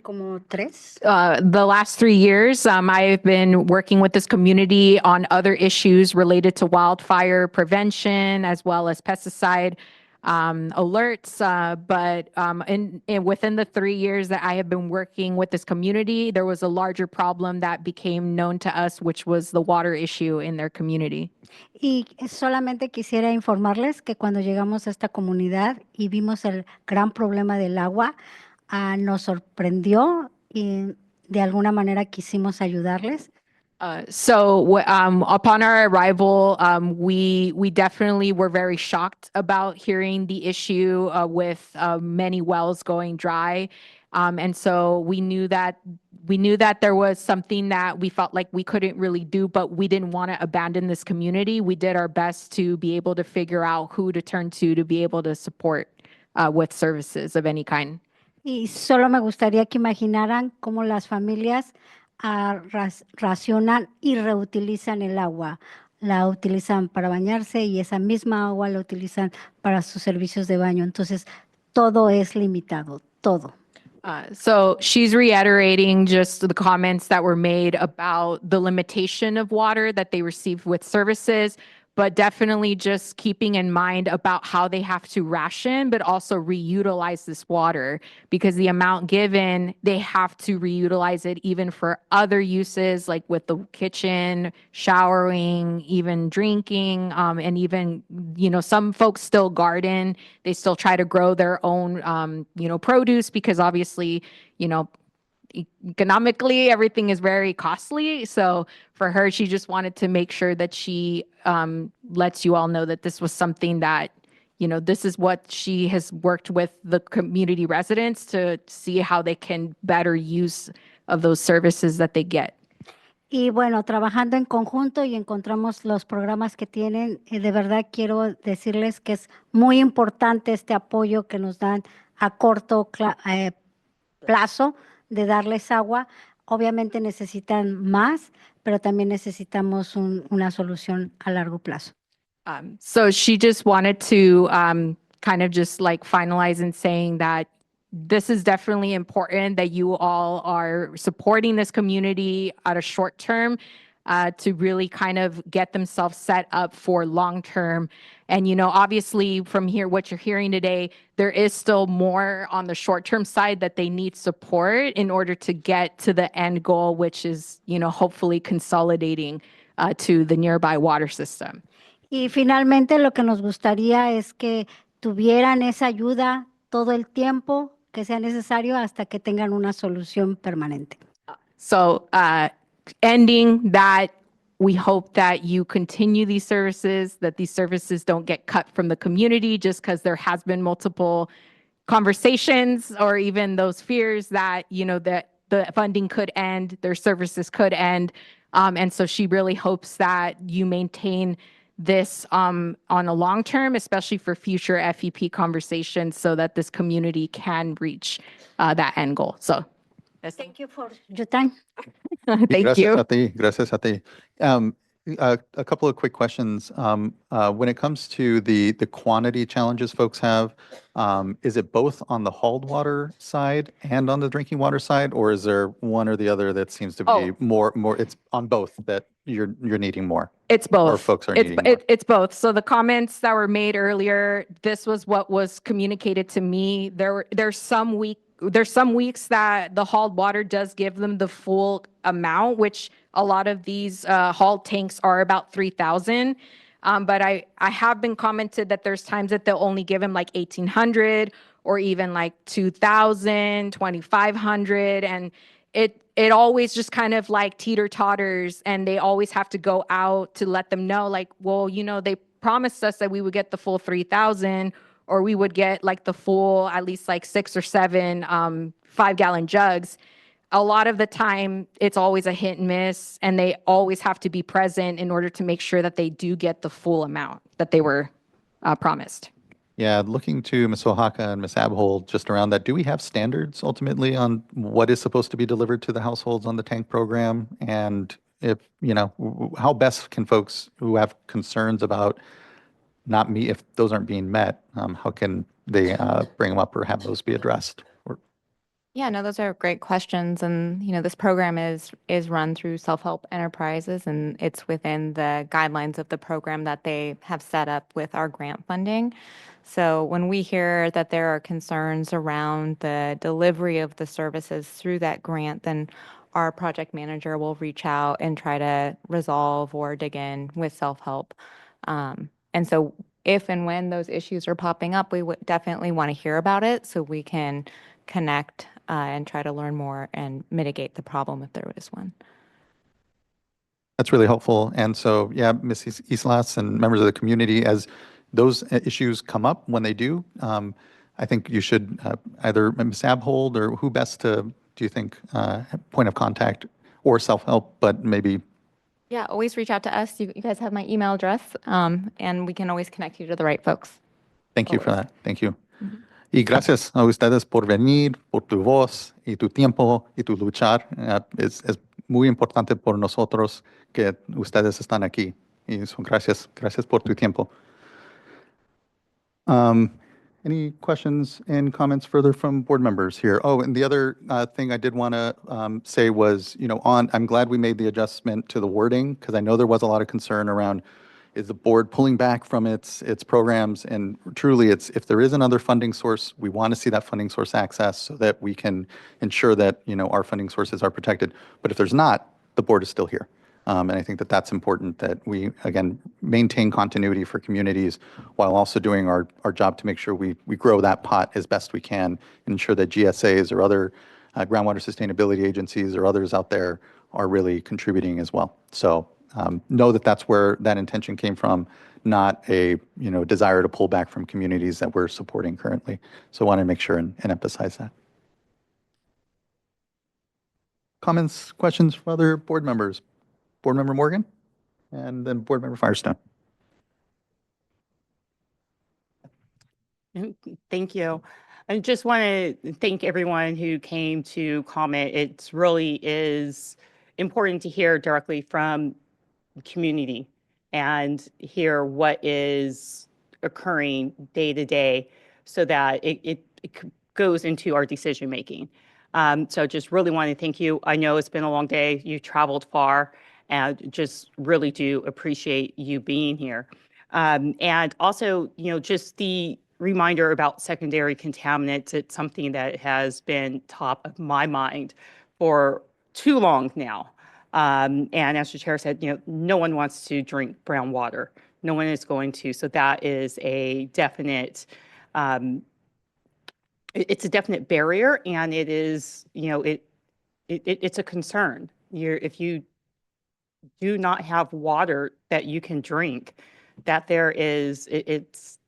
Como 3. The last 3 years, I've been working with this community on other issues related to wildfire prevention as well as pesticide alerts. But within the 3 years that I have been working with this community, there was a larger problem that became known to us, which was the water issue in their community. Y solamente quisiera informarles que cuando llegamos a esta comunidad y vimos el gran problema del agua, nos sorprendió y de alguna manera quisimos ayudarles. Upon our arrival, we definitely were very shocked about hearing the issue with many wells going dry. And so we knew that there was something that we felt like we couldn't really do, but we didn't want to abandon this community. We did our best to be able to figure out who to turn to be able to support with services of any kind. Y solo me gustaría que imaginaran cómo las familias racionan y reutilizan el agua. La utilizan para bañarse y esa misma agua la utilizan para sus servicios de baño. Entonces, todo es limitado, todo. So she's reiterating just the comments that were made about the limitation of water that they receive with services, but definitely just keeping in mind about how they have to ration, but also reutilize this water because the amount given, they have to reutilize it even for other uses like with the kitchen, showering, even drinking, and even, some folks still garden. They still try to grow their own, produce because obviously, economically, everything is very costly. So for her, she just wanted to make sure that she lets you all know that this was something that, this is what she has worked with the community residents to see how they can better use of those services that they get. Y bueno, trabajando en conjunto y encontramos los programas que tienen, de verdad quiero decirles que es muy importante este apoyo que nos dan a corto plazo de darles agua. Obviamente necesitan más, pero también necesitamos una solución a largo plazo. So she just wanted to kind of just like finalize in saying that this is definitely important that you all are supporting this community at a short term to really kind of get themselves set up for long term. And, obviously from here, what you're hearing today, there is still more on the short term side that they need support in order to get to the end goal, which is, hopefully consolidating to the nearby water system. Y finalmente lo que nos gustaría es que tuvieran esa ayuda todo el tiempo que sea necesario hasta que tengan una solución permanente. So ending that, we hope that you continue these services, that these services don't get cut from the community just because there has been multiple conversations or even those fears that, that the funding could end, their services could end. And so she really hopes that you maintain this on a long term, especially for future FEP conversations, so that this community can reach that end goal. So Thank you for your time. thank Gracias you. a ti, gracias a ti. A couple of quick questions. When it comes to the quantity challenges folks have, is it both on the hauled water side and on the drinking water side, or is there one or the other that seems to be more? It's on both that you're needing more. It's both. Or folks are it's, needing more. It's both. So the comments that were made earlier, this was what was communicated to me. There's some weeks that the hauled water does give them the full amount, which a lot of these hauled tanks are about 3,000. But I have been commented that there's times that they'll only give him like 1,800 or even like 2,000, 2,500. And it always just kind of like teeter-totters, and they always have to go out to let them know, like, well, they promised us that we would get the full 3,000, or we would get like the full, at least like 6 or 7 5-gallon jugs. A lot of the time, it's always a hit and miss, and they always have to be present in order to make sure that they do get the full amount that they were promised. Yeah, looking to Ms. Oaxaca and Ms. Abhold just around that, do we have standards ultimately on what is supposed to be delivered to the households on the tank program? And if, how best can folks who have concerns about if those aren't being met, how can they bring them up or have those be addressed? Yeah, no, those are great questions. And, this program is run through Self-Help Enterprises, and it's within the guidelines of the program that they have set up with our grant funding. So when we hear that there are concerns around the delivery of the services through that grant, then our project manager will reach out and try to resolve or dig in with Self-Help. And so if and when those issues are popping up, we would definitely want to hear about it so we can connect and try to learn more and mitigate the problem if there is one. That's really helpful. And so, yeah, Ms. Islas and members of the community, as those issues come up, when they do, I think you should either Ms. Abhold or who best do you think, point of contact or self-help, but maybe. Yeah, always reach out to us. You guys have my email address, and we can always connect you to the right folks. Thank you for that. Thank you. Y gracias a ustedes por venir, por tu voz y tu tiempo y tu luchar. Es muy importante por nosotros que ustedes están aquí. Y so gracias por tu tiempo. Any questions and comments further from board members here? Oh, and the other thing I did want to say was, I'm glad we made the adjustment to the wording, because I know there was a lot of concern around, is the board pulling back from its programs? And truly, if there is another funding source, we want to see that funding source access so that we can ensure that, our funding sources are protected. But if there's not, the board is still here. And I think that that's important, that we, again, maintain continuity for communities while also doing our job to make sure we grow that pot as best we can and ensure that GSAs or other groundwater sustainability agencies or others out there are really contributing as well. So know that that's where that intention came from, not a desire to pull back from communities that we're supporting currently. So I want to make sure and emphasize that. Comments, questions from other board members? Board Member Morgan, and then Board Member Firestone. Thank you. I just want to thank everyone who came to comment. It really is important to hear directly from the community and hear what is occurring day to day so that it goes into our decision making. So just really want to thank you. I know it's been a long day. You traveled far. And just really do appreciate you being here. And also, just the reminder about secondary contaminants. It's something that has been top of my mind for too long now. And as the chair said, no one wants to drink brown water. No one is going to. So that is a definite, it's a definite barrier, and it is, it's a concern. If you do not have water that you can drink, that there is, it's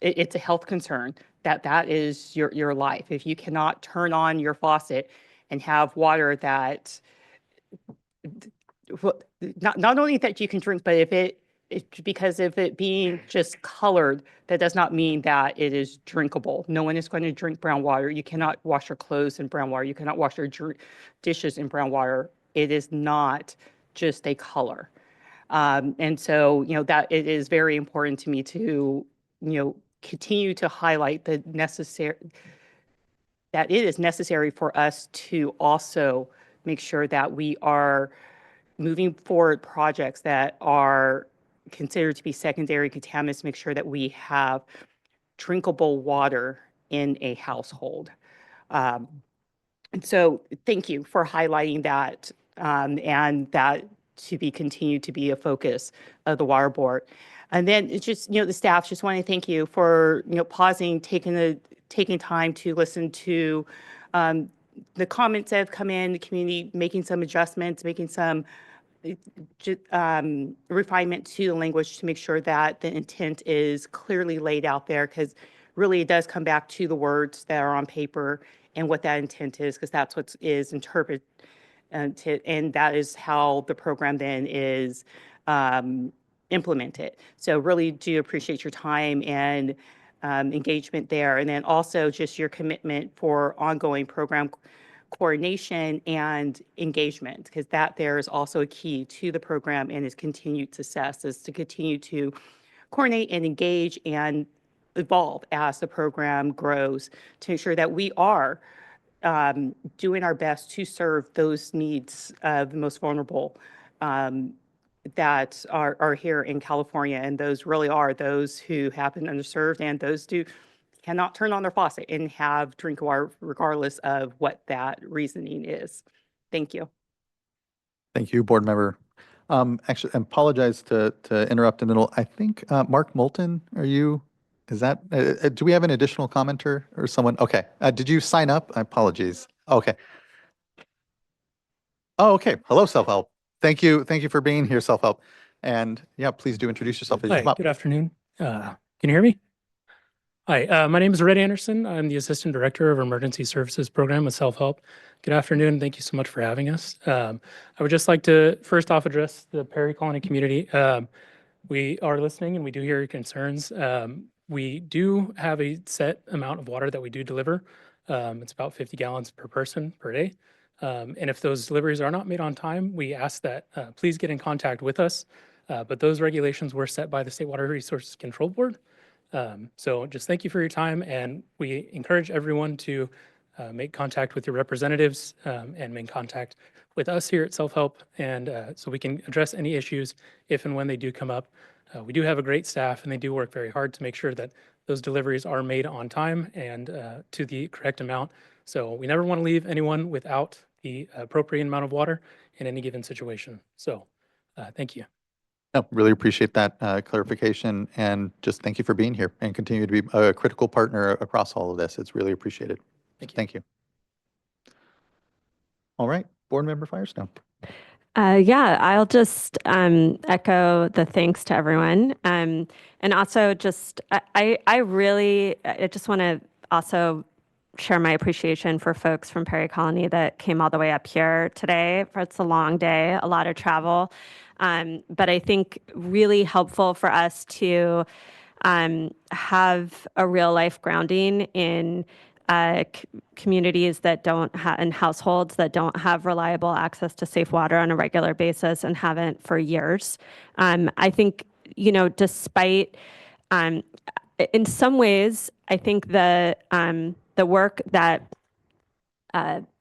a health concern, that is your life. If you cannot turn on your faucet and have water that, not only that you can drink, but because of it being just colored, that does not mean that it is drinkable. No one is going to drink brown water. You cannot wash your clothes in brown water. You cannot wash your dishes in brown water. It is not just a color. And so, that it is very important to me to, continue to highlight that it is necessary for us to also make sure that we are moving forward projects that are considered to be secondary contaminants, make sure that we have drinkable water in a household. And so thank you for highlighting that, and that to be continued to be a focus of the Water Board. And then it's just, the staff, just want to thank you for, pausing, taking time to listen to the comments that have come in, the community, making some adjustments, making some refinement to the language to make sure that the intent is clearly laid out there, because really it does come back to the words that are on paper and what that intent is, because that's what is interpreted, and that is how the program then is implemented. So really do appreciate your time and engagement there, and then also just your commitment for ongoing program coordination and engagement, because that there is also a key to the program and its continued success, is to continue to coordinate and engage and evolve as the program grows, to make sure that we are doing our best to serve those needs of the most vulnerable that are here in California. And those really are those who have been underserved and those who cannot turn on their faucet and have drinking water, regardless of what that reasoning is. Thank you. Thank you, board member. Actually, I apologize to interrupt in the middle. I think Mark Moulton, do we have an additional commenter or someone? Okay. Did you sign up? Apologies. Okay. Oh, okay. Hello, Self-Help. Thank you for being here, Self-Help. And yeah, please do introduce yourself as you come Hi, up. good afternoon. Can you hear me? Hi, my name is Red Anderson. I'm the Assistant Director of Emergency Services Program with Self-Help. Good afternoon. Thank you so much for having us. I would just like to first off address the Perry Colony community. We are listening and we do hear your concerns. We do have a set amount of water that we do deliver. It's about 50 gallons per person per day. And if those deliveries are not made on time, we ask that please get in contact with us. But those regulations were set by the State Water Resources Control Board. So just thank you for your time, and we encourage everyone to make contact with your representatives and make contact with us here at Self-Help, and so we can address any issues if and when they do come up. We do have a great staff, and they do work very hard to make sure that those deliveries are made on time and to the correct amount. So we never want to leave anyone without the appropriate amount of water in any given situation. So thank you. No, really appreciate that clarification, and just thank you for being here and continue to be a critical partner across all of this. It's really appreciated. Thank you. All right, Board Member Firestone. Yeah, I'll just echo the thanks to everyone. And also just, I just want to also share my appreciation for folks from Perry Colony that came all the way up here today. It's a long day, a lot of travel. But I think really helpful for us to have a real life grounding in communities that don't have, and households that don't have reliable access to safe water on a regular basis and haven't for years. I think, despite, in some ways, I think the work that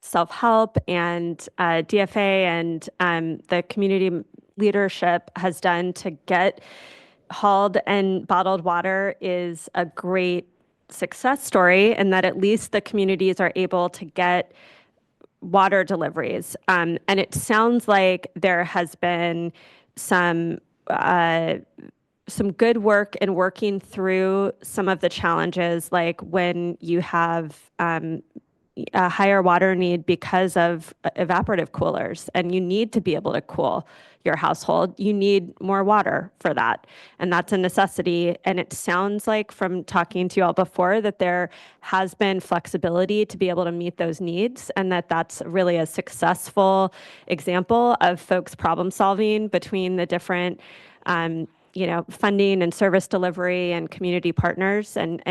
Self-Help and DFA and the community leadership has done to get hauled and bottled water is a great success story, and that at least the communities are able to get water deliveries. And it sounds like there has been some good work in working through some of the challenges, like when you have a higher water need because of evaporative coolers, and you need to be able to cool your household. You need more water for that, and that's a necessity. And it sounds like from talking to you all before that there has been flexibility to be able to meet those needs, and that's really a successful example of folks problem solving between the different funding and service delivery and community partners, and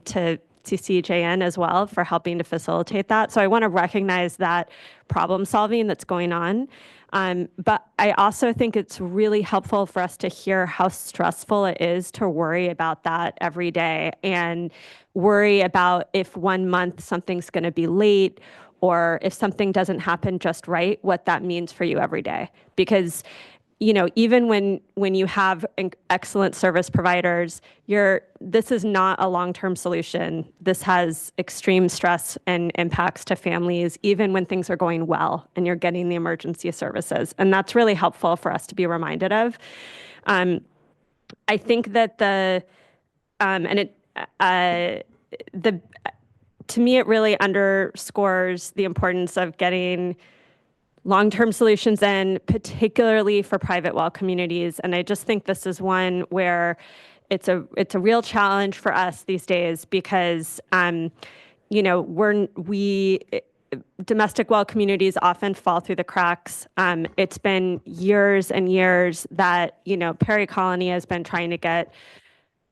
to CJN as well for helping to facilitate that. So I want to recognize that problem solving that's going on. But I also think it's really helpful for us to hear how stressful it is to worry about that every day, and worry about if 1 month something's going to be late, or if something doesn't happen just right, what that means for you every day. Because even when you have excellent service providers, this is not a long-term solution. This has extreme stress and impacts to families, even when things are going well and you're getting the emergency services. And that's really helpful for us to be reminded of. I think that to me, it really underscores the importance of getting long-term solutions in, particularly for private well communities. And I just think this is one where it's a real challenge for us these days, because domestic well communities often fall through the cracks. It's been years and years that Perry Colony has been trying to get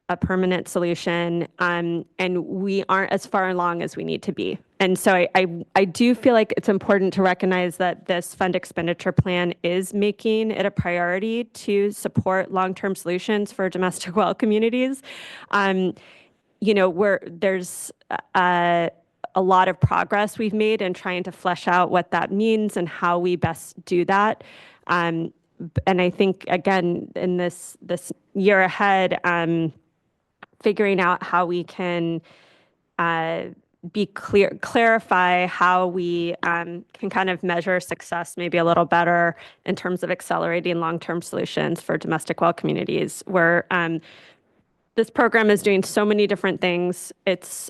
a permanent solution, and we aren't as far along as we need to be. And so I do feel like it's important to recognize that this fund expenditure plan is making it a priority to support long-term solutions for domestic well communities. There's a lot of progress we've made in trying to flesh out what that means and how we best do that. And I think, again, in this year ahead, figuring out how we can clarify how we can kind of measure success maybe a little better in terms of accelerating long-term solutions for domestic well communities, where this program is doing so many different things. It's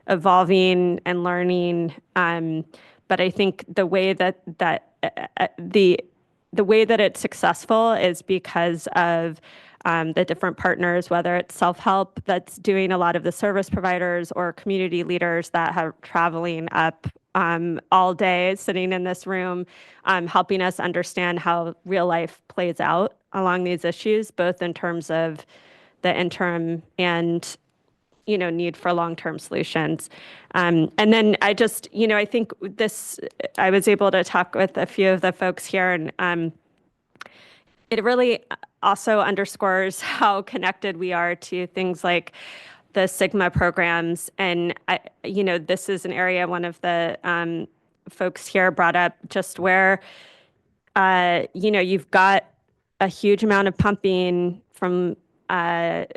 evolving and learning, but I think the way that it's successful is because of the different partners, whether it's self-help that's doing a lot of the service providers, or community leaders that are traveling up all day, sitting in this room, helping us understand how real life plays out along these issues, both in terms of the interim and need for long-term solutions. And then I just, I think I was able to talk with a few of the folks here, and it really also underscores how connected we are to things like the Sigma programs. And, this is an area one of the folks here brought up, just where, you've got a huge amount of pumping from that,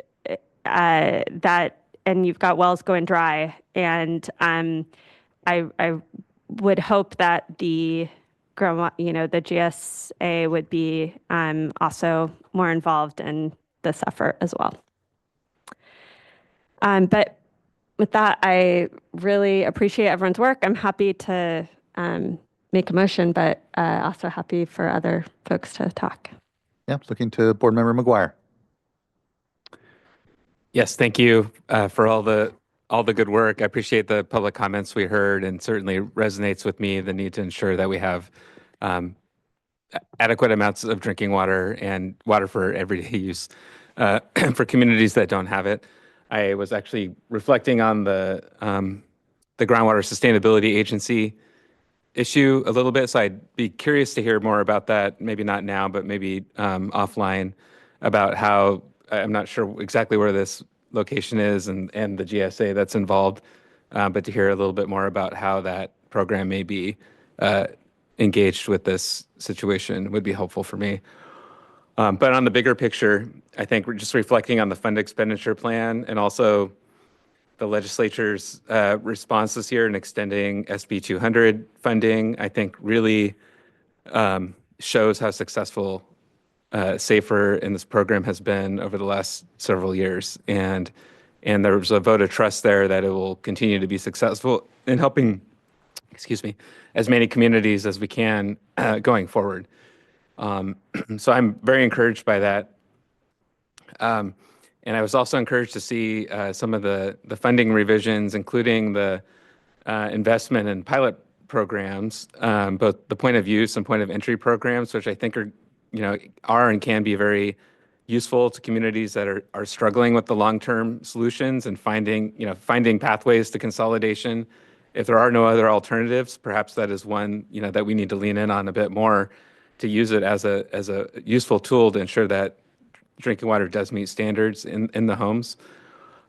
and you've got wells going dry. And I would hope that the GSA would be also more involved in this effort as well. But with that, I really appreciate everyone's work. I'm happy to make a motion, but also happy for other folks to talk. Yeah, looking to Board Member McGuire. Yes, thank you for all the good work. I appreciate the public comments we heard, and certainly resonates with me the need to ensure that we have adequate amounts of drinking water and water for everyday use for communities that don't have it. I was actually reflecting on the Groundwater Sustainability Agency issue a little bit, so I'd be curious to hear more about that, maybe not now, but maybe offline, about how, I'm not sure exactly where this location is and the GSA that's involved, but to hear a little bit more about how that program may be engaged with this situation would be helpful for me. But on the bigger picture, I think we're just reflecting on the fund expenditure plan, and also the legislature's response this year in extending SB 200 funding, I think really shows how successful SAFER in this program has been over the last several years. And there was a vote of trust there that it will continue to be successful in helping, excuse me, as many communities as we can going forward. So I'm very encouraged by that. And I was also encouraged to see some of the funding revisions, including the investment in pilot programs, both the point of use and point of entry programs, which I think are and can be very useful to communities that are struggling with the long-term solutions and finding pathways to consolidation. If there are no other alternatives, perhaps that is one that we need to lean in on a bit more to use it as a useful tool to ensure that drinking water does meet standards in the homes.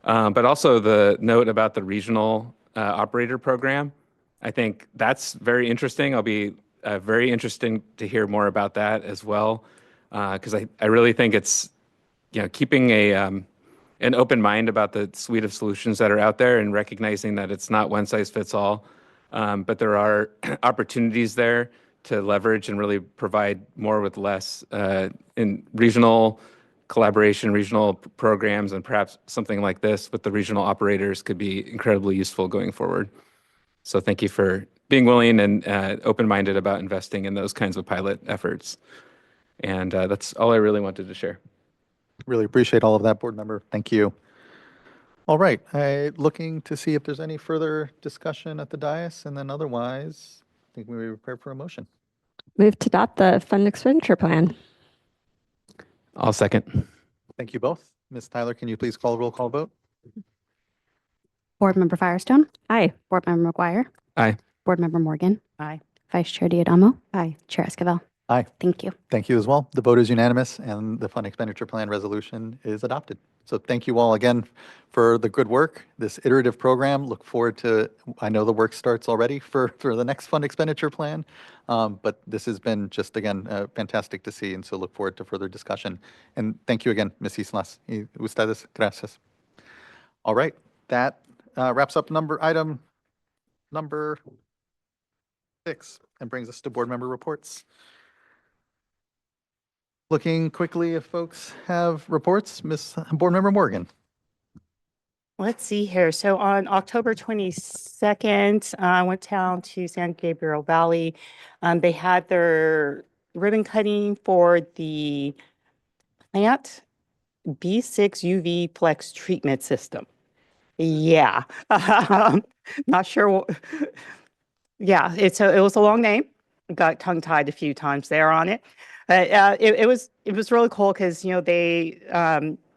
But also the note about the regional operator program. I think that's very interesting. I'll be very interesting to hear more about that as well, because I really think it's keeping an open mind about the suite of solutions that are out there and recognizing that it's not one size fits all, but there are opportunities there to leverage and really provide more with less in regional collaboration, regional programs, and perhaps something like this with the regional operators could be incredibly useful going forward. So thank you for being willing and open-minded about investing in those kinds of pilot efforts. And that's all I really wanted to share. Really appreciate all of that, board member. Thank you. All right, looking to see if there's any further discussion at the dais, and then otherwise, I think we were prepared for a motion. Move to adopt the fund expenditure plan. I'll second. Thank you both. Ms. Tyler, can you please call the roll call vote? Board Member Firestone. Aye. Board Member McGuire. Aye. Board Member Morgan. Aye. Vice Chair Diadamo. Aye. Chair Esquivel. Aye. Thank you. Thank you as well. The vote is unanimous and the fund expenditure plan resolution is adopted. So thank you all again for the good work, this iterative program. Look forward to, I know the work starts already for the next fund expenditure plan, but this has been just, again, fantastic to see, and so look forward to further discussion. And thank you again, Ms. Islas. Y ustedes, gracias. All right, that wraps up item number 6 and brings us to board member reports. Looking quickly if folks have reports. Ms. Board Member Morgan. Let's see here. So on October 22nd, I went down to San Gabriel Valley. They had their ribbon cutting for the plant B6 UV Plex treatment system. Yeah, not sure. Yeah, it was a long name. Got tongue-tied a few times there on it. It was really cool because they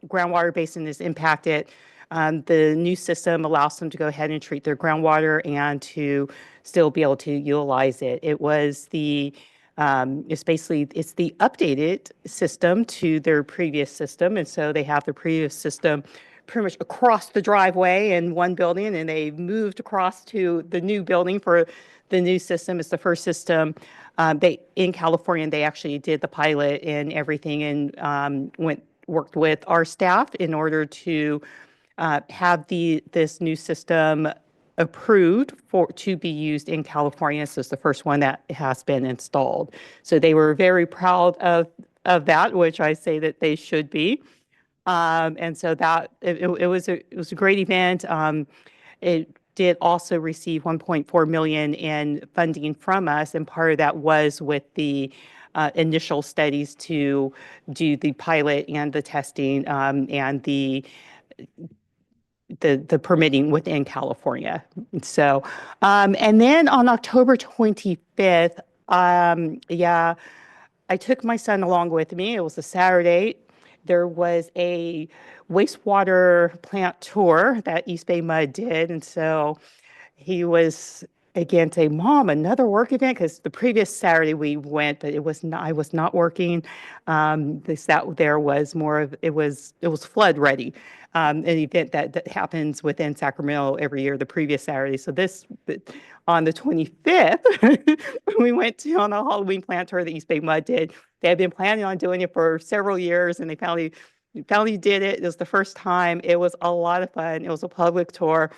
groundwater basin is impacted. The new system allows them to go ahead and treat their groundwater and to still be able to utilize it. It was it's the updated system to their previous system, and so they have the previous system pretty much across the driveway in one building, and they moved across to the new building for the new system. It's the first system in California, and they actually did the pilot and everything, and worked with our staff in order to have this new system approved to be used in California. So it's the first one that has been installed. So they were very proud of that, which I say that they should be. And so that it was a great event. It did also receive 1.4 million in funding from us, and part of that was with the initial studies to do the pilot and the testing and the permitting within California. So, and then on October 25th, I took my son along with me. It was a Saturday. There was a wastewater plant tour that East Bay Mud did. And so he was, again, saying, Mom, another work event? Because the previous Saturday we went, but I was not working. There was more of, it was flood ready. An event that happens within Sacramento every year, the previous Saturday. So on the 25th, we went on a Halloween plant tour that East Bay Mud did. They had been planning on doing it for several years, and they finally finally did it. It was the first time. It was a lot of fun. It was a public tour.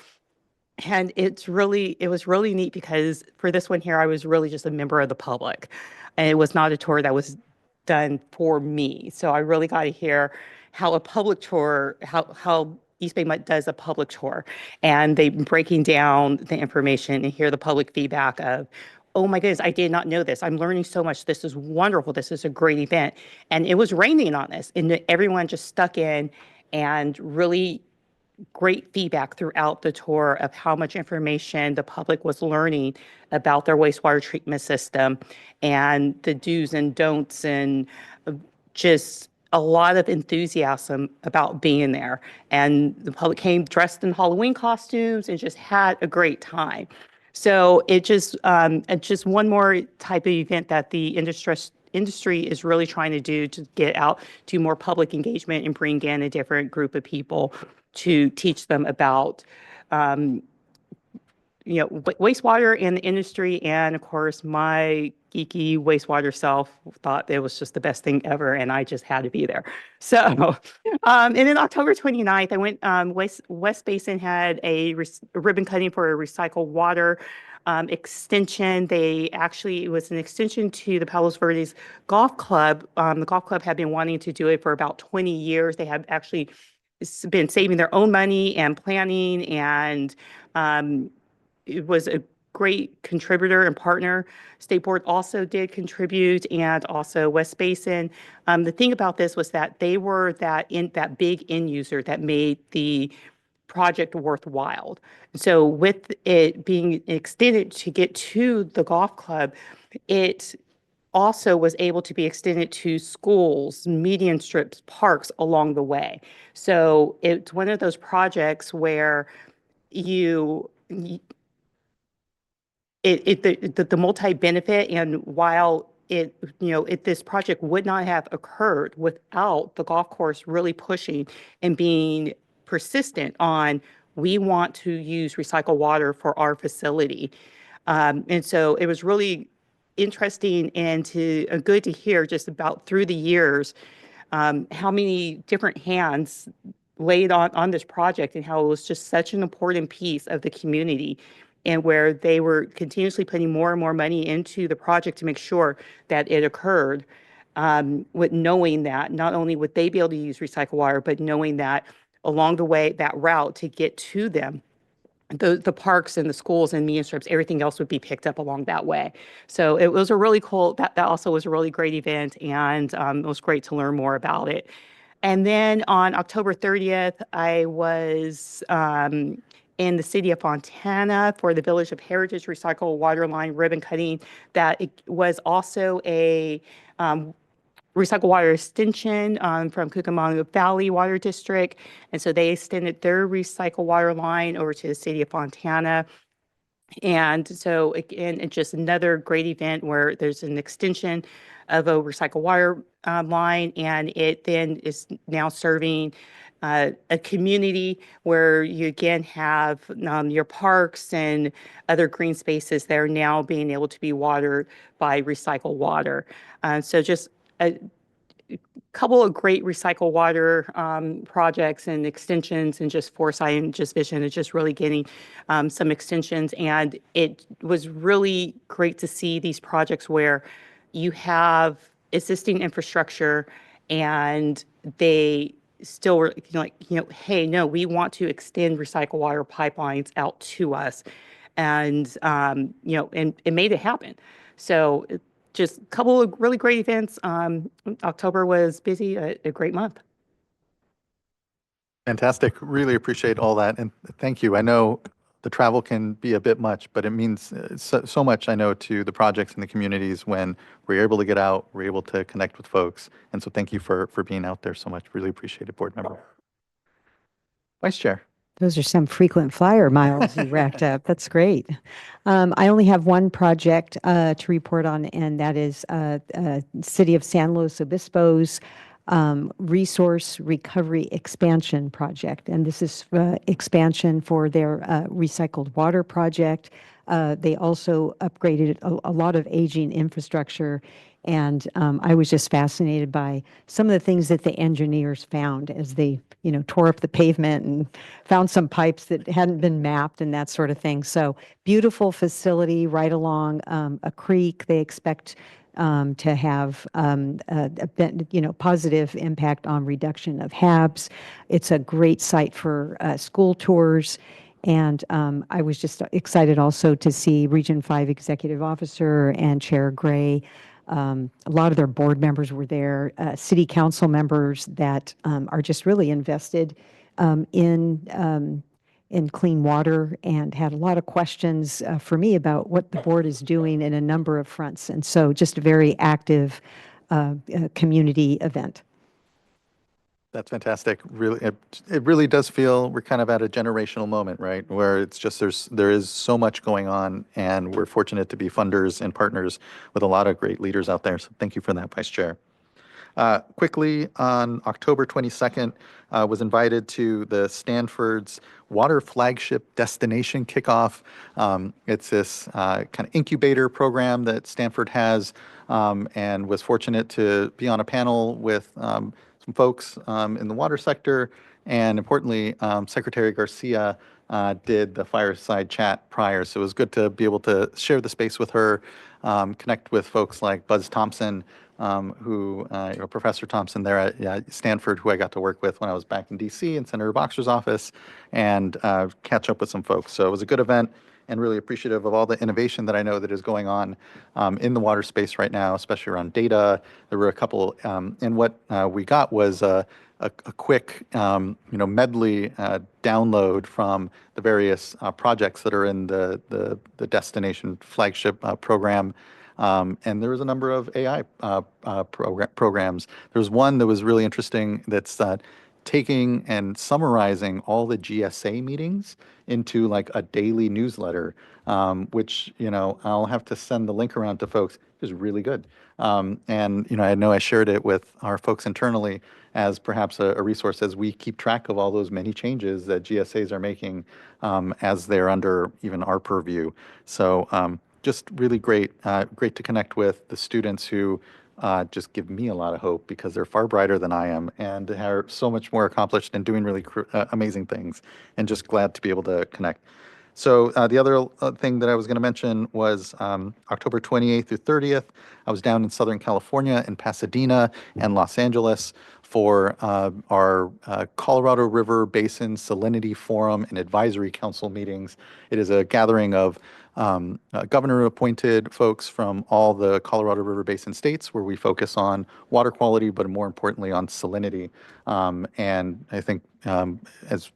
And it was really neat because for this one here, I was really just a member of the public. And it was not a tour that was done for me. So I really got to hear how a public tour, how East Bay Mud does a public tour. And they breaking down the information and hear the public feedback of, oh my goodness, I did not know this. I'm learning so much. This is wonderful. This is a great event. And it was raining on us. And everyone just stuck in and really great feedback throughout the tour of how much information the public was learning about their wastewater treatment system and the do's and don'ts, and just a lot of enthusiasm about being there. And the public came dressed in Halloween costumes and just had a great time. So it's just one more type of event that the industry is really trying to do to get out to more public engagement and bring in a different group of people to teach them about wastewater in the industry. And of course, my geeky wastewater self thought it was just the best thing ever, and I just had to be there. So, and then October 29th, I went, West Basin had a ribbon cutting for a recycled water extension. It was an extension to the Palos Verdes Golf Club. The golf club had been wanting to do it for about 20 years. They have actually been saving their own money and planning, and it was a great contributor and partner. State Board also did contribute, and also West Basin. The thing about this was that they were that big end user that made the project worthwhile. So with it being extended to get to the golf club, it also was able to be extended to schools, median strips, parks along the way. So it's one of those projects where the multi-benefit, and while this project would not have occurred without the golf course really pushing and being persistent on, we want to use recycled water for our facility. And so it was really interesting and good to hear just about through the years how many different hands laid on this project, and how it was just such an important piece of the community, and where they were continuously putting more and more money into the project to make sure that it occurred, with knowing that not only would they be able to use recycled water, but knowing that along the way, that route to get to them, the parks and the schools and median strips, everything else would be picked up along that way. So it was a really cool, that also was a really great event, and it was great to learn more about it. And then on October 30th, I was in the city of Fontana for the Village of Heritage Recycled Water Line ribbon cutting. That it was also a recycled water extension from Cucamonga Valley Water District. And so they extended their recycled water line over to the city of Fontana. And so again, it's just another great event where there's an extension of a recycled water line, and it then is now serving a community where you again have your parks and other green spaces that are now being able to be watered by recycled water. So just a couple of great recycled water projects and extensions, and just foresight and just vision, and just really getting some extensions. And it was really great to see these projects where you have existing infrastructure and they still were hey, no, we want to extend recycled water pipelines out to us. And, and it made it happen. So just a couple of really great events. October was busy, a great month. Fantastic. Really appreciate all that. And thank you. I know the travel can be a bit much, but it means so much, I know, to the projects and the communities when we're able to get out, we're able to connect with folks. And so thank you for being out there so much. Really appreciate it, board member. Vice Chair. Those are some frequent flyer miles you racked up. That's great. I only have one project to report on, and that is City of San Luis Obispo's resource recovery expansion project. And this is expansion for their recycled water project. They also upgraded a lot of aging infrastructure. And I was just fascinated by some of the things that the engineers found as they, tore up the pavement and found some pipes that hadn't been mapped and that sort of thing. So beautiful facility right along a creek. They expect to have positive impact on reduction of HABs. It's a great site for school tours. And I was just excited also to see Region 5 Executive Officer and Chair Gray. A lot of their board members were there, city council members that are just really invested in clean water, and had a lot of questions for me about what the board is doing in a number of fronts. And so just a very active community event. That's fantastic. Really, it really does feel we're kind of at a generational moment, right? Where it's just there is so much going on, and we're fortunate to be funders and partners with a lot of great leaders out there. So thank you for that, Vice Chair. Quickly, on October 22nd, was invited to the Stanford's Water Flagship Destination Kickoff. It's this kind of incubator program that Stanford has, and was fortunate to be on a panel with some folks in the water sector. And importantly, Secretary Garcia did the fireside chat prior. So it was good to be able to share the space with her, connect with folks like Buzz Thompson, Professor Thompson there at Stanford, who I got to work with when I was back in DC in Senator Boxer's office, and catch up with some folks. So it was a good event, and really appreciative of all the innovation that I know that is going on in the water space right now, especially around data. There were a couple, and what we got was a quick, medley download from the various projects that are in the destination flagship program. And there was a number of AI programs. There was one that was really interesting that's taking and summarizing all the GSA meetings into like a daily newsletter, which, I'll have to send the link around to folks. It was really good. And, I know I shared it with our folks internally as perhaps a resource as we keep track of all those many changes that GSAs are making as they're under even our purview. So just really great to connect with the students who just give me a lot of hope because they're far brighter than I am and are so much more accomplished and doing really amazing things, and just glad to be able to connect. So the other thing that I was going to mention was October 28th through 30th, I was down in Southern California in Pasadena and Los Angeles for our Colorado River Basin Salinity Forum and Advisory Council meetings. It is a gathering of governor-appointed folks from all the Colorado River Basin states, where we focus on water quality, but more importantly on salinity. And I think, as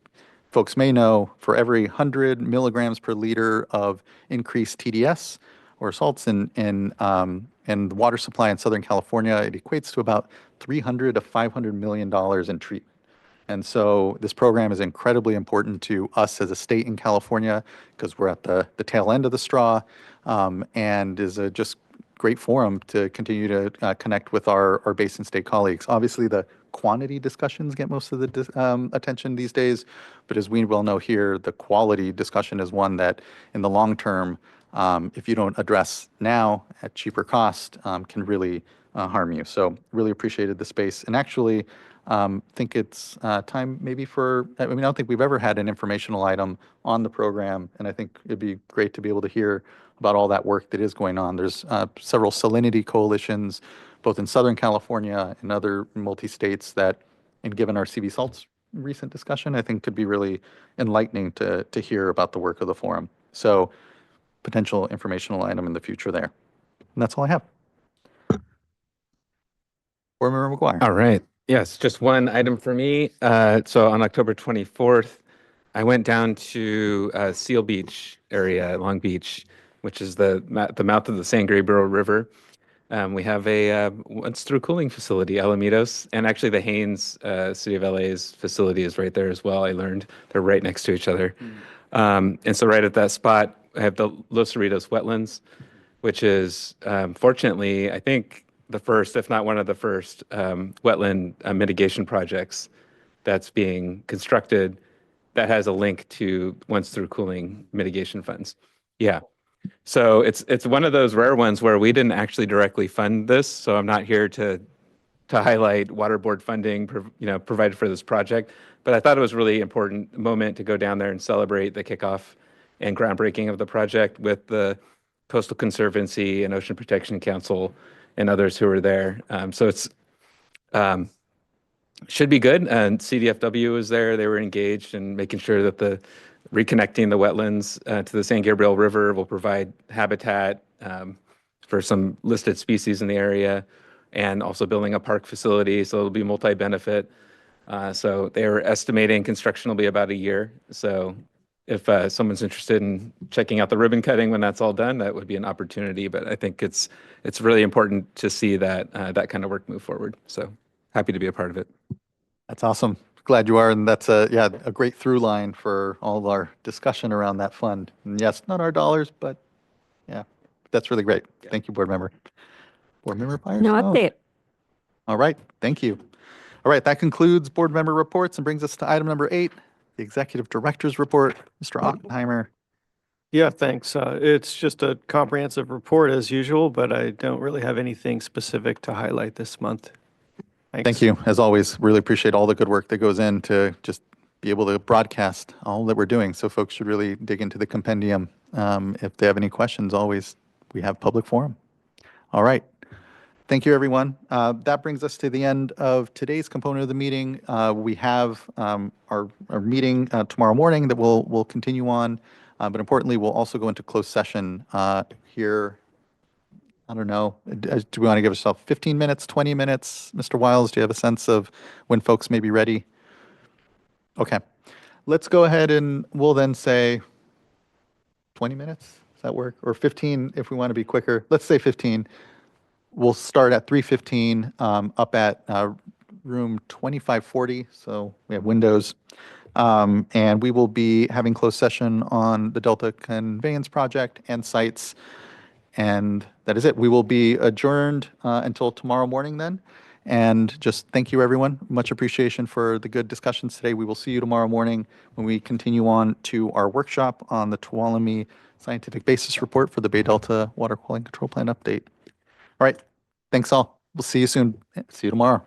folks may know, for every 100 milligrams per liter of increased TDS or salts in the water supply in Southern California, it equates to about $300 to $500 million in treatment. And so this program is incredibly important to us as a state in California because we're at the tail end of the straw, and is a just great forum to continue to connect with our basin state colleagues. Obviously, the quantity discussions get most of the attention these days, but as we well know here, the quality discussion is one that in the long term, if you don't address now at cheaper cost, can really harm you. So really appreciated the space, and actually think it's time maybe for, I don't think we've ever had an informational item on the program, and I think it'd be great to be able to hear about all that work that is going on. There's several salinity coalitions, both in Southern California and other multi-states that, and given our CV Salts recent discussion, I think could be really enlightening to hear about the work of the forum. So potential informational item in the future there. And that's all I have. Board Member McGuire. All right. Yes, just one item for me. So on October 24th, I went down to Seal Beach area at Long Beach, which is the mouth of the San Gabriel River. We have a once-through cooling facility, Alamitos, and actually the Haines City of LA's facility is right there as well. I learned they're right next to each other. And so right at that spot, I have the Los Cerritos wetlands, which is fortunately, I think, the first, if not one of the first, wetland mitigation projects that's being constructed that has a link to once through cooling mitigation funds. Yeah. So it's one of those rare ones where we didn't actually directly fund this. So I'm not here to highlight water board funding, provided for this project. But I thought it was a really important moment to go down there and celebrate the kickoff and groundbreaking of the project with the Coastal Conservancy and Ocean Protection Council and others who were there. So it's should be good. And CDFW was there. They were engaged in making sure that the reconnecting the wetlands to the San Gabriel River will provide habitat for some listed species in the area, and also building a park facility. So it'll be multi-benefit. So they were estimating construction will be about a year. So if someone's interested in checking out the ribbon cutting when that's all done, that would be an opportunity. But I think it's really important to see that that kind of work move forward. So happy to be a part of it. That's awesome. Glad you are. And that's a great through line for all of our discussion around that fund. And yes, not our dollars, but yeah, that's really great. Thank you, board member. Board member Firestone. No update. All right. Thank you. All right. That concludes board member reports and brings us to item number 8, the executive director's report. Mr. Oppenheimer. Yeah, thanks. It's just a comprehensive report as usual, but I don't really have anything specific to highlight this month. Thanks. Thank you. As always, really appreciate all the good work that goes in to just be able to broadcast all that we're doing. So folks should really dig into the compendium. If they have any questions, always, we have public forum. All right. Thank you, everyone. That brings us to the end of today's component of the meeting. We have our meeting tomorrow morning that we'll continue on. But importantly, we'll also go into closed session here. I don't know. Do we want to give ourselves 15 minutes, 20 minutes? Mr. Wiles, do you have a sense of when folks may be ready? Okay. Let's go ahead and we'll then say 20 minutes. Does that work? Or 15 if we want to be quicker. Let's say 15. We'll start at 3:15 up at room 2540. So we have windows. And we will be having closed session on the Delta Conveyance Project and sites. And that is it. We will be adjourned until tomorrow morning then. And just thank you, everyone. Much appreciation for the good discussions today. We will see you tomorrow morning when we continue on to our workshop on the Tuolumne Scientific Basis Report for the Bay Delta Water Quality Control Plan update. All right. Thanks all. We'll see you soon. See you tomorrow.